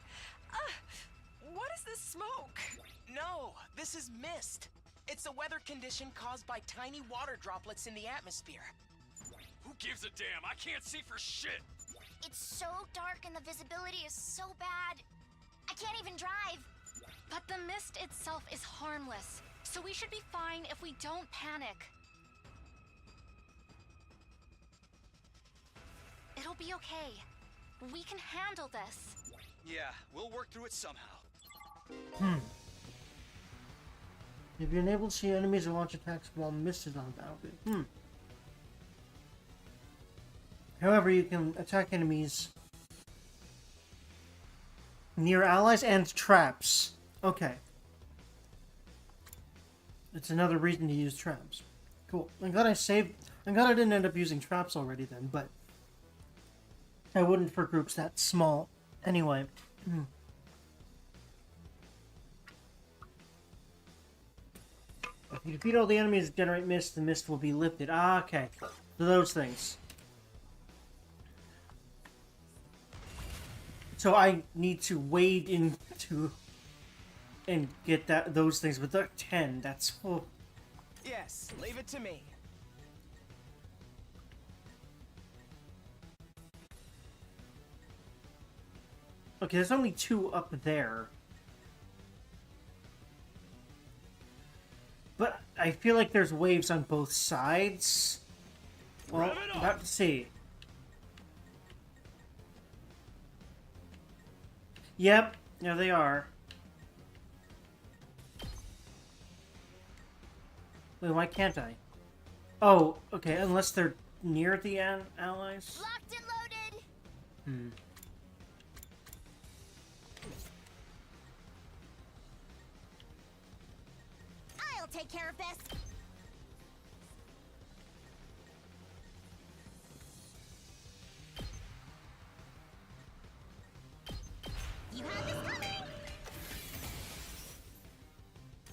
what is this smoke? No, this is mist. It's a weather condition caused by tiny water droplets in the atmosphere. Who gives a damn? I can't see for shit! It's so dark and the visibility is so bad. I can't even drive. But the mist itself is harmless, so we should be fine if we don't panic. It'll be okay. We can handle this. Yeah, we'll work through it somehow. You've been able to see enemies or launch attacks while mist is on battlefield. However, you can attack enemies near allies and traps. Okay. It's another reason to use traps. Cool. I'm glad I saved... I'm glad I didn't end up using traps already then, but... I wouldn't for groups that small. Anyway. If you defeat all the enemies that generate mist, the mist will be lifted. Ah, okay. So those things. So I need to wade into... and get those things, but they're 10. That's... Oh. Yes, leave it to me. Okay, there's only 2 up there. But I feel like there's waves on both sides. Well, about to see. Yep, there they are. Wait, why can't I? Oh, okay, unless they're near the allies? Locked and loaded! I'll take care of this. You had this coming!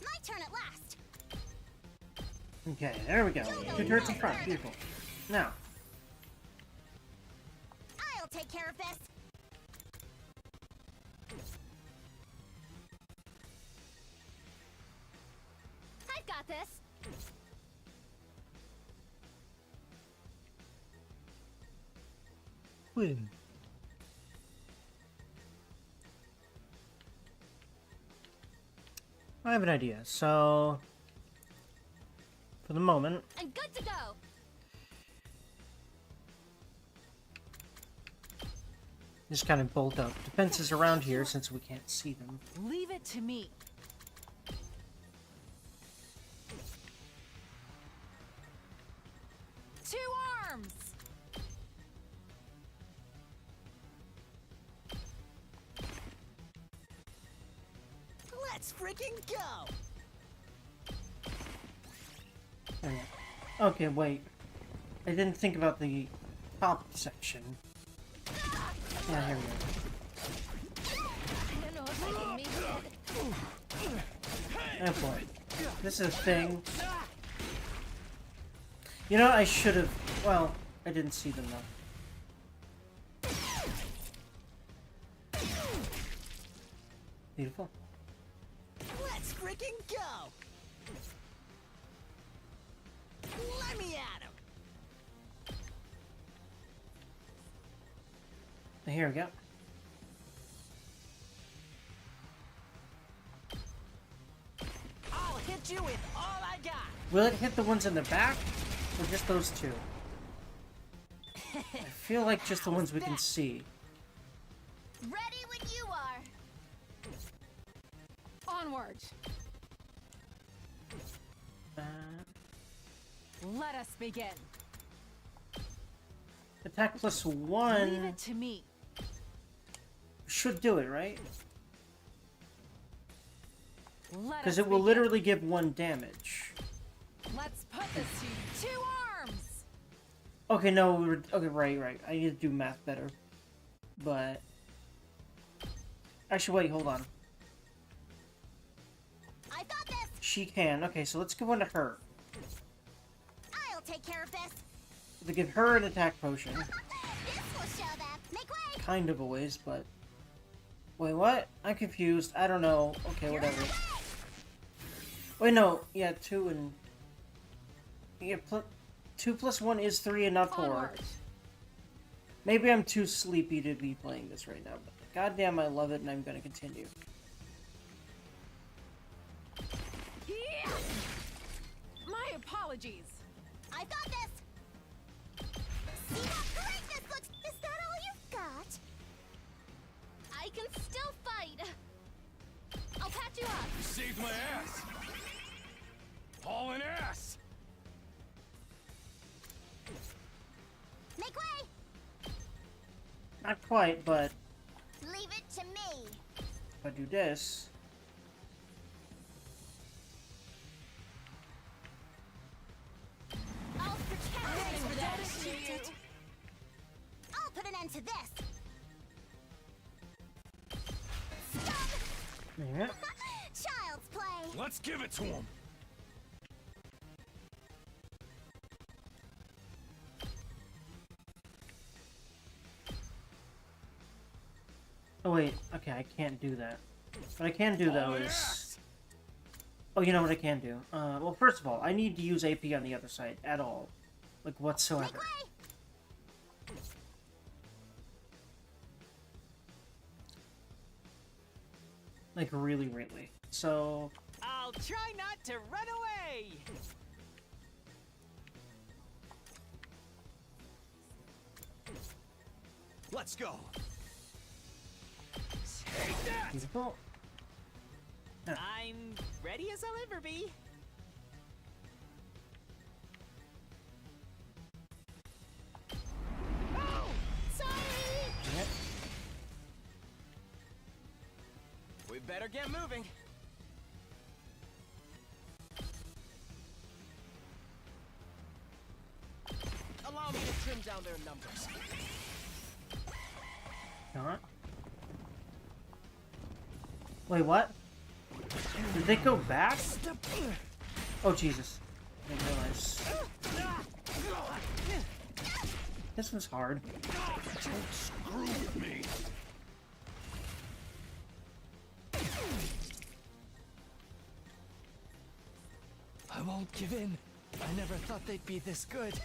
My turn at last. Okay, there we go. 2 turrets in front, beautiful. Now. I'll take care of this. I've got this. Win. I have an idea. So, for the moment, I'm good to go. just kind of bolt up defenses around here since we can't see them. Leave it to me. Two arms! Let's freaking go! Okay, wait. I didn't think about the top section. Yeah, here we go. I don't know if I can make it. Oh boy. This is a thing. You know, I should have... Well, I didn't see them though. Beautiful. Let's freaking go! Let me at him! Here we go. I'll hit you with all I got! Will it hit the ones in the back? Or just those two? I feel like just the ones we can see. Ready when you are. Onward! Uh, Let us begin. attack plus Leave 1 it to me. should do it, right? Let Because us it will begin. literally give 1 damage. Let's put this to you. 2 arms! Okay, no, okay, right. I need to do math better. But... Actually, wait, hold on. I got this! She can. Okay, so let's give one to her. I'll take care of this! To give her an attack potion. This will show them! Make way! Kind of a waste, but... Wait, what? I'm confused. I don't know. Okay, whatever. Wait, no. Yeah, 2 and... Yeah, 2 plus 1 is 3 and not 4. Onward! Maybe I'm too sleepy to be playing this right now, but goddamn, I love it, and I'm gonna continue. Yeah! My apologies. I got this! See how great this looks! Is that all you've got? I can still fight. I'll patch you up. You saved my ass! Hauling ass! Make way! Not quite, but Leave it to me! if I do this... I'll protect it! I'll put an end to this! Yeah. Child's play! Let's give it to him! Oh wait, okay, I can't do that. What I can do though Hauling is... ass! Oh, you know what I can do? Well, first of all, I need to use AP on the other side at all. Like, whatsoever. Make way! Like, really. So... I'll try not to run away! Let's go. Take that! Beautiful. I'm ready as I'll ever be. Oh! Sorry! Yep. We better get moving. Allow me to trim down their numbers. Not. Wait, what? Did they go back? Oh, Jesus. I didn't realize. This one's hard. Don't screw with me! I won't give in. I never thought they'd be this good.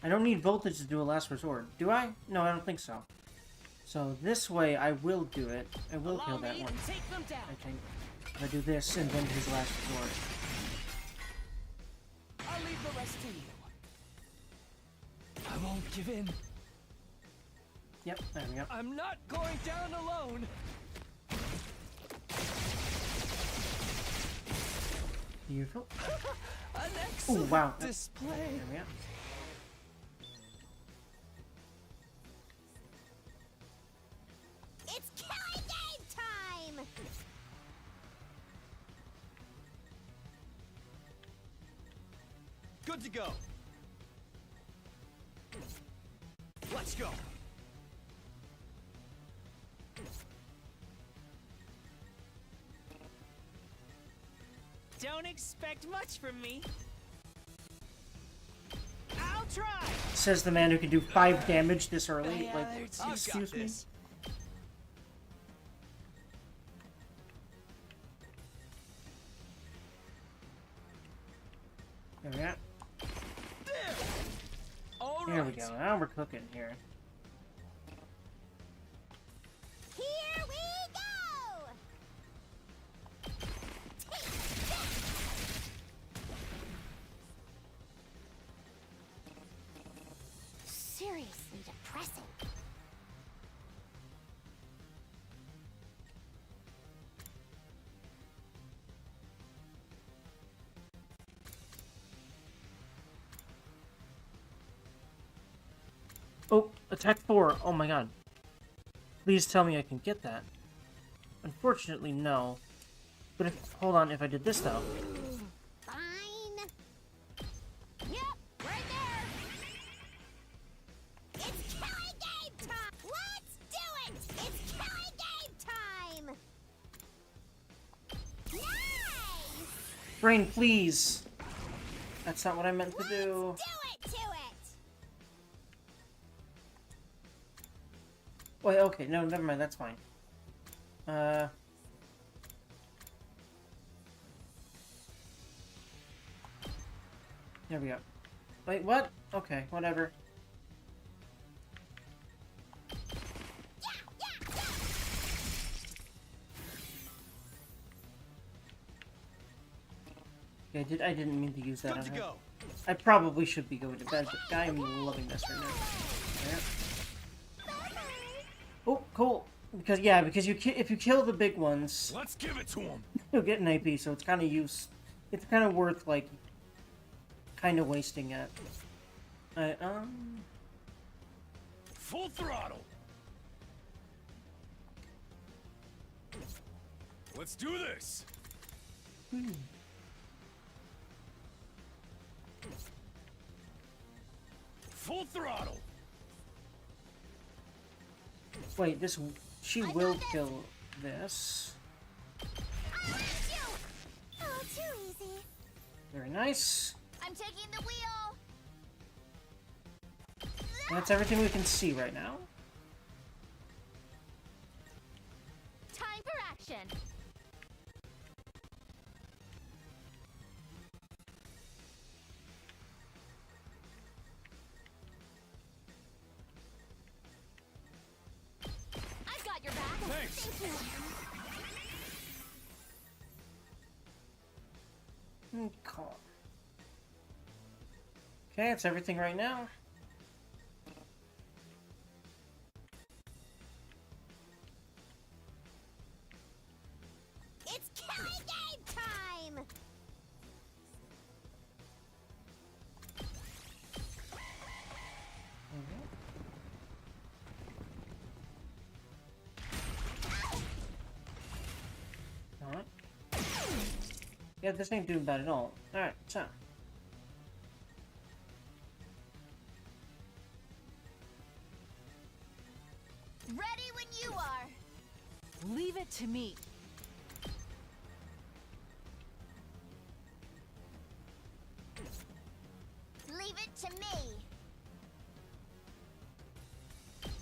I don't need voltage to do a last resort. Do I? No, I don't think so. So this way, I will do it. I will kill that one. Take them down. I think. If I do this and then his last resort. I'll leave the rest to you. I won't give in. Yep, there we go. I'm not going down alone. Beautiful. An Oh, excellent wow. display. There we go. It's killing game time! Good to go. Let's go. Don't expect much from me. I'll try. Says the man who can do 5 damage this early. Yeah, Like, there's- you got excuse me? this. There we go. All There we right. go. Now we're cooking here. Here we go! Take this! Seriously depressing. Oh, attack 4. Oh my god. Please tell me I can get that. Unfortunately, no. But if, hold on, if I did this though. Fine. Yep, right there. It's killing game time. Let's do it. It's killing game time. Nice. Brain, please. That's not what I meant to Let's do. do it to it. Wait, okay, no, never mind, that's fine. There we go. Wait, what? Okay, whatever. Okay, I didn't mean to use that Good on to her. go. I probably should be going to bed, but I'm loving this right now. Yeah. Oh, cool. Because yeah, because if you kill the big ones, Let's give it to him. you'll get an AP, so it's kind of it's kind of worth like, kind of wasting it. Full throttle. Let's do this. Full throttle. Wait, she will kill this. I want you. Oh, too easy. Very nice. I'm taking the wheel. That's everything we can see right now. Time for action. I've got your back. Thanks. Thank you. Calm. Okay, that's everything right now. It's killing game time. Alright. Yeah, this ain't doing bad at all. Alright, so. Ready when you are. Leave it to me. Leave it to me.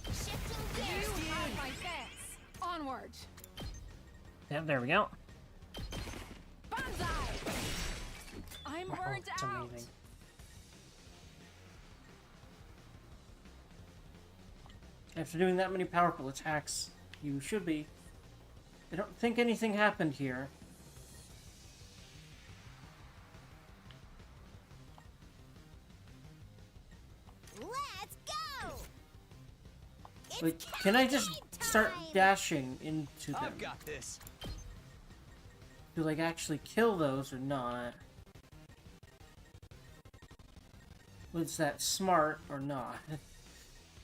Shifting gears. You have my thanks. Onward. Yeah, there we go. Banzai! I'm Wow, burnt that's out. amazing. After doing that many powerful attacks, you should be. I don't think anything happened here. Let's go! Wait, can I just start dashing into them? I've got this. To, like, actually kill those or not? Was that smart or not?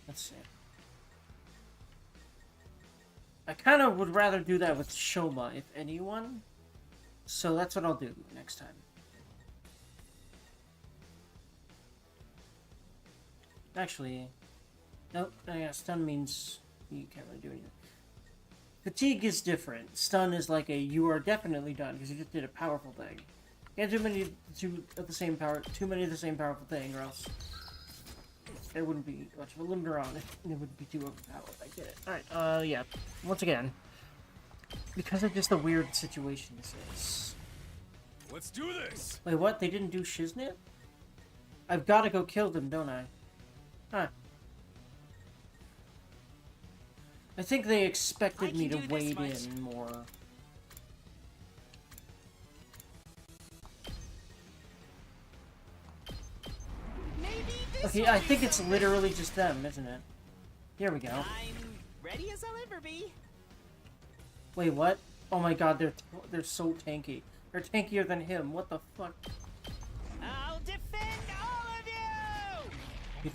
Let's see. I kind of would rather do that with Shoma, if anyone. So that's what I'll do next time. Actually, nope. Yeah, stun means you can't really do anything. Fatigue is different. Stun is like a you are definitely done because you just did a powerful thing. Can't do too many of the same powerful thing, or else there wouldn't be much of a limiter on it. And it would be too overpowered. I get it. Alright, yeah. Once again, because of just the weird situation this is. Let's do this! Wait, what? They didn't do Shiznit? I've got to go kill them, don't I? Huh. I think they expected me to wade in more. Okay, I think it's literally just them, isn't it? Here we go. I'm ready as I'll ever be. Wait, what? Oh my god, they're so tanky. They're tankier than him. What the fuck? I'll defend all of you!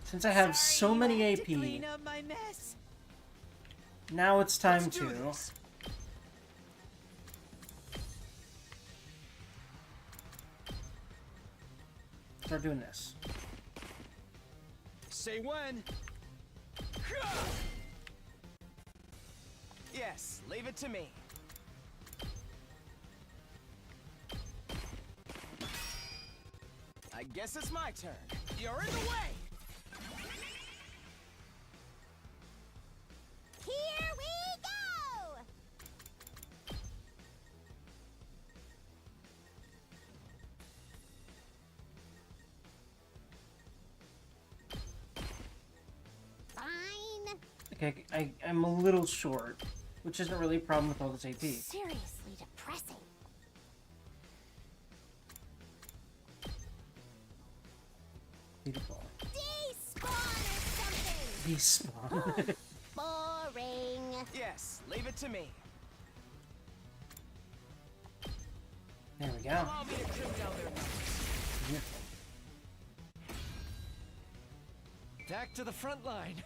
Since I have so many AP, Clean up my mess. now it's time to... start doing this. Say when. Yes, leave it to me. I guess it's my turn. You're in the way. Here we go! Fine. Okay, I'm a little short, which isn't really a problem with all this AP. Seriously depressing. Beautiful. Despawn or something! Despawn. Boring. Yes, leave it to me. There we go. Allow me to trim down their Beautiful. back to the front line.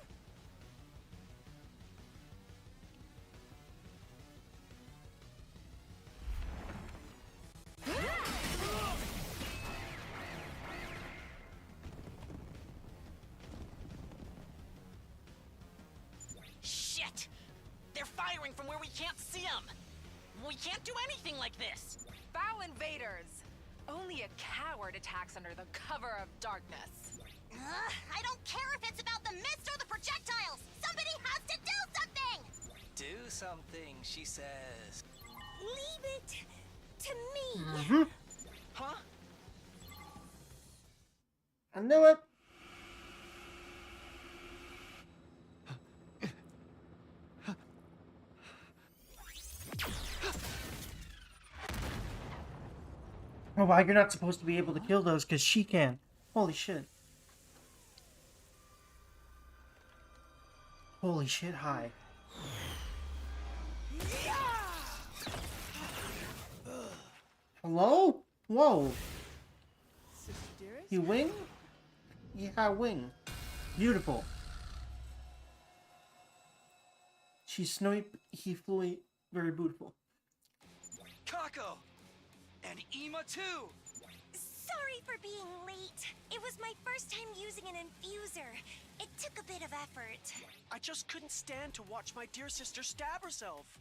Shit! They're firing from where we can't see them! We can't do anything like this! Foul invaders! Only a coward attacks under the cover of darkness. I don't care if it's about the mist or the projectiles! Somebody has to do something! Do something, she says. Leave it to me! Mm-hmm. Huh? I knew it! Oh wow, you're not supposed to be able to kill those because she can. Holy shit. Holy shit, hi. Hello? Whoa. You wing? Yeah, wing. Beautiful. She snipe, he flew very beautiful. Kako! And Ima too! Sorry for being late. It was my first time using an infuser. It took a bit of effort. I just couldn't stand to watch my dear sister stab herself.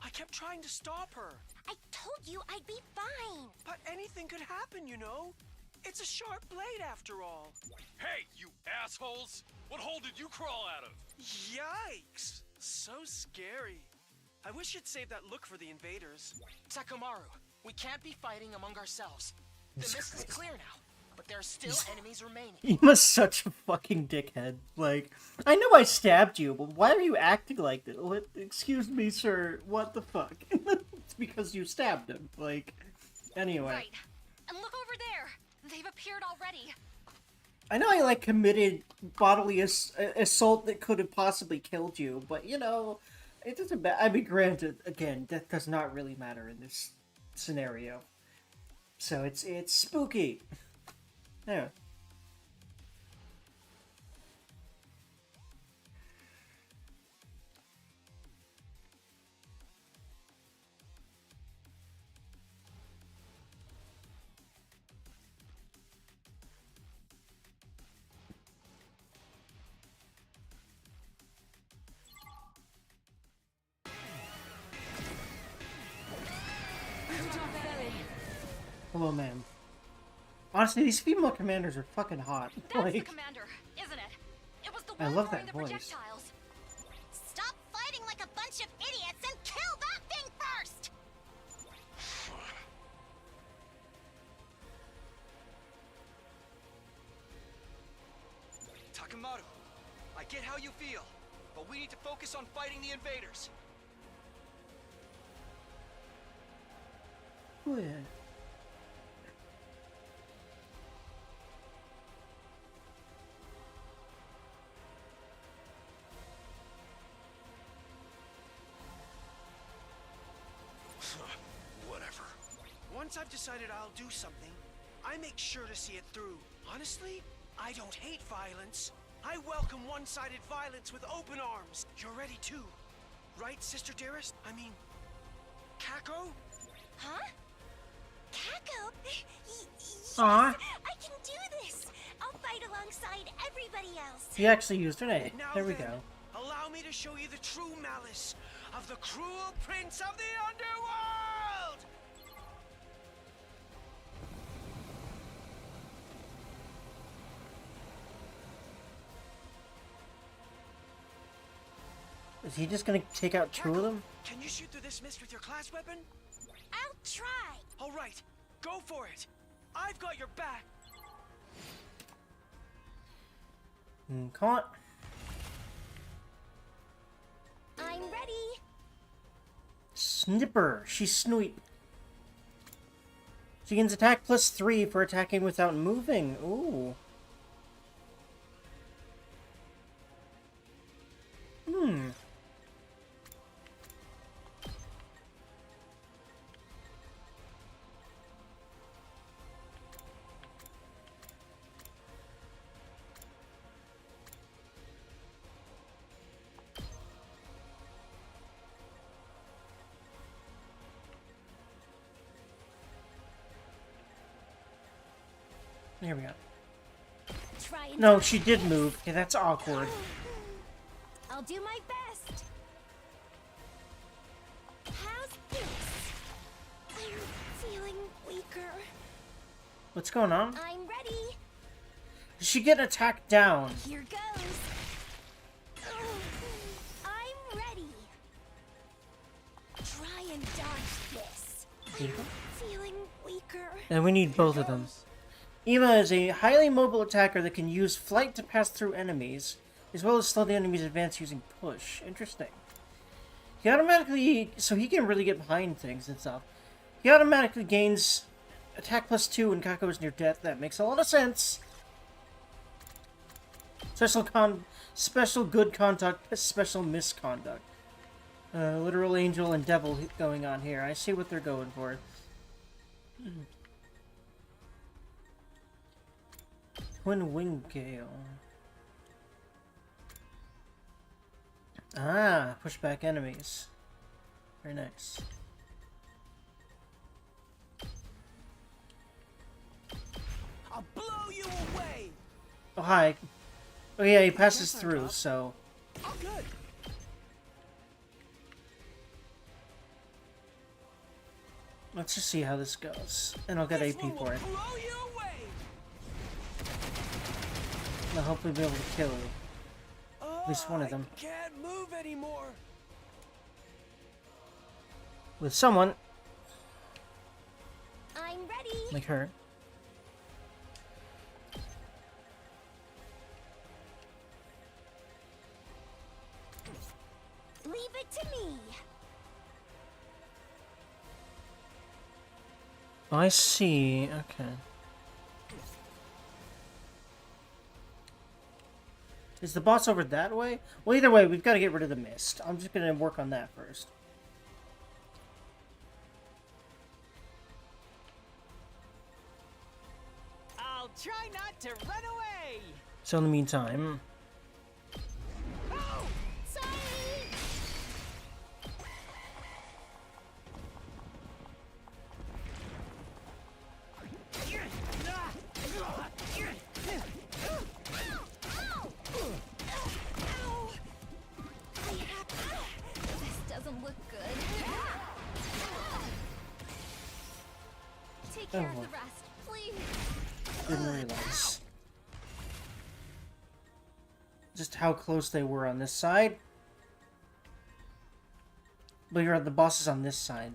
I kept trying to stop her. I told you I'd be fine. But anything could happen, you know? It's a sharp blade after all. Hey, you assholes! What hole did you crawl out of? Yikes! So scary. I wish you'd save that look for the invaders. Takomaru, we can't be fighting among ourselves. The mist is clear now, but but there are still enemies remaining. Ima's such a fucking dickhead. Like, I know I stabbed you, but why are you acting like this? What, excuse me, sir. What the fuck? It's because you stabbed him. Like, anyway. Right. And look over there. They've appeared already. I know I, like, committed bodily assault that could have possibly killed you, but, you know, it doesn't matter. I mean, granted, again, that does not really matter in this scenario. So it's spooky. Yeah. Hello, ma'am. Honestly, these female commanders are fucking hot. That's the commander, isn't it? It was the I one love throwing that the voice. projectiles. Stop fighting like a bunch of idiots and kill that thing first! Takemaru, I get how you feel, but we need to focus on fighting the invaders. Oh, yeah. Whatever. Once I've decided I'll do something, I make sure to see it through. Honestly, I don't hate violence. I welcome one-sided violence with open arms. You're ready too, right, sister dearest? I mean, Kako? Huh? Kako? Yes! Aw. I can do this! I'll fight alongside everybody else! He actually used an A. Now There we then, go. allow me to show you the true malice of the cruel prince of the underworld! Is he just gonna take out two of them? Can you shoot through this mist with your class weapon? I'll try! All right, go for it! I've got your back! Caught. I'm ready! Snipper. She's Snoop. She gains attack +3 for attacking without moving. Ooh. Here we go. Try and No, she did move. Okay, that's awkward. I'll do my best! How's this? I'm feeling weaker. What's going on? I'm ready! Did she get attacked down? Here goes! I'm ready! Try and dodge this. I'm feeling weaker. And we need both of them. Ema is a highly mobile attacker that can use flight to pass through enemies, as well as slow the enemy's advance using push. Interesting. He automatically... so he can really get behind things and stuff. He automatically gains attack +2 when Kako is near death. That makes a lot of sense. Special good conduct, special misconduct. Literal angel and devil going on here. I see what they're going for. Twin Wing Gale. Ah, push back enemies. Very nice. I'll blow you away! Oh, hi. Oh yeah, he passes through, so... Oh, good. Let's just see how this goes. And I'll get AP for it. Blow you away! I'll hopefully be able to kill at least one of them. I can't move anymore. With someone I'm ready. like her. Leave it to me. I see. Okay. Is the boss over that way? Well, either way, we've got to get rid of the mist. I'm just going to work on that first. I'll try not to run away. So in the meantime... Oh, sorry. This doesn't look good. Take care of the rest, please. Didn't realize just how close they were on this side. But you're right, the boss is on this side.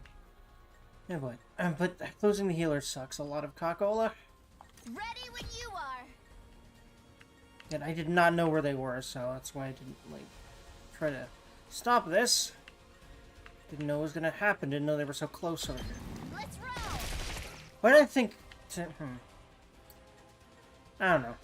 Yeah, boy. But closing the healer sucks. A lot of Coca-Cola. Ready when you are. And I did not know where they were, so that's why I didn't, like, try to stop this. Didn't know it was gonna happen. Didn't know they were so close over here. Let's roll. Why did I think... I don't know.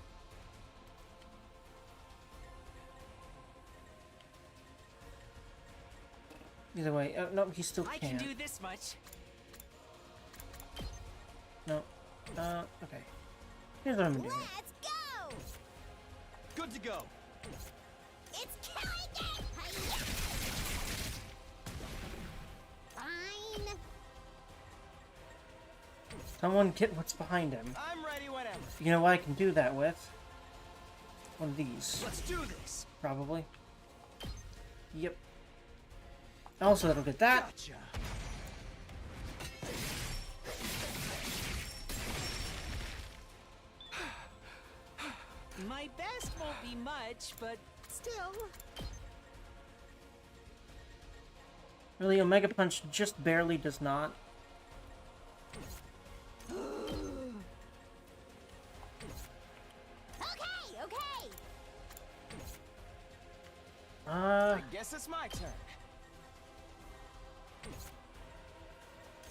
Either way, no, he still I can't. can do this much. No. Okay. Here's what I'm gonna do. Let's go. Good to go. It's killing it. Hi-ya. Fine. Someone get what's behind him. I'm ready whenever. You know what I can do that with? One of these. Let's do this. Probably. Yep. Also, that'll get that. Gotcha. My best won't be much, but still. Really, Omega Punch just barely does not. Okay. I guess it's my turn.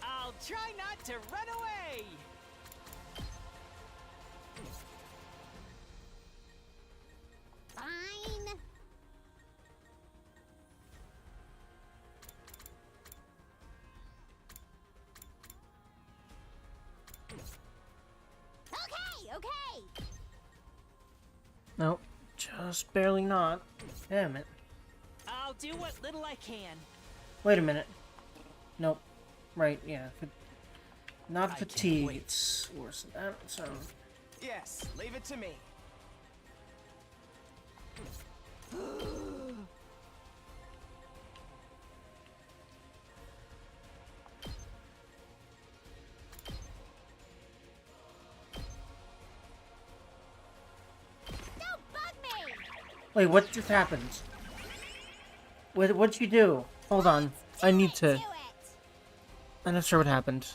I'll try not to run away. Fine. Okay. Nope. Just barely not. Damn it. I'll do what little I can. Wait a minute. Nope. Right, yeah. Not I fatigue. can't wait. It's worse than that, so... Yes, leave it to me. Don't bug me. Wait, what just happened? What'd you do? Hold on. I need to... Do it. I'm not sure what happened.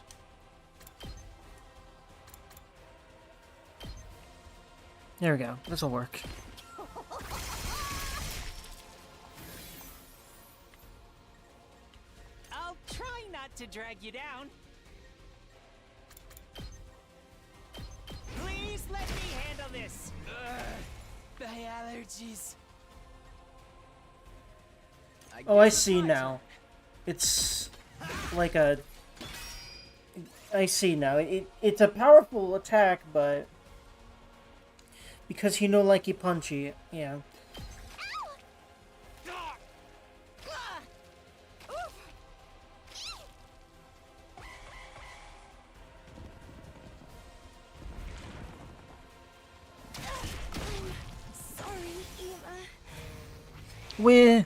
There we go. This'll work. I'll try not to drag you down. Please let me handle this. My allergies. Oh, I guess it's see my now. It's like a... I see now. It's a powerful attack, but... Because he no likey punchy, yeah. Sorry, Eva. Where?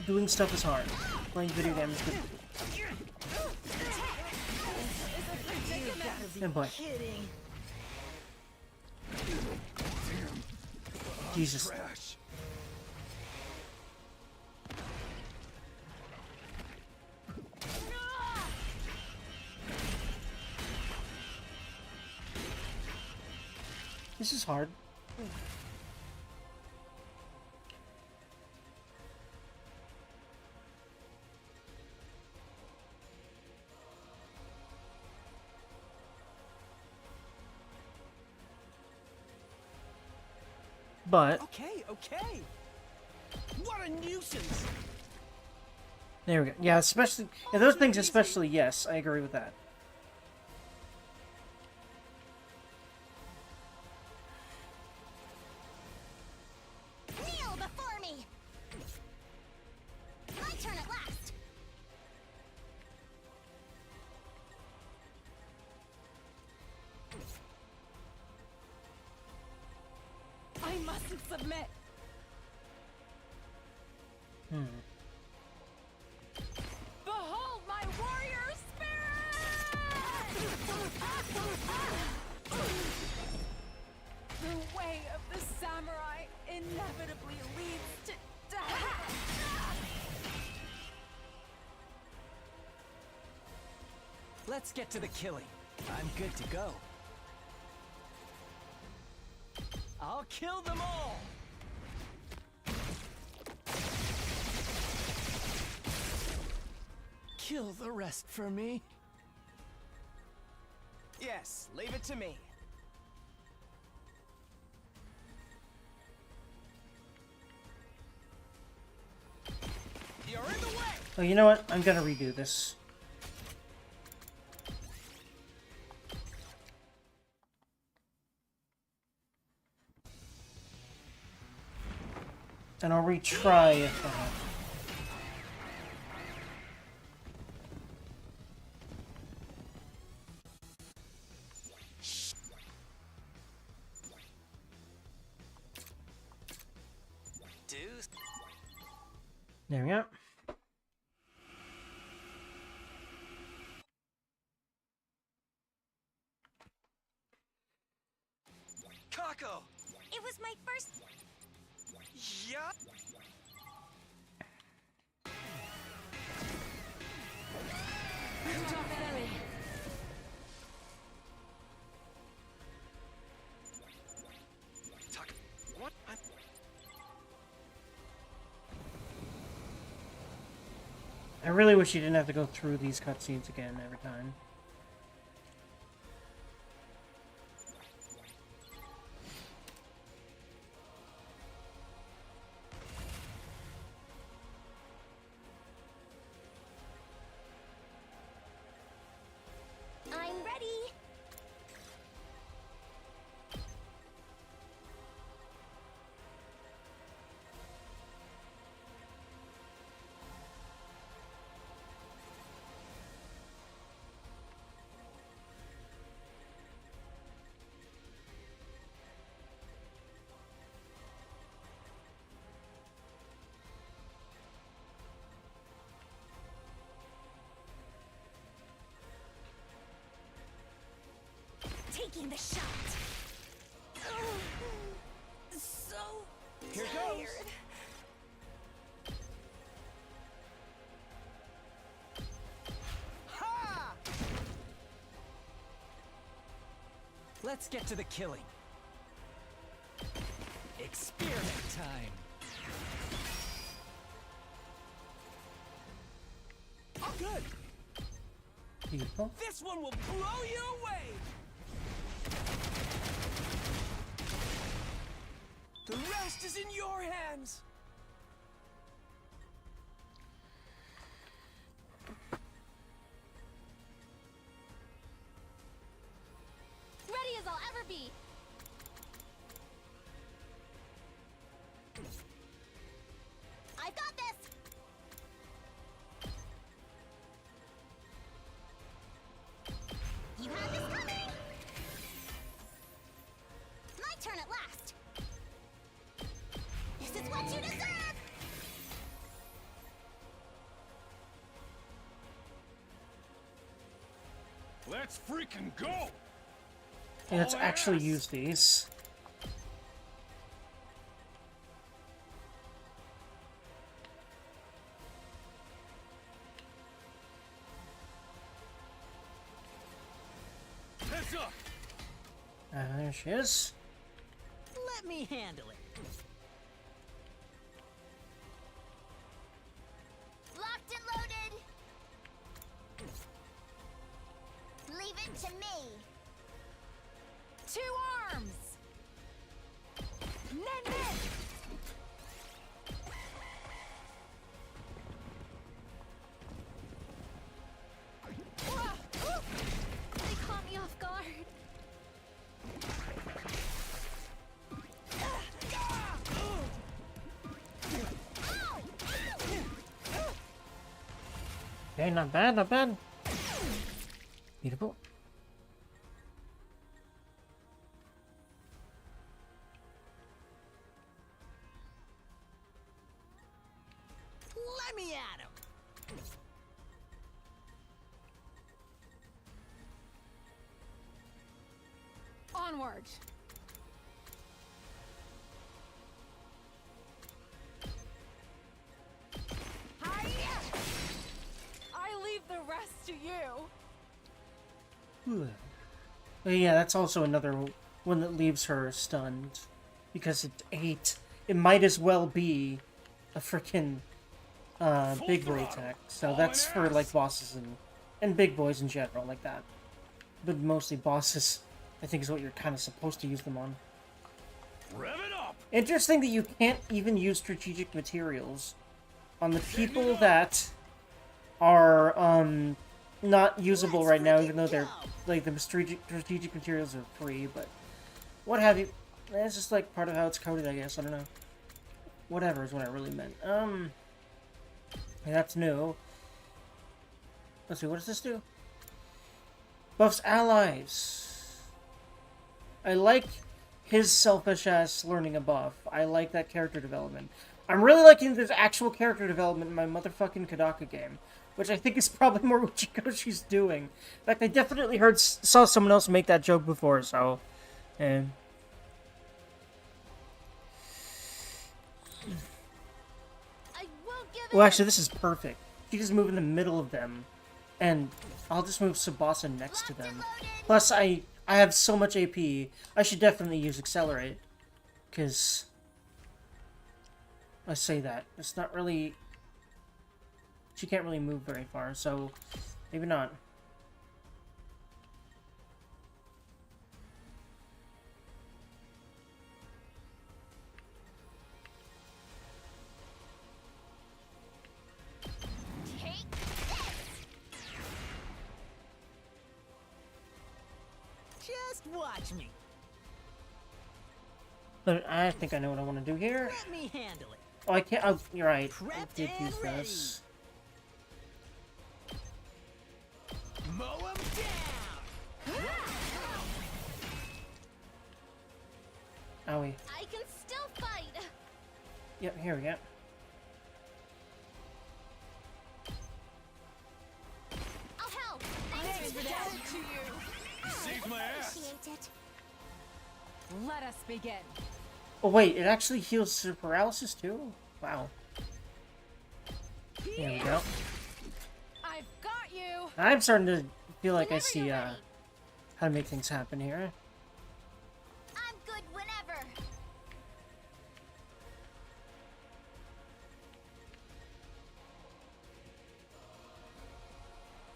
Doing stuff is hard. Playing video games is good. Good boy. Jesus. Trash. This is hard. But Okay, okay. What a nuisance! there we go. Yeah, especially yeah, those things, especially. Yes, I agree with that. Kneel before me! My turn at last! I mustn't submit. Behold my warrior spirit! The way of the samurai inevitably leads to death. Let's get to the killing. I'm good to go. I'll kill them all! Kill the rest for me. Yes, leave it to me. You're in the way! Oh, you know what? I'm gonna redo this. And I'll retry if Deuce. there we go. Kako! It was my first... Yeah? What? I really wish you didn't have to go through these cutscenes again every time. I'm ready! Taking the shot. So Here tired. goes. Ha! Let's get to the killing. Experiment time. Oh, good. Beautiful. This one will blow you away. The rest is in your hands. Ready as I'll ever be. I've got this. You had this coming. My turn at last. This is what you deserve. Let's freaking go! Yeah, let's All actually ass. use these. Heads up! There she is. Let Let me handle it. Locked and loaded. Leave it to me. 2 arms! Nen nen! They caught me off guard. Okay, not bad, not bad. Beautiful. Let me at him. Onward! Hi-ya! I leave the rest to you. But yeah, that's also another one that leaves her stunned. Because it ate. It might as well be a freaking big boy attack. So that's for like bosses and big boys in general, like that. But mostly bosses, I think, is what you're kind of supposed to use them on. Rev it up! Interesting that you can't even use strategic materials on the people that are not usable right now, even though they're like the strategic materials are free. But what have you? It's just like part of how it's coded, I guess. I don't know. Whatever is what I really meant. That's new. Let's see, what does this do? Buffs allies. I like his selfish-ass learning a buff. I like that character development. I'm really liking this actual character development in my motherfucking Kodaka game, which I think is probably more what Kyoshika's doing. In fact, I definitely saw someone else make that joke before, so... Well, actually, this is perfect. You just move in the middle of them, and I'll just move Tsubasa next to them. Plus, I have so much AP, I should definitely use Accelerate, because I say that. It's not really... She can't really move very far, so maybe not. Just watch me. But I think I know what I want to do here. Let me handle it. Oh, I can't. Oh, you're right. I Prepped did use and ready. this. Mow 'em down. Owie. I can still fight. Yep, here we go. I'll help. Thanks for that. To you. You saved my ass! Appreciate it. Let us begin. Oh wait, it actually heals through paralysis too? Wow. There we go. I've got you. I'm starting to feel like I Whenever see you're ready. how to make things happen here. I'm good whenever.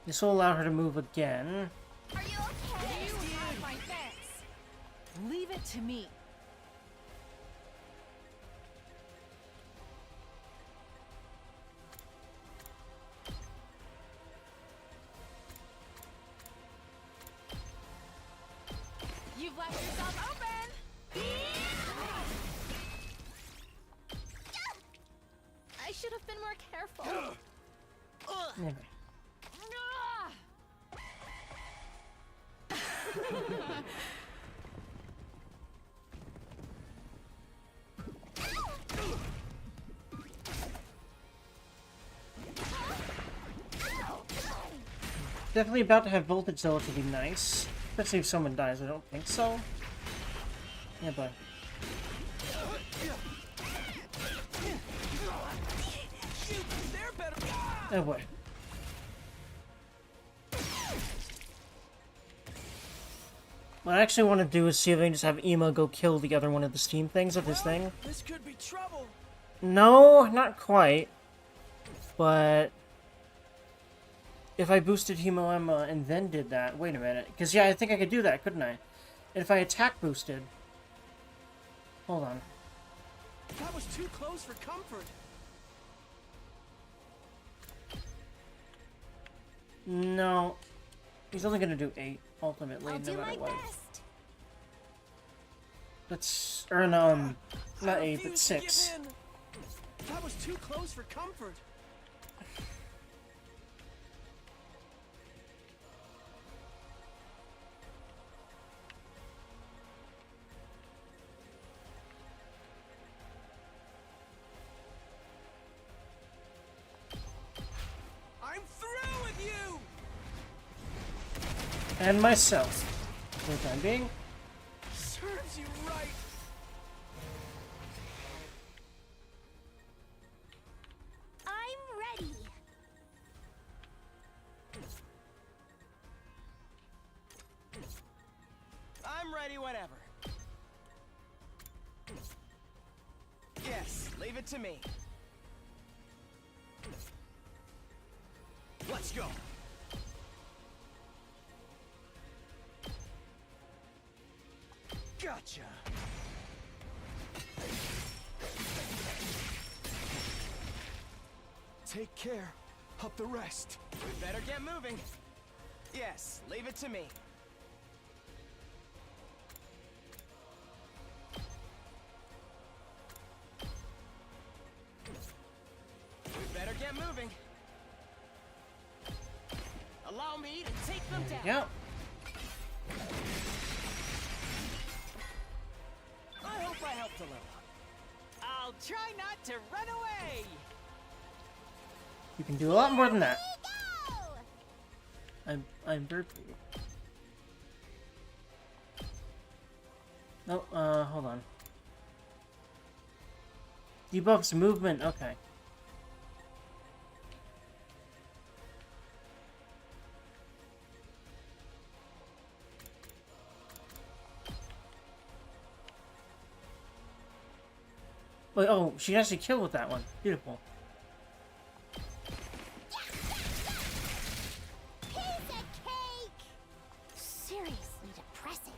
This will allow her to move again. Are you okay? You have my thanks. Leave it to me. You've left yourself open. I should have been more careful. Anyway. Definitely about to have voltage though, which would be nice. Especially if someone dies, I don't think so. Yeah, but... Oh boy. What I actually want to do is see if I can just have Ema go kill the other one of the steam things of his thing. This could be trouble. No, not quite. But if I boosted Hemo Emma and then did that, wait a minute. Because yeah, I think I could do that, couldn't I? And if I attack boosted, hold on. That was too close for comfort. No, he's only gonna do 8 ultimately, I'll no do matter my what. best. That's or not 8, but 6. That was too close for comfort. I'm through with you. And myself, for the time being. Serves you right. I'm ready. I'm ready whenever. Yes, leave it to me. Let's go. Gotcha. Take care of the rest. We better get moving. Yes, leave it to me. We better get moving. Allow me to take them down. Yep. I hope I helped a little. I'll try not to run away. You can do a lot more than that. Go! I'm burping. No, hold on. Debuffs movement, okay. Wait, oh, she can actually kill with that one. Beautiful. Piece of cake! Seriously depressing.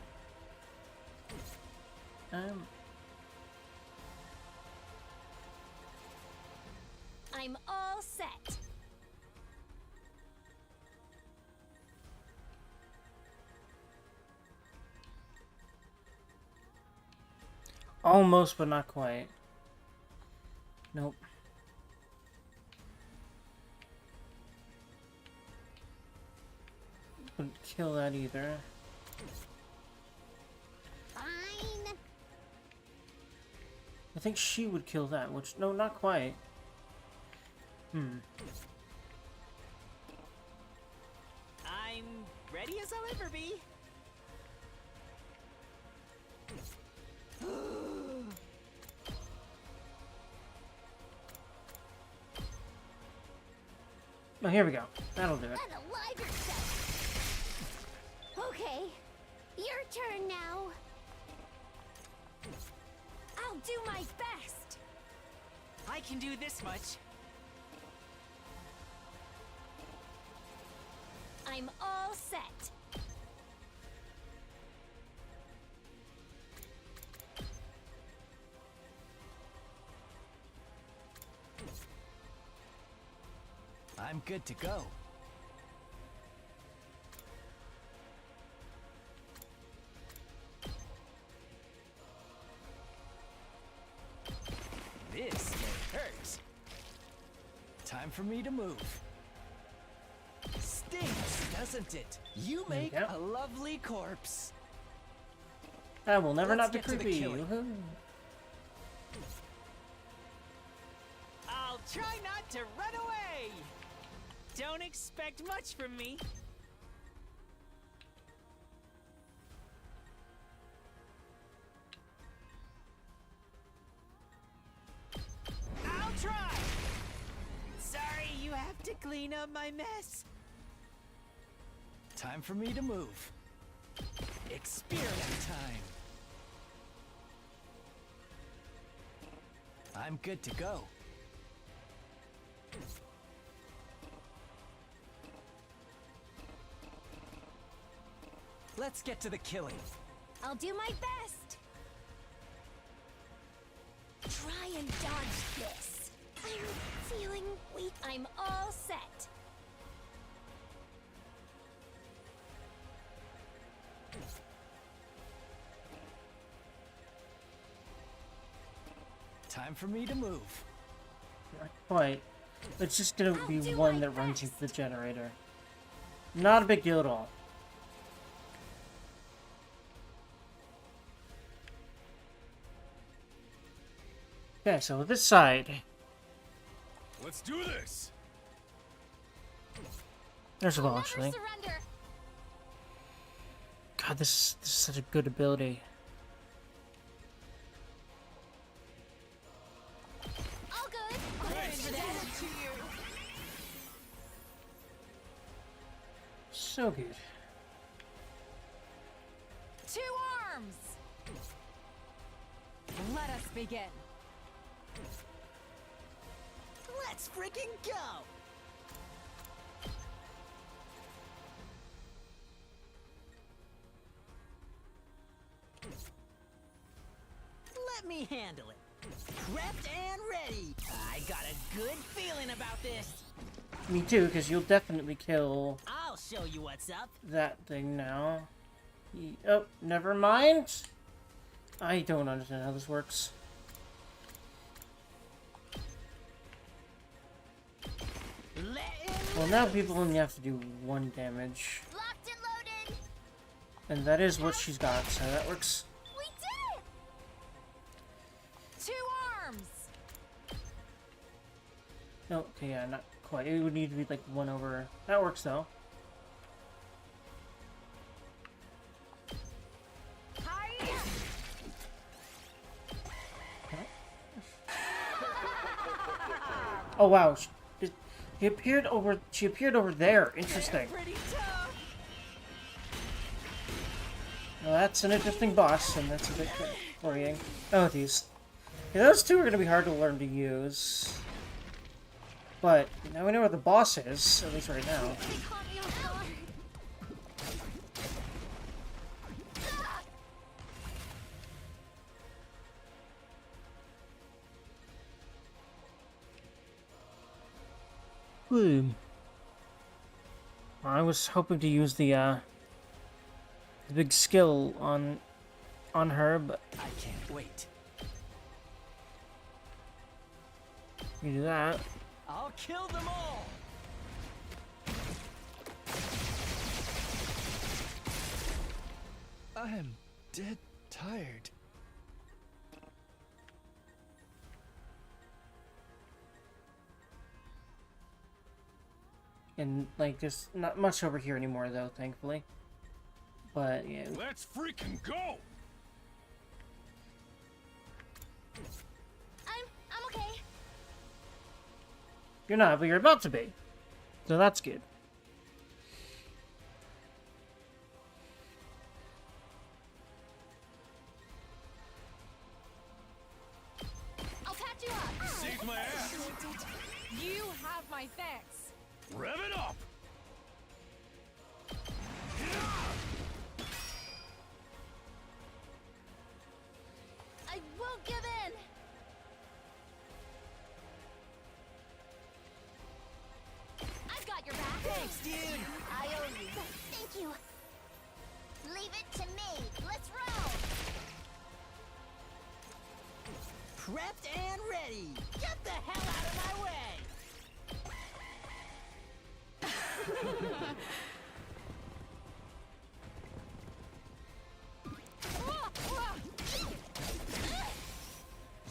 I'm all set. Almost, but not quite. Nope. Wouldn't kill that either. Fine. I think she would kill that, which... No, not quite. I'm ready as I'll ever be. Oh, here we go. That'll do it. Unalive yourself. Okay, your turn now. I'll do my best. I can do this much. I'm all set. I'm good to go. This may hurt. Time for me to move. Stinks, doesn't it? You make Yep. a lovely corpse. I will never Let's not be get to the creepy. killing. Woohoo. I'll try not to run away. Don't expect much from me. I'll try. Sorry, you have to clean up my mess. Time for me to move. Experiment time. I'm good to go. Let's get to the killing. I'll do my best. Try and dodge this. I'm feeling weak. I'm all set. Time for me to move. Not quite. It's just gonna I'll be do one my that runs best. into the generator. Not a big deal at all. Okay, so this side. Let's do this. There's a I'll lot, never actually. surrender. God, this is such a good ability. All good. So good. Two arms! Let us begin. Let's freaking go! Let me handle it. Prepped and ready. I got a good feeling about this. Me too, because you'll definitely kill I'll show you what's up. that thing now. Oh, never mind. I don't understand how this works. Well, now people only have to do 1 damage. Locked and loaded. And that is what she's got, so that works. We did it. Two arms! No, okay, yeah, not quite. It would need to be like 1 over. That works though. Oh wow, she appeared over. She appeared over there. Interesting. Pretty tough. Well, that's an interesting boss, and that's a bit worrying. Oh, these. Yeah, those two are going to be hard to learn to use. But now we know where the boss is, at least right now. They caught me off guard. I was hoping to use the big skill on her, but I can't wait. you do that. I'll kill them all! I am dead tired. And like, there's not much over here anymore, though, thankfully. But yeah, Let's freaking go! I'm okay. you're not, but you're about to be. So that's good. I'll patch you up. Saved my ass! You have my thanks. Rev it up! I won't give in. I've got your back. Thanks, dude. I owe you. Thank you. Leave it to me. Let's roll. Prepped and ready. Get the hell out of my way.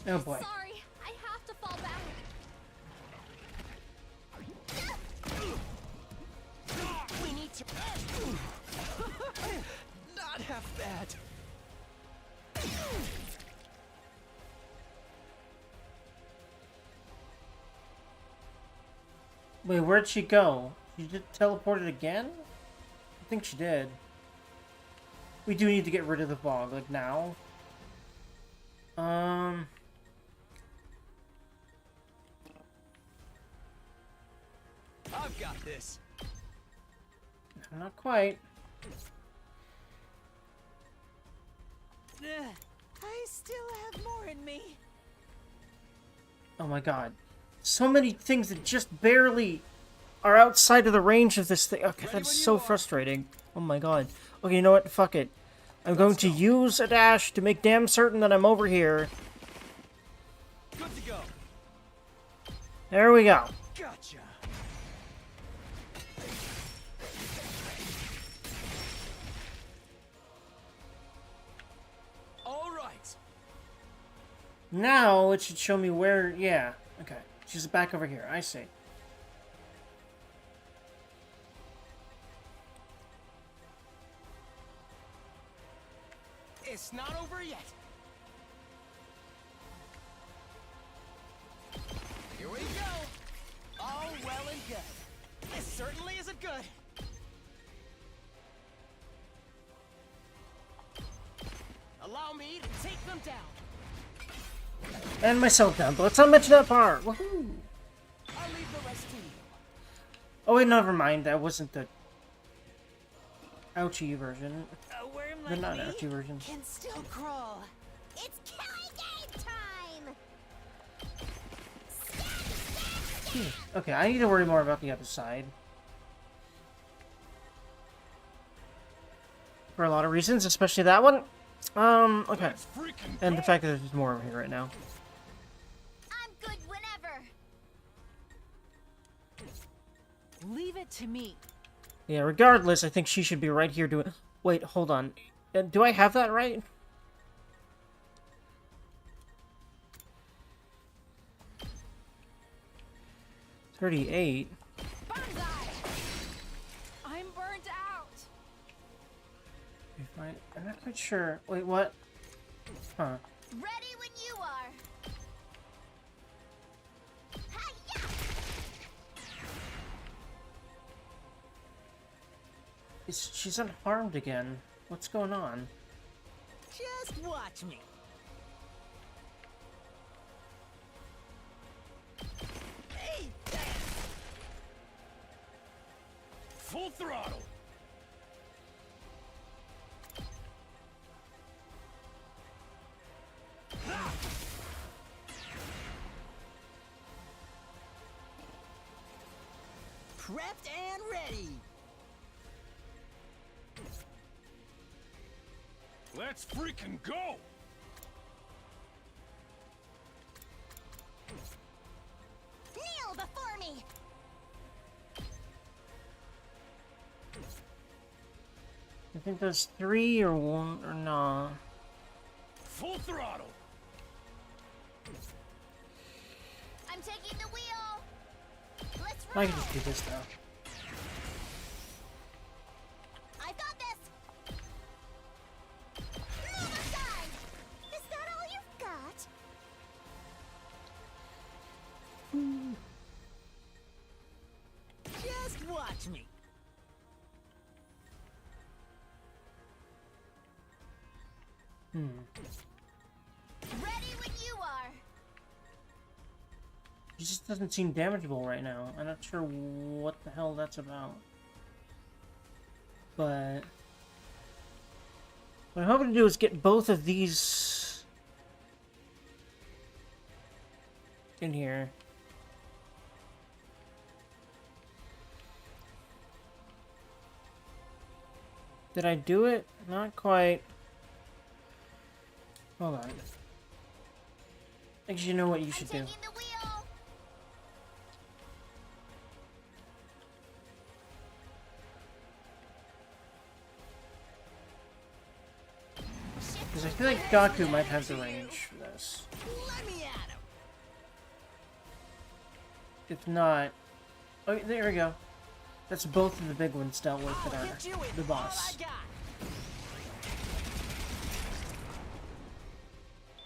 Oh boy. Sorry, I have to fall back. We need to. Not half bad. Wait, where'd she go? She just teleported again? I think she did. We do need to get rid of the fog, like now. I've got this. Not quite. I still have more in me. Oh my god. So many things that just barely are outside of the range of this thing. Okay, that's so frustrating. Oh my god. Okay, you know what? Fuck it. I'm going to use a dash to make damn certain that I'm over here. Good to go. There we go. Gotcha. All right. Now it should show me where... Yeah. Okay. She's back over here. I see. It's not over yet. Here we go. All well and good. This certainly isn't good. Allow me to take them down. And myself down, but let's not mention that part. Woohoo! I'll leave the rest to you. Oh wait, never mind. That wasn't the ouchie version. A worm The like not me ouchie version. can still crawl. It's killing game time! Okay, I need to worry more about the other side. For a lot of reasons, especially that one. Okay. And the fact that there's more over here right now. I'm good whenever. Leave it to me. Yeah, regardless, I think she should be right here doing... Wait, hold on. Do I have that right? $38. I'm burnt out. I'm not quite sure. Wait, what? Huh. Ready when you are. Hi-ya! She's unharmed again. What's going on? Just watch me. Full throttle. Prepped and ready. Let's freaking go. Kneel before me! I think there's 3 or 1 or no. Full throttle. I'm taking the wheel! Let's I roll! can just do this though. I've got this! Move aside! Is that all you've got? Just watch me. Ready when you are! He just doesn't seem damageable right now. I'm not sure what the hell that's about. But what I'm hoping to do is get both of these in here. Did I do it? Not quite. Hold on. Actually, you know what you should do? Taking the wheel! Because I feel like Gaku might have the range for this. Let me at him. If not... Oh, there we go. That's both of the big ones dealt with that I'll are hit you with the all boss. I got.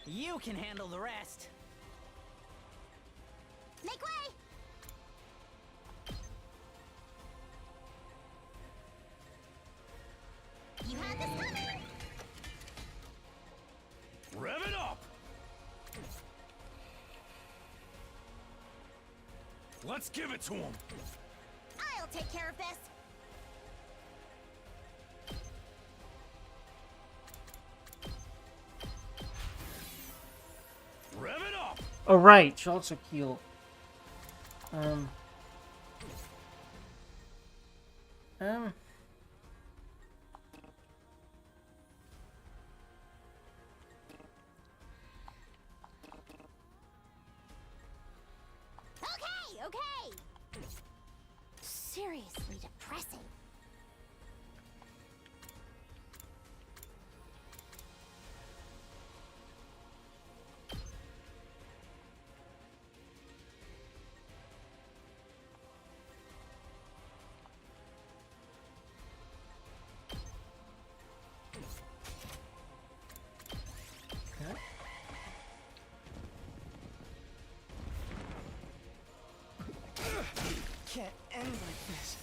You can handle the rest. Make way! You had this coming! Let's give it to him. I'll take care of this. Rev it up. Oh, right. She also healed. Um. Okay. Seriously depressing. Can't end like this.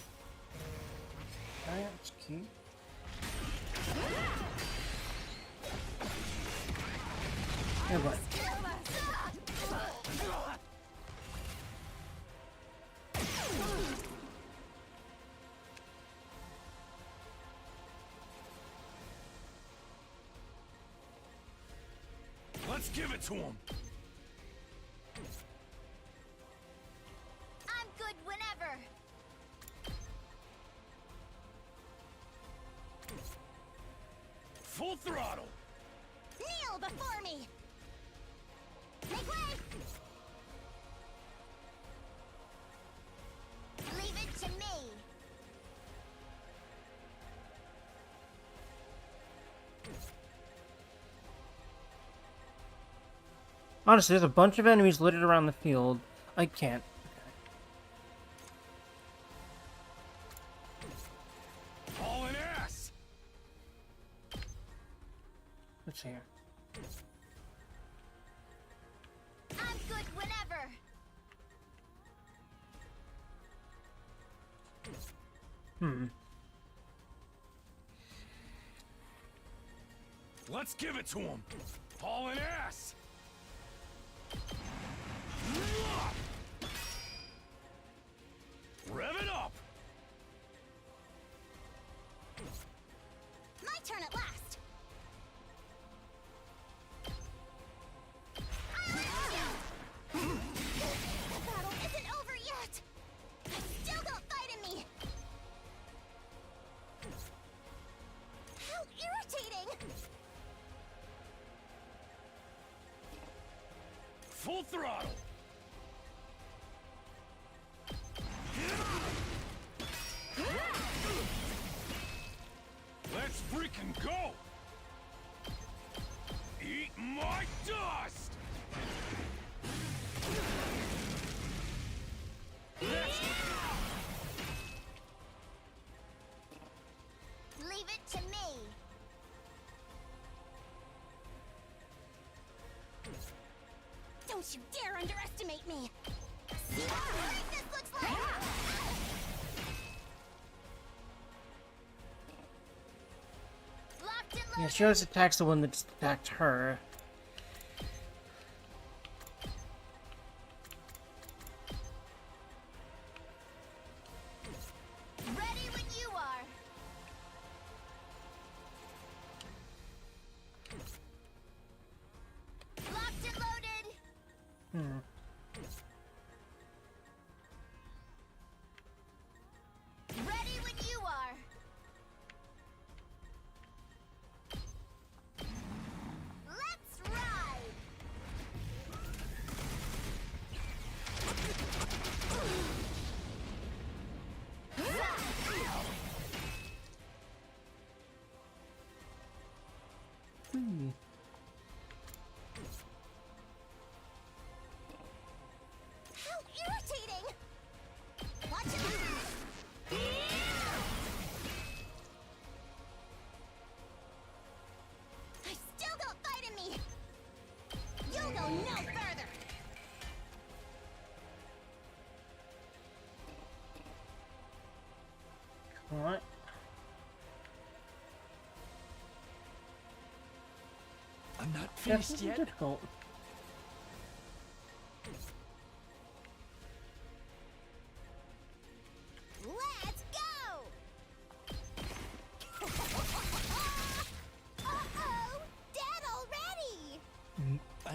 That's cute. Yeah, but Let's give it to him. I'm good whenever. Full throttle. Kneel before me. Make way. Leave it to me. honestly, there's a bunch of enemies littered around the field. I can't. Hauling ass. What's here? I'm good whenever. Let's give it to him. Hauling ass. Rev it up. My turn at last. The battle isn't over yet. I still got fight in me. How irritating. Full throttle. Let's freaking go. Eat my dust. Leave it to me. Don't you dare underestimate me. See what this looks like? Locked and Yeah, loaded. she always attacks the one that just attacked her. Ready when you are. Locked and loaded. Ready when you are. Let's ride. How irritating! Watch it! I still got fight in me! You'll go no further! What? I'm not That's finished yet. difficult.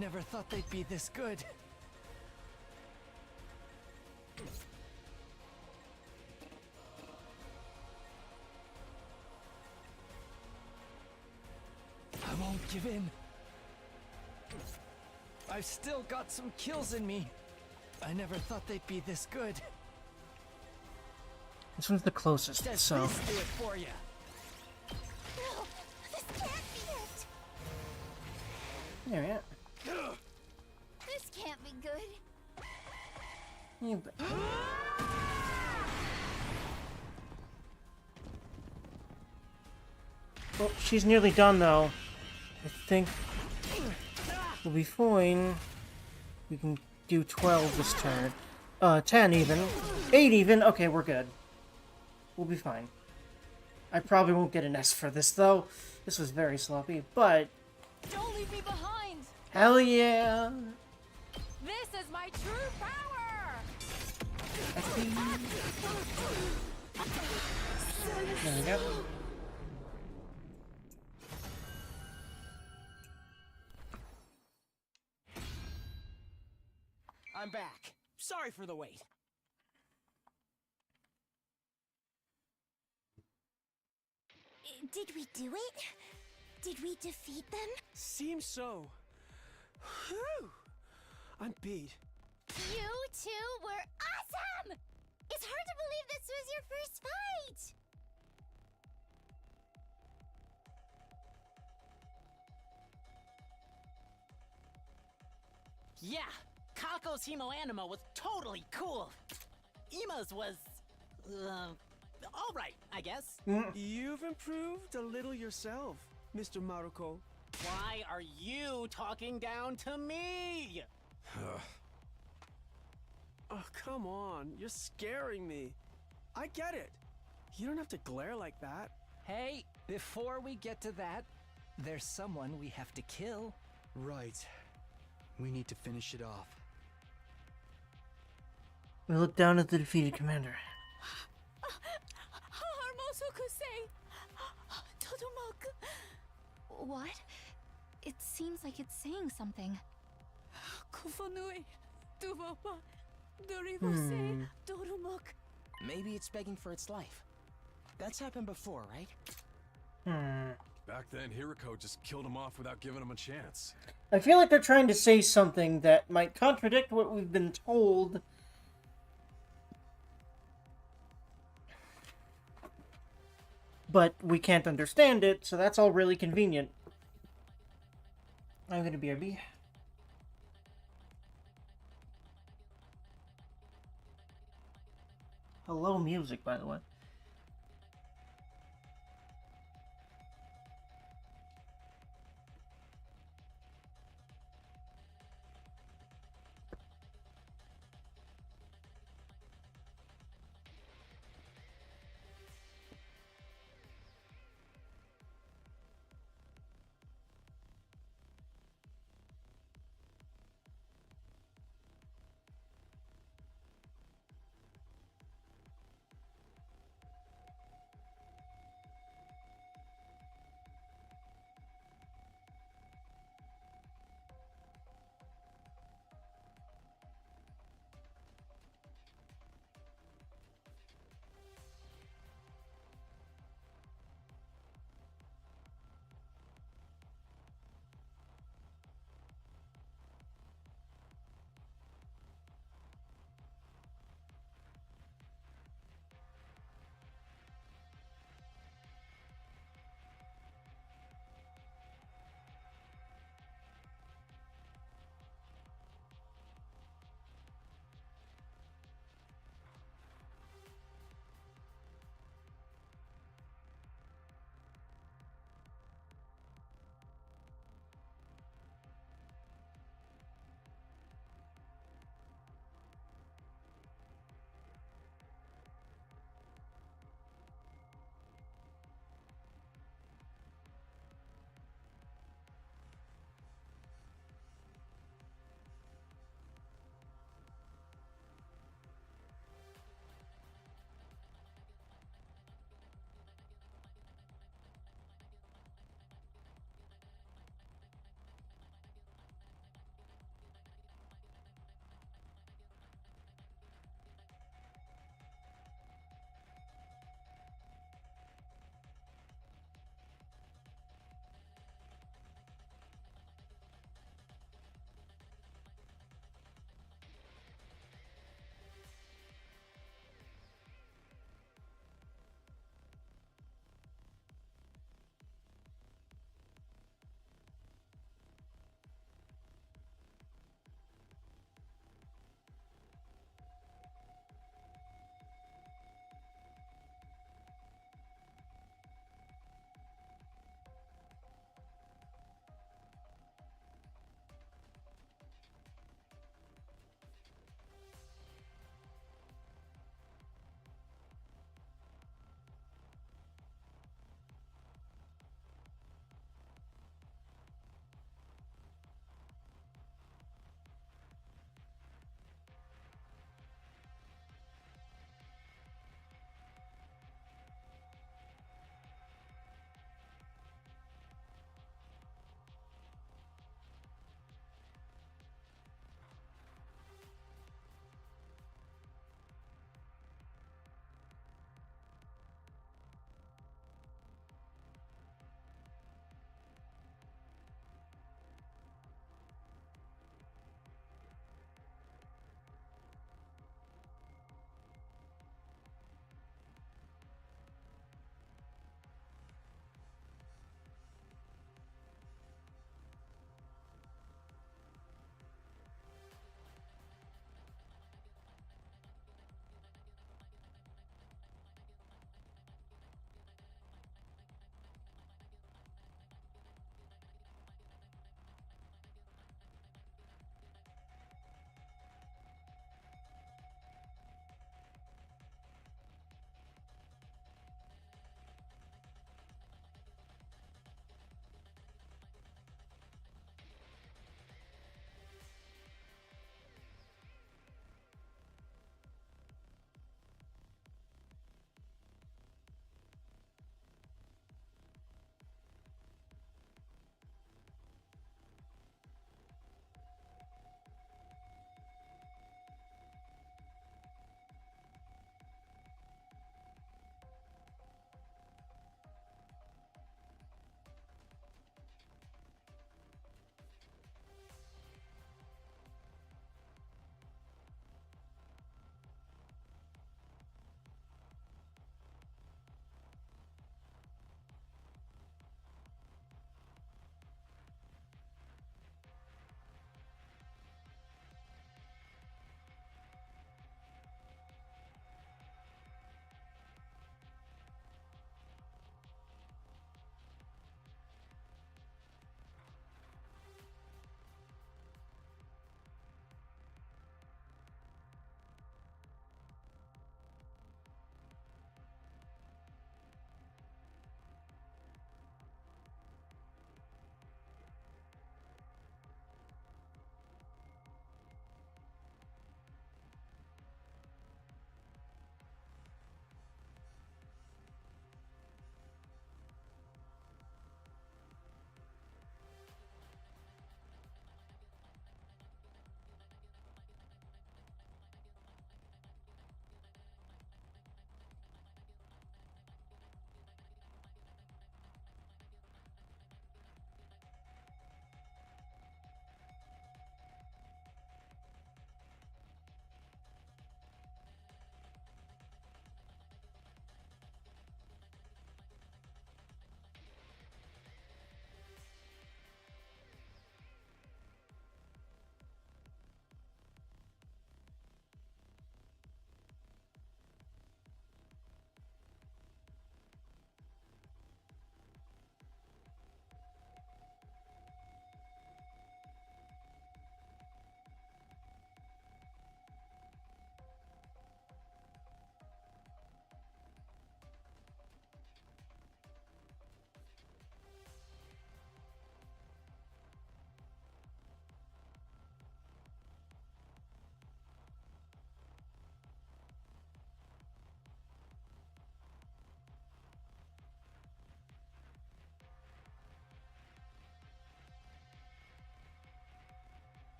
never thought they'd be this good. I won't give in. I've still got some kills in me. I never thought they'd be this good. This one's the closest, Does so... this do it for you? No, this can't be it. Yeah, yeah. This can't be good. Yeah, but... Well, she's nearly done, though. I think we'll be fine. We can do 12 this turn. 10 even. 8 even. Okay, we're good. We'll be fine. I probably won't get an S for this, though. This was very sloppy, but... Don't leave me behind! Hell yeah! This is my true power! There we go. I'm back. Sorry for the wait. Did we do it? Did we defeat them? Seems so. Whew. I'm beat. You two were awesome! It's hard to believe this was your first fight! Yeah, Kako's Hemo Anima was totally cool. Ima's was, alright, I guess. You've improved a little yourself, Mr. Maruko. Why are you talking down to me? Oh, come on. You're scaring me. I get it. You don't have to glare like that. Hey, before we get to that, there's someone we have to kill. Right. We need to finish it off. We look down at the defeated commander. What? It seems like it's saying something. Maybe it's begging for its life. That's happened before, right? Back then, Hiriko just killed him off without giving him a chance. I feel like they're trying to say something that might contradict what we've been told. But we can't understand it, so that's all really convenient. I'm gonna BRB. Hello, music, by the way.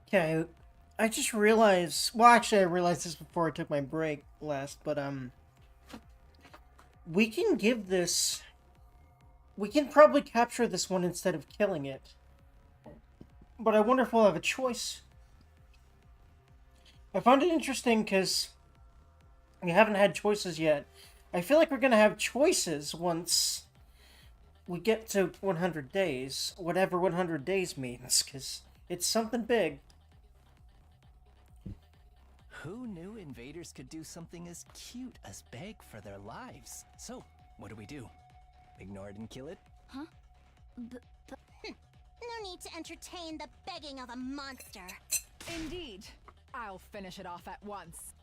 Okay, I just realized. Well, actually, I realized this before I took my break last, but we can give this. We can probably capture this one instead of killing it. But I wonder if we'll have a choice. I found it interesting because we haven't had choices yet. I feel like we're gonna have choices once we get to 100 days, whatever 100 days means, because it's something big. Who knew invaders could do something as cute as beg for their lives? So, what do? Ignore it and kill it? Huh? No need to entertain the begging of a monster. Indeed. I'll finish it off at once.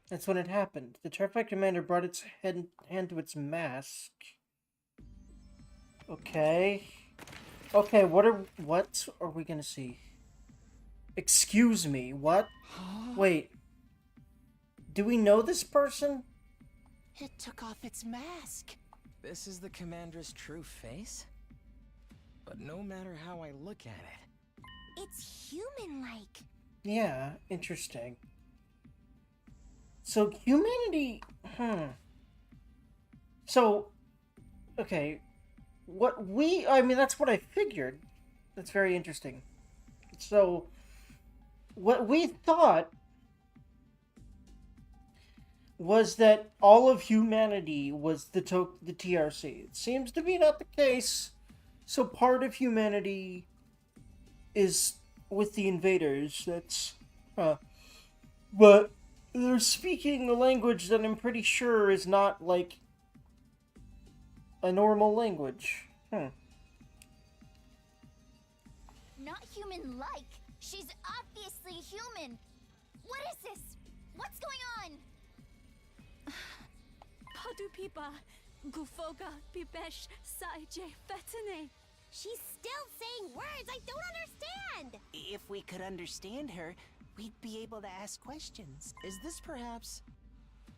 That's when it happened. The Terrified Commander brought its hand to its mask. Okay. Okay, what are we gonna see? Excuse me, what? Wait. Do we know this person? It took off its mask. This is the commander's true face? But no matter how I look at it... It's human-like. Yeah, interesting. So, humanity... So, okay. I mean, that's what I figured. That's very interesting. So, what we thought was that all of humanity was the TRC. It seems to be not the case. So part of humanity is with the invaders. That's... But they're speaking a language that I'm pretty sure is not, like, a normal language. Not human-like. She's obviously human. What is this? What's going on? Padupipa, Gufoga, Pipesh, Saije, Fetene. She's still saying words I don't understand! If we could understand her, we'd be able to ask questions. Is this perhaps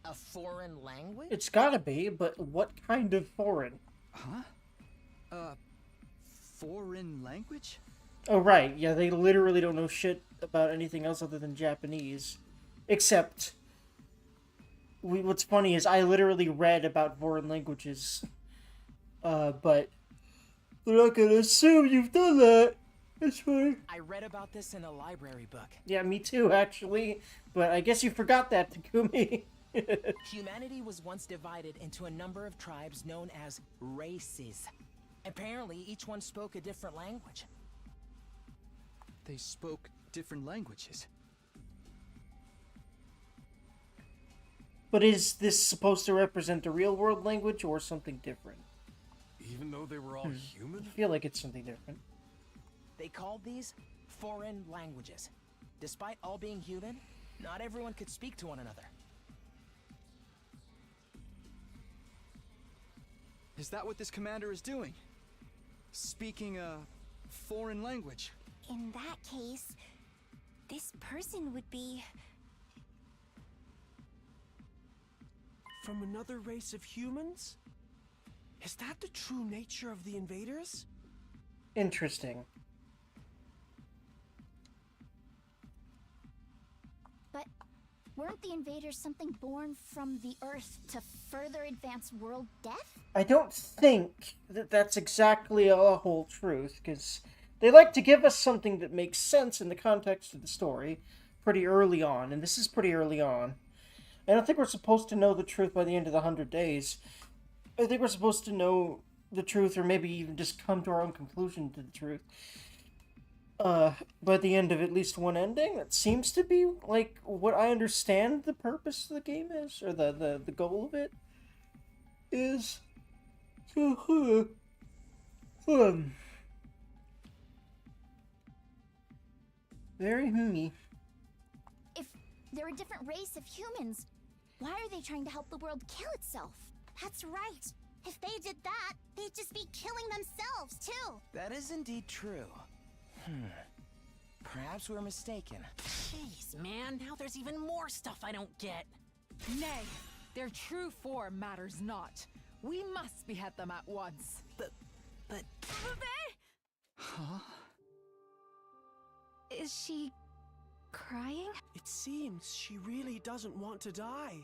a foreign language? It's gotta be, but what kind of foreign? Huh? Foreign language? Oh, right. Yeah, they literally don't know shit about anything else other than Japanese. Except... what's funny is I literally read about foreign languages. But... they're not gonna assume you've done that. It's fine. I read about this in a library book. Yeah, me too, actually. But I guess you forgot that, Takumi. Humanity was once divided into a number of tribes known as races. Apparently, each one spoke a different language. They spoke different languages. But is this supposed to represent a real-world language or something different? Even though they were all human? I feel like it's something different. They called these foreign languages. Despite all being human, not everyone could speak to one another. Is that what this commander is doing? Speaking a foreign language? In that case, this person would be... From another race of humans? Is that the true nature of the invaders? Interesting. But weren't the invaders something born from the Earth to further advance world death? I don't think that that's exactly a whole truth, because they like to give us something that makes sense in the context of the story pretty early on, and this is pretty early on. I don't think we're supposed to know the truth by the end of the 100 days. I think we're supposed to know the truth, or maybe even just come to our own conclusion to the truth. By the end of at least one ending. That seems to be, like, what I understand the purpose of the game is, or the goal of it is. So, very me. If they're a different race of humans, why are they trying to help the world kill itself? That's right. If they did that, they'd just be killing themselves, too. That is indeed true. Perhaps we're mistaken. Jeez, man, now there's even more stuff I don't get. Nay, their true form matters not. We must behead them at once. But... Huh? Is she crying? It seems she really doesn't want to die.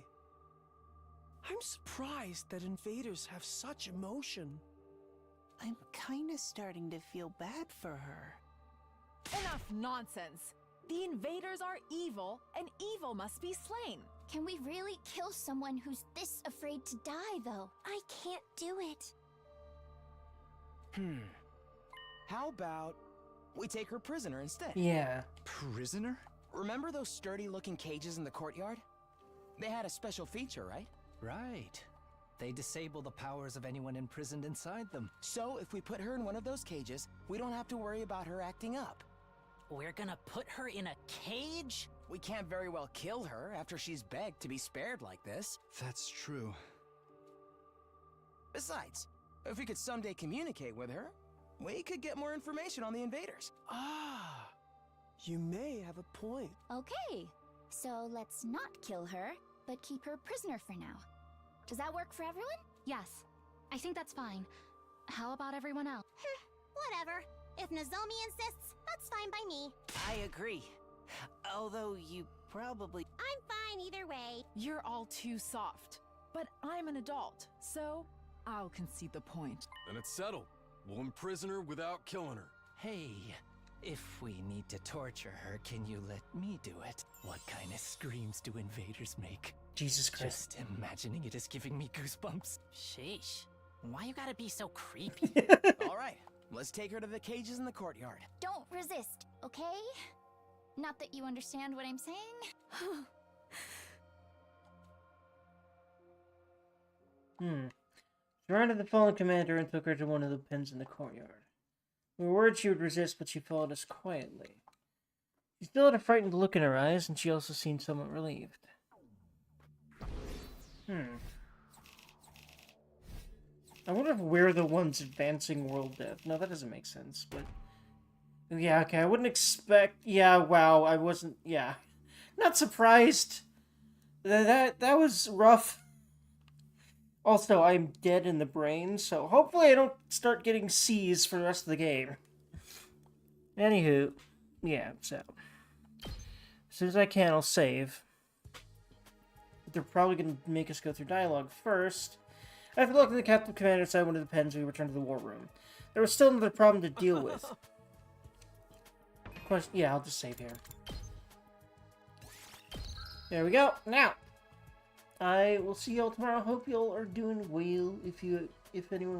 I'm surprised that invaders have such emotion. I'm kinda starting to feel bad for her. Enough nonsense! The invaders are evil, and evil must be slain. Can we really kill someone who's this afraid to die, though? I can't do it. How about we take her prisoner instead? Yeah. Prisoner? Remember those sturdy-looking cages in the courtyard? They had a special feature, right? Right. They disable the powers of anyone imprisoned inside them. So if we put her in one of those cages, we don't have to worry about her acting up. We're gonna put her in a cage? We can't very well kill her after she's begged to be spared like this. That's true. Besides, if we could someday communicate with her, we could get more information on the invaders. Ah, you may have a point. Okay, so let's not kill her, but keep her prisoner for now. Does that work for everyone? Yes, I think that's fine. How about everyone else? Whatever. If Nozomi insists, that's fine by me. I agree. Although you probably... I'm fine either way. You're all too soft. But I'm an adult, so I'll concede the point. Then it's settled. We'll imprison her without killing her. Hey, if we need to torture her, can you let me do it? What kind of screams do invaders make? Jesus Christ. Just imagining it is giving me goosebumps. Sheesh. Why you gotta be so creepy? All right, let's take her to the cages in the courtyard. Don't resist, okay? Not that you understand what I'm saying. Surrounded the fallen commander and took her to one of the pens in the courtyard. We were worried she would resist, but she followed us quietly. She still had a frightened look in her eyes, and she also seemed somewhat relieved. I wonder if we're the ones advancing world death. No, that doesn't make sense, but... Yeah, okay, I wouldn't expect... Yeah, wow, I wasn't... Yeah. Not surprised. That was rough. Also, I'm dead in the brain, so hopefully I don't start getting C's for the rest of the game. Anywho, yeah, so... As soon as I can, I'll save. They're probably going to make us go through dialogue first. After looking at the captain commander inside one of the pens, we returned to the war room. There was still another problem to deal with. Yeah, I'll just save here. There we go. Now, I will see y'all tomorrow. Hope y'all are doing well. If anyone